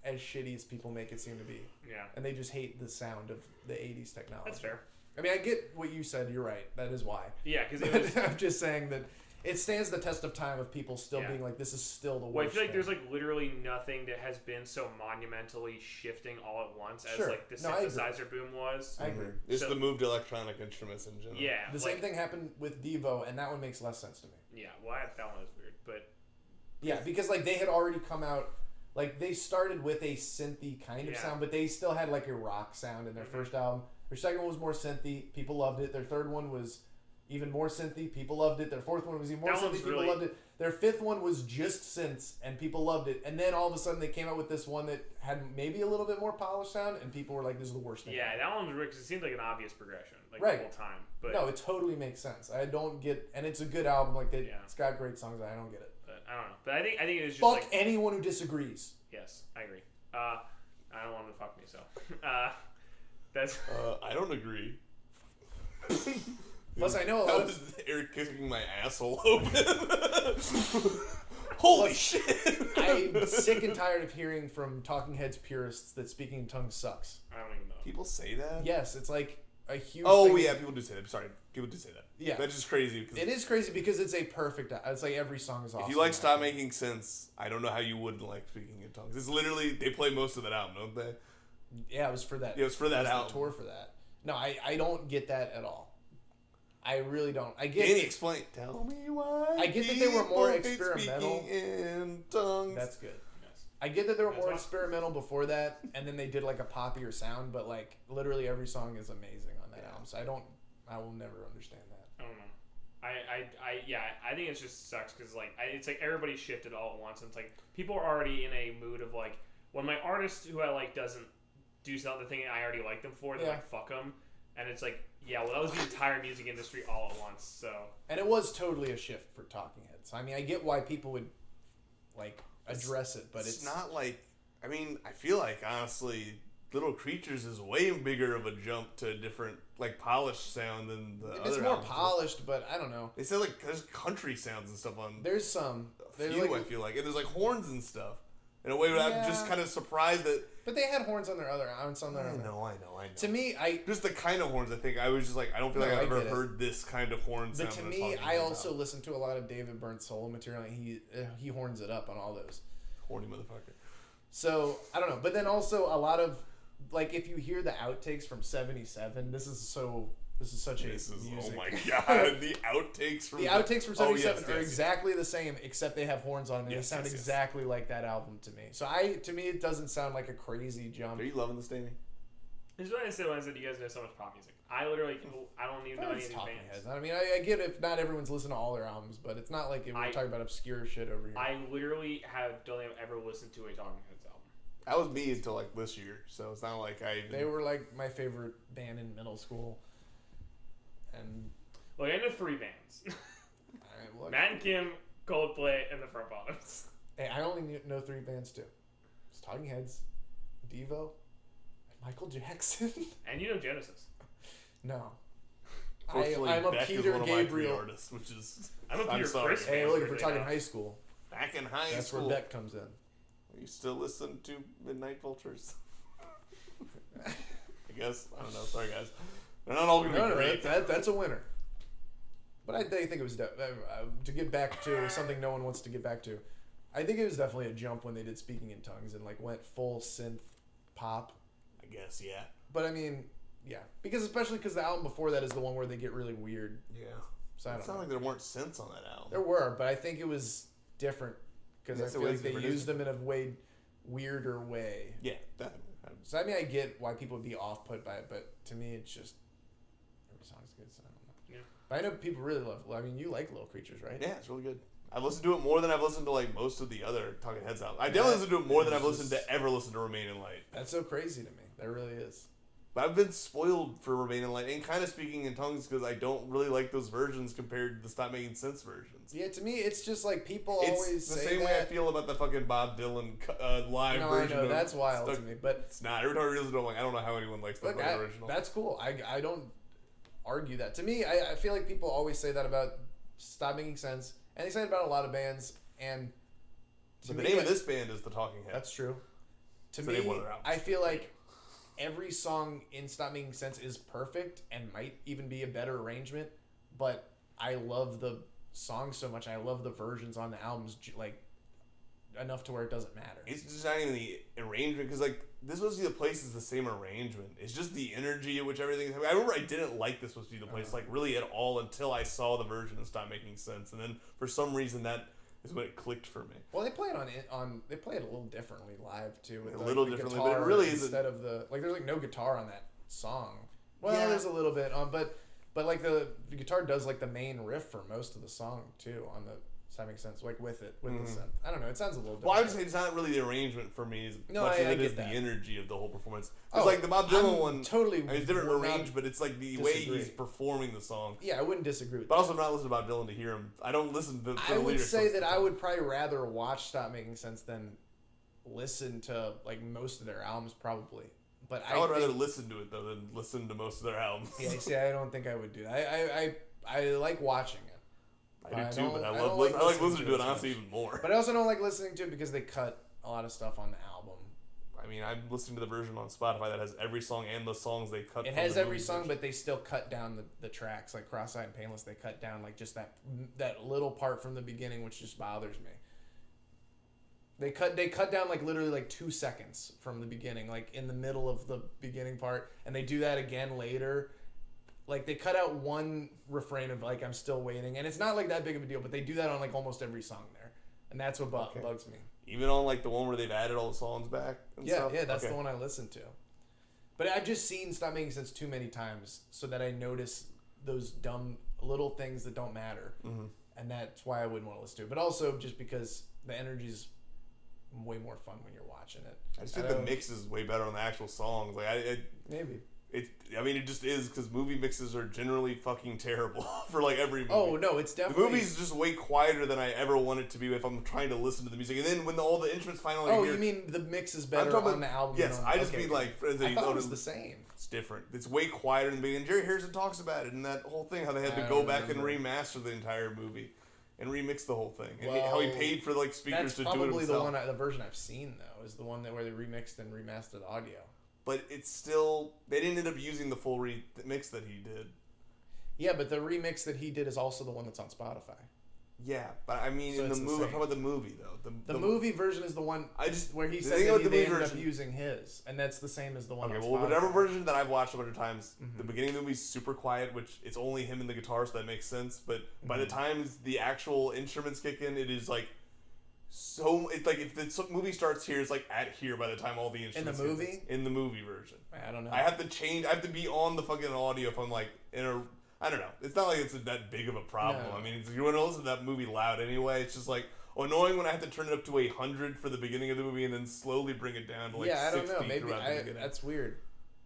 as shitty as people make it seem to be. Yeah. And they just hate the sound of the '80s technology. That's fair. I mean, I get what you said. You're right. That is why. Yeah, because it was... I'm just saying that it stands the test of time of people still Yeah. being like, this is still the worst. Well, I feel like thing. there's like literally nothing that has been so monumentally shifting all at once as Sure. like the No, I agree. synthesizer boom was. I agree. It's So- the move to electronic instruments in general. Yeah. The like, same thing happened with Devo, and that one makes less sense to me. Yeah, well, that one was weird, but Yeah, because like they had already come out, like they started with a synthy kind of Yeah. sound, but they still had like a rock sound in their first album. Their second one was more synthy. People loved it. Their third one was even more synthy. People loved it. Their fourth one was even more That synthy. one's People really- loved it. Their fifth one was just synths, and people loved it. And then all of a sudden, they came out with this one that had maybe a little bit more polished sound, and people were like, "This is the worst thing." Yeah, that one was weird because it seemed like an obvious progression, like Right. the whole time. But No, it totally makes sense. I don't get, and it's a good album. Like Yeah. it's got great songs. I don't get it. but I don't know. But I think it was just Fuck like anyone who disagrees. yes, I agree. I don't want them to fuck me, so that's I don't agree. Plus, I know a That lot was of. Eric kicking my asshole open. Holy shit! I'm sick and tired of hearing from Talking Heads purists that speaking in tongues sucks. I don't even know. People say that? Yes, it's like a huge. Oh, thing. yeah, people do say that. Sorry. People do say that. Yeah. That's just crazy. Because It is crazy because it's a perfect. It's like every song is awesome. if you like Stop Making Sense, I don't know how you wouldn't like Speaking in Tongues. It's literally, they play most of that album, don't they? Yeah, it was for that. Yeah, it was for that the album. tour for that. No, I don't get that at all. I really don't. I get. Danny, explain. Tell me why. I get that they were more people hate experimental. Speaking in tongues. That's good. Yes. I get that they were That's more awesome. experimental before that, and then they did like a poppier sound, but like literally every song is amazing on that Yeah. album. So I will never understand that. I don't know. I think it just sucks because like it's like everybody shifted all at once, and it's like people are already in a mood of like when my artist who I like doesn't do something thing I already like them for, they're Yeah. like fuck them, and it's like yeah, well that was the entire music industry all at once, so And it was totally a shift for Talking Heads. I mean, I get why people would like address it, but it's not like, I mean, I feel like honestly, Little Creatures is way bigger of a jump to a different, like, polished sound than the other it's more albums. polished, but I don't know. They said like there's country sounds and stuff on There's some. a There's few. like, I feel like, and there's like horns and stuff. In a way, where I'm just Yeah. kind of surprised that. but they had horns on their other on some of I their other. know. To me, Just the kind of horns. I think I was just like, I don't feel No, like I've I ever get it. heard this kind of horn sound. but to in a me, Talking I Heads also album. listen to a lot of David Byrne's solo material, and he horns it up on all those. Horny motherfucker. So I don't know, but then also a lot of like if you hear the outtakes from '77, this is such a music. Oh my god, the outtakes from The outtakes from Oh, yes, '77 are yes, exactly the same, except they have horns on them. And Yes, they sound yes, yes. exactly like that album to me. So to me, it doesn't sound like a crazy jump. Are you loving this, Danny? this is what I said when I said you guys know so much pop music. I literally I don't even know any It's of these Talking bands. Heads. I mean, I get if not everyone's listened to all their albums, but it's not like we're talking about obscure shit over here. I literally don't think I've ever listened to a Talking Heads album. That was me until like this year, so it's not like I. Even... They were like my favorite band in middle school, and Look, I know 3 bands: I, Matt and Kim, Coldplay, and the Front Bottoms. hey, I only know 3 bands too. It's Talking Heads, Devo, and Michael Jackson. And you know Genesis. No. Fortunately, I'm a Beck is Peter one of my 3 Gabriel. artists, which is. I'm a Peter sorry. Chris Hey, fan. look, if we're weirdly talking enough. high school, Back in high that's school. where Beck comes in. You still listen to Midnight Vultures? I guess. I don't know. Sorry, guys. They're not all going to be No, great. that's a winner. But I think it was to get back to something no one wants to get back to. I think it was definitely a jump when they did Speaking in Tongues and like went full synth pop. I guess, yeah. But I mean, yeah, especially because the album before that is the one where they get really weird. Yeah. So I It's don't not know. like there weren't synths on that album. There were, but I think it was different because Yes, I it feel was like they different. used them in a way weirder way. Yeah, definitely. So I mean, I get why people would be off put by it, but to me, it's just every song's good. So I don't know. Yeah. But I know people really love. I mean, you like Little Creatures, right? Yeah, it's really good. I've listened to it more than I've listened to like most of the other Talking Heads albums. I definitely listened to it more than I've listened to ever listen to Remain in Light. That's so crazy to me. That really is. But I've been spoiled for Remain in Light and kind of Speaking in Tongues because I don't really like those versions compared to the Stop Making Sense versions. Yeah, to me, it's just like people It's always the say same that. way I feel about the fucking Bob Dylan live No, I version. know of that's wild Stuck- to me, but It's not. Every time I listen to it, I'm like, I don't know how anyone likes the look, fucking original. that's cool. I don't argue that. To me, I feel like people always say that about Stop Making Sense, and they say it about a lot of bands. And to But the me, name of this band is the Talking Heads. that's true. To It's the me, name of their album. I feel like every song in Stop Making Sense is perfect and might even be a better arrangement, but I love the songs so much. I love the versions on the albums like enough to where it doesn't matter. It's just not even the arrangement because like This Must Be the Place is the same arrangement. It's just the energy at which everything is happening. I remember I didn't like This Must Be the Place like really at all until I saw the version and stopped making sense. And then for some reason that is when it clicked for me. Well, they play it on they play it a little differently live too. With A the, little the differently, guitar but it really isn't- instead of the like. There's like no guitar on that song. Well, Yeah. there's a little bit, but But like the guitar does like the main riff for most of the song too. On the does that make sense? Like with the synth. I don't know. It sounds a little. Well, I would say it's not really the arrangement for me as much as it is the energy of the whole performance. It's like the Bob Dylan one. Totally. It's different arranged, but it's like the way he's performing the song. Yeah, I wouldn't disagree with but that. also, I'm not listening to Bob Dylan to hear him. I don't listen to the I would lyrics say that I would probably rather watch Stop Making Sense than listen to like most of their albums, probably. But I would rather listen to it though than listen to most of their albums. Yeah, see, I don't think I would do that. I like watching it. I do too, but I like listening to it honestly even more. But I also don't like listening to it because they cut a lot of stuff on the album. I mean, I'm listening to the version on Spotify that has every song and the songs they cut. It has every song, but they still cut down the tracks. Like Cross-Eyed and Painless, they cut down like just that little part from the beginning, which just bothers me. They cut down like literally like 2 seconds from the beginning, like in the middle of the beginning part, and they do that again later. Like they cut out one refrain of like I'm still waiting, and it's not like that big of a deal, but they do that on like almost every song there, and that's what bugs me. Even on like the one where they've added all the songs back. And yeah, stuff? Yeah, that's the one I listened to. But I've just seen Stop Making Sense too many times, so that I notice those dumb little things that don't matter, and that's why I wouldn't want to listen to it. But also just because the energy's way more fun when you're watching it. I just think the mix is way better on the actual songs. Like maybe. It just is because movie mixes are generally fucking terrible for like every movie. Oh no, it's definitely the movie's just way quieter than I ever want it to be if I'm trying to listen to the music. And then when all the instruments finally. Oh, you mean the mix is better on the album? Yes, I just mean like. I thought it was the same. It's different. It's way quieter in the beginning. Jerry Harrison talks about it in that whole thing how they had to go back and remaster the entire movie and remix the whole thing, and how he paid for like speakers to do it himself. That's probably the version I've seen though. Is the one where they remixed and remastered the audio. But it's still they didn't end up using the full remix that he did. Yeah, but the remix that he did is also the one that's on Spotify. Yeah, but I mean in the movie. I'm talking about the movie though. The movie version is the one where he said that they ended up using his, and that's the same as the one. Okay, on well, Spotify. whatever version that I've watched a bunch of times, the beginning of the movie's super quiet, which it's only him and the guitar, so that makes sense. But by the time the actual instruments kick in, it is like. So it's like if the movie starts here, it's like at here by the time all the instruments. In the movie? In the movie version. I don't know. I have to change. I have to be on the fucking audio if I'm like in a. I don't know. It's not like it's that big of a problem. No. I mean, you want to listen to that movie loud anyway. It's just like annoying when I have to turn it up to 100 for the beginning of the movie and then slowly bring it down to like 60 I don't know. Maybe the that's weird.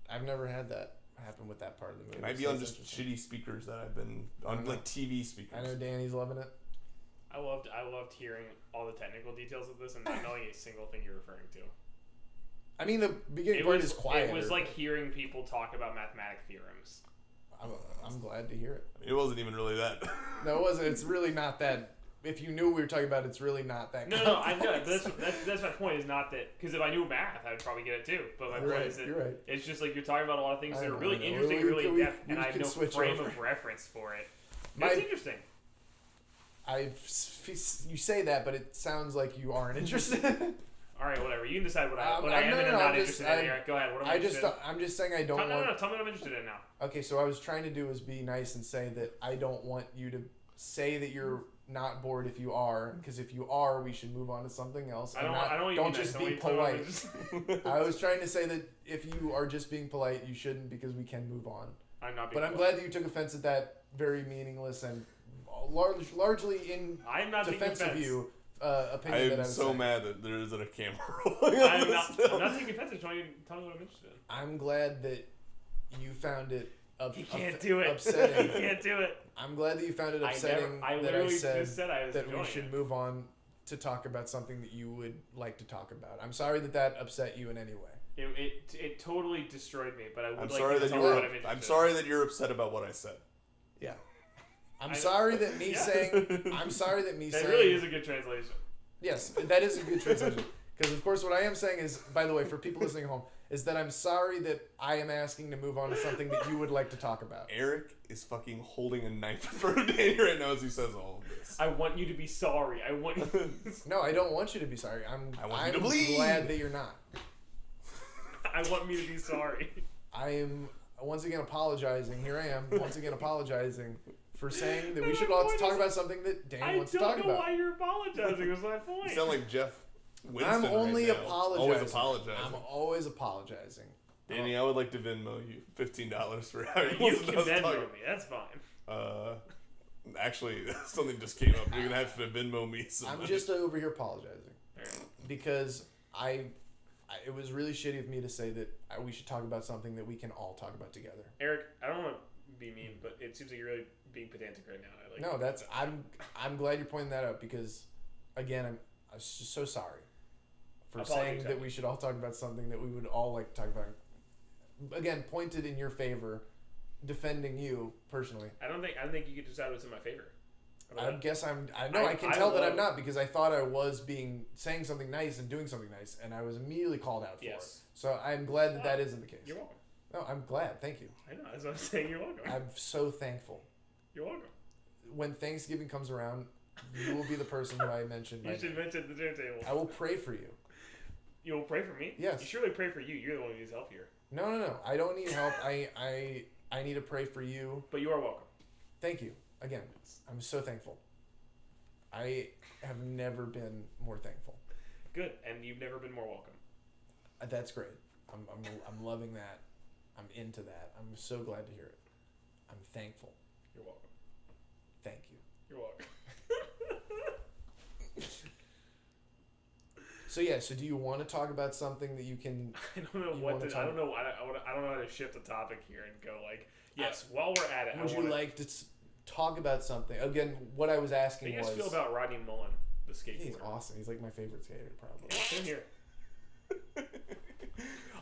I've never had that happen with that part of the movie. It might be on just shitty speakers that I've been on like TV speakers. I know Danny's loving it. I loved hearing all the technical details of this and not knowing a single thing you're referring to. I mean, the beginning part is quiet. It was like hearing people talk about mathematic theorems. I'm glad to hear it. It wasn't even really that. No, it wasn't. It's really not that. If you knew what we were talking about, it's really not that. No, I know. That's my point. Is not that because if I knew math, I would probably get it too. But my point is that it's just like you're talking about a lot of things that are really interesting, and really depth, and I have no frame of reference for it. It's interesting. You say that, but it sounds like you aren't interested. All right, whatever. You can decide what I am and I'm not interested in. Here. Go ahead. What am I interested in? I'm just saying I don't want... No. Tell me what I'm interested in now. Okay, so what I was trying to do is be nice and say that I don't want you to say that you're not bored if you are, because if you are, we should move on to something else. Don't just be polite. I was trying to say that if you are just being polite, you shouldn't, because we can move on. I'm not being polite. But I'm glad that you took offense at that very meaningless and largely in defense of you opinion that I was so saying. mad that there isn't a camera. I'm not taking offense. Tell me what I'm interested in. I'm glad that you found it He can't do it. Upsetting. He can't do it. I'm glad that you found it upsetting I that I said I that we should move on to talk about something that you would like to talk about. I'm sorry that upset you in any way. It totally destroyed me, but I would I'm like sorry to that tell what I'm interested in. I'm sorry that you're upset about what I said. Yeah. I'm sorry that me saying... That really is a good translation. Yes, that is a good translation. Because, of course, what I am saying is, by the way, for people listening at home, is that I'm sorry that I am asking to move on to something that you would like to talk about. Eric is fucking holding a knife in front of Danny right now as he says all of this. I want you to be sorry. I want you... No, I don't want you to be sorry. I want you to bleed. Glad that you're not. I want me to be sorry. I am, once again, apologizing. Here I am, once again, apologizing for saying that we should all talk about something that Dan wants to talk about. I don't know why you're apologizing. Was my point. You sound like Jeff Winston. I'm only right now. apologizing. Always apologizing. I'm always apologizing. Danny, I would like to Venmo you $15 for having You can Venmo me. That's fine. Actually, something just came up. You're gonna have to Venmo me some I'm money. just over here apologizing because it was really shitty of me to say that we should talk about something that we can all talk about together. Eric, I don't want to be mean, but it seems like you're really being pedantic right now. No, that's I'm glad you're pointing that out because, again, I'm just so sorry for saying that we should all talk about something that we would all like to talk about. Again, pointed in your favor, defending you personally. I don't think you could decide what's in my favor. I guess I can tell that I'm not because I thought I was saying something nice and doing something nice, and I was immediately called out for it. So I'm glad that isn't the case. You're welcome. No, I'm glad. Thank you. I know. That's what I'm saying. You're welcome. I'm so thankful. You're welcome. When Thanksgiving comes around, you will be the person who I mentioned. You should mention the dinner table. I will pray for you. You'll pray for me? Yes. You surely pray for you. You're the one who needs help here. No. I don't need help. I need to pray for you. But you are welcome. Thank you. Again, I'm so thankful. I have never been more thankful. Good, and you've never been more welcome. That's great. I'm loving that. I'm into that. I'm so glad to hear it. I'm thankful. You're welcome. Thank you. You're welcome. So do you want to talk about something that you can? I don't know what to. I don't know. I don't know how to shift the topic here and go like, yes. While we're at it, would you like to talk about something? Again, what I was asking was. How do you guys feel about Rodney Mullen, the skateboarder? He's awesome. He's like my favorite skater, probably. Same here.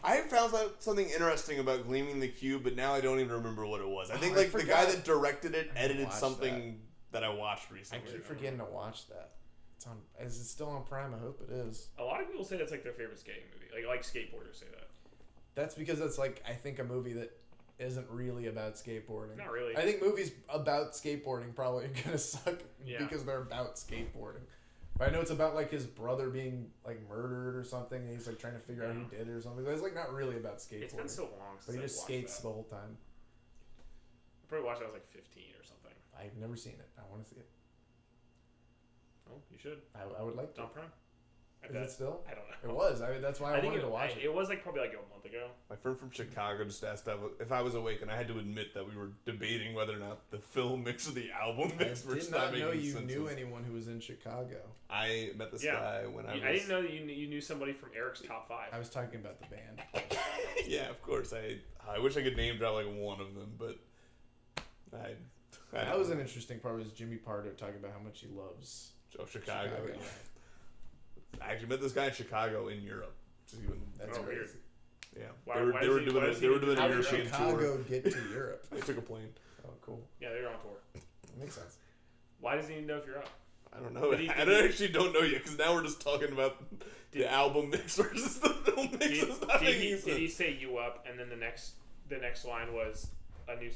I found out something interesting about Gleaming the Cube, but now I don't even remember what it was. I think I the guy that directed it edited something that I watched I recently. keep forgetting to watch that. It's on. Is it still on Prime? I hope it is. A lot of people say that's like their favorite skating movie. Like skateboarders say that. That's because it's like I think a movie that isn't really about skateboarding. Not really. I think movies about skateboarding probably are gonna suck because they're about skateboarding. But I know it's about like his brother being like murdered or something, and he's like trying to figure out who did it or something. But it's like not really about skateboarding. It's been so long since but he just skates the whole time. I probably watched it when I was like 15 or something. I've never seen it. I want to see it. Oh, you should. I would like to. On Prime. Is it still? I don't know. It was. That's why I wanted to watch it. It was like probably like a month ago. My friend from Chicago just asked if I was awake, and I had to admit that we were debating whether or not the film mix or the album mix were I did not know you sense. knew anyone who was in Chicago. I met this guy when I was... I didn't know that you knew somebody from Eric's top 5. I was talking about the band. Yeah, of course. I wish I could name drop like one of them, but that was an interesting part. Was Jimmy Pardo talking about how much he loves Chicago. I actually met this guy in Chicago in Europe. That's crazy. Weird. Yeah, they were doing a European Chicago tour. Get to Europe? They took a plane. Oh, cool. Yeah, they're on tour. That makes sense. Why doesn't he know if you're up? I don't know. I actually don't know yet because now we're just talking about the album mix versus the film mix. Did he say you up and then the next line was a new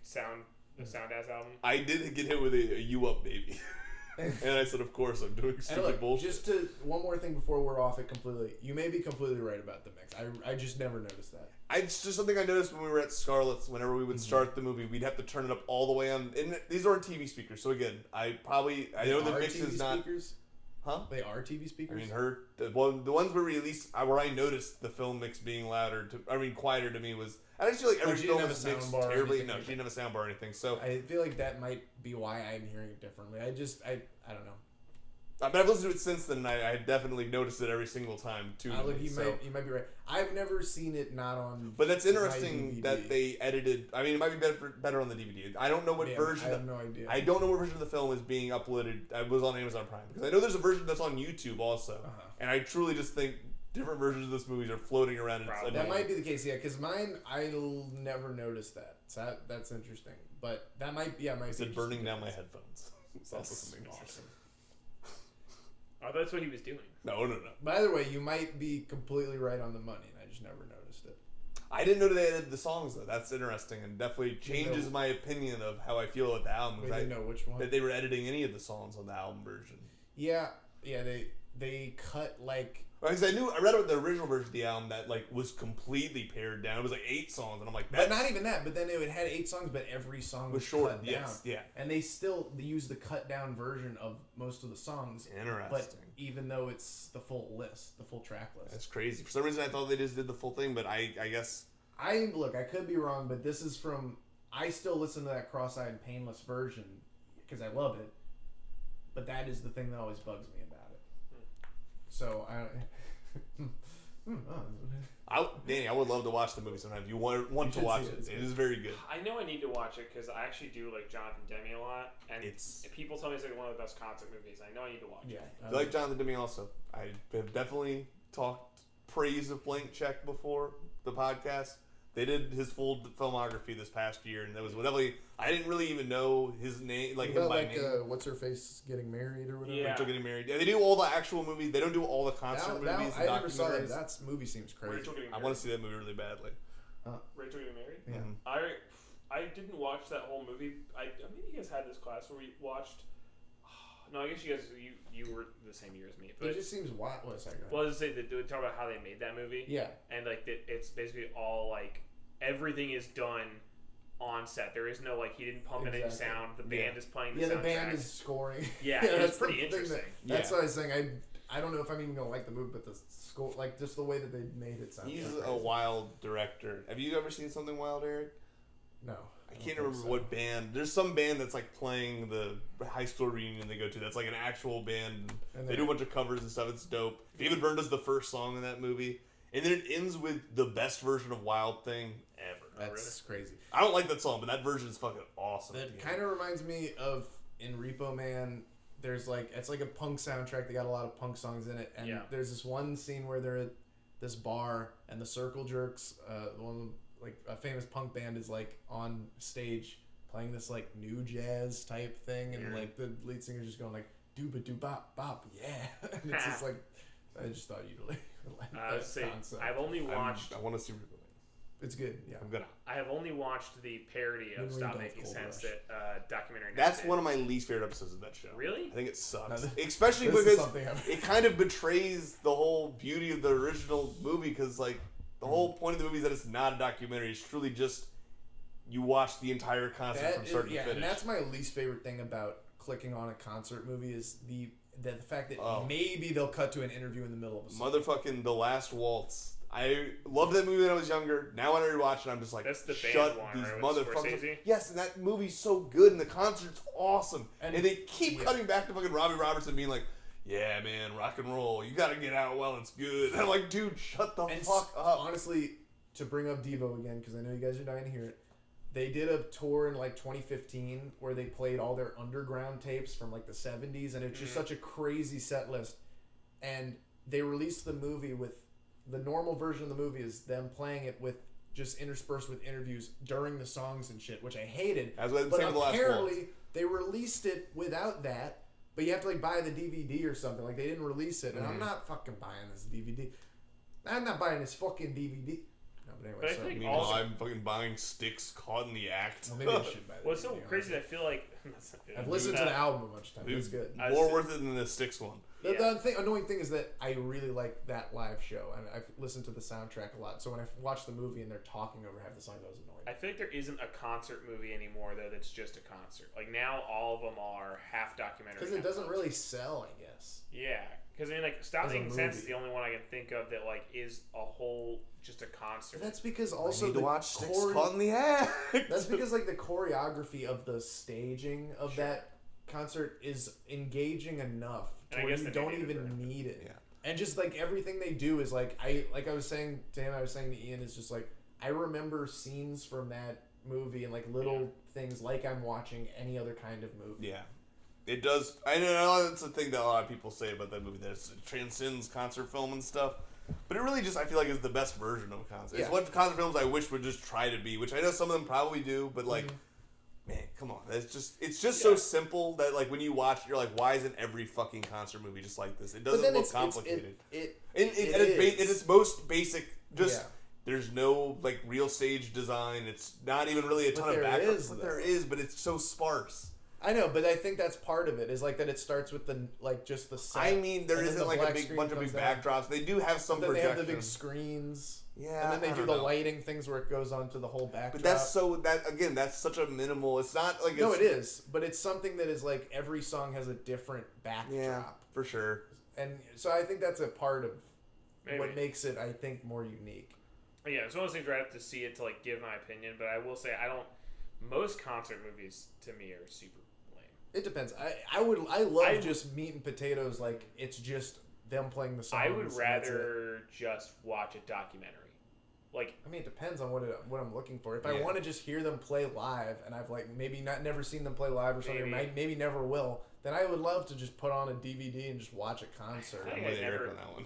sound ass album? I did get hit with a you up baby. And I said, of course, I'm doing stupid bullshit. Just one more thing before we're off it completely. You may be completely right about the mix. I just never noticed that. It's just something I noticed when we were at Scarlett's. Whenever we would start the movie, we'd have to turn it up all the way on. And these aren't TV speakers, so again, I know the mix is not. Speakers? Huh? They are TV speakers. I mean, the ones where where I noticed the film mix being quieter to me was. I just feel like every film is mixed terribly. No, she didn't have a soundbar or anything. So I feel like that might be why I'm hearing it differently. I don't know. But I've listened to it since then, and I definitely noticed it every single time too. Look, you might be right. I've never seen it not on. But that's interesting that they edited. I mean, it might be better on the DVD. I don't know what version. I have no idea. I don't know what version of the film is being uploaded. It was on Amazon Prime because I know there's a version that's on YouTube also, and I truly just think different versions of this movies are floating around. That might be the case, yeah. Because mine, I'll never notice that. So that's interesting. But that might be burning down my headphones. It's also something awesome. Oh, that's what he was doing. No. By the way, you might be completely right on the money, and I just never noticed it. I didn't know they edited the songs, though. That's interesting, and definitely changes my opinion of how I feel about the album. I didn't know which one. That they were editing any of the songs on the album version. Yeah, they cut like Because I read about the original version of the album that like was completely pared down. It was like 8 songs, and I'm like, but not even that. But then it had 8 songs, but every song was short. cut Yes, down. yeah. And they still use the cut down version of most of the songs. Interesting. But even though it's the full list, the full track list. That's crazy. For some reason, I thought they just did the full thing, but I guess. I could be wrong, but this is from. I still listen to that cross-eyed and painless version because I love it. But that is the thing that always bugs me about it. So Danny, I would love to watch the movie sometime. If you want to watch it. It is very good. I know I need to watch it because I actually do like Jonathan Demme a lot, and people tell me it's like one of the best concert movies. I know I need to watch it. I like Jonathan Demme also. I have definitely talked praise of Blank Check before the podcast. They did his full filmography this past year, and that was definitely. I didn't really even know his name, like him by name. What's her face getting married or whatever? Yeah. Rachel getting married. Yeah, they do all the actual movies. They don't do all the concert movies. I never saw that. That movie seems crazy. Rachel getting I married. want to see that movie really badly. Rachel getting married. Yeah. Mm-hmm. I didn't watch that whole movie. Maybe you guys had this class where we watched. No, I guess you guys you were the same year as me. But it just seems wild. What a second. Well, I was gonna say that they would talk about how they made that movie. Yeah. And like it's basically all like everything is done on set. There is no like he didn't pump in any sound. The band is playing the soundtrack. the band is scoring. Yeah, it's pretty interesting. That's what I was saying. I don't know if I'm even gonna like the movie, but the score, like just the way that they made it sound. He's a wild director. Have you ever seen something wild, Eric? No. I can't remember what band. There's some band that's like playing the high school reunion they go to. That's like an actual band. They do a bunch of covers and stuff. It's dope. David Byrne does the first song in that movie. And then it ends with the best version of Wild Thing ever. That's crazy. I don't like that song, but that version is fucking awesome. It kind of reminds me of in Repo Man. There's like it's like a punk soundtrack. They got a lot of punk songs in it, and there's this one scene where they're at this bar and the Circle Jerks, one like a famous punk band, is like on stage playing this like new jazz type thing, and like the lead singer's just going like dooba doo bop bop, yeah. And it's just like I just thought you'd like that concept. I've only watched. I want to see Repo Man. It's good. Yeah, I'm gonna. I have only watched the parody of Stop Making Sense that documentary. That's one of my least favorite episodes of that show. Really? I think it sucks, especially because it kind of betrays the whole beauty of the original movie. Because like the whole point of the movie is that it's not a documentary; it's truly just you watch the entire concert from start to finish. And that's my least favorite thing about clicking on a concert movie is the fact that maybe they'll cut to an interview in the middle of a song. Motherfucking The Last Waltz. I loved that movie when I was younger. Now when I rewatch it, I'm just like, that's the shut band one, these right, motherfuckers. Yes, and that movie's so good, and the concert's awesome. And they keep cutting back to fucking Robbie Robertson being like, yeah, man, rock and roll. You gotta get out while it's good. And I'm like, dude, shut the fuck up. Honestly, to bring up Devo again, because I know you guys are dying to hear it, they did a tour in like 2015 where they played all their underground tapes from like the 70s, and it's just such a crazy set list. And they released the movie with the normal version of the movie is them playing it with just interspersed with interviews during the songs and shit, which I hated. But apparently they released it without that, but you have to like buy the DVD or something. Like they didn't release it, and I'm not fucking buying this DVD. I'm not buying this fucking DVD. No, but anyway, but I so think meanwhile, I'm fucking buying Sticks Caught in the Act. Well, maybe I should buy that. What's so crazy? I feel like I've listened to the album a bunch of times. It's good. More worth it than the Sticks one. The annoying thing is that I really like that live show, and I've listened to the soundtrack a lot. So when I watch the movie and they're talking over half the songs, I was annoyed. I feel like there isn't a concert movie anymore though that's just a concert. Like now, all of them are half documentary. Because it doesn't really sell, I guess. Yeah, because I mean, like Stop Making Sense is the only one I can think of that like is a whole just a concert. But that's because also I need to watch Sticks Caught in the Act. That's because like the choreography of the staging of that concert is engaging enough to where you don't even need it. Yeah. And just like everything they do is like I was saying to him, I was saying to Ian, is just like I remember scenes from that movie and like little things like I'm watching any other kind of movie. Yeah. It does. I know that's the thing that a lot of people say about that movie, that it transcends concert film and stuff. But it really just, I feel like, is the best version of a concert. Yeah. It's what concert films I wish would just try to be, which I know some of them probably do, but like, man, come on. It's just so simple that like when you watch it, you're like, why isn't every fucking concert movie just like this? It doesn't look complicated. It's most basic, just... There's no like real stage design. It's not even really a ton of background. There is, but it's so sparse. I know, but I think that's part of it. Is like that it starts with the just the set. I mean, there and then isn't the like a black big screen bunch of big comes down. backdrops. They do have some Then they projection. have the big screens. Yeah, and then they I do don't the know. lighting things where it goes onto the whole backdrop. But that's such a minimal. It's not like no, it is, but it's something that is like every song has a different backdrop. Yeah, for sure. And so I think that's a part of Maybe. what makes it, I think, more unique. Yeah, it's one of those things where I have to see it to like give my opinion, but I will say I don't. Most concert movies to me are super lame. It depends. I love just meat and potatoes. Like it's just them playing the songs. I would and that's it. rather just watch a documentary. Like, I mean, it depends on what I'm looking for. If I want to just hear them play live, and I've like maybe never seen them play live or something, or maybe never will, then I would love to just put on a DVD and just watch a concert. I I'm think with I Eric never- on that one.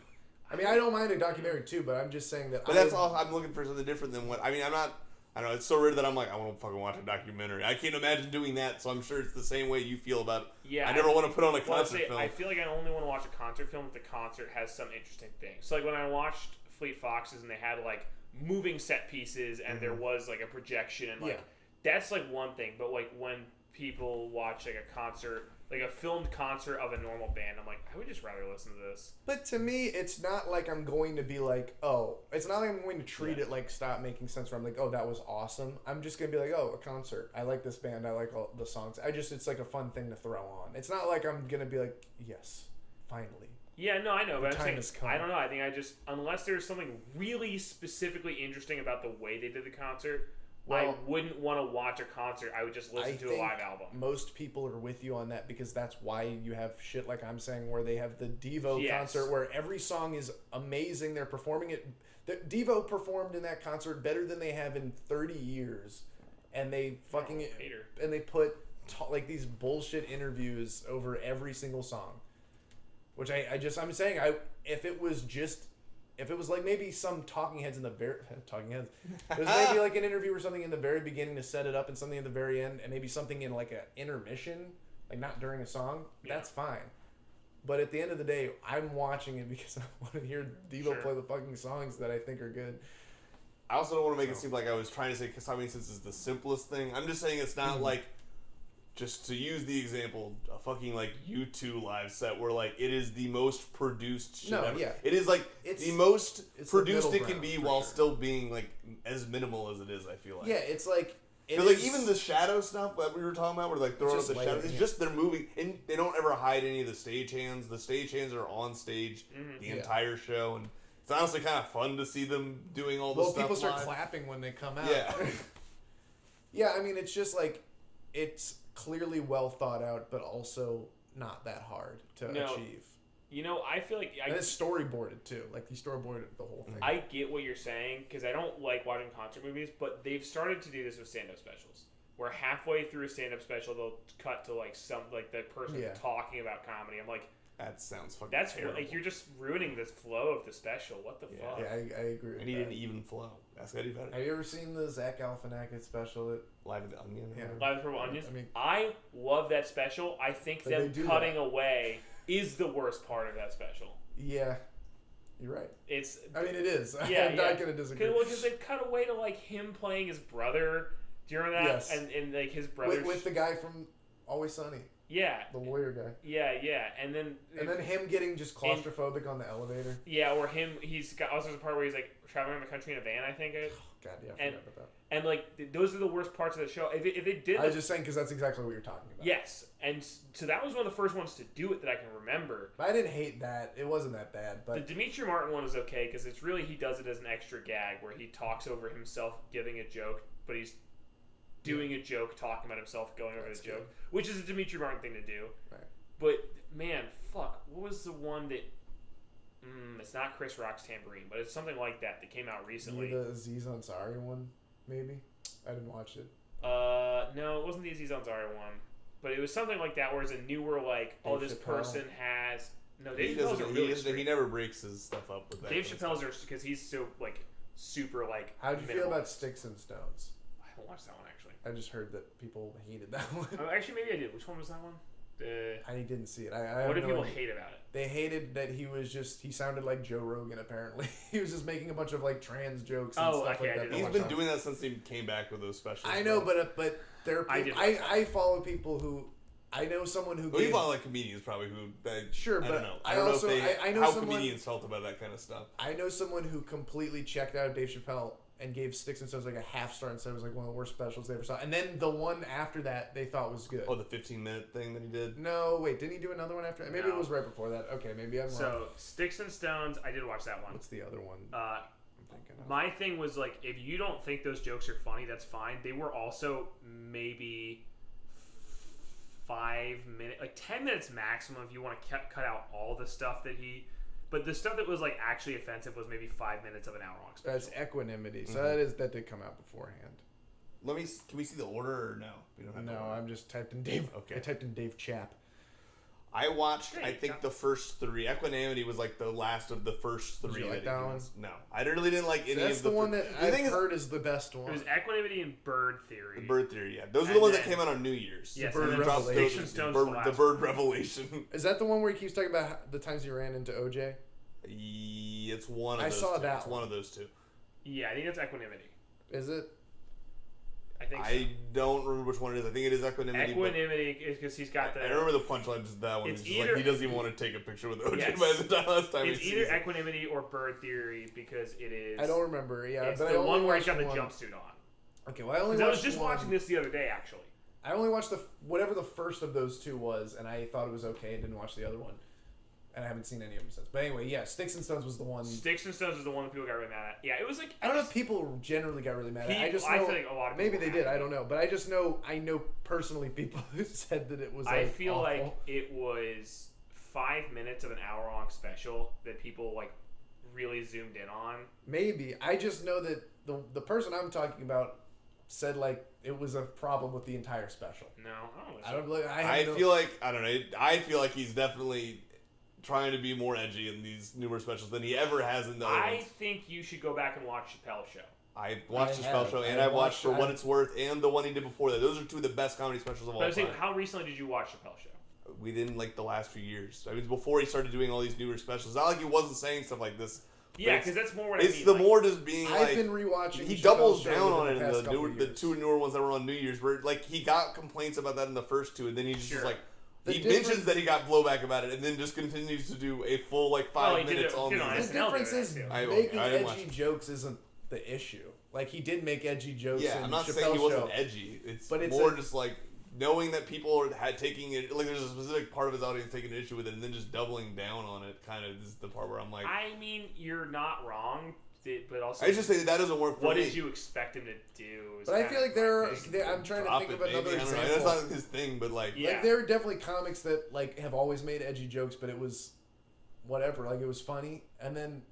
I mean, I don't mind a documentary too, but I'm just saying that. But that's all. I'm looking for something different than what. I mean, I'm not. I don't know. It's so rare that I'm like, I want to fucking watch a documentary. I can't imagine doing that. So I'm sure it's the same way you feel about. Yeah, I never want to put on a well, concert film. I feel like I only want to watch a concert film if the concert has some interesting thing. So like when I watched Fleet Foxes and they had like moving set pieces and there was like a projection and like that's like one thing. But like when people watch like a concert, like a filmed concert of a normal band, I'm like, I would just rather listen to this. But to me, it's not like I'm going to be like, oh, it's not like I'm going to treat it like Stop Making Sense where I'm like, oh, that was awesome. I'm just going to be like, oh, a concert. I like this band. I like all the songs. It's like a fun thing to throw on. It's not like I'm going to be like, yes, finally. Yeah, no, I know, but time I'm has saying, come. I don't know. I think I just, unless there's something really specifically interesting about the way they did the concert, I Well, wouldn't want to watch a concert. I would just listen to a live album. Most people are with you on that because that's why you have shit like I'm saying where they have the Devo Yes. concert where every song is amazing. They're performing it. Devo performed in that concert better than they have in 30 years. And they fucking hater. and they put like these bullshit interviews over every single song. Which I'm saying if it was like maybe some talking heads in the very talking heads, it was maybe like an interview or something in the very beginning to set it up and something at the very end and maybe something in like an intermission, like not during a song. That's fine. But at the end of the day, I'm watching it because I want to hear Devo play the fucking songs that I think are good. I also don't want to make it seem like I was trying to say because Stop Sense is the simplest thing. I'm just saying it's not like. Just to use the example, a fucking like U2 live set where like it is the most produced shit ever. Yeah. It is like It's the most the produced middle it can ground, be for while sure. still being like as minimal as it is, I feel like. Yeah, it's like But like even the shadow stuff that we were talking about, where like throwing up just the shadow, lighting, it's yeah. just they're moving, and they don't ever hide any of the stagehands. The stagehands are on stage the entire show, and it's honestly kind of fun to see them doing all this stuff. people start live. clapping when they come out. Yeah. Yeah, I mean it's just like it's clearly well thought out, but also not that hard to achieve. You know, I feel like And it's storyboarded too. Like he storyboarded the whole thing. I get what you're saying because I don't like watching concert movies, but they've started to do this with stand-up specials. Where halfway through a stand-up special, they'll cut to like some like the person talking about comedy. I'm like, That sounds fucking that's terrible. like you're just ruining the flow of the special. What the fuck? Yeah, I agree. I With need that. an even flow. That's gotta be better. Have you ever seen the Zach Galifianakis special? That Live at the Onion. Yeah. Live with Purple Onions. I mean- I love that special. I think But them they do cutting that. away is the worst part of that special. yeah, you're right. It's I mean, it is. Yeah, I'm not gonna disagree. Because they cut away to like him playing his brother. Do you remember that? Yes. And like his brother with the guy from Always Sunny, yeah, the lawyer guy, yeah, and then him getting just claustrophobic on the elevator. yeah, or him. He's got also there's a part where he's like traveling around the country in a van. I think. God, yeah, I And- forgot about And like those are the worst parts of the show. If they did, that. I was just saying because that's exactly what you're talking about. yes, and so that was one of the first ones to do it that I can remember. But I didn't hate that. It wasn't that bad. The But Dimitri Martin one is okay because it's really he does it as an extra gag where he talks over himself giving a joke, but he's doing a joke talking about himself going over the joke, which is a Dimitri Martin thing to do. Right. But man, fuck, what was the one that? It's not Chris Rock's Tambourine, but it's something like that came out recently. the Aziz Ansari one, maybe. I didn't watch it. No, it wasn't the Aziz Ansari one, but it was something like that where it's a newer like, oh, Dave this Chappelle. person has no. He Dave Chappelle's doesn't. a really He straight. never breaks his stuff up with that. Dave kind of Chappelle's stuff. because he's so like super like. How'd you feel minimal. about Sticks and Stones? I haven't watched that one actually. I just heard that people hated that one. Actually, maybe I did. Which one was that one? I didn't see it. I What have do no people idea. hate about it? They hated that he sounded like Joe Rogan apparently. He was just making a bunch of like trans jokes and Oh, stuff okay, I like that. didn't He's watch been that. doing that since he came back with those specials. I know, but there are I people, did watch that. I follow people who I know someone who. Well, you follow like comedians probably who. Sure, I but don't know. I don't also- know if I know how someone- comedians felt about that kind of stuff. I know someone who completely checked out Dave Chappelle and gave Sticks and Stones like a half star and said it was like one of the worst specials they ever saw. And then the one after that they thought was good. Oh, the 15-minute thing that he did. No, wait, didn't he do another one after? Maybe No. it was right before that. Okay, maybe I'm wrong. So Sticks and Stones, I did watch that one. What's the other one? Uh, I'm thinking of? my thing was like, if you don't think those jokes are funny, that's fine. They were also maybe 5 minutes, like 10 minutes maximum if you want to cut out all the stuff that he. But the stuff that was like actually offensive was maybe 5 minutes of an hour-long special. That's Equanimity. So Mhm. that did come out beforehand. Can we see the order or no? We don't have No, the order. I'm just typed in Dave. Okay. I typed in Dave Chap. I watched, Hey, I think, the first 3. Equanimity was like the last of the first 3. Did you like he that one? was- No. I really didn't like any That's of the the one that the I've thing is, heard is the best It one. was Equanimity and Bird Theory. the Bird Theory, yeah. Those are the And ones that then- came out on New Year's. Yes, Bird and then Revelation. Sticks and Stones was the last Bird one. Revelation. Is that the one where he keeps talking about the times he ran into OJ? It's one of I those saw two. that It's one. one of those two. Yeah, I think that's Equanimity. Is it? I think so. I don't remember which one it is. I think it is Equanimity. but Equanimity is because he's got the. I remember the punchline is that one. It's It's just like either- he doesn't even want to take a picture with OJ Yes. by the last time It's he either sees it. Equanimity or Bird Theory because it is. I don't remember. Yeah, It's but I the only one where he's watched got the one. jumpsuit on. Okay, well I only 'Cause I was watched just one. watching this the other day, actually. I only watched whatever the first of those two was, and I thought it was okay, and didn't watch the other one. And I haven't seen any of them since. But anyway, yeah, Sticks and Stones was the one. Sticks and Stones is the one that people got really mad at. Yeah, it was like. I don't know if people generally got really mad at it. I just know, I feel like a lot of maybe people they did. have. I don't know, but I just know I know personally people who said that it was. I Like, feel awful. like it was 5 minutes of an hour-long special that people like really zoomed in on. Maybe I just know that the person I'm talking about said like it was a problem with the entire special. No, I don't know. I don't. Like, I feel like I don't know. I feel like he's definitely trying to be more edgy in these newer specials than he ever has in the other I ones. think you should go back and watch Chappelle's Show. I watched the I have. special and I I watched For watched- What It's Worth and the one he did before that. Those are two of the best comedy specials of all But I'm time. saying, how recently did you watch Chappelle's Show? Within like the last few years. I mean, before he started doing all these newer specials. It's not like he wasn't saying stuff like this. Yeah, But because that's more what I It's mean. the like, more just being I've like been rewatching. he Chappelle's doubles Show down on within it in past the couple newer, the years. 2 newer ones that were on New Year's. Where like he got complaints about that in the first 2, and then he just Sure. was like The he difference- mentions that he got blowback about it, and then just continues to do a full like 5 he did minutes it- on did it on these. The SNL difference did is that, too. making I didn't watch edgy it. jokes isn't the issue. Like he did make edgy jokes. Yeah, in I'm not Chappelle's saying he wasn't Show. edgy. It's But it's more a- just like knowing that people are taking it. Like there's a specific part of his audience taking an issue with it, and then just doubling down on it. Kind of is the part where I'm like, I mean, you're not wrong, but also, I just say that doesn't work for what me. did you expect him to do? is But I kind feel like there are. my thing. I'm trying to Drop think it, of another maybe. I don't know. example. That's not his thing, but like, Yeah. Like there are definitely comics that like have always made edgy jokes, but it was whatever. Like it was funny, and then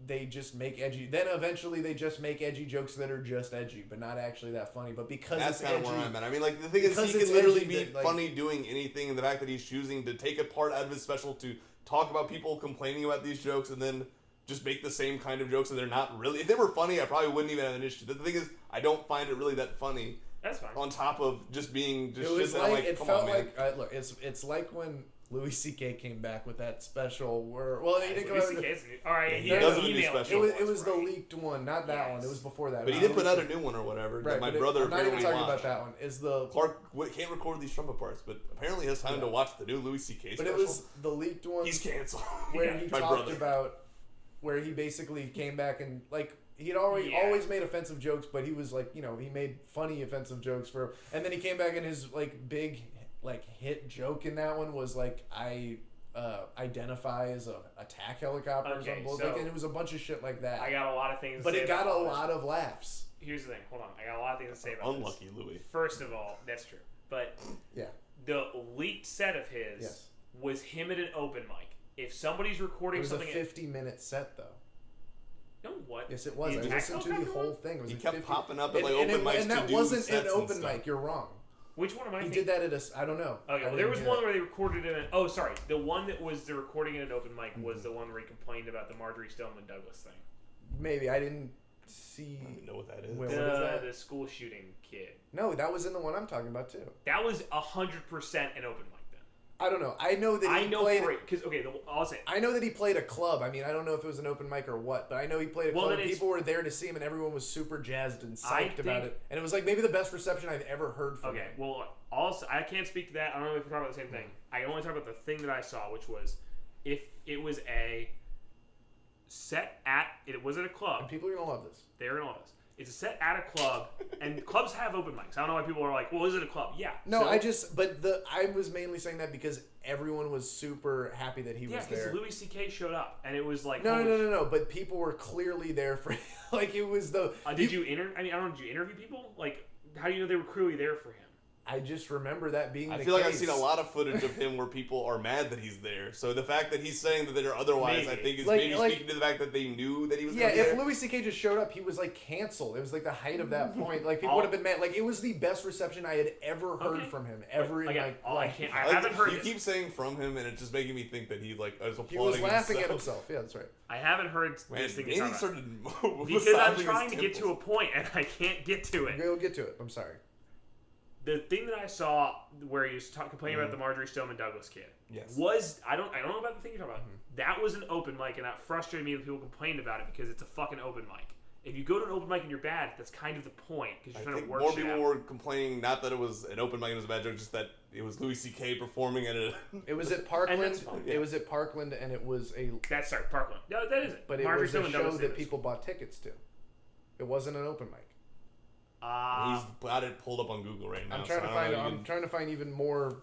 they just make edgy. Then eventually they just make edgy jokes that are just edgy, but not actually that funny. But because that's it's kind of edgy, where I'm at. I mean, like the thing is, Because he it's can literally edgy be that, like- funny doing anything, and the fact that he's choosing to take a part out of his special to talk about people complaining about these jokes, and then just make the same kind of jokes, and they're not really. If they were funny, I probably wouldn't even have an issue. The thing is, I don't find it really that funny. That's fine. On top of just being just it was shit that I'm like it come felt on, man. like look, it's like when Louis C.K. came back with that special where he didn't come out with the- All right, Yeah, he had does an have a new email special. it was the right? leaked one, not that one. Yes. It was before that. But he It did was put out the- a new one or whatever right, that my but brother I'm not even apparently talking watched. about that one. Is the Clark can't record these trumpet parts, but apparently has time to watch the new Louis C.K. but special. it was the leaked one He's canceled. where he My talked brother. about where he basically came back and like he'd already Yeah. always made offensive jokes, but he was like, he made funny offensive jokes and then he came back and his like big like hit joke in that one was like I identify as a attack helicopters Okay, on both, so and it was a bunch of shit like that. I got a lot of things. but to say it got about a all this. lot of laughs. Here's the thing. Hold on. I got a lot of things to say about Unlucky Louis. this. First of all, that's true. But Yeah. the leaked set of his Yes. was him at an open mic. If somebody's It recording was a something, 50-minute set though. no, what? Yes, it was. The I attack listened to the helicopter whole one? thing. It was He a kept 50 popping up at like and open mics and that to do wasn't an sets and open stuff. mic. You're wrong. Which one am I He thinking? did that at I don't know. Okay, I well, there didn't was hear one it. where they recorded it. Oh, sorry, the one that was the recording in an open mic was the one where he complained about the Marjorie Stoneman Douglas thing. Maybe I didn't see. I don't even know what that is. Wait, what is that? The school shooting kid. No, that was in the one I'm talking about too. That was 100% an open mic then. I don't know. I know that he played. Because I'll say. I know that he played a club. I mean, I don't know if it was an open mic or what, but I know he played a club. And people were there to see him, and everyone was super jazzed and psyched about it. And it was like maybe the best reception I've ever heard from him. Okay, well, also I can't speak to that. I don't know if we're talking about the same thing. I only talk about the thing that I saw, which was if it was a set at it was at a club. And people are gonna love this. They're gonna love this. It's a set at a club, and clubs have open mics. I don't know why people are like, "Well, is it a club?" Yeah. No, I was mainly saying that because everyone was super happy that he was there. Yeah, because Louis C.K. showed up, and it was like no. But people were clearly there for like it was the. Did you interview people? Like, how do you know they were clearly there for him? I just remember that being the case. I feel like I've seen a lot of footage of him where people are mad that he's there. So the fact that he's saying that they're otherwise, I think, is maybe speaking to the fact that they knew that he was there. Yeah, if Louis C.K. just showed up, he was like canceled. It was like the height of that point. Like people would have been mad. Like it was the best reception I had ever heard from him. Ever in my life. I haven't heard. You keep saying from him, and it's just making me think that he like is applauding. He was laughing at himself. Yeah, that's right. I haven't heard this thing because I'm trying to get to a point and I can't get to it. We'll get to it. I'm sorry. The thing that I saw where he was complaining about the Marjorie Stoneman Douglas kid was I don't know about the thing you're talking about. That was an open mic, and that frustrated me when people complained about it because it's a fucking open mic. If you go to an open mic and you're bad, that's kind of the point because you're trying to work. More people were complaining not that it was an open mic and it was a bad joke, just that it was Louis C.K. performing at it. It was at Parkland. It was at Parkland, and it was a. That's Parkland. No, that isn't. But it was a show that people bought tickets to. It wasn't an open mic. He's got it pulled up on Google right now. I'm trying to find even more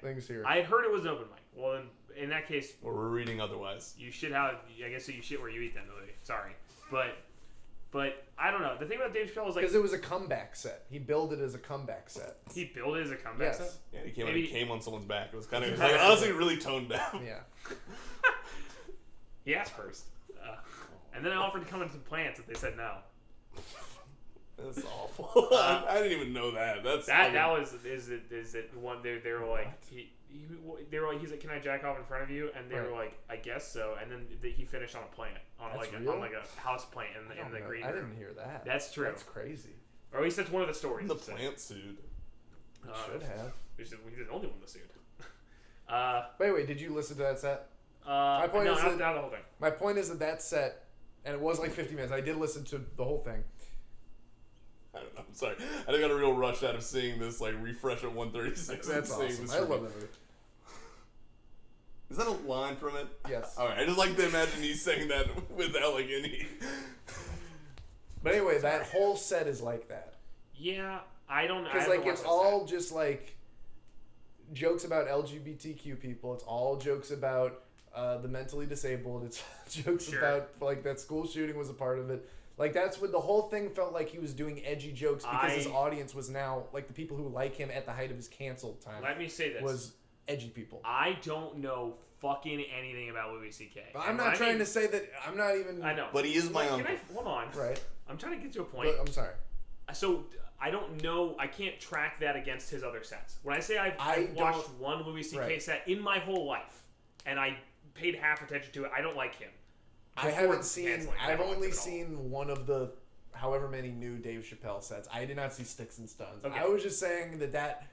things here. I heard it was an open mic. Well, then, in that case, or we're reading otherwise. You should have. I guess you shit where you eat then, Louis. Sorry, but I don't know. The thing about Dave Chappelle is like because it was a comeback set. He billed it as a comeback set. He billed it as a comeback set. Yeah, he came on someone's back. It was kind of like, honestly really toned down. Yeah. He asked first, and then I offered to come into plants, if they said no. That's awful. I didn't even know that. Is it one? They were like he's like, can I jack off in front of you? And they were like, I guess so. And then he finished on a plant on like a house plant in the green room. I didn't hear that. That's true. That's crazy. Or at least that's one of the stories. The plant sued. Should have. He's the only one that sued. Wait. Did you listen to that set? My point is not the whole thing. My point is that set, and it was like 50 minutes. I did listen to the whole thing. I don't know. I'm sorry. I got a real rush out of seeing this like refresh at 136. That's awesome. I love that movie. Is that a line from it? Yes. All right. I just like to imagine he's saying that without like any. But anyway, that whole set is like that. Yeah, I don't know. Because like it's all just like jokes about LGBTQ people. It's all jokes about the mentally disabled. It's jokes about like that school shooting was a part of it. Like, that's what the whole thing felt like. He was doing edgy jokes because his audience was now, like, the people who like him at the height of his canceled time. Let me say this. Was edgy people. I don't know fucking anything about Louis C.K. But I'm not trying to say that. I'm not even. I know. But he is my uncle. Hold on. Right. I'm trying to get to a point. But, I'm sorry. So, I don't know. I can't track that against his other sets. When I say I've watched one Louis C.K. set in my whole life, and I paid half attention to it, I don't like him. I haven't seen. I've only seen one of the however many new Dave Chappelle sets. I did not see Sticks and Stones. Okay. I was just saying that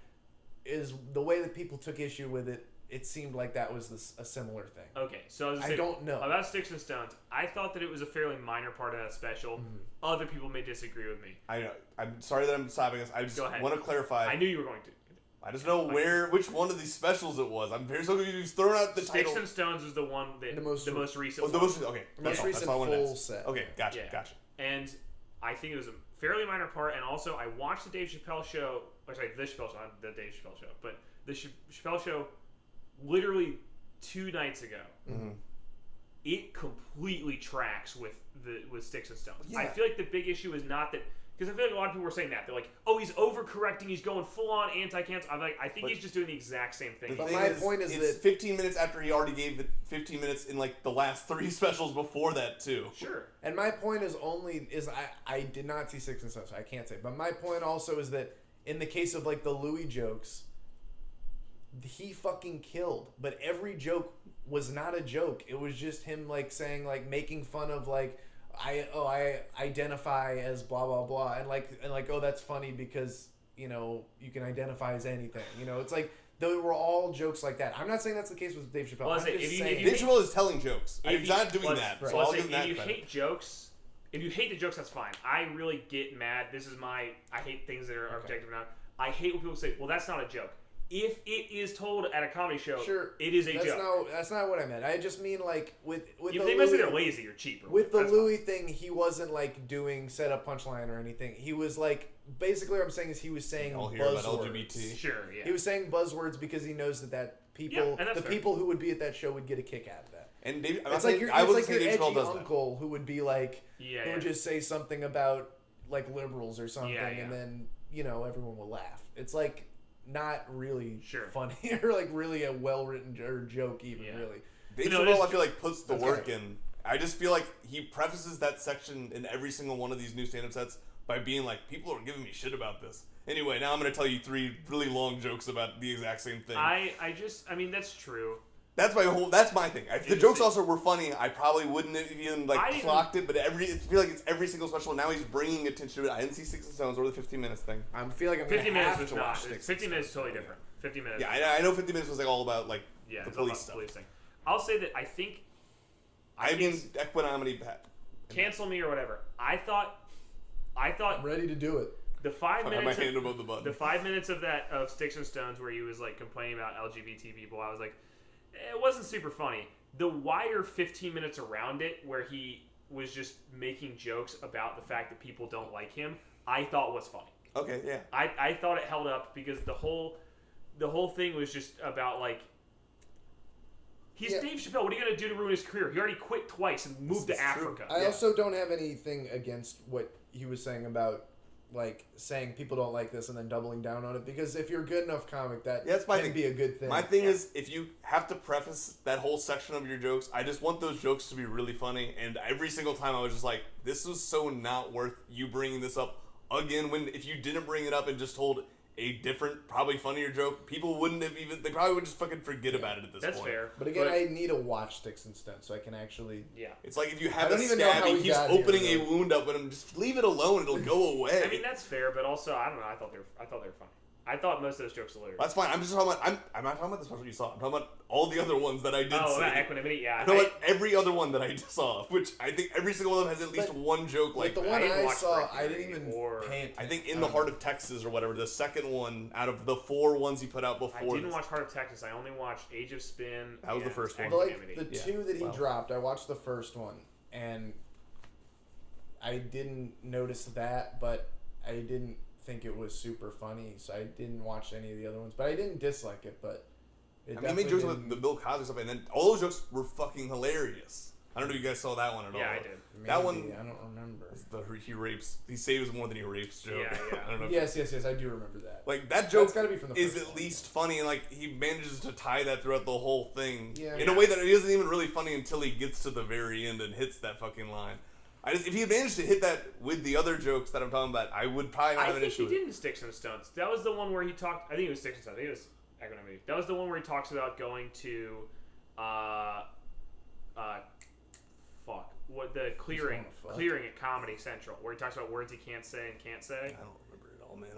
is the way that people took issue with it. It seemed like that was a similar thing. Okay, so I don't know about Sticks and Stones. I thought that it was a fairly minor part of that special. Mm-hmm. Other people may disagree with me. I know. I'm sorry that I'm stopping us. I just want to clarify. I knew you were going to. I just know which one of these specials it was. I'm very so confused. He's thrown out the Sticks title. and Stones was the one that the most recent. Okay, the most recent full set. Okay, gotcha. And I think it was a fairly minor part. And also, I watched the Dave Chappelle show. Or sorry, the Chappelle show, not the Dave Chappelle show, but the Chappelle show, literally 2 nights ago. Mm-hmm. It completely tracks with Sticks and Stones. Yeah. I feel like the big issue is not that. Because I feel like a lot of people were saying that. They're like, oh, he's overcorrecting. He's going full-on anti-cancel. I'm like, I think he's just doing the exact same thing. But my point is it's 15 minutes after he already gave it 15 minutes in, like, the last 3 specials before that, too. Sure. And my point is I did not see Sticks and Stones, so I can't say. But my point also is that in the case of, like, the Louis jokes, he fucking killed. But every joke was not a joke. It was just him, like, saying, like, making fun of, like, I identify as blah blah blah and like oh that's funny because you know you can identify as anything, you know, it's like they were all jokes like that. I'm not saying that's the case with Dave Chappelle. Well, I'm just saying. Dave Chappelle is telling jokes. He's not doing that. Right. So I'll give him that if you credit. hate jokes, that's fine. I really get mad. I hate things that are objective now. I hate when people say, well, that's not a joke. If it is told at a comedy show, sure, it is a joke. No, that's not what I meant. I just mean like with if the they might say they're lazy or cheap. Or with the Louis thing, he wasn't like doing set up punchline or anything. He was like basically what I'm saying is he was saying I'll hear about buzzwords. LGBT. Sure, yeah. He was saying buzzwords because he knows that people, the people who would be at that show would get a kick out of that. And Dave, it's like your edgy uncle who would be like, who would just say something about like liberals or something, and then everyone will laugh. It's like not really funny or like really a well written joke even really. Dave Chappelle, I feel like puts the work in. I just feel like he prefaces that section in every single one of these new stand-up sets by being like, people are giving me shit about this. Anyway, now I'm going to tell you 3 really long jokes about the exact same thing. I mean, that's true. That's my thing. If the jokes also were funny, I probably wouldn't have even clocked it. But I feel like it's every single special. Now he's bringing attention to it. I didn't see Sticks and Stones or the 15 minutes thing. I feel like I'm 50 minutes have to was watch not. Sticks 50 minutes is totally different. 50 minutes. Yeah, I know 50 minutes was like all about like the police stuff. Policing. I'll say that I think. I mean, equanimity. Cancel me or whatever. I thought. I'm ready to do it. The 5 minutes. My hand above the button. The 5 minutes of Sticks and Stones where he was like complaining about LGBT people, I was like, it wasn't super funny. The wider 15 minutes around it, where he was just making jokes about the fact that people don't like him, I thought was funny. Okay, yeah. I thought it held up because the whole thing was just about like, he's Dave Chappelle. What are you gonna do to ruin his career? He already quit twice and moved to Africa. I also don't have anything against what he was saying about like saying people don't like this and then doubling down on it, because if you're a good enough comic, that can be a good thing. My thing is, if you have to preface that whole section of your jokes, I just want those jokes to be really funny. And every single time I was just like, this was so not worth you bringing this up again. When if you didn't bring it up and just told a different, probably funnier joke, people wouldn't have even. They probably would just fucking forget about it at this point. That's fair. But again, I need to watch Sticks and Stones so I can actually. Yeah. It's like if you have a scab, he keeps opening a wound up, and just leave it alone. It'll go away. I mean, that's fair, but also I don't know. I thought they were funny. I thought most of those jokes were hilarious. That's fine. I'm just talking about. I'm not talking about the special you saw. I'm talking about all the other ones that I did see. Oh, that equanimity, yeah. I'm talking about every other one that I saw, which I think every single one of them has at least one joke like the that. one I saw, I didn't even pay attention. I think In the Heart of Texas or whatever, the second one out of the 4 ones he put out before. I didn't watch Heart of Texas. I only watched Age of Spin. That was the first one. But like the 2 that he dropped, I watched the first one, and I didn't notice that, but I didn't think it was super funny, so I didn't watch any of the other ones. But I didn't dislike it, but he made jokes about the Bill Cosby stuff, and then all those jokes were fucking hilarious. I don't know if you guys saw that one at all. Yeah, I did. That one, I don't remember. He saves more than he rapes joke. Yeah. I don't know. Yes, I do remember that. Like that joke gotta be from the is first at one. least funny, and like he manages to tie that throughout the whole thing in a way that it isn't even really funny until he gets to the very end and hits that fucking line. If he had managed to hit that with the other jokes that I'm talking about, I would probably not have an issue with it. I think he did in Sticks and Stones. That was the one where he talked. I think it was Sticks and Stones. I think it was equanimity. That was the one where he talks about going to, clearing at Comedy Central, where he talks about words he can't say and can't say. I don't remember it all, man.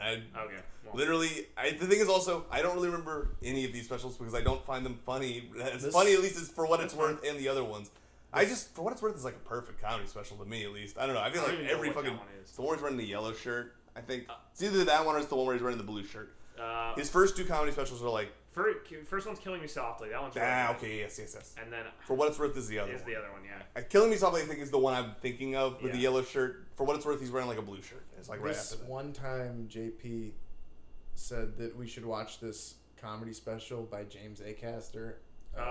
Well. Literally, the thing is also, I don't really remember any of these specials because I don't find them funny. Funny, at least, is For What It's Worth and the other ones. For What It's Worth is like a perfect comedy special to me, at least. I don't know. I feel like every fucking. It's the one where he's wearing the yellow shirt, I think. It's either that one or it's the one where he's wearing the blue shirt. His first 2 comedy specials are like. First one's Killing Me Softly. That one's. Okay, yes. And then. For What It's Worth is the other one. Is the other one, yeah. Killing Me Softly, I think, is the one I'm thinking of with the yellow shirt. For What It's Worth, he's wearing like a blue shirt. It's like right after that. One time, JP said that we should watch this comedy special by James Acaster. In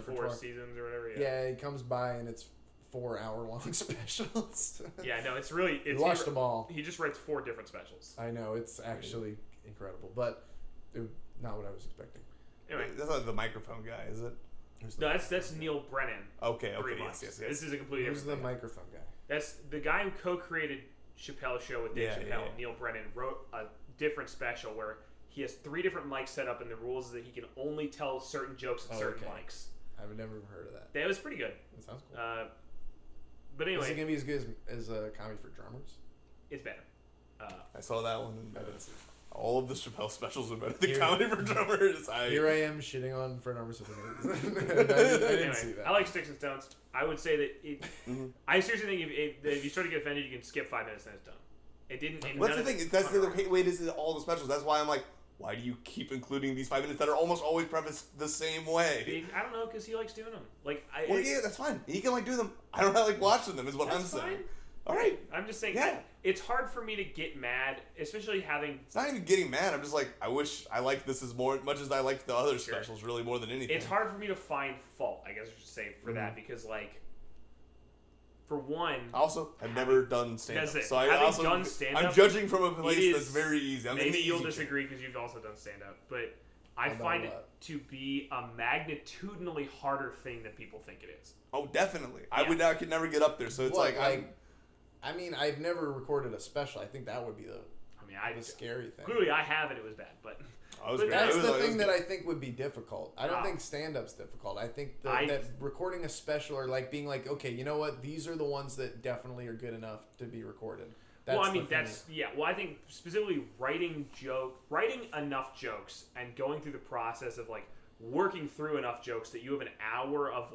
4 seasons or whatever. Yeah, he comes by and it's 4-hour-long specials. Yeah, no, it's really. We watched them all. He just writes 4 different specials. I know, it's actually incredible, but not what I was expecting. Anyway, that's not the microphone guy, is it? No, that's Neil Brennan. Okay, yes. This is a completely different. Who's the microphone guy? That's the guy who co-created Chappelle's Show with Dave Chappelle. Yeah. Neil Brennan wrote a different special where he has 3 different mics set up, and the rules is that he can only tell certain jokes at certain mics. I've never heard of that. That was pretty good. That sounds cool. But anyway, is it gonna be as good as a comedy for drummers? It's better. I saw that one. all of the Chappelle specials are better than Comedy for Drummers. Here I am shitting on Fred Armisen. I didn't see that. I like Sticks and Stones. I would say that it. I seriously think if you start to get offended, you can skip 5 minutes and it's done. It didn't. What's the thing? That's the way it is in all the specials. That's why I'm like, why do you keep including these 5 minutes that are almost always prefaced the same way? I don't know, because he likes doing them. Yeah, that's fine. He can do them. I don't like watching them. Is what I'm saying. Fine. All right. I'm just saying. Yeah. It's hard for me to get mad, especially having. It's not even getting mad. I'm just like, I wish I liked this as much as I liked the other specials, really more than anything. It's hard for me to find fault, I guess I should say, for that, because for one, also, I've never done stand-up. That's it. So Done stand-up, I'm judging from a place that's very easy. Maybe you'll disagree because you've also done stand-up, but I find it to be a magnitudinally harder thing than people think it is. Oh, definitely. I could never get up there. So it's I've never recorded a special. I think that would be the scary thing. Clearly, I have, and it was bad, but. That's the thing that I think would be difficult. I don't think stand-up's difficult. I think that recording a special or being like, okay, you know what? These are the ones that definitely are good enough to be recorded. Well, I think specifically writing enough jokes and going through the process of working through enough jokes that you have an hour of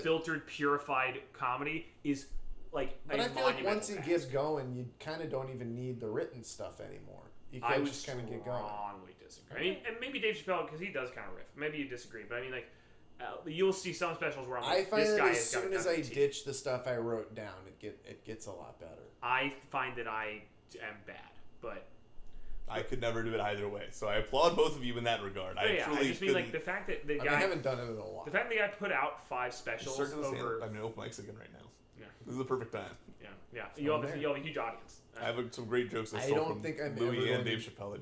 filtered, purified comedy is But I feel like once you get going, you kind of don't even need the written stuff anymore. You can just kind of get going. I strongly disagree. I mean, and maybe Dave Chappelle, because he does kind of riff. Maybe you disagree, but I mean, you'll see some specials where I'm like, I find this guy as soon as I ditch the stuff I wrote down, it gets a lot better. I find that I am bad, but I could never do it either way. So I applaud both of you in that regard. I just mean the fact that the guy. I haven't done it in a while. The fact that the guy put out 5 specials over. I'm in open mics again right now. Yeah. This is the perfect time. Yeah. You have a huge audience. I have some great jokes I stole from Louis and Dave Chappelle.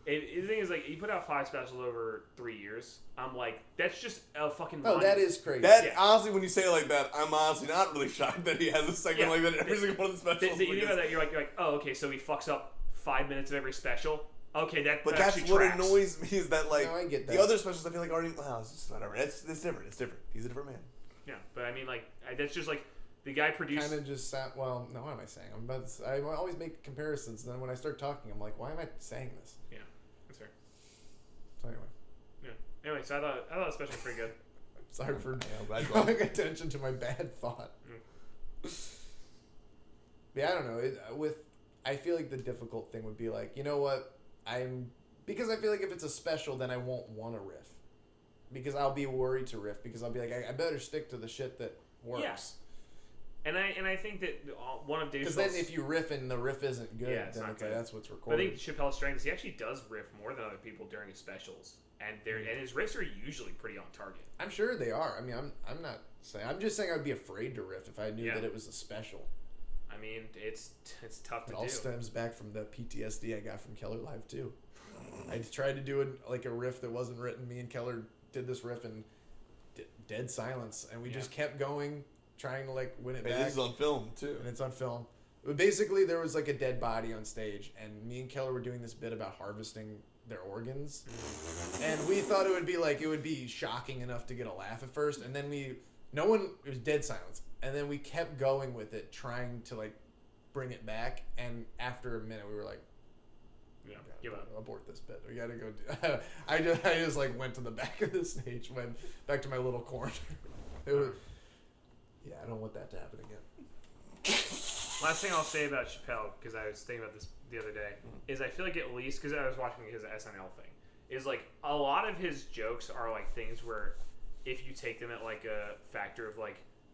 The thing is, he put out 5 specials over 3 years. I'm like, that's just a fucking. Oh, that is crazy. Honestly, when you say it like that, I'm honestly not really shocked that he has a segment like that in every single one of the specials. You think about that, you're like, oh, okay, so he fucks up 5 minutes of every special. Okay, but that's what tracks. Annoys me is that I get that. the other specials I feel like already. Well, it's just whatever. It's different. It's different. He's a different man. Yeah, but I mean, that's just the guy produced. Kind of just sound. Well, no, what am I saying? I always make comparisons. And then when I start talking, I'm like, why am I saying this? Yeah, that's fair. So anyway. Yeah. Anyway, so I thought the special was pretty good. Sorry for drawing attention to my bad thought. Yeah, I don't know. I feel like the difficult thing would be you know what? Because I feel like if it's a special, then I won't want to riff. Because I'll be worried to riff. Because I'll be like, I better stick to the shit that works. Yeah. And I think that one of Dave Chappelle's... Because then if you riff and the riff isn't good, then it's good. That's what's recorded. But I think Chappelle's strength is he actually does riff more than other people during his specials. And his riffs are usually pretty on target. I'm sure they are. I mean, I'm not saying... I'm just saying I'd be afraid to riff if I knew that it was a special. I mean, it's tough to do. It all stems back from the PTSD I got from Keller Live, too. I tried to do a riff that wasn't written. Me and Keller did this riff in dead silence. And we just kept going, trying to win it back. This is on film, too. And it's on film. But basically, there was a dead body on stage. And me and Keller were doing this bit about harvesting their organs. And we thought it would be shocking enough to get a laugh at first. And then it was dead silence. And then we kept going with it, trying to bring it back. And after a minute, we were like, give up. Abort this bit. We gotta go. I just went to the back of the stage, went back to my little corner. I don't want that to happen again. Last thing I'll say about Chappelle, because I was thinking about this the other day, is I feel like at least, because I was watching his SNL thing, is a lot of his jokes are things where if you take them at a factor of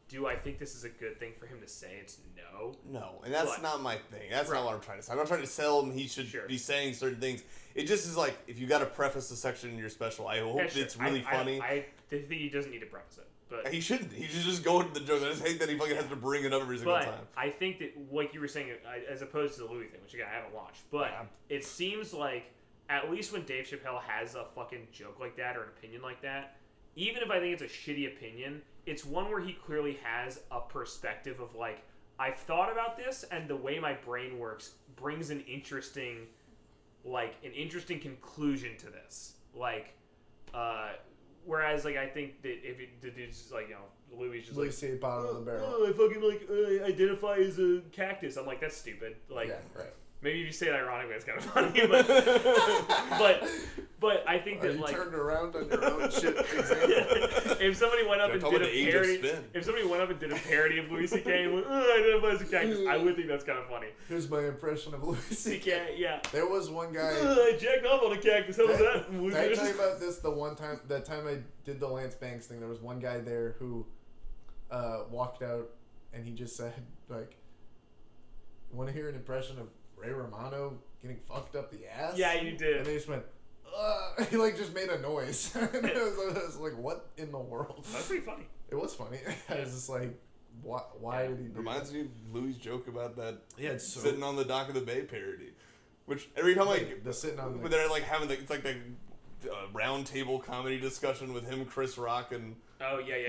do I think this is a good thing for him to say? It's no. No, and that's not my thing. That's not what I'm trying to say. I'm not trying to sell him he should be saying certain things. It just is if you got to preface a section in your special, I hope it's really funny. I think he doesn't need to preface it. But he shouldn't. He should just go into the joke. I just hate that he fucking has to bring it up every single time. I think that, like you were saying, as opposed to the Louis thing, which again I haven't watched, but it seems like at least when Dave Chappelle has a fucking joke like that or an opinion like that, even if I think it's a shitty opinion, it's one where he clearly has a perspective of I've thought about this, and the way my brain works brings an interesting conclusion to this. Whereas I think that if the dude's just Louis just see bottom of the barrel. I fucking identify as a cactus. I'm that's stupid. Yeah, right. Maybe if you say it ironically, it's kind of funny, but I think that you like turned around on your own shit example. if somebody went up and did a parody of Louis C.K. and went, I identify as a cactus, I would think that's kind of funny. Here's my impression of Louis C.K. Yeah. There was one guy. I jacked off on a cactus. How was that? Did I tell you about this that time I did the Lance Banks thing? There was one guy there who walked out and he just said, like, want to hear an impression of Ray Romano getting fucked up the ass? Yeah, you did. And they just went, he like just made a noise. And I was like, what in the world? That's pretty funny. It was funny. I was just like, why did he do Reminds that? me of Louis' joke about that Yeah, it's so... sitting on the dock of the bay parody. Which every time the sitting on the... when they're like having it's like the round table comedy discussion with him, Chris Rock, and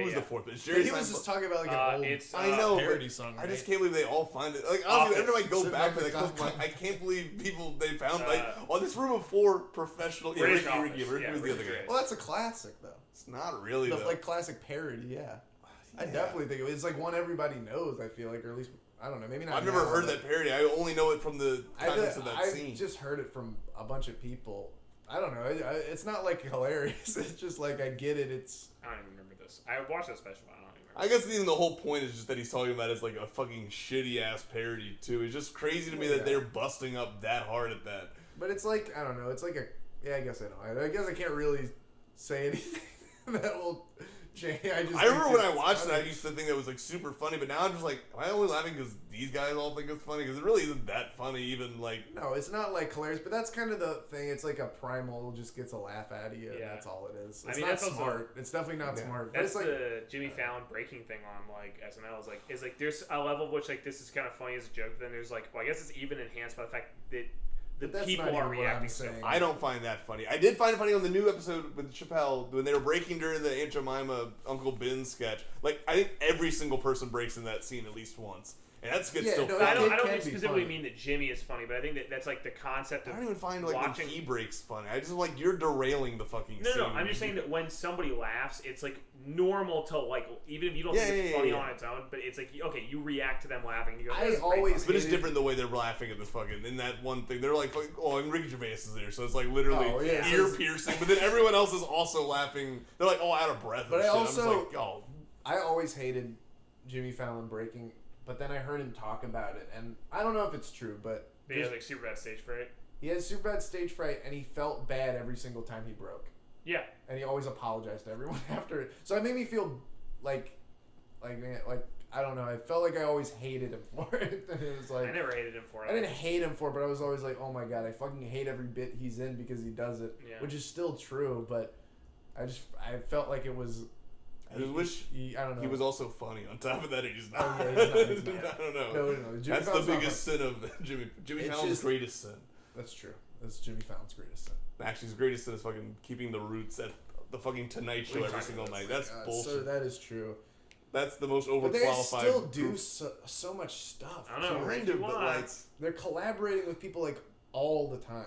who's the fourth? It's Jerry he was Seinfeld. just talking about like an old I know, parody song. I right? just can't believe they all find it. Like honestly, every time I go Sitting back on to the like, dock. I can't believe they found this room of 4 professional. Yeah, British Ricky, Office. who's the other guy? Well, that's a classic though. It's not really The, though. like classic parody, yeah. I definitely think it's like one everybody knows. I feel like, or at least I don't know. Maybe not. I've never now, heard but that parody. I only know it from the context of that I've scene. just heard it from a bunch of people. I don't know. It's not like hilarious. It's just like I get it. It's I don't even remember this. I watched that special. I don't even remember. I guess even the whole point is just that he's talking about it as like a fucking shitty ass parody too. It's just crazy to me that they're busting up that hard at that. But it's like I don't know. It's like I guess I know. I guess I can't really say anything that will change. I remember when I watched it, I used to think that was like super funny, but now I'm just like, am I only laughing because these guys all think it's funny? Because it really isn't that funny, even like. No, it's not like hilarious, but that's kind of the thing. It's like a primal just gets a laugh out of you, and Yeah. that's all it is. I It's mean, not that's also- smart. It's definitely not smart. But That's it's like the Jimmy Fallon breaking thing on like SNL is like there's a level of which like this is kind of funny as a joke, but then there's like, well, I guess it's even enhanced by the fact that the But that's people not are even what I'm reacting so saying. funny. I don't find that funny. I did find it funny on the new episode with Chappelle when they were breaking during the Aunt Jemima Uncle Ben sketch. Like, I think every single person breaks in that scene at least once. And that's good still. no, I don't can be specifically funny. mean that Jimmy is funny, but I think that's like the concept I of don't even find like watching. when he breaks funny. I just like you're derailing the fucking scene. No, I'm just saying that when somebody laughs, it's like normal to like even if you don't think it's funny on its own, but it's like okay, you react to them laughing. And you go, I "This is pretty always- funny." But it's different the way they're laughing at this fucking in that one thing. They're like, oh, and Ricky Gervais is there, so it's like literally ear piercing. But then everyone else is also laughing. They're like all out of breath. But and I shit. also- I'm just like, oh, I always hated Jimmy Fallon breaking, but then I heard him talk about it, and I don't know if it's true, but He has like super bad stage fright. he had super bad stage fright, and he felt bad every single time he broke, Yeah, and he always apologized to everyone after it. So it made me feel like man, like I don't know. I felt like I always hated him for it. And it was like I never hated him for it. I didn't hate him for it, but I was always like, oh my god, I fucking hate every bit he's in because he does it, Yeah. which is still true. But I felt like it was. I just wish I don't know. he was also funny. On top of that, he's not. Oh, yeah, he's not. I don't know. No. Jimmy That's Fallon's the not biggest sin of Jimmy It's Fallon's just- greatest sin. That's true. That's Jimmy Fallon's greatest sin. Actually, his greatest sin is fucking keeping the roots at the fucking Tonight Show every single night. That's bullshit. So that is true. That's the most But they overqualified. still do group. so much stuff. I don't know. Kind of, but like, They're collaborating with people like all the time.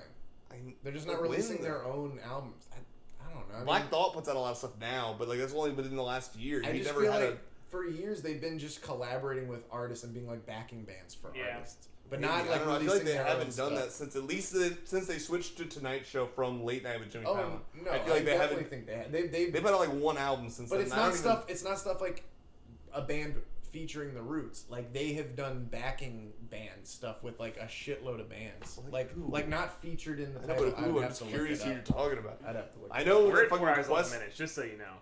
They're just not But when releasing though? their own albums. I don't know. I Black mean, Thought puts out a lot of stuff now, but like that's only within the last year. I He just never feel had like for years they've been just collaborating with artists and being like backing bands for Yeah. artists, but Maybe. not I like don't know. I releasing feel like they their haven't own done stuff. that since at least since they switched to Tonight Show from Late Night with Jimmy Oh Fallon. no, I feel like they definitely haven't. think they have. They've They've had like one album since. but then. it's I don't not even- stuff. It's not stuff like a band featuring the Roots. Like they have done backing band stuff with like a shitload of bands. Like not featured in the I know, title. but I'd I'm have just to look curious it who you're up. talking about. I'd have to look. I know We're that at 4 fucking hours 11 Quest. minutes, just so you know.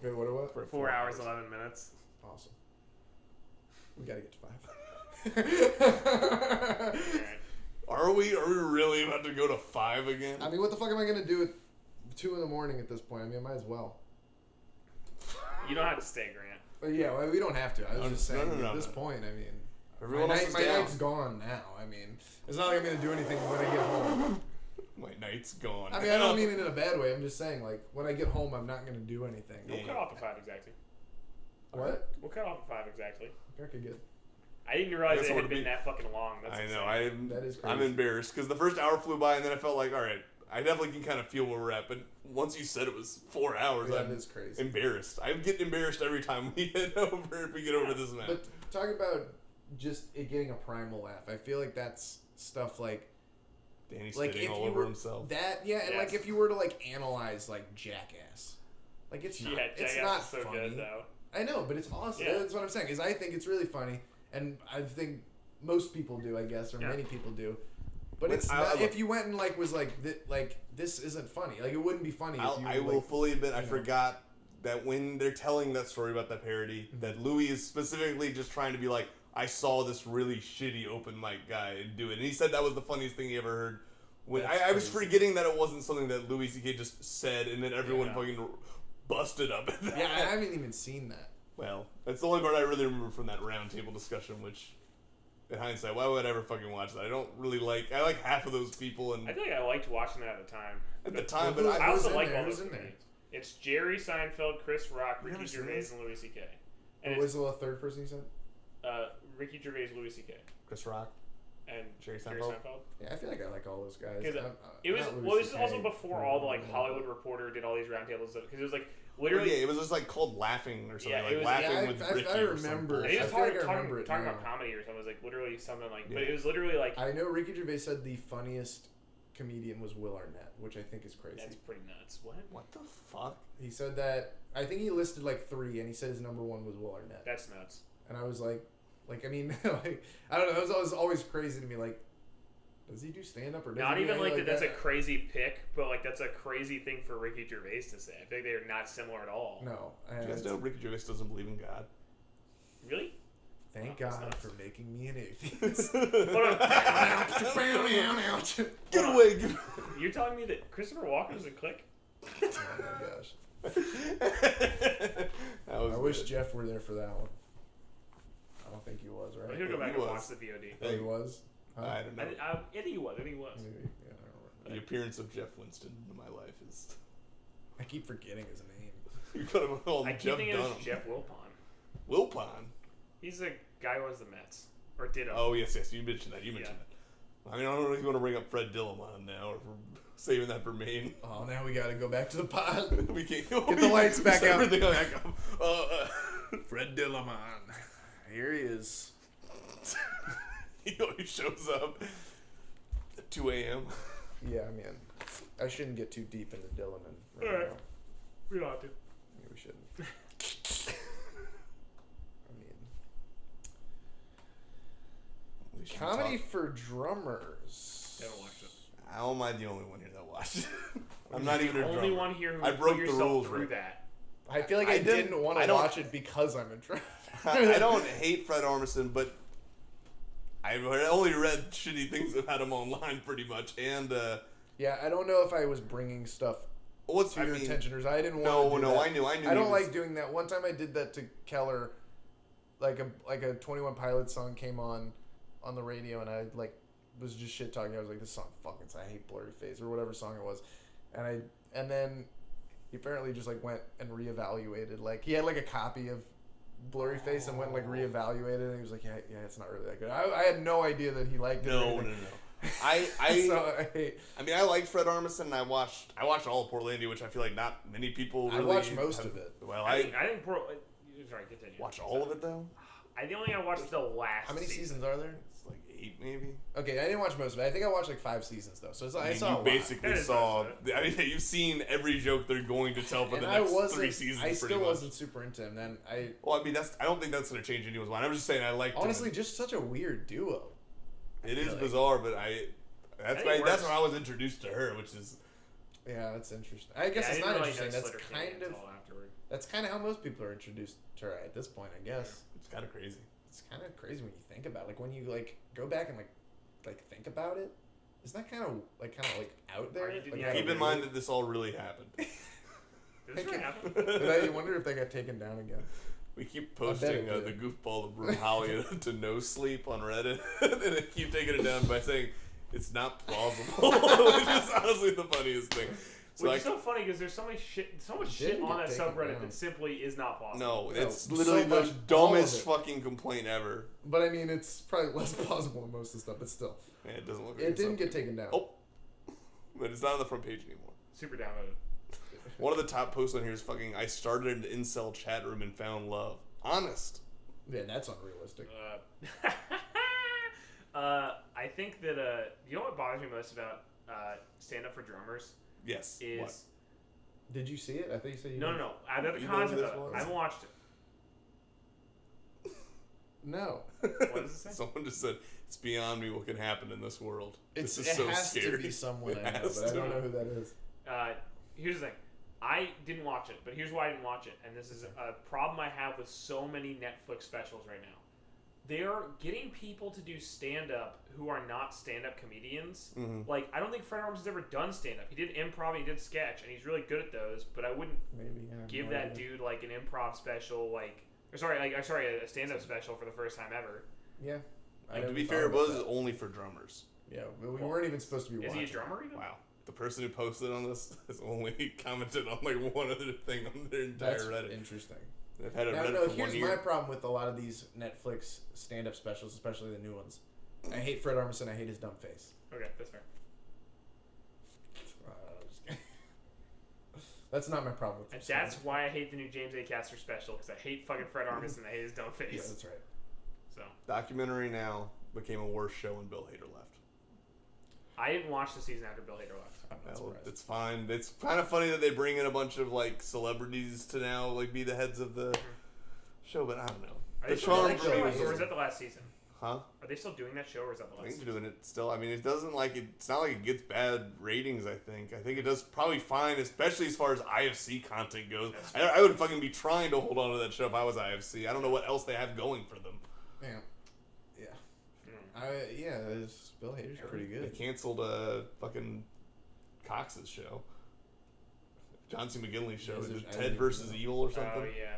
Wait, what? We're at 4 hours 11 minutes. Awesome. We gotta get to 5. Alright. Are we really about to go to 5 again? I mean, what the fuck am I gonna do at 2 a.m. at this point? I mean, I might as well. You don't have to stay, Grant. But yeah, well, we don't have to. I was just saying no, at this no. point. I mean, Everyone my else is my down. night's gone now. I mean, it's not like I'm gonna do anything when I get home. My night's gone. I mean, I don't mean it in a bad way. I'm just saying, like, when I get home, I'm not gonna do anything. We'll cut off at 5 exactly. What? We'll cut off at 5 exactly. Okay, good. I didn't realize Guess it it had would been be- that fucking long. That's I know. insane. That is I'm crazy. embarrassed because the first hour flew by and then I felt like, all right, I definitely can kind of feel where we're at. But once you said it was 4 hours, Yeah, I'm that is crazy. embarrassed. I get embarrassed every time we get over if we get over this map. But talk about just it getting a primal laugh. I feel like that's stuff like Danny like spitting if all you over were himself. that and Yes. like if you were to like analyze like Jackass, like it's not it's not is so funny. good though. I know, but it's awesome. Yeah. That's what I'm saying. Is I think it's really funny, and I think most people do, I guess, or Yeah. many people do. But But it's not, if you went and like was like this isn't funny. Like it wouldn't be funny. If you I will like, fully admit I know. forgot that when they're telling that story about that parody, that Louis is specifically just trying to be like, I saw this really shitty open mic guy do it, and he said that was the funniest thing he ever heard. When That's I was crazy. forgetting that it wasn't something that Louis C.K. just said, and then everyone Yeah. fucking busted up at that. Yeah, I haven't even seen that. Well, that's the only part I really remember from that roundtable discussion, which, in hindsight, why would I ever fucking watch that? I don't really like... I like half of those people, and I feel like I liked watching that at the time. at the time, but I Who's also in like there? all Who's those in there? comedians. It's Jerry Seinfeld, Chris Rock, You Ricky ever seen Gervais, this? and Louis C.K. What And was the third person you said? Ricky Gervais, Louis C.K. Chris Rock, and Jerry Jerry Seinfeld. Seinfeld. Yeah, I feel like I like all those guys. Because I'm, it was not Louis well, this is CK, also before all the like but- Hollywood Reporter did all these roundtables because it was like Well, literally. yeah, it was just like called Laughing or something. Yeah, like it was- Laughing yeah, with I Ricky remember. or something. They just I feel like I talking remember it talking now. about comedy or something. It was like literally something like, Yeah. but it was literally like I know Ricky Gervais said the funniest comedian was Will Arnett, which I think is crazy. that's pretty nuts. What? What the fuck? He said that I think he listed like 3, and he said his number 1 was Will Arnett. That's nuts. And I was like I mean, like I don't know. It was always crazy to me. Like, does he do stand up or does Not he do even like anything that. That's a crazy pick, but like that's a crazy thing for Ricky Gervais to say. I think they're not similar at all. No, Do you guys know Ricky Gervais doesn't believe in God? Really? thank That's God nuts. for making me an atheist. Hold on. Get away! Get You're telling me that Christopher Walken is a click? Oh my gosh! that was I wish good. Jeff were there for that one. I don't think he was, I'm right? gonna go back He and was. watch the VOD. Oh, he was. Huh? I don't know. I think he was. I think he was. Maybe. Yeah, I don't remember. The appearance of Jeff Winston in my life is. I keep forgetting his name. You could have called I him keep Jeff thinking it was Dunham. Jeff Wilpon. Wilpon. He's the guy who owns the Mets. Or did own. Oh yes, you mentioned that. You mentioned that. I mean, I don't know if you want to bring up Fred Dillon on now, or if we're saving that for Maine. Oh, now we gotta go back to the pod. We can't Get the lights back set up. Everything back up. Fred Dillon. Here he is. He always shows up at 2 a.m. Yeah, man. I shouldn't get too deep into Dylan and Alright. now. We don't have to. Maybe we shouldn't. I mean, We should comedy talk- for drummers. I haven't watched it. How am I the only one here that watched it? I'm not even a Only drummer. one here who I put broke the yourself rules, through right? that. I feel like I I, didn't- didn't want I to don't- watch it because I'm a drummer. I don't hate Fred Armisen, but I've only read shitty things about him online pretty much. And Yeah, I don't know if I was bringing stuff what's to I your mean, attention, or I didn't want no, to do no, that. I knew. I he don't was- like doing that. One time I did that to Keller, like a 21 Pilots song came on the radio, and I like was just shit talking. I was like, this song fucking, I hate Blurry Face or whatever song it was, and then he apparently just like went and reevaluated. Like he had like a copy of Blurry Face and went and like reevaluated, and he was like, yeah, it's not really that good. I had no idea that he liked it. or No. anything. I So I mean, I like Fred Armisen. And I watched all of Portlandia, which I feel like not many people I really. watched most have- of it. Well, I I think sorry, continue. watch all of it though. The only thing I watched the last. How many season. seasons are there? It's like 8 maybe. Okay, I didn't watch most of it. I think I watched like 5 seasons though. So it's, I I mean, saw a you lot. basically That is saw. nice, I mean, you've seen every joke they're going to tell for And the I next wasn't. 3 seasons. I pretty still much. wasn't super into him then. Well, I mean, I don't think that's going to change anyone's mind. I'm just saying I liked Honestly, him. just such a weird duo. It is like- bizarre, but think it that's works. when I was introduced to her, which is Yeah, that's interesting. I guess Yeah, I it's didn't not really interesting. know That's Sleater-Kinney kind of until afterward. that's kind of how most people are introduced to her at this point, I guess. it's kind of crazy. It's kind of crazy when you think about it. Like when you like go back and like think about it. Isn't that kind of like out there? Are you- Like, yeah, kinda Keep in mind that this all really happened. Did this really happen? weird? I wonder if they got taken down again. We keep I bet posting it the did. goofball of Bruhalia to no sleep on Reddit, and they keep taking it down by saying it's not plausible, which is honestly the funniest thing. So Which is so funny because there's so much shit didn't on get that taken subreddit down. that simply is not possible. no, it's No, literally so the much, all of dumbest it. fucking complaint ever. But I mean, it's probably less plausible than most of the stuff. But still, Yeah, it doesn't look. Like it didn't it's get taken down. Oh, but it's not on the front page anymore. Super downloaded. One of the top posts on here is fucking. I started an incel chat room and found love. Honest. Yeah, that's unrealistic. I think that you know what bothers me most about stand up for drummers Yes. is What? Did you see it? I think you said you no. I know the You know concept this of it. was? I haven't watched it. No. What does it say? Someone just said, it's beyond me what can happen in this world. It This is so has scary. to be someone I It know, has but I to. don't know who that is. Here's the thing. I didn't watch it, but here's why I didn't watch it. And this is a problem I have with so many Netflix specials right now. They're getting people to do stand-up who are not stand-up comedians. Mm-hmm. Like, I don't think Fred Armisen's ever done stand-up. He did improv and he did sketch, and he's really good at those, but I wouldn't Maybe. I have give no that idea. dude, like, an improv special, a stand-up special for the first time ever. Yeah. I And to never be thought fair, it about was that. only for drummers. Yeah, but we weren't even supposed to be Is watching. he a drummer even? Wow. The person who posted on this has only commented on like one other thing on their entire That's Reddit. interesting. They've had a Now, Reddit no, for 1 here's year. my problem with a lot of these Netflix stand-up specials, especially the new ones. I hate Fred Armisen. I hate his dumb face. Okay, that's fair. I'm just kidding. That's not my problem with And this that's one. why I hate the new James A. Caster special, because I hate fucking Fred Armisen and I hate his dumb face. Yeah, that's right. So, Documentary now became a worse show when Bill Hader left. I didn't watch the season after Bill Hader left. I'm not Well, surprised. it's fine. It's kind of funny that they bring in a bunch of like celebrities to now like be the heads of the show, but I don't know. Are The they still doing charm that show show, is, or is that the last season? huh? Are they still doing that show, or is that the I last think season? they're doing it still. I mean, it doesn't like it. It's not like it gets bad ratings. I think it does probably fine, especially as far as IFC content goes. I would fucking be trying to hold on to that show if I was IFC. I don't know what else they have going for them. Yeah. Bill Hader's pretty They good. canceled fucking Cox's show, John C. McGinley's show, Is the it- I Ted didn't versus know. Evil or something. Oh yeah,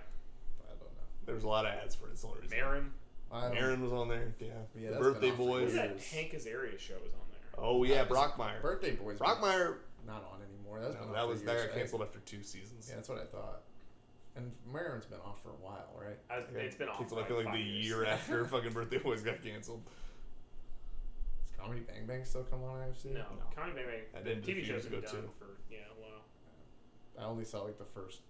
I don't know. There was a lot of ads for it. It's the only reason. Marin. I don't Aaron was on there. Yeah. Yeah, The that's Birthday been off for What Boys. was that years. Hank Azaria show was on there? Oh yeah, Is it Brockmire. Birthday Boys. Brockmire. Not on anymore. That's been No, off that for was years, that got right? canceled after 2 seasons. Yeah, that's what I thought. And Marin's been off for a while, right? It's been off Canceled, for I feel like 5 the years. year after fucking Birthday Boys got canceled. Does Comedy Bang Bang still come on IFC? No, Comedy Bang Bang. That The ended a TV few shows years have been ago, done too. for a while. I only saw like the first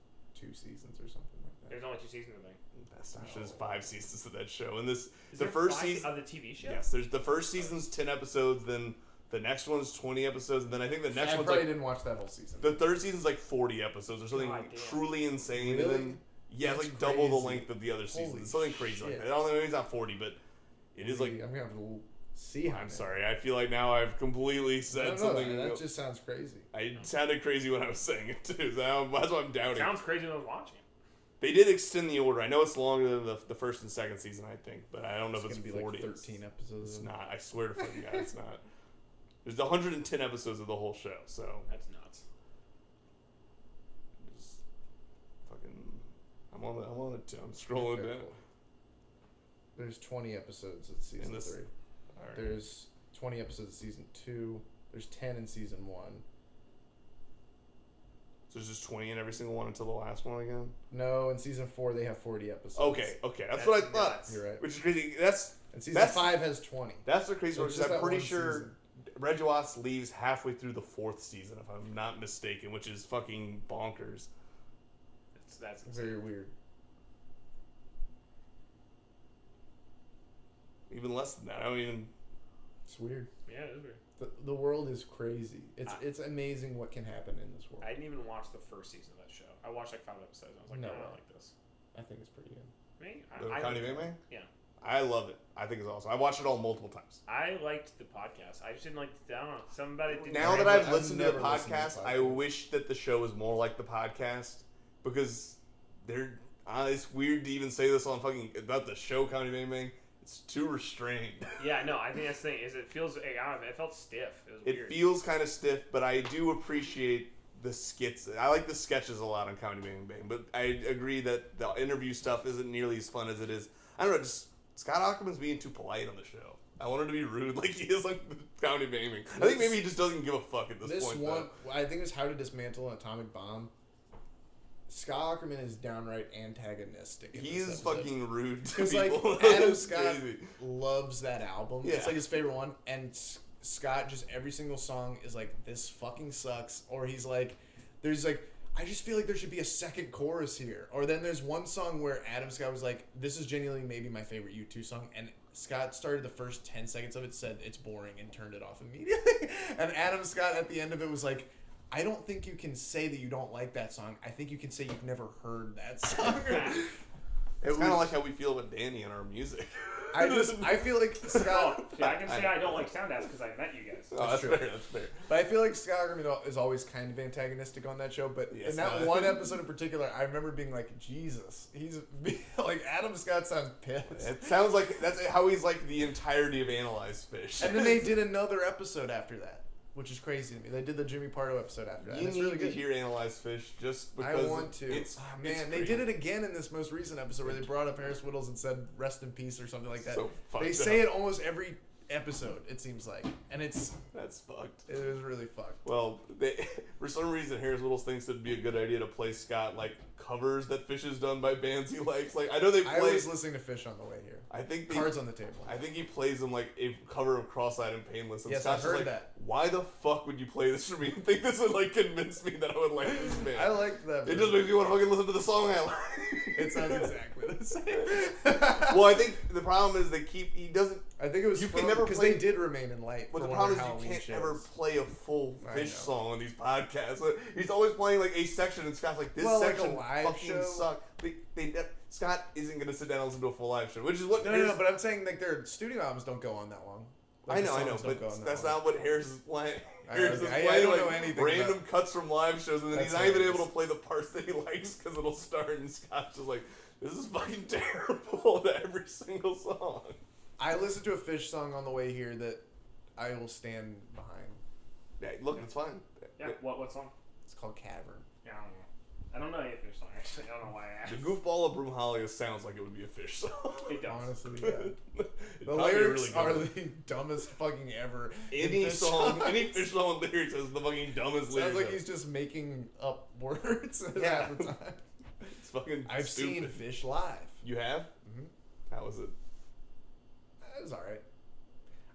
2 seasons or something like that. There's only 2 seasons, I think. There's 5 seasons of that show, and this Is the there first 5 season. of the TV show? Yes, there's the first season's 10 episodes, then the next one's 20 episodes, and then I think the next I one's probably like didn't watch that whole season. the third season's like 40 episodes or something God damn. truly insane, Really? and then yeah, it's That's like double the crazy. length of the other seasons. Holy It's something crazy like shit. that. I don't think maybe it's not 40, but it is like. I'm gonna have to see how. I'm many. sorry. I feel like now I've completely said No, something. that just sounds crazy. I sounded crazy when I was saying it too. So that's what I'm doubting. Sounds crazy when I was watching it. They did extend the order. I know it's longer than the first and second season, I think, but I don't know if It's it's gonna be 40. like 13 episodes. It's not. I swear to fucking God, it's not. There's 110 episodes of the whole show, so That's nuts. just fucking. I'm scrolling Okay, down. cool. There's 20 episodes of season In this- 3. All right. There's 20 episodes of season 2. There's 10 in season 1. So there's just 20 in every single one until the last one again. No, in season 4 they have 40 episodes. Okay, that's That's what I thought. nuts. You're right. Which is crazy. That's And season That's- 5 has 20. the crazy So part it's because just I'm that pretty one sure season. Reg Watts leaves halfway through the 4th season, if I'm not mistaken, which is fucking bonkers. That's insane. Very weird. Even less than that. I don't even. It's weird. Yeah, it is weird. The world is crazy. It's amazing what can happen in this world. I didn't even watch the first season of that show. I watched like 5 episodes. And I was like, No no, I way. don't like this. I think it's pretty good. Me? The Connie Bang Bang? Yeah. I love it. I think it's awesome. I watched it all multiple times. I liked the podcast. I just didn't like. I don't know. Somebody didn't. Now that I've I've listened to the never listened to the podcast, I podcast. wish that the show was more like the podcast because they're. It's weird to even say this on fucking about the show Comedy Bang Bang. It's too restrained. Yeah, no. I think that's the thing. Is it feels. I don't know. It felt stiff. It was It weird. feels kind of stiff, but I do appreciate the skits. I like the sketches a lot on Comedy Bang Bang, but I agree that the interview stuff isn't nearly as fun as it is. I don't know. Just Scott Aukerman's being too polite on the show. I want him to be rude like he is on Comedy Bang Bang. I think maybe he just doesn't give a fuck at this point. one, I think it's How to Dismantle an Atomic Bomb. Scott Aukerman is downright antagonistic. in He this is episode. fucking rude to Because like people. Adam It's Scott crazy. loves that album. Yeah. It's like his favorite one, and Scott just every single song is like this fucking sucks, or he's like, there's like I just feel like there should be a second chorus here. Or then there's one song where Adam Scott was like, this is genuinely maybe my favorite U2 song, and Scott started the first 10 seconds of it, said it's boring, and turned it off immediately. And Adam Scott at the end of it was like, I don't think you can say that you don't like that song. I think you can say you've never heard that song. It's kind of like how we feel about Danny and our music. I feel like Scott... I can say I don't like Sound Ass because I met you guys. Oh, that's fair. That's fair. But I feel like Scott Ackerman is always kind of antagonistic on that show. But Yes, in that one episode in particular, I remember being like, Jesus. He's like, Adam Scott sounds pissed. It sounds like that's how he's like the entirety of Analyzed Fish. And then they did another episode after that, which is crazy to me. They did the Jimmy Pardo episode after that. You It's need really to good. hear Analyzed Fish just I because want to. It's, Oh, it's man, they great. did it again in this most recent episode where they brought up Harris Whittles and said "rest in peace" or something like that. So fucked they up. say it almost every episode. It seems like, and That's fucked. it was really fucked. Well, for some reason, Harris Whittles thinks it'd be a good idea to play Scott like covers that Fish has done by bands he likes. Like I know they I play. was listening to Fish on the way here. I think Cards on the table. I think he plays them like a cover of Cross-Eyed and Painless. And Yes, Scott's I've just heard like, that. Why the fuck would you play this for me? I think this would like convince me that I would like this band. I liked that. It just makes me want to fucking listen to the song I like. It sounds exactly the same. Well, I think the problem is he doesn't. I think it was You can never because play- they did remain in light. But for the one problem of is their you Halloween can't ever shows. play a full I Fish know. song on these podcasts. He's always playing like a section, and Scott's like, "This Well, like a section live fucking show? sucks." Scott isn't gonna sit down and listen to a full live show, which is what. No, but I'm saying like their studio albums don't go on that long. Like, I the know, songs don't go on but that that's long. not what Harris is playing. I Harris is don't playing know like anything random about- cuts from live shows, and then That's he's not even hilarious. able to play the parts that he likes because it'll start, and Scott's just like, "This is fucking terrible" to every single song. I listened to a Fish song on the way here that I will stand behind. Yeah, look, it's fine. Yeah. What song? It's called Cavern. Yeah, I don't know any Fish song actually. I don't know why I The asked. Goofball of Broomhalia sounds like it would be a Fish song. It does. Honestly, yeah. It'd The probably be lyrics really are good. the dumbest fucking ever. Any in Fish song, songs. any Fish song with lyrics is the fucking dumbest lyrics. Sounds like he's just making up words Yeah. half the time. It's fucking I've stupid. seen Fish live. You have? Mhm. How was it? It was alright.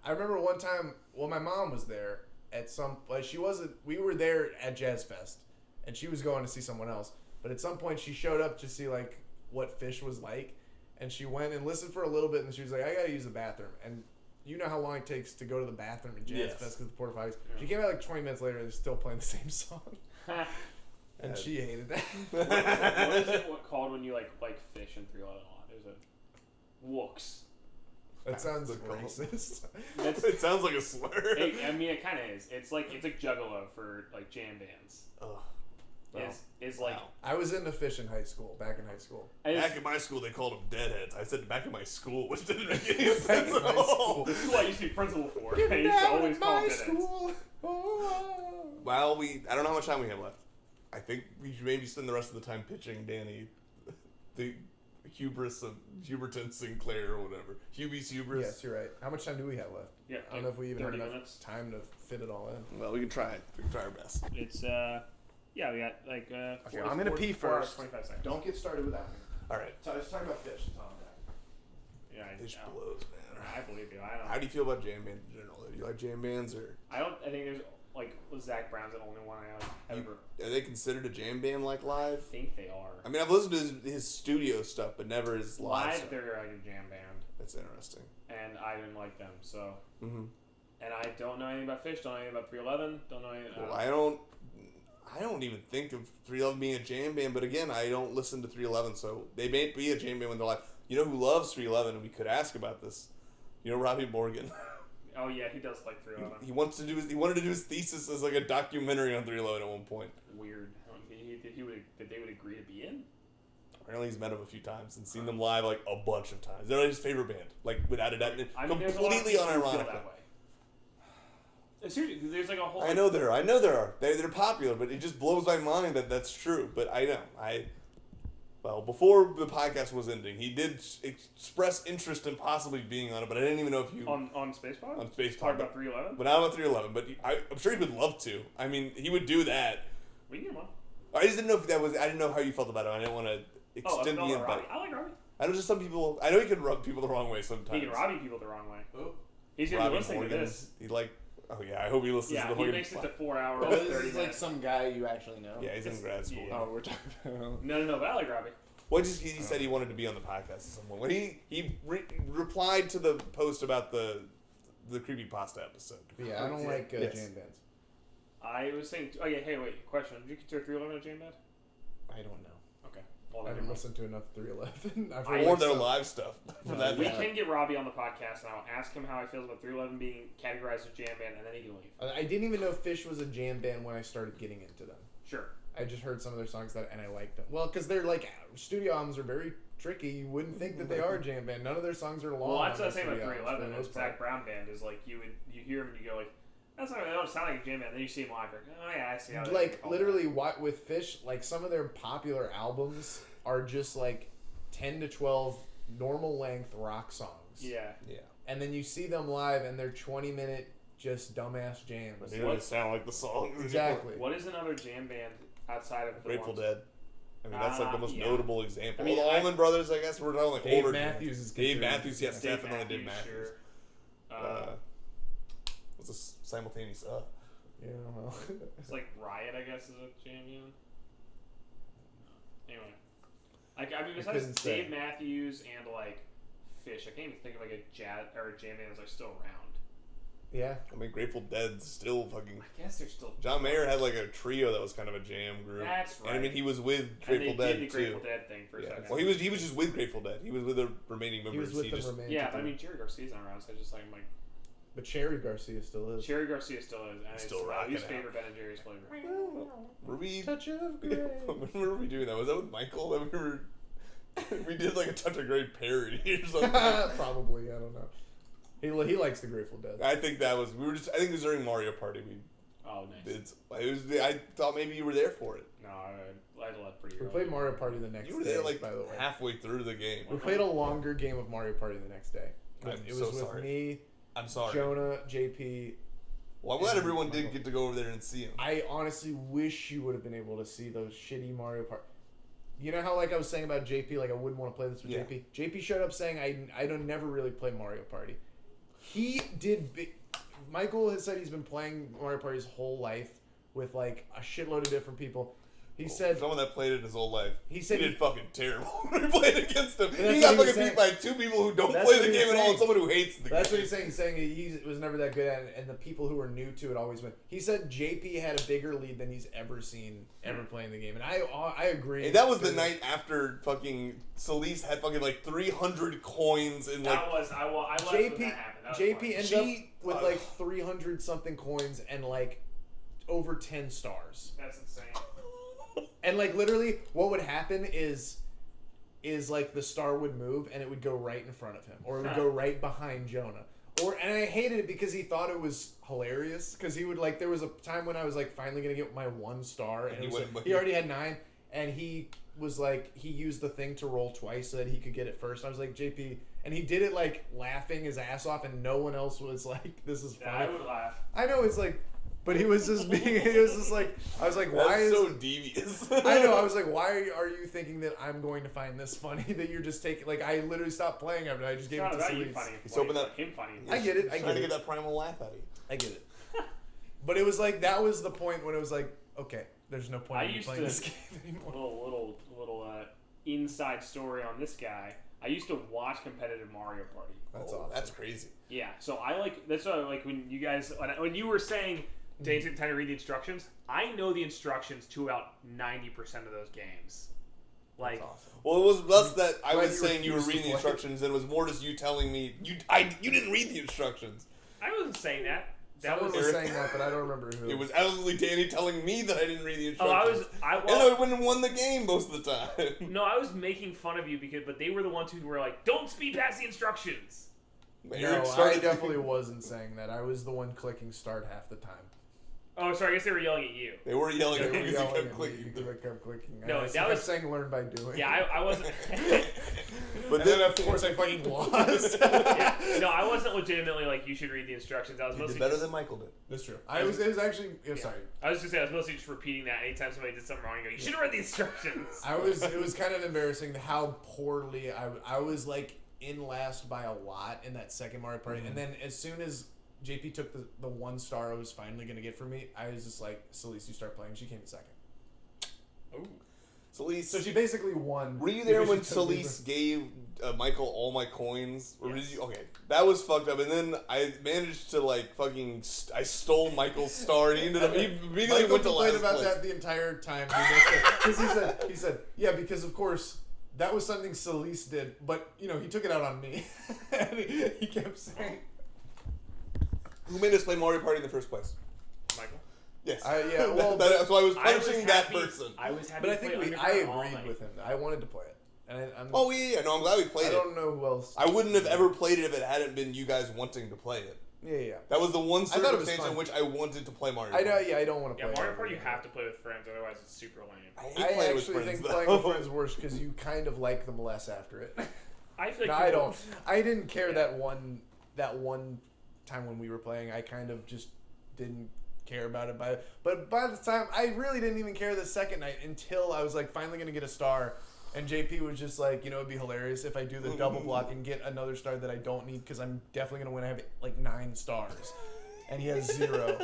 I remember one time, well, my mom was there at some place. She wasn't. We were there at Jazz Fest, and she was going to see someone else. But at some point, she showed up to see like what Fish was like, and she went and listened for a little bit, and she was like, "I gotta use the bathroom." And you know how long it takes to go to the bathroom at Jazz Yes. Fest because the porta potties. Yeah. She came out like 20 minutes later, and they're still playing the same song, and she hated that. What is it called when you like Fish and 311 a lot? There's a Wooks. That sounds That's cool. racist. That's, It sounds like a slur. I mean, it kind of is. It's like Juggalo for like jam bands. Ugh. Is like Wow. I was into Fish in high school, back in high school. Back in my school, they called them deadheads. I said back in my school, which didn't make any sense in at my all. school. this is what I used to be principal for. Get I used to down always in call my them deadheads. school. Oh. Well, I don't know how much time we have left. I think we should maybe spend the rest of the time pitching Danny the hubris of Huberton Sinclair or whatever. Hubie's hubris. Yes, you're right. How much time do we have left? Yeah, I don't know if we even have 30 enough minutes. time to fit it all in. Well, we can try it. We can try our best. It's yeah, we got like Okay, I'm gonna pee 4 hours, first. 25 seconds. Don't get started without me. All right. So let's talk about Fish. Yeah, Fish I, blows, man. I believe you. I don't. How do you feel about jam bands in general? Do you like jam bands or I don't. I think there's like Zach Brown's the only one I like ever are they considered a jam band like live? think they are. I mean, I've listened to his studio stuff, but never his live Live, stuff. they're like a jam band, That's interesting. and I didn't like them. So, Mm-hmm. and I don't know anything about Fish. Don't know anything about 311. Don't know anything. Well, I don't even think of 311 being a jam band, but again, I don't listen to 311, so they may be a jam band when they're live. You know who loves 311, and we could ask about this? You know Robbie Morgan. Oh yeah, he does like 311. He wanted to do his thesis as like a documentary on 311 at one point. Weird. That they would agree to be in. Apparently, he's met them a few times and seen them live like a bunch of times. They're like his favorite band, like without a doubt, I mean, there's a lot of completely people who feel unironically. that way. Seriously, there's like a whole. I know there are. They're popular, but it just blows my mind that that's true. But I know. Well, before the podcast was ending, he did express interest in possibly being on it, but I didn't even know if you on Spacepod. on Space Talk Pod, about 311. but not about 311. But I'm sure he would love to. I mean, he would do that. We can get him on. I just didn't know if that was. I didn't know how you felt about it. I didn't want to extend the invite. Robbie. I like Robbie. I know just some people. I know he can rub people the wrong way sometimes. He can Robbie people the wrong way. Oh. He's gonna be Robbie listening Morgan. to this. He like. Oh yeah, I hope he listens to the Yeah, he fucking makes it to 4 hours, Oh, 30 this is like minutes. some guy you actually know. Yeah, he's in grad school. yeah. Oh, we're talking about. No, Valley Grabby. Well, he said he wanted to be on the podcast at some point. When he replied to the post about the creepypasta episode. Yeah, I don't like Yes. jam bands. I was saying. Oh yeah. Hey, wait. Question: did you consider 311 a jam band? I don't know. Okay. Well, I then haven't listened to enough 311. I've I- heard Or like their some- live stuff. For No, that we yeah. matter. can get Robbie on the podcast, and I'll ask him how he feels about 311 being categorized as jam band, and then he can leave. I didn't even know Fish was a jam band when I started getting into them. Sure. I just heard some of their songs and I liked them. Well, because their like studio albums are very tricky. You wouldn't think that they are a jam band. None of their songs are long. Well, that's on what I'm saying their about studio albums, 311. for the This most part. Zach Brown band is like you hear him and you go like, that's not. They don't sound like a jam band. Then you see him live, you're like, oh yeah, I see how. they Like call literally, what with Fish, like some of their popular albums are just like 10 to 12 normal length rock songs. that. Yeah. Yeah. And then you see them live, and they're 20-minute just dumbass jams. But they don't sound like the songs. Exactly. What is another jam band outside of the Grateful ones? Dead. I mean, that's like the most Yeah. notable example. I mean, the Allman Brothers, I guess, we're talking like Dave older. Matthews is Dave considered- Matthews, yes, Dave definitely Dave Matthews. Sure. Was this simultaneous? Yeah, well. It's like Riot, I guess, is a jam band. Anyway, like I mean, besides couldn't say. Dave Matthews and like Fish, I can't even think of like a jazz or a jam band that's like still around. Yeah. I mean, Grateful Dead's still fucking. I guess they're still. John Mayer had like a trio that was kind of a jam group. That's right. And I mean, he was with And Grateful they Dead did the too. Grateful Dead thing for a Yeah. second. Well, he was just with Grateful Dead. He was with the remaining members. He was with them just, romantic. Yeah, but I mean, Jerry Garcia's not around, so I just like I'm like But Cherry Garcia still is. Jerry Garcia still is, and Still it's my rocking least out. favorite Ben and Jerry's flavor. were we? Touch of Grey. When were we doing that? Was that with Michael? That we were. We did like a Touch of Grey parody or something. Probably, I don't know. He likes the Grateful Dead. I think that was. We were just. I think it was during Mario Party. We Oh, nice. did. It was. I thought maybe you were there for it. No, I left pretty We early. played Mario Party the next You were day, there like by the way. halfway through the game. We played a longer game of Mario Party the next day. I'm It was so with sorry. me, I'm sorry. Jonah, JP. Well, I'm glad and everyone did Michael. get to go over there and see him. I honestly wish you would have been able to see those shitty Mario Party. You know how like I was saying about JP, like I wouldn't want to play this with Yeah. JP. JP showed up saying I don't never really play Mario Party. He did. Michael has said he's been playing Mario Party his whole life with like a shitload of different people. He said Someone that played it his whole life. He said he did fucking terrible when we played against him. That's He got what he fucking was beat by two people who don't That's play what the he was game at all, and saying. someone who hates the That's game. what he's saying. He's saying he was never that good at it, and the people who were new to it always win. He said JP had a bigger lead than he's ever seen playing the game, and I agree. Hey, that was the night after fucking Solis had fucking like 300 coins and like. That was I left when JP that happened. That was JP funny. ended up with like 300 something coins and like over 10 stars. That's insane. And like literally, what would happen is like the star would move and it would go right in front of him, or it would go right behind Jonah. And I hated it because he thought it was hilarious. Because he would like, there was a time when I was like finally gonna get my 1 star, and he it was, wouldn't like, let he you. already had 9, and he was like, he used the thing to roll twice so that he could get it first. I was like, JP, and he did it like laughing his ass off, and no one else was like, this is Yeah, funny. I would laugh. I know it's like, but he was just being, he was just like, I was like, why That's is so devious. I know. I was like, why are you thinking that I'm going to find this funny? That you're just taking like I literally stopped playing after I just It's gave not it to about you Solis. funny. He's hoping that- him funny. I get it. I Trying to get get it. that primal laugh out of you. I get it. But it was like that was the point when it was like, okay, there's no point I in me used playing to- this game anymore. Little inside story on this guy. I used to watch competitive Mario Party. That's Oh, awesome. That's crazy. Yeah, so I like that's why I like when you guys when you were saying take time to read the instructions. I know the instructions to about 90% of those games. Like That's awesome. Well, it was less that I Glad was you saying you were refused to reading the play. instructions, and it was more just you telling me you didn't read the instructions. I wasn't saying that. That Someone was was saying that, but I don't remember who. It was absolutely Danny telling me that I didn't read the oh, I instructions. was I And I well, wouldn't have won the game most of the time. no, I was making fun of you but they were the ones who were like, "Don't speed past the instructions." Eric No, I started definitely wasn't saying that. I was the one clicking start half the time. Oh, sorry, I guess they were yelling at you. They were yelling They at were me because yelling he at kept me clicking. because I kept clicking. No, I that kept was- saying learn by doing. Yeah, I wasn't. But And then then, of course I fucking lost. Yeah, no, I wasn't legitimately like you should read the instructions. I was you mostly did better just, than Michael did. That's true. It was actually. Sorry. I was just saying I was mostly just repeating that anytime somebody did something wrong. You go, you should have read the instructions. It was kind of embarrassing how poorly I was like in last by a lot in that second Mario Party, and then as soon as JP took the 1 star I was finally gonna get from me, I was just like, Celeste, you start playing. She came in second. Oh. Celeste. So she basically won. Were you there because when she took Celeste gave Michael all my coins? Or Yes. did you? Okay, that was fucked up. And then I managed to like fucking. I stole Michael's star. He ended up. He immediately Michael went to complained last about place. that the entire time. Because he said, yeah, because of course that was something Celeste did, but he took it out on me. And he kept saying, Who made us play Mario Party in the first place? Michael. Yes. yeah, well, that's why I was I was punishing that happy- person. I was happy But I to think play I Underground all agreed night. with him. I wanted to play it, and I'm. Oh yeah. No, I'm glad we played I it. don't know who else. I wouldn't have ever played it if it hadn't been you guys wanting to play it. Yeah. That was the one I thought it was circumstance in fun. which I wanted to play Mario I Party. know. Yeah, I don't want to Yeah, play. Mario it. Party you have to play with friends, otherwise it's super lame. I hate I playing with actually friends, think though. playing with friends is worse because you kind of like them less after it. I feel like No, I people- don't. I didn't care Yeah. that one time when we were playing. I kind of just didn't care about it. But by the time I really didn't even care the second night until I was like finally gonna get a star, and JP was just like, it'd be hilarious if I do the double block and get another star that I don't need because I'm definitely gonna win. I have like 9 stars, and he has 0.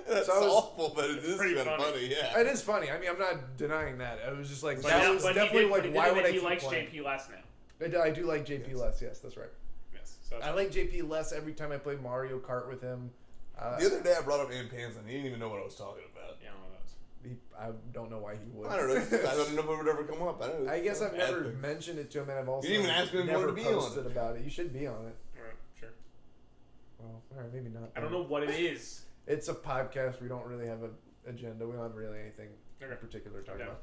That's So I was- awful, but it is pretty kind of funny. funny. Yeah. It is funny. I mean, I'm not denying that. I was just like, But that now- was but definitely he like, did, why would I he keep likes playing? JP less now. I do like JP less. Yes, that's right. Yes. So I like JP less every time I play Mario Kart with him. The other day I brought up Ann Pans and he didn't even know what I was talking about. Yeah, one of those. I don't know why he would. I don't know. I don't know if it would ever come up. I don't know. I guess I've Bad never thing. mentioned it to him, and I've also You didn't even ask him if he never wanted to be on posted it. about it. You should be on it. Alright, sure. Well, all right, maybe not. I don't know what it is. It's a podcast. We don't really have an agenda. We don't have really anything in Okay. particular to talk Okay. about.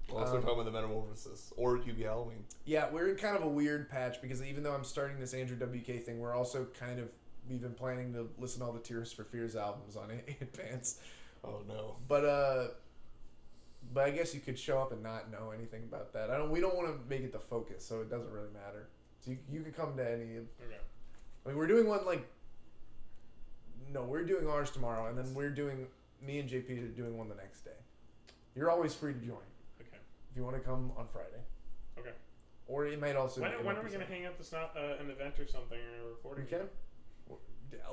We're also talking about the Metamorphosis or QB Halloween. Yeah, we're in kind of a weird patch because even though I'm starting this Andrew WK thing, we're also kind of we've been planning to listen to all the Tears for Fears albums on advance. Oh no. But I guess you could show up and not know anything about that. We don't want to make it the focus, so it doesn't really matter. So you could come to any. Okay. I mean, we're doing one like. No, we're doing ours tomorrow, and then me and JP are doing one the next day. You're always free to join Okay. if you want to come on Friday. Okay. Or it might also. When it are might we be going to Saturday. hang out that's not an event or something or a recording? We can.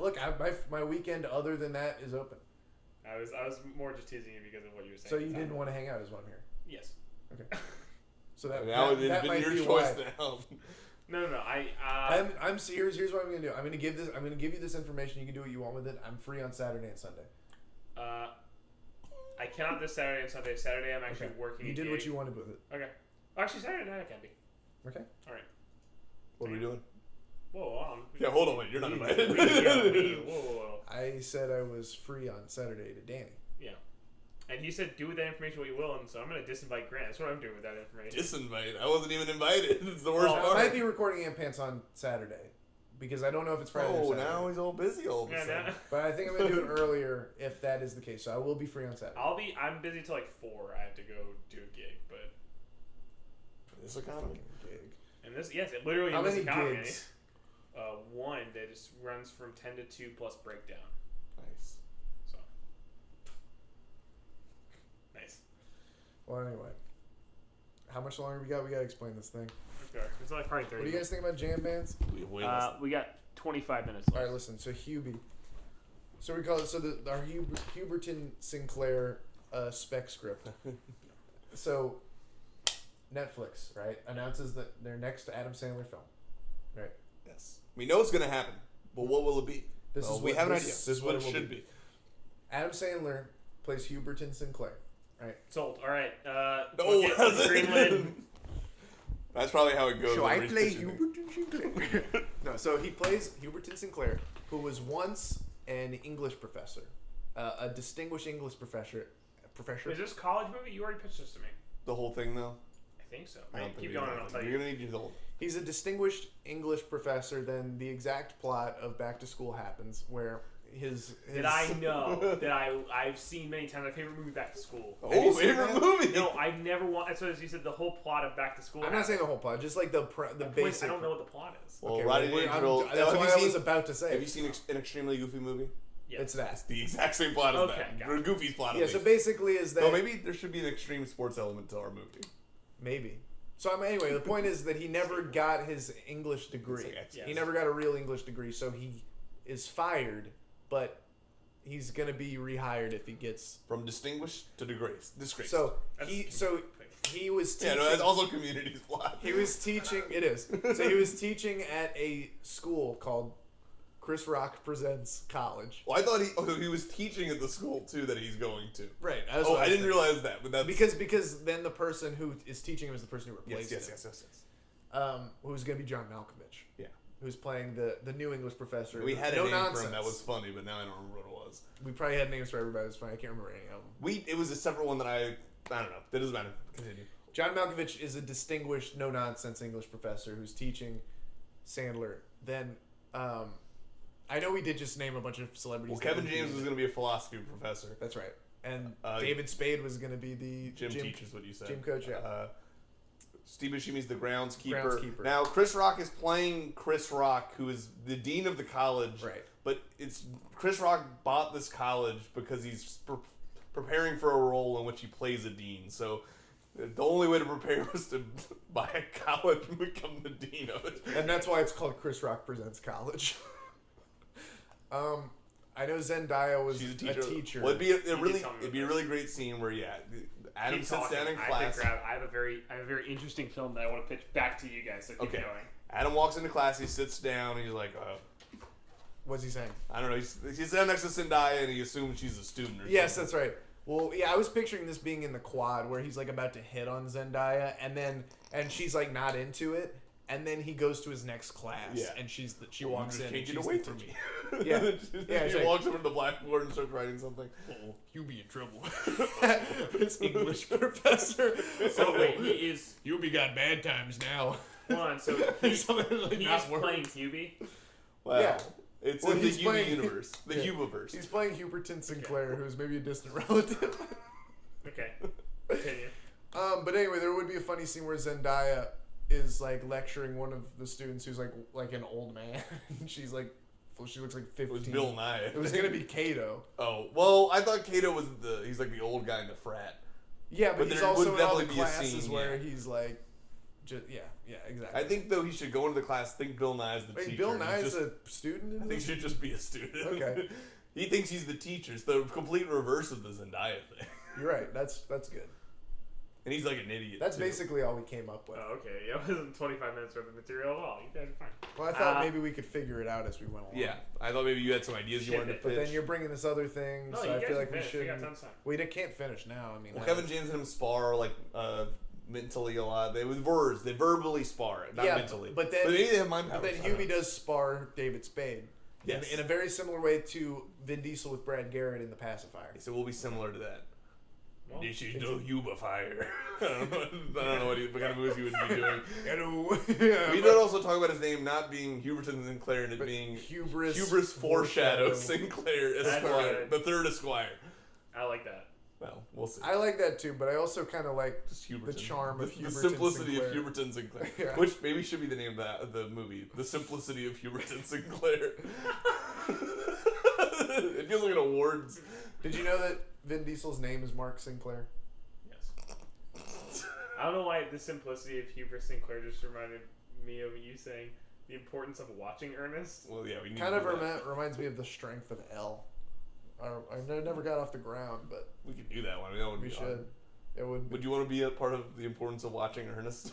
Look, my weekend other than that is open. I was more just teasing you because of what you were saying. So at you the time. didn't want to hang out, is what I'm hearing. Yes. Okay. So that Now that, it's that been might your be choice why. now. No. I'm serious. Here's what I'm gonna do. I'm gonna give you this information. You can do what you want with it. I'm free on Saturday and Sunday. I cannot this Saturday and Sunday. Saturday I'm actually working. You a did gig. what you wanted with it. Okay. Actually, Saturday night I can be. Okay. All right. What are we doing? Whoa. Yeah, hold on, wait. You're not invited. Whoa. I said I was free on Saturday to Danny. Yeah. And he said, do with that information what you will, and so I'm going to disinvite Grant. That's what I'm doing with that information. Disinvite. I wasn't even invited. It's the worst I part. might be recording Amp Pants on Saturday because I don't know if it's Friday or Oh, Saturday. now he's all busy all of a Yeah, sudden. no. But I think I'm gonna do it earlier if that is the case. So I will be free on Saturday. I'm busy till like 4. I have to go do a gig, but This economy. Gig. and this it literally How in this many economy. gigs? One that just runs from 10 to 2 plus breakdown. Nice. So nice. Well, anyway, how much longer we got? We gotta explain this thing. Okay. It's like probably 30. What do you guys think about jam bands? We have way less. We got 25 minutes All left. right, listen. So Hubie. So we call it. So our Huberton Sinclair spec script. So Netflix, right, announces that their next Adam Sandler film. Right. Yes. We know it's going to happen, but what will it be? This Well, is we what- have an this idea. is This is what what it it will should be. be. Adam Sandler plays Huberton Sinclair. Right. Sold. All right. Oh, get has it? Greenlit. That's probably how it goes. So when I Reese play pitches it. Huberton Sinclair. No, so he plays Huberton Sinclair, who was once an English professor, a distinguished English professor. Is this college movie? You already pitched this to me. The whole thing, though? I think so. I don't think Keep we going know and I'll that. tell You're you. going to need to hold. He's a distinguished English professor. Then the exact plot of Back to School happens, where his That I know that I've seen many times. My favorite movie, Back to School. Oh, you seen favorite that? movie! No, I've never watched. That's what you said. The whole plot of Back to School. I'm not saying the whole plot, just like the basic. I don't know what the plot is. Well, Okay, Rodney well, Dangerfield. that's have what you I seen- was about to say. Have you seen an extremely goofy movie? Yes. It's that. It's the exact same plot as Okay, that. got Or it. Goofy's plot. Yeah. At So least. basically, is that No, maybe there should be an extreme sports element to our movie. maybe. So anyway, the point is that he never got his English degree. It's like X. He never got a real English degree, so he is fired, but he's gonna be rehired if he gets from distinguished to disgrace. So he was teaching. Yeah, no, that's also Community's plot. He was teaching. It is. So he was teaching at a school called Chris Rock Presents College. Well, I thought he was teaching at the school too that he's going to. Right. I didn't realize that, but that's because then the person who is teaching him is the person who replaced him. Yes. Who's going to be John Malkovich. Yeah. Who's playing the new English professor. We had a no name nonsense. for him that was funny, but now I don't remember what it was. We probably had names for everybody. It was funny. I can't remember any of them. It was a separate one that I don't know. That doesn't matter. Continue. John Malkovich is a distinguished, no-nonsense English professor who's teaching Sandler. Then, I know we did just name a bunch of celebrities. Well, Kevin James was going to be a philosophy professor. That's right. And David Spade was going to be the gym teacher, is what you said. Gym coach, yeah. Steve Buscemi's the groundskeeper. Now, Chris Rock is playing Chris Rock, who is the dean of the college. Right. But Chris Rock bought this college because he's preparing for a role in which he plays a dean. So the only way to prepare was to buy a college and become the dean of it. And that's why it's called Chris Rock Presents College. I know Zendaya was She's a teacher. Well, it'd be a really great scene where Adam sits down in class. I have a very interesting film that I want to pitch back to you guys. So keep going. Adam walks into class. He sits down. And he's like, What's he saying? I don't know. He's down next to Zendaya, and he assumes she's a student. Yes, that's right. Well, yeah, I was picturing this being in the quad where he's like about to hit on Zendaya, and she's like not into it, and then he goes to his next class, and she walks in. Can't you wait for me? Yeah, She walks over to the blackboard and starts writing something. Oh, you'll be in trouble. This English professor. So wait, You'll be got bad times now. Hold on, so he's playing Hubie? Wow. Yeah. It's in the Hubie universe. The Hubiverse. He's playing Huberton Sinclair, who's maybe a distant relative. Okay. Continue. But anyway, there would be a funny scene where Zendaya is like lecturing one of the students who's like an old man. She's like, she looks like 15. It was Bill Nye. It was gonna be Kato. Oh well, I thought Kato was he's like the old guy in the frat. Yeah, but he's also in all the classes scene, where he's like, exactly. I think though he should go into the class. Think Bill Nye is the teacher. Bill Nye is a student. I think he should just be a student. Okay. He thinks he's the teacher. It's the complete reverse of the Zendaya thing. You're right. That's good. And he's like an idiot. That's too. basically all we came up with. Oh, okay. Yeah, it wasn't 25 minutes worth of material at all. You guys are fine. Well, I thought maybe we could figure it out as we went along. Yeah, I thought maybe you had some ideas you wanted to pitch. But then you're bringing this other thing, No, so you I guys feel like can we finish. should. We got tons of time. We can't finish now. I mean, Well, Kevin James and him spar like mentally a lot. They with words. They verbally spar, not mentally. But then, maybe they have mind powers. But then Hubie does spar David Spade. Yes. In a very similar way to Vin Diesel with Brad Garrett in The Pacifier. So we'll be similar to that. Well, This is no Hubifier. I don't know what kind of movies he would be doing. Hello. We did also talk about his name not being Huberton Sinclair and it being Hubris Foreshadow Sinclair Esquire, the third Esquire. I like that. Well, we'll see. I like that too, but I also kind of like Just Huberton. the charm of the Huberton simplicity Sinclair. of Huberton Sinclair, Yeah. which maybe should be the name of the movie. The simplicity of Huberton Sinclair. It feels like an awards. Did you know that Vin Diesel's name is Mark Sinclair? Yes. I don't know why the simplicity of Hubert Sinclair just reminded me of you saying the importance of watching Ernest. Well, yeah, we need Kind to of do that. reminds me of the strength of L. I never got off the ground, but We could do that one. That would we be should. fun. It would. Would you want to be a part of the importance of watching Ernest?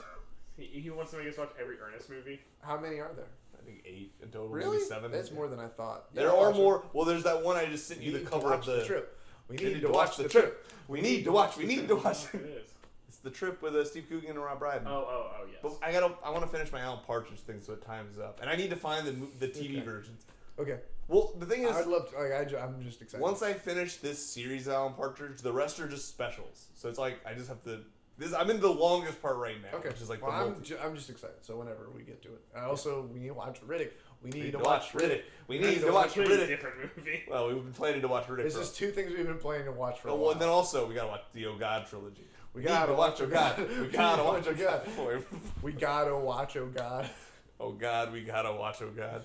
He wants to make us watch every Ernest movie. How many are there? I think 8 in total. Really? Maybe 7. That's more than I thought. There Yeah, are watch more. it. Well, there's that one I just sent We you the need to cover watch of the trip. We We need to watch the trip. We need to watch. We need to watch. It is. It's the trip with Steve Coogan and Rob Brydon. Oh, yes. But I want to finish my Alan Partridge thing, so time's up, and I need to find the TV versions. Okay. Well, the thing is, I'd love to. I'm just excited. once I finish this series, of Alan Partridge, the rest are just specials. So it's like I just have to. I'm in the longest part right now, Okay. which is like well, the I'm just excited. So whenever we get to it, we need to watch Riddick. We need to watch watch Riddick. We need to watch Really Riddick. different movie. Well, we've been planning to watch Riddick. There's just 2 things we've been planning to watch for a Oh, while. well, and then also we gotta watch the Oh God trilogy. We gotta watch Oh God. We gotta watch Oh God. We gotta watch Oh God. Oh God, we gotta watch Oh God.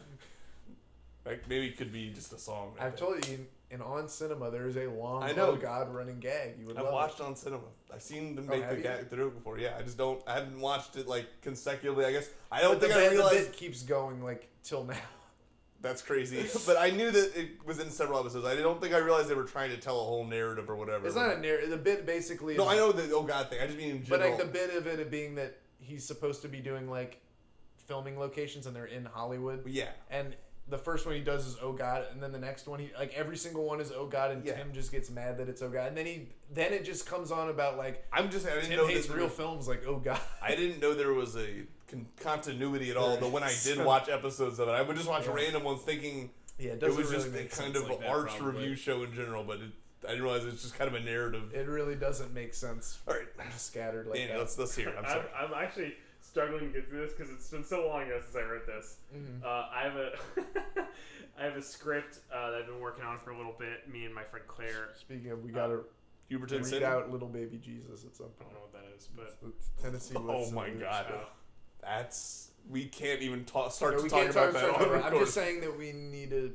Like maybe it could be just a song. I've told you in On Cinema there is a long I know. Oh God running gag. You would I've love watched on cinema. I've seen them Oh, make have the you? gag through it before. Yeah, I just don't. I haven't watched it like consecutively. I guess I it. don't But think I the realized. bit keeps going like till now. That's crazy. But I knew that it was in several episodes. I don't think I realized they were trying to tell a whole narrative or whatever. It's not a narrative. The bit basically is... No, I know the oh god thing. I just mean in general. But like the bit of it being that he's supposed to be doing like filming locations and they're in Hollywood. Yeah. And the first one he does is oh god, and then the next one he like every single one is oh god, and Tim just gets mad that it's oh god, and then it just comes on about like I didn't Tim know hates real films like oh god. I didn't know there was a continuity at all. Though when I did watch episodes of it, I would just watch random ones thinking it was really just a kind of like arch review show in general, but I didn't realize it's just kind of a narrative. It really doesn't make sense. All right, just scattered like Danny, that. let's hear it. I'm sorry. I'm actually struggling to get through this because it's been so long ago since I wrote this. Mm-hmm. I have a I have a script that I've been working on for a little bit. Me and my friend Claire. Speaking of, we gotta Huberton read out Little Baby Jesus at some I point. don't know what that is, but It's the Tennessee. Oh my god, we can't even start No, to we talk can't about talk that. about on it. I'm record. just saying that we need to.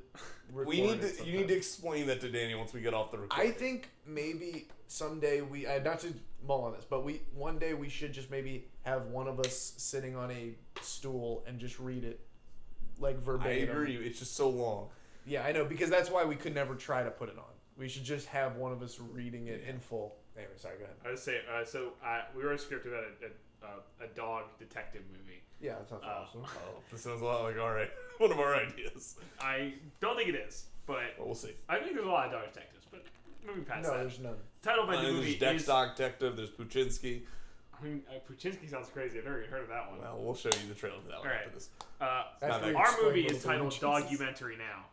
You need to explain that to Danny once we get off the recording. I think maybe someday we not to mull on this, but one day we should just maybe have one of us sitting on a stool and just read it like verbatim. I agree. It's just so long. Yeah, I know, because that's why we could never try to put it on. We should just have one of us reading it in full. Anyway, sorry, go ahead. I was saying, we wrote a script about a dog detective movie. Yeah, that sounds awesome. Oh, this sounds a lot like one of our ideas. I don't think it is, but Well, we'll see. I think there's a lot of dog detectives, but moving past No, that. there's none. Title of the There's movie Dex is... Dog Detective. There's Puchinsky. I mean, Puchinsky sounds crazy. I've never even heard of that one. Well, we'll show you the trailer for that one All right. after this. After not we that- Our explain movie Little is titled Baby Jesus. Dogumentary Now.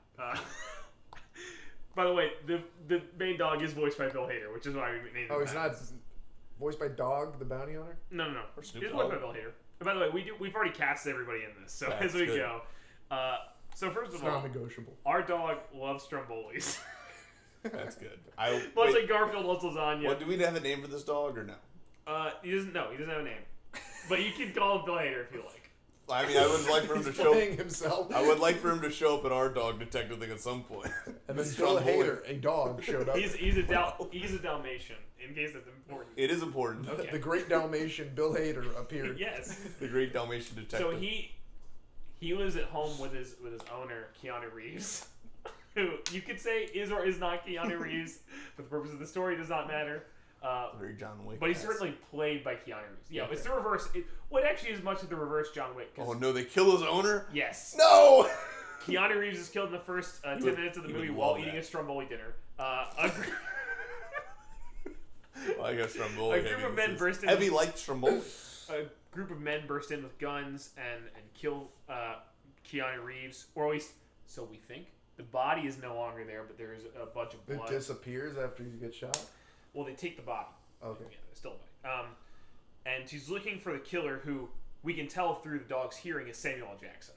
By the way, the main dog is voiced by Bill Hader, which is why we named him Oh, he's that. not voiced by Dog, the bounty hunter? No. Or Snoop He's voiced by Dogg. Bill Hader. And by the way, we've already cast everybody in this, so That's as we good. go. So first It's of all, non-negotiable. our dog loves Strombolis. That's good. Much like Garfield loves lasagna. What, do we have a name for this dog or no? He doesn't have a name. But you can call him Bill Hader if you like. I mean, I would like for him to He's show. playing himself. I would like for him to show up at our dog detective thing at some point. And then Strong Bill bully. Hader, a dog, showed up. He's a Dalmatian, in case that's important. It is important. Okay. The great Dalmatian, Bill Hader, appeared. Yes. The great Dalmatian detective. So he lives at home with his owner, Keanu Reeves, who you could say is or is not Keanu Reeves, for the purpose of the story, does not matter. Very John Wick. But he's certainly played by Keanu Reeves. Yeah, it's the reverse. What actually is much of the reverse John Wick. Oh no, they kill his owner? Yes. No! Keanu Reeves is killed in the first 10 minutes of the movie while eating a Stromboli dinner. Well, I guess Stromboli. A group of men burst in. Heavy like Stromboli. A group of men burst in with guns and kill Keanu Reeves, or at least so we think. The body is no longer there, but there is a bunch of It blood. disappears after you get shot. Well, they take the body. Okay. Yeah, there's still a body. And she's looking for the killer, who we can tell through the dog's hearing is Samuel L. Jackson.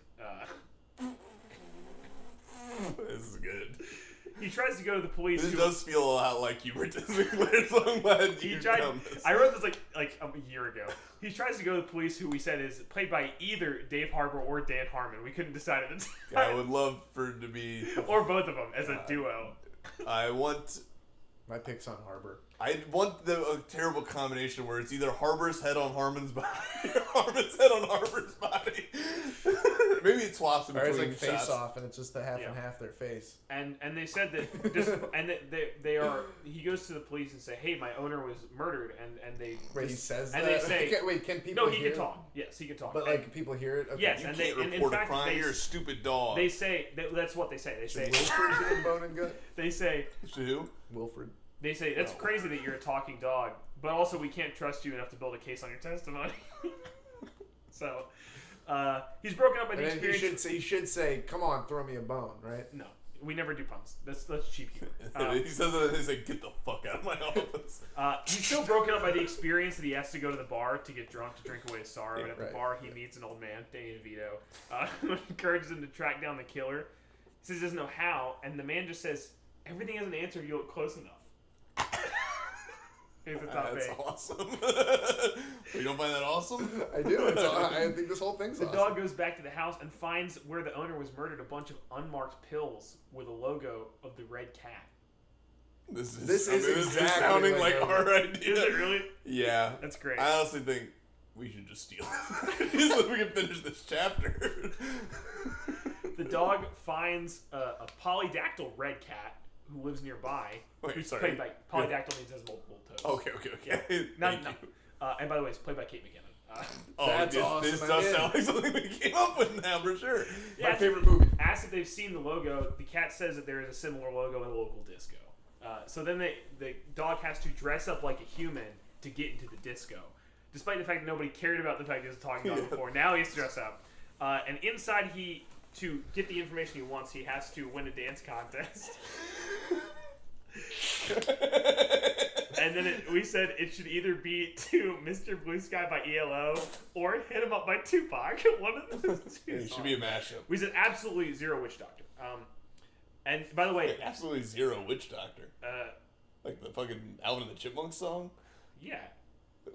This is good. He tries to go to the police. This who- does feel a lot like Hubert Sinclair, so I'm glad He you tried. found this. I wrote this like a year ago. He tries to go to the police, who we said is played by either Dave Harbour or Dan Harmon. We couldn't decide at the time. I would love for it to be. Or both of them as a duo. I want. My pick's on Harbor. I want a terrible combination where it's either Harbor's head on Harmon's body or Harmon's head on Harbor's body. Maybe it swaps in Or it's between like face shots. off, and it's just the half Yeah. and half their face. And they said that just and that they are. He goes to the police and say, "Hey, my owner was murdered," and they. Wait, he says and that? they say, Wait, can people "No, he hear can it? talk. Yes, he can talk." But And- like people hear it? Okay. yes, You and can't they in report a fact crime. they You're a stupid dog. they say that's what they say. They say Wilfred getting bone and gut? they say Who? Wilfred. They say, that's crazy that you're a talking dog, but also we can't trust you enough to build a case on your testimony. So, he's broken up by the And then experience. he should say, "Come on, throw me a bone," right? No, we never do puns. That's cheap humor. He says it and he's like, get the fuck out of my office. He's so broken up by the experience that he has to go to the bar to get drunk to drink away his sorrow. Yeah, and at the right. bar, he meets an old man, Danny DeVito, who encourages him to track down the killer. He says he doesn't know how, and the man just says, everything has an answer if you look close enough. Here's the top That's eight. awesome. You don't find that awesome? I do. I think this whole thing's The awesome. dog goes back to the house and finds where the owner was murdered a bunch of unmarked pills with a logo of the red cat. This This is is exactly sounding like like our idea. Is it really? Yeah. That's great. I honestly think we should just steal it. So we can finish this chapter. The dog finds a polydactyl red cat who lives nearby. Wait, who's sorry. played by polydactyl means has multiple toes. Okay. Yeah. Thank No. you. And by the way, it's played by Kate McKinnon. That's awesome. This does sound like something we came up with now for sure. My favorite movie. Asked if they've seen the logo, the cat says that there is a similar logo in a local disco. So then the dog has to dress up like a human to get into the disco. Despite the fact that nobody cared about the fact he was a talking dog before, now he has to dress up. And inside to get the information he wants, he has to win a dance contest. And then we said it should either be to Mr. Blue Sky by ELO or Hit 'Em Up by Tupac. One of those two. It should be a mashup. We said absolutely zero Witch Doctor. And by the way, Absolutely zero Witch Doctor. uh, Like the fucking Alvin and the Chipmunks song. yeah.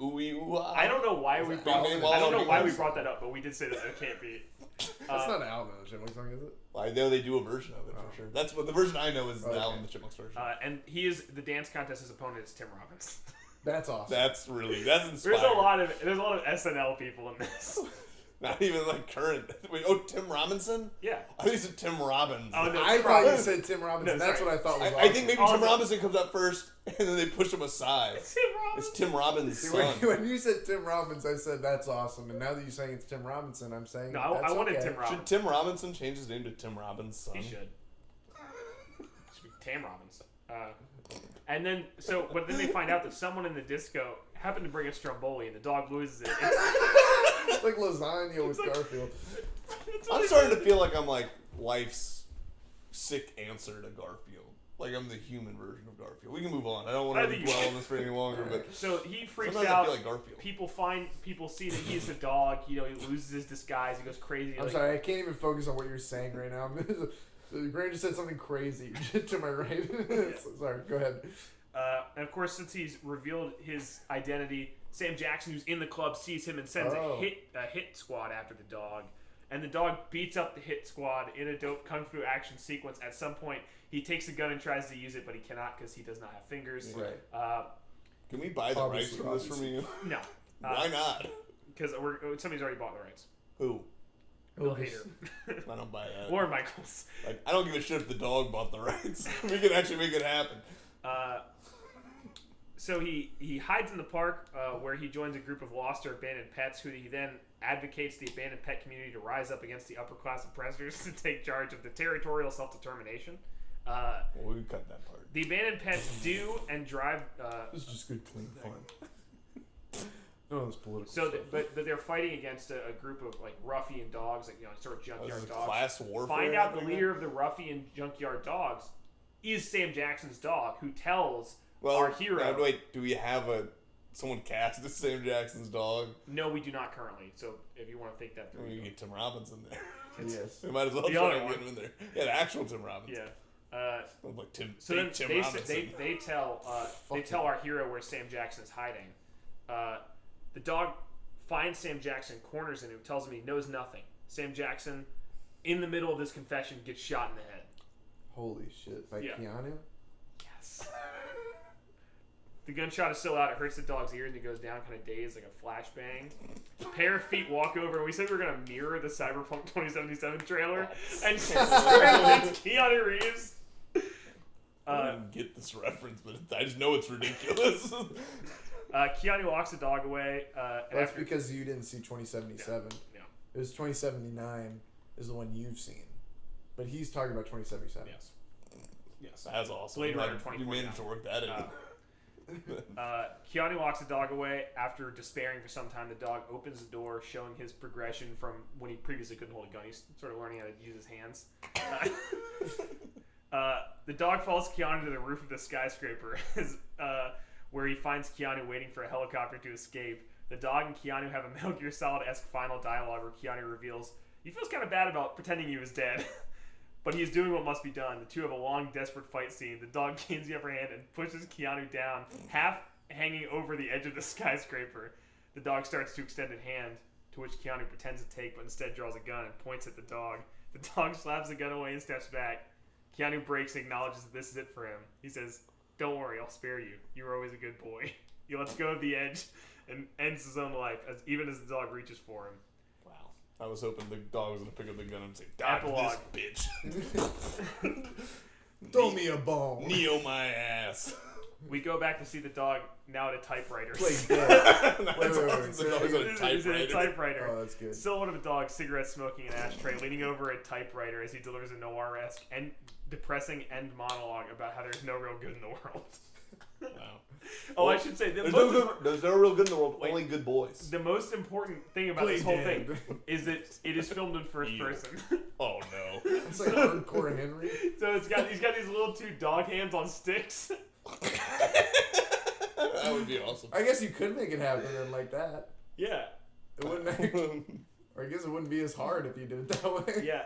Ooh-wee, ooh-ah. I don't know why we that brought. Big Name I don't know why we Wallabies? brought that up, but we did say that it can't be. That's not an Alvin and the Chipmunks song, is it? I know they do a version of it for sure. That's what the version I know is the Okay. Alvin and the Chipmunks version. And he is the dance contest. His opponent is Tim Robbins. That's awesome. That's inspiring. There's a lot of SNL people in this. Not even like current. Wait, Tim Robinson? Yeah. I think it's Tim Robbins. Oh, no. I thought you said Tim Robinson. No, That's sorry. what I thought was I awesome. think maybe Oh, Tim no. Robinson comes up first, and then they push him aside. Tim Robbins. It's Tim Robbins' See, son. when you said Tim Robbins, I said that's awesome. And now that you're saying it's Tim Robinson, I'm saying No, I that's wanted okay. Tim Robbins. Should Tim Robinson change his name to Tim Robbins' son? He should. Should be Tam Robbins. And then, but then they find out that someone in the disco happened to bring a Stromboli, and the dog loses it. It's like lasagna with like- Garfield. I'm starting to feel like I'm like life's sick answer to Garfield. Like I'm the human version of Garfield. We can move on. I don't want I to think you dwell should. on this for any longer, but So he freaks sometimes I out. feel like Garfield. People see that he's a dog. You know, he loses his disguise. He goes crazy. I'm like- sorry, I can't even focus on what you're saying right now. Graham just said something crazy to my right. Sorry, go ahead. And of course, since he's revealed his identity, Sam Jackson, who's in the club, sees him and sends Oh. a hit squad after the dog. And the dog beats up the hit squad in a dope kung fu action sequence. At some point, he takes a gun and tries to use it, but he cannot because he does not have fingers. Right. Can we buy the rights Obviously, for this from you? No, Why not? because somebody's already bought the rights. Who? Bill Otis. Hader, I don't buy that. Lauren Michaels. Like, I don't give a shit if the dog bought the rights. We can actually make it happen. So he hides in the park where he joins a group of lost or abandoned pets who he then advocates the abandoned pet community to rise up against the upper class oppressors to take charge of the territorial self-determination. Well, we can cut that part. The abandoned pets do and drive... This is just good, clean fun. No, it's political. so, stuff. but they're fighting against a group of like ruffian dogs, like sort of This junkyard is dogs. class warfare. Find out the happening leader of the ruffian junkyard dogs is Sam Jackson's dog, who tells our hero. Now, wait, do we have someone cast as Sam Jackson's dog? No, we do not currently. So if you want to think that through, We can get Tim Robbins in there. Yes. We might as well The try other and one. get him in there. Yeah, the actual Tim Robbins. yeah. Like Tim. So then Tim they Robinson. they tell our hero where Sam Jackson is hiding. The dog finds Sam Jackson, corners him, tells him he knows nothing. Sam Jackson, in the middle of this confession, gets shot in the head. Holy shit. By Yeah. Keanu? Yes. The gunshot is still out. It hurts the dog's ear, and he goes down kind of dazed, like a flashbang. A pair of feet walk over, and we said we were going to mirror the Cyberpunk 2077 trailer. And it's Keanu Reeves. I didn't get this reference, but I just know it's ridiculous. Keanu walks the dog away. And That's after, because you didn't see 2077. Yeah. It was 2079 is the one you've seen. But he's talking about 2077. Yes. Yes. That's awesome. Blade Runner Like, you 2049. managed to work that in. Keanu walks the dog away. After despairing for some time, the dog opens the door, showing his progression from when he previously couldn't hold a gun. He's sort of learning how to use his hands. The dog follows Keanu to the roof of the skyscraper, where he finds Keanu waiting for a helicopter to escape. The dog and Keanu have a Metal Gear Solid-esque final dialogue where Keanu reveals he feels kind of bad about pretending he was dead. But he is doing what must be done. The two have a long, desperate fight scene. The dog gains the upper hand and pushes Keanu down, half hanging over the edge of the skyscraper. The dog starts to extend a hand, to which Keanu pretends to take, but instead draws a gun and points at the dog. The dog slaps the gun away and steps back. Keanu breaks and acknowledges that this is it for him. He says, "Don't worry, I'll spare you. You were always a good boy." He lets go of the edge and ends his own life, even as the dog reaches for him. Wow. I was hoping the dog was gonna pick up the gun and say, "Dodge Epilogue. this bitch." Throw me a bone. Neo my ass. We go back to see the dog now at a typewriter. Play dead. That's wait, awesome. wait. The dog's on a He's at a typewriter. typewriter. Oh, that's good. Silhouette of a dog, cigarette smoking an ashtray, leaning over a typewriter as he delivers a noir-esque and depressing end monologue about how there's no real good in the world. Wow. Oh, Well, I should say There's no real good in the world. Only good boys. the most important thing about Play this whole dead. thing is that it is filmed in first Ew. person. Oh no. It's like hardcore Henry. So he's got these little two dog hands on sticks. That would be awesome. I guess you could make it happen then like that. Yeah, It wouldn't. Or I guess it wouldn't be as hard if you did it that way. yeah.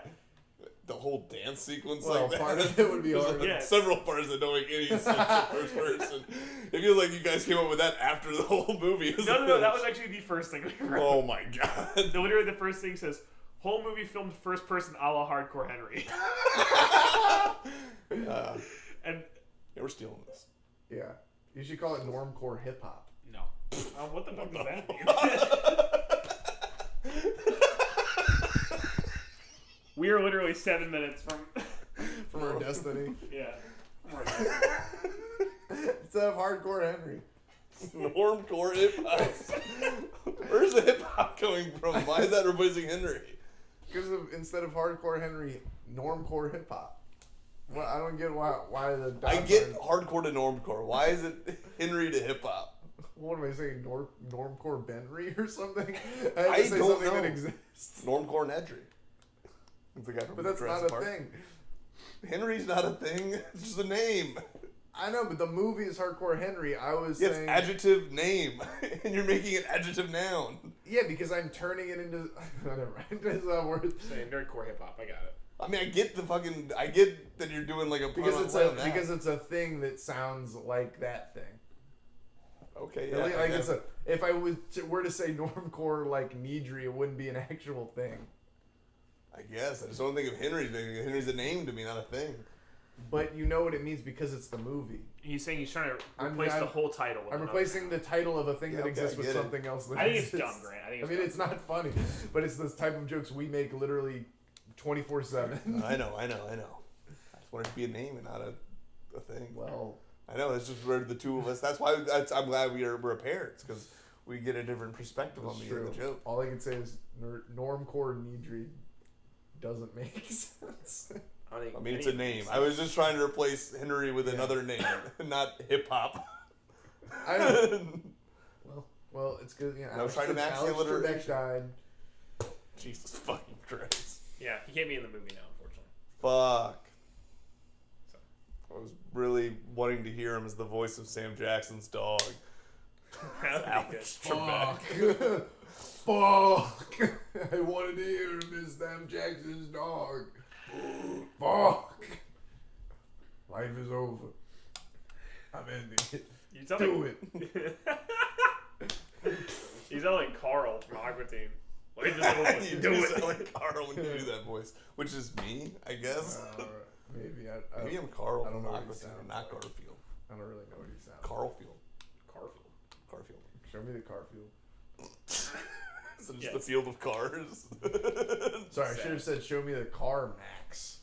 The whole dance sequence Well, like that. part of it would be There's hard. like Yeah. several parts that don't make any sense in first person. It feels like you guys came up with that after the whole movie. No, that was actually the first thing we wrote. Oh my god. Literally, the first thing says, "Whole movie filmed first person, a la Hardcore Henry." Yeah, And we're stealing this. Yeah. You should call it normcore hip hop. no, what the fuck does that mean? We are literally 7 minutes From our destiny. yeah. Instead of hardcore Henry. Normcore hip hop. Where's the hip hop coming from? Why is that replacing Henry? Because instead of hardcore Henry, normcore hip hop. Well, I don't get why the. I get hardcore to normcore. Why is it Henry to hip hop? What am I saying? Normcore Benry or something? I have to I say don't something know. that exists. Normcore Nedry. It's the guy from But that's Jurassic not a Park. thing. Henry's not a thing. It's just a name. I know, but the movie is hardcore Henry. I was Yeah, it's saying. adjective name, and you're making it adjective noun. Yeah, because I'm turning it into. Never mind. It's not worth. Saying nerdcore hip hop, I got it. I mean, I get that you're doing like a pun Because on it's play a on that. because it's a thing that sounds like that thing. Okay, yeah. Like I it's guess. if I were to say normcore like Nidri, it wouldn't be an actual thing. I guess. I just don't think of Henry's thing. Henry's a name to me, not a thing. But you know what it means because it's the movie. He's saying he's trying to I'm- replace the I'm- whole title. With I'm another. replacing the title of a thing Yeah, that okay, exists I with get it. something else that I think it's exists. dumb, Grant. I think I it's mean, dumb. it's not funny, but it's this type of jokes we make literally 24/7. I know. I just want it to be a name and not a thing. Well, I know. It's just where the two of us. That's why I'm glad we're parents because we get a different perspective on that's the true. joke. All I can say is normcore Nidri doesn't make sense. I think I mean, it's a any of name. these I was just trying to replace Henry with another name, not hip hop. I know. Well, it's good. Yeah, I was trying to match the Alex Trebek alliteration. died. Jesus fucking Christ. Yeah, he can't be in the movie now, unfortunately. Fuck. So. I was really wanting to hear him as the voice of Sam Jackson's dog. That would be good. Alex Trebek. Fuck. I wanted to hear him as Sam Jackson's dog. Fuck. Life is over. I'm ending it. You sound Do like, it. You sound like Carl from Aqua Teen. Life is over. You Do do it. sound like Carl when you do that voice, which is me, I guess. Maybe Maybe I'm Carl I don't from know what Aqua he Teen, sounds not like. Garfield. I don't really know what he sounds. Carlfield. Carfield. Show me the Carfield. Is it just Yes. the field of cars? Sorry, I should have said show me the car Max.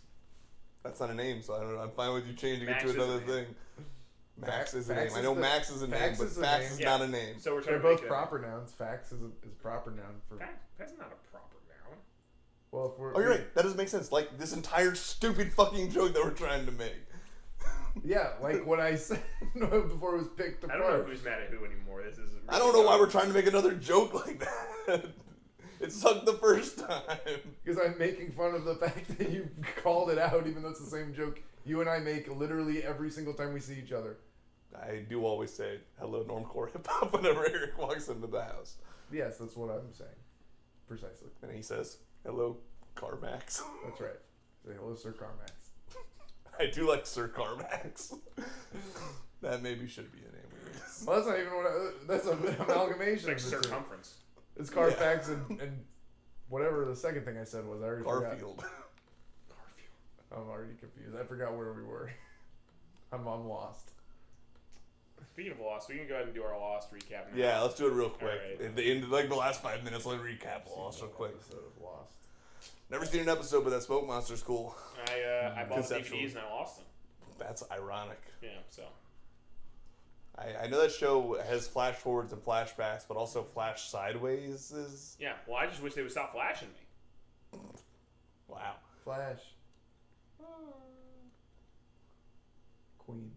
That's not a name, so I don't know. I'm fine with you changing Max it is to a another name. thing. Max is a Fax name. I is know the- Max is a name, Fax but is a Fax name. is Yeah. not a name. So we're trying They're to make both it- proper nouns. Fax is proper noun for. That's not a proper noun. Well, if we're. Oh, you're right. That doesn't make sense. Like this entire stupid fucking joke that we're trying to make. Yeah, like what I said before it was picked I apart. don't know who's mad at who anymore. This is. I don't know why we're trying to make another joke like that. It sucked the first time. Because I'm making fun of the fact that you called it out, even though it's the same joke you and I make literally every single time we see each other. I do always say hello normcore hip hop whenever Eric walks into the house. Yes, that's what I'm saying. Precisely. And he says, hello, Carmax. That's right. Say hello, Sir Carmax. I do like Sir Carmax. That maybe should be a name we use. Well, that's not even what that's an amalgamation. It's like of the two. circumference. It's Carfax and whatever the second thing I said was. I already forgot. Garfield. I'm already confused. I forgot where we were. I'm lost. Speaking of Lost, we can go ahead and do our Lost recap now. Yeah, let's do it real quick. Alright. In the end, like the last 5 minutes, let's recap Lost real quick. Episode of Lost. Never seen an episode, but that Smoke Monster's cool. I bought the Conceptual. DVDs and I lost them. That's ironic. Yeah, so. I know that show has flash forwards and flashbacks, but also flash sideways is... Yeah, well, I just wish they would stop flashing me. Wow. Flash. Queen.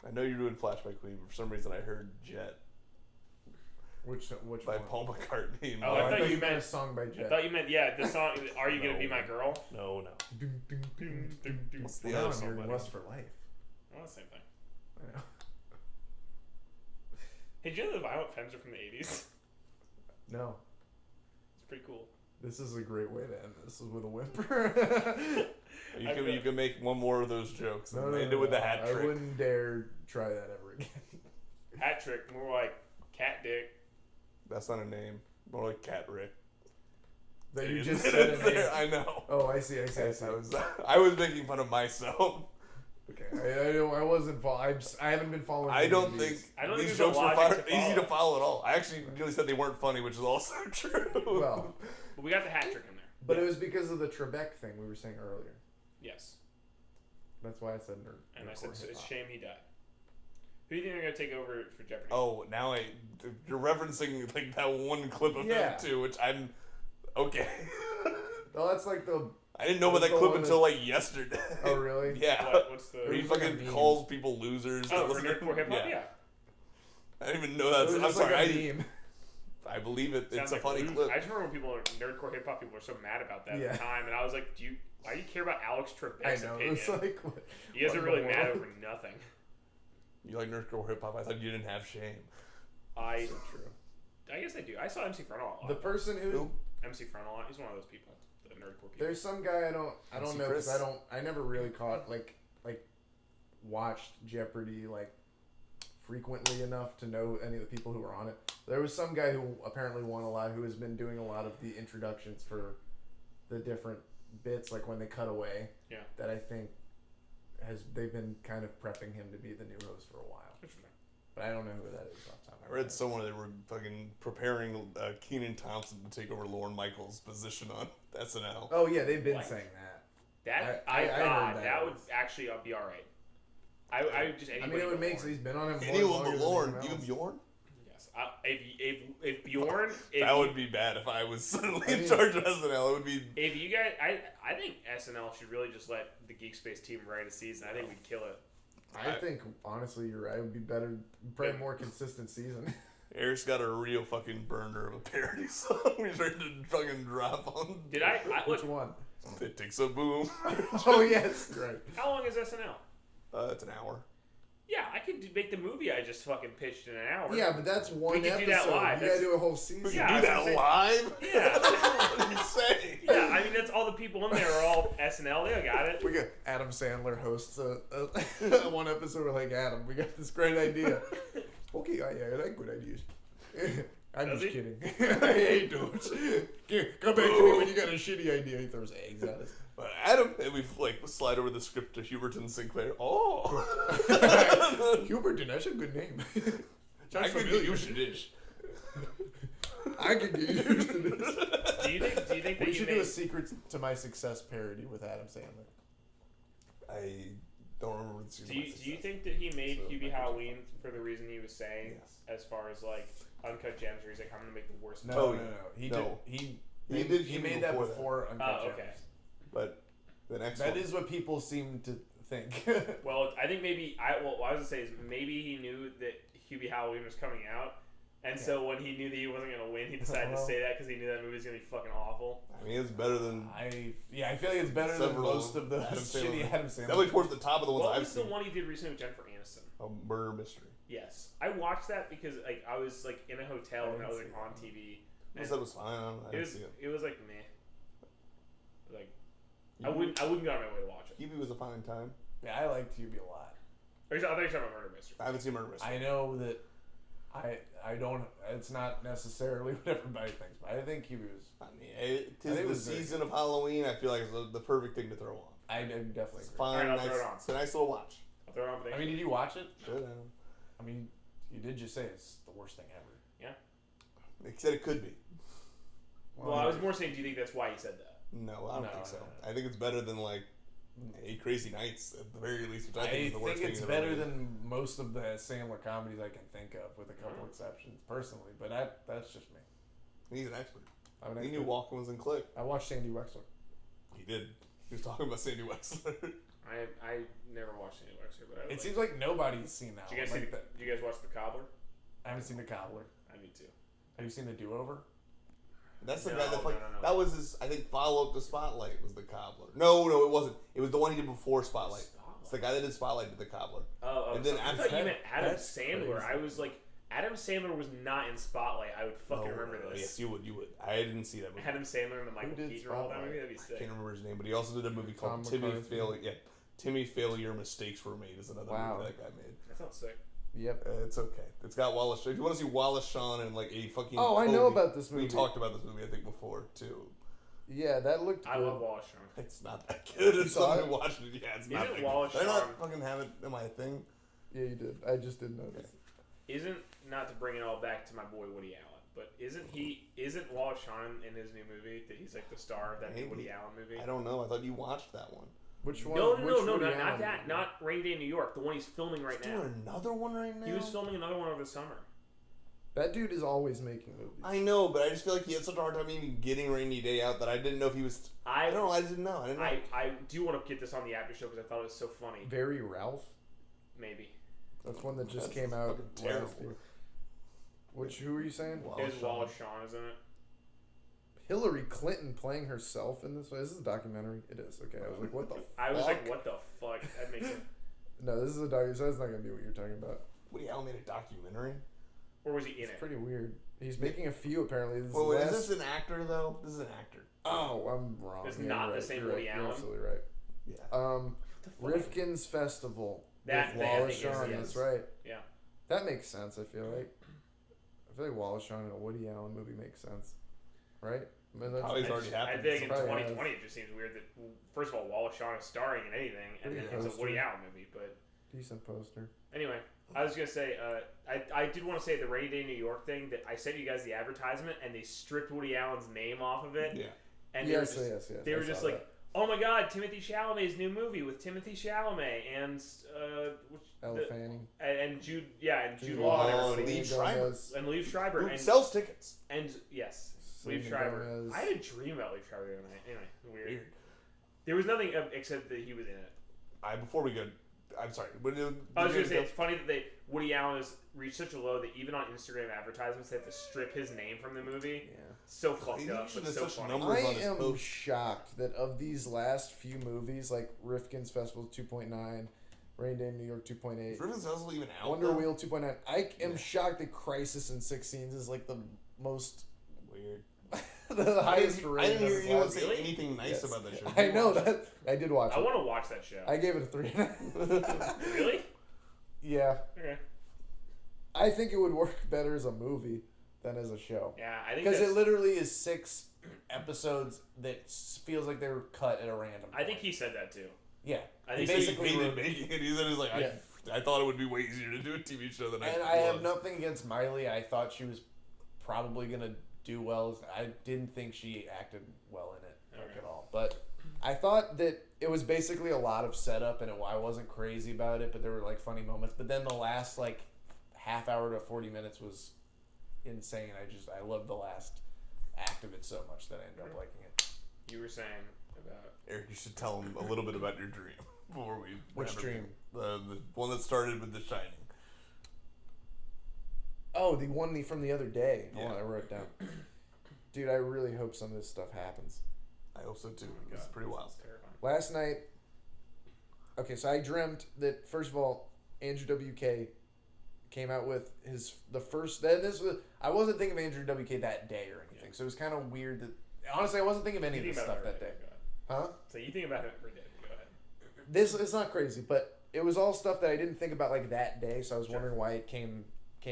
I know you're doing Flash by Queen, but for some reason I heard Jet Which by one? Paul McCartney. Oh, I thought you meant a song by I Jet. thought you meant, yeah, the song, Are You Gonna No. Be My Girl? No. Ding, ding, ding, ding, ding. What's the Now other I'm song, hearing buddy? Lust for Life. Oh, the same thing. I know. Hey, did you know the Violent Femmes are from the 80s? No. It's pretty cool. This is a great way to end this with a whimper. You can make one more of those jokes and No, end it with a hat I trick. wouldn't dare try that ever again. Hat trick, more like cat dick. That's not a name. More like Cat Rick. That you It just is said a there. name. I know. Oh, I see. I was making fun of myself. Okay, I wasn't. I haven't been following. I don't these. think I don't think these there's a jokes were logic to easy to follow. follow at all. I actually nearly said they weren't funny, which is also true. Well, But we got the hat trick in there. but it was because of the Trebek thing we were saying earlier. Yes. That's why I said nerd. And I nerdcore said, it's a hip-hop. shame he died. Who do you think they're going to take over for Jeopardy? Oh, now you're referencing like that one clip of Yeah. him too, which I'm okay. Oh, that's like the. I didn't know about That's that the clip one until like yesterday. Oh really? Yeah. What's the... Where he It was like a fucking meme. calls people losers. Oh, that for listen to- Nerdcore Hip Hop? Yeah. I didn't even know It that's. was I'm just sorry. like a meme. I believe it. Sounds It's a like funny loser. clip. I just remember when people are Nerdcore Hip Hop, people were so mad about that Yeah. at the time. And I was like, why do you care about Alex I Trebek's know. opinion? It's like. What, You guys what are in really the mad world? over nothing. You like nerdcore hip hop? I thought you didn't have shame. I So true. guess I do. I saw MC Frontal a lot. The person who. MC Frontal a lot. He's one of those people. The Nerdcore people. There's some guy I don't MC know because Chris? I never really caught like watched Jeopardy like frequently enough to know any of the people who were on it. There was some guy who apparently won a lot who has been doing a lot of the introductions for the different bits, like when they cut away. Yeah. That I think they've been kind of prepping him to be the new host for a while. Interesting. But I don't know who that is off the top of I my read head. somewhere they were fucking preparing Keenan Thompson to take over Lorne Michaels' position on SNL. Oh yeah, they've been What? saying that. That I heard that that would was- actually be all right. I would just I anybody. mean, it would but make Lorne. he's been on him. Anyone longer but than Lorne. anyone Even else. Bjorn? Yes. If Bjorn. That would be bad if I was suddenly I in mean- charge of SNL. It would be. If you guys, I think SNL should really just let the GeekSpace team write a season. I think we'd kill it. I think honestly, you're right. It would be better, probably more consistent season. Eric's got a real fucking burner of a parody song he's ready to fucking drop on. Did I Which look, one? It takes a boom. Oh yes, right. how long is SNL? It's an hour. Yeah, I could make the movie I just fucking pitched in an hour. Yeah, but that's one We could episode. do that live. You gotta do a whole season. We Yeah, can do that's that what I'm live? Yeah. What are you saying? Yeah, I mean that's all the people in there are all SNL. They got it. We got Adam Sandler hosts one episode. We're like, Adam, we got this great idea. Okay, I like good ideas. I'm Does just he? kidding. I hate those. Come back to me when you got a shitty idea. He throws eggs at us. Adam, and we like slide over the script to Huberton Sinclair. Oh, Huberton, that's a good name. I could get used to this. I could get used to this. Do you think that We he should made, do a Secrets to My Success parody with Adam Sandler. I don't remember what the do you think that he made So, Hubie Michael Halloween for the reason he was saying, Yes. as far as like Uncut Gems, where he's like, I'm gonna make the worst. No, Oh, no. He He made that before Uncut Oh, Gems. okay. But the next That one. is what people seem to think. Well, I think maybe what I was gonna say is maybe he knew that Hubie Halloween was coming out, and so when he knew that he wasn't gonna win, he decided to say that because he knew that movie was gonna be fucking awful. I mean, it's better than. I feel like it's better than Several most of the Adam shitty Sandler. Adam Sandler. Definitely towards the top of the ones What I've was the seen. one he did recently with Jennifer Aniston? A murder mystery. Yes, I watched that because like I was like in a hotel and I was like on TV. I And said it was fine. I it didn't was see it. it was like meh. Like I wouldn't go out of my way to watch it. Hubie was a fine time. Yeah, I liked Hubie a lot. I thought you were talking about Murder Mystery. I haven't seen murder mystery. I know that I don't. It's not necessarily what everybody thinks, but I think Hubie was. I mean, it I think is it the was very season of Halloween. I feel like it's the perfect thing to throw on. I definitely It's agree. fine. Alright, I'll nice, throw it on. It's a nice little watch. I'll throw on. I mean, did you watch it? Should have. I mean, you did just say it's the worst thing ever. Yeah. They said it could be. Well, I was more saying, do you think that's why he said that? No, I don't think so. No. I think it's better than like 8 Crazy Nights at the very least, which I think is the worst think thing it's he's better ever made. than most of the Sandler comedies I can think of, with a couple exceptions, personally. But that's just me. He's an expert. I'm an He knew expert. Walken was in Click. I watched Sandy Wexler. He did. He was talking about Sandy Wexler. I never watched any Wexler, but It seems like nobody's seen that Did you guys one. see? Like Did you guys watch The Cobbler? I haven't seen The Cobbler. I need to. Have you seen The Do-Over? That's the No, guy that like no. that was his. I think follow up to Spotlight was The Cobbler. No, it wasn't. It was the one he did before Spotlight. It's the guy that did Spotlight did The Cobbler. Oh, And then I after thought you that- meant Adam that's Sandler. crazy. I was like, Adam Sandler was not in Spotlight. I would fucking remember this. Yes, you would. I didn't see that movie. Adam Sandler and the Michael did Keaton role. That Spotlight? movie, that'd be I sick. can't remember his name, but he also did a movie called Tom Timmy McCarthy. Failure. Yeah, Timmy Failure Mistakes Were Made is another Wow. movie that guy made. That sounds sick. Yep. It's okay. It's got Wallace. If you want to see Wallace Shawn and like a fucking. Oh, I know Kobe, about this We movie. talked about this movie I think before too. Yeah, that looked I good. love Wallace Shawn. It's not that good. You It's saw something it? watching it. Yeah, it's not. Isn't that good. Wallace Did I not Shawn- fucking have it in my thing? Yeah, you did. I just didn't notice. Isn't, not to bring it all back to my boy Woody Allen, but isn't Wallace Shawn in his new movie that he's like the star of that new Maybe. Woody Allen movie? I don't know. I thought you watched that one. Which one? No, which not Woody Allen that. movie? Not Rainy Day in New York. The one he's filming right He's now. doing another one right now. He was filming another one over the summer. That dude is always making movies. I know, but I just feel like he had such a hard time even getting Rainy Day out that I didn't know if he was. I don't know. I didn't know. I didn't know. I do want to get this on the after show because I thought it was so funny. Very Ralph. Maybe. That's one that just That's came out fucking last terrible. year. Who are you saying? Wallace There's Shawn. Wallace Shawn, isn't it? Hillary Clinton playing herself in this way. This is a documentary. It is. Okay. I was like, what the I was fuck? like, what the fuck? That makes sense. No, this is a documentary. So that's not going to be what you're talking about. Woody Allen made a documentary. Or was he in It's it? pretty weird. He's making a few, apparently. This Well, last... is this an actor though? This is an actor. Oh, I'm wrong. It's Yeah, not you're the right. same You're Woody right. Allen? You're absolutely right. Yeah. What the fuck? Rifkin's Festival. That with thing, I Wallace think, is- Shawn. yes. That's right. Yeah. That makes sense, I feel like. I feel like Wallace Shawn in a Woody Allen movie makes sense. Right? I mean, that's Probably it's already I happened. think in Probably 2020 it just seems weird that, first of all, Wallace Shawn is starring in anything, and then Pretty it's a Woody poster. Allen movie. But decent poster. anyway, I was going to say, I did want to say the Rainy Day in New York thing, that I sent you guys the advertisement, and they stripped Woody Allen's name off of it. Yeah. And Yes. they were I just saw like, oh my god, Timothy Chalamet's new movie with Timothy Chalamet and Elle Fanning. and Jude, and Jude Jude Law and Law, everybody, Liev Selena Schreiber. Gomez. and Liev Schreiber, Who and sells tickets? yes, Selena Liev Schreiber. Gomez. I had a dream about Liev Schreiber the other night. Anyway, weird. Weird. There was nothing except that he was in it. Before we go, I'm sorry. I was gonna say it's funny that Woody Allen has reached such a low that even on Instagram advertisements they have to strip his name from the movie. Yeah. So fucked He up, should but have so such funny. numbers I on his am post. shocked that of these last few movies, like Rifkin's Festival 2.9, Rain Day in New York 2.8, Is Rivers Hustle even out? Wonder though? Wheel 2.9, I am shocked that Crisis in 6 Scenes is like the most, Weird. the highest I rating. didn't hear of his anyone last- say Really? anything nice Yes. about that show. I know that. I did watch I it. want to watch that show. I gave it a 3.5. Really? Yeah. Okay. I think it would work better as a movie than as a show. Yeah, I think Because that's, it literally is 6 episodes that feels like they were cut at a random I think point. he said that too. Yeah. I He think basically hated wrote- making it. He said he's like, Yeah. I thought it would be way easier to do a TV show than And I I have was. nothing against Miley. I thought she was probably going to do well. I didn't think she acted well in it like, Okay. at all. But I thought that it was basically a lot of setup, and I wasn't crazy about it, but there were like funny moments. But then the last like half hour to 40 minutes was insane. I loved the last act of it so much that I ended up liking it. you were saying about Eric, you should tell him a little bit about your dream before we. Which wrap dream? everything. The one that started with The Shining. Oh, the one from the other day. Hold Yeah. on, I wrote it down. Dude, I really hope some of this stuff happens. I hope so too. It's pretty wild. That's terrifying. Last night, okay, so I dreamt that first of all, Andrew WK came out with the first. Then this was I wasn't thinking of Andrew WK that day or anything, so it was kind of weird that honestly I wasn't thinking of any You of think this about stuff it that every day. day. Go ahead. Huh? So you think about it every day. Go ahead. This it's not crazy, but it was all stuff that I didn't think about like that day, so I was wondering why it came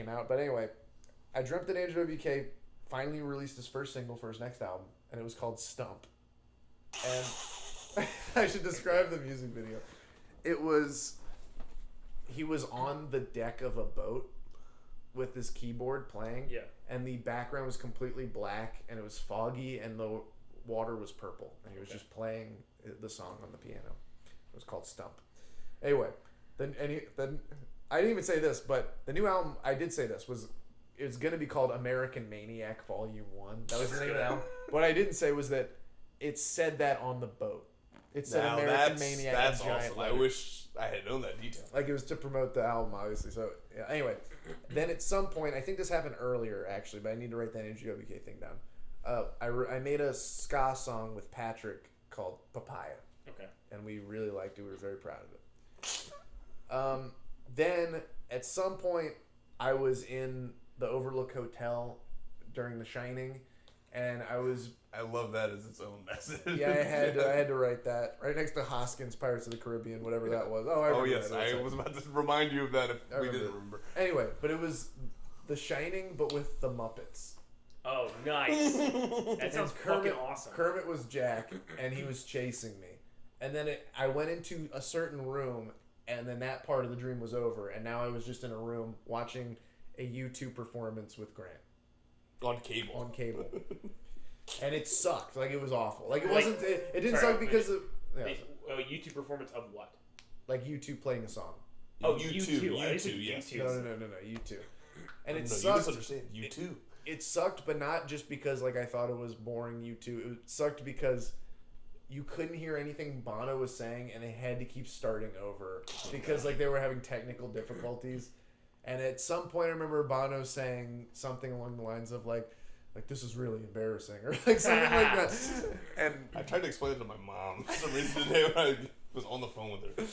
out. But anyway, I dreamt that Andrew WK finally released his first single for his next album, and it was called Stump. And I should describe the music video. It was he was on the deck of a boat with his keyboard playing. Yeah. And the background was completely black, and it was foggy, and the water was purple, and he was just playing the song on the piano. It was called Stump. Anyway, then I didn't even say this, but the new album, I did say this, was it was going to be called American Maniac Volume 1. That was the name of the album. What I didn't say was that it said that on the boat. It said Now American Maniac that's in giant awesome. letters. I wish I had known that detail. Like, it was to promote the album, obviously. So, yeah. Anyway, then at some point, I think this happened earlier, actually, but I need to write that NGWK thing down. I made a ska song with Patrick called Papaya. Okay. And we really liked it. We were very proud of it. Then, at some point, I was in the Overlook Hotel during The Shining, and I love that as its own message. Yeah, I had to write that right next to Hoskins' Pirates of the Caribbean, whatever that was. Oh, I remember yes, that. I was about to remind you of that if we didn't remember. Anyway, but it was The Shining, but with the Muppets. Oh, nice. That sounds fucking awesome. Kermit was Jack, and he was chasing me. And then I went into a certain room, and then that part of the dream was over, and now I was just in a room watching a U2 performance with Grant. On cable. And it sucked. Like, it was awful. Like, it wasn't... It didn't suck because of... Yeah. A YouTube performance of what? Like, U2 playing a song. Oh, U2, yes. No, U2. And it No, sucked. you misunderstand. U2. It sucked, but not just because, like, I thought it was boring U2. It sucked because you couldn't hear anything Bono was saying, and they had to keep starting over because, like, they were having technical difficulties. And at some point, I remember Bono saying something along the lines of, like, this is really embarrassing, or like something like that. And I tried to explain it to my mom for some reason today when I was on the phone with her.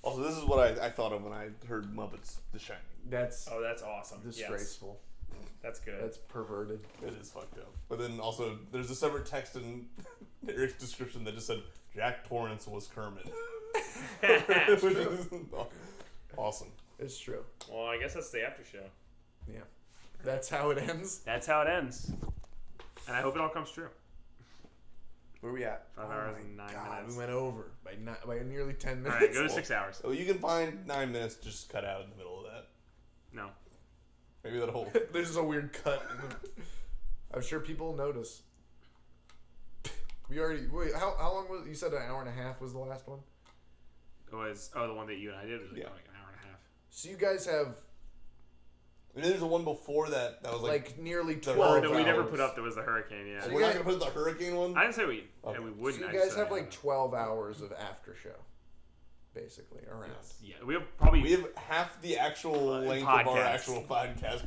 Also, this is what I thought of when I heard Muppets The Shining. that's awesome. disgraceful. Yes. That's good. That's perverted. It is fucked up. But then also, there's a separate text in Eric's description that just said, Jack Torrance was Kermit. Which is awesome. It's true. Well, I guess that's the after show. Yeah. That's how it ends. That's how it ends. And I hope it all comes true. Where are we at? 5 hours and 9 minutes. We went over by nearly 10 minutes. All right, go to 6 hours. So you can find 9 minutes, just cut out in the middle of that. No. Maybe that whole... There's just a weird cut. I'm sure people will notice. Wait, how long was... You said an hour and a half was the last one? It was... Oh, the one that you and I did was like, Yeah. like an hour and a half. So you guys have... And there's a one before that was like nearly the 12 That we never hours. put up. There was the hurricane, yeah. So we're not going to put the hurricane one? I didn't say we... Okay. Yeah, we So wouldn't. you I guys just have said, like 12 hours of after show, basically, around. Yes. Yeah, we have probably... We have half the actual length of our podcast. actual podcast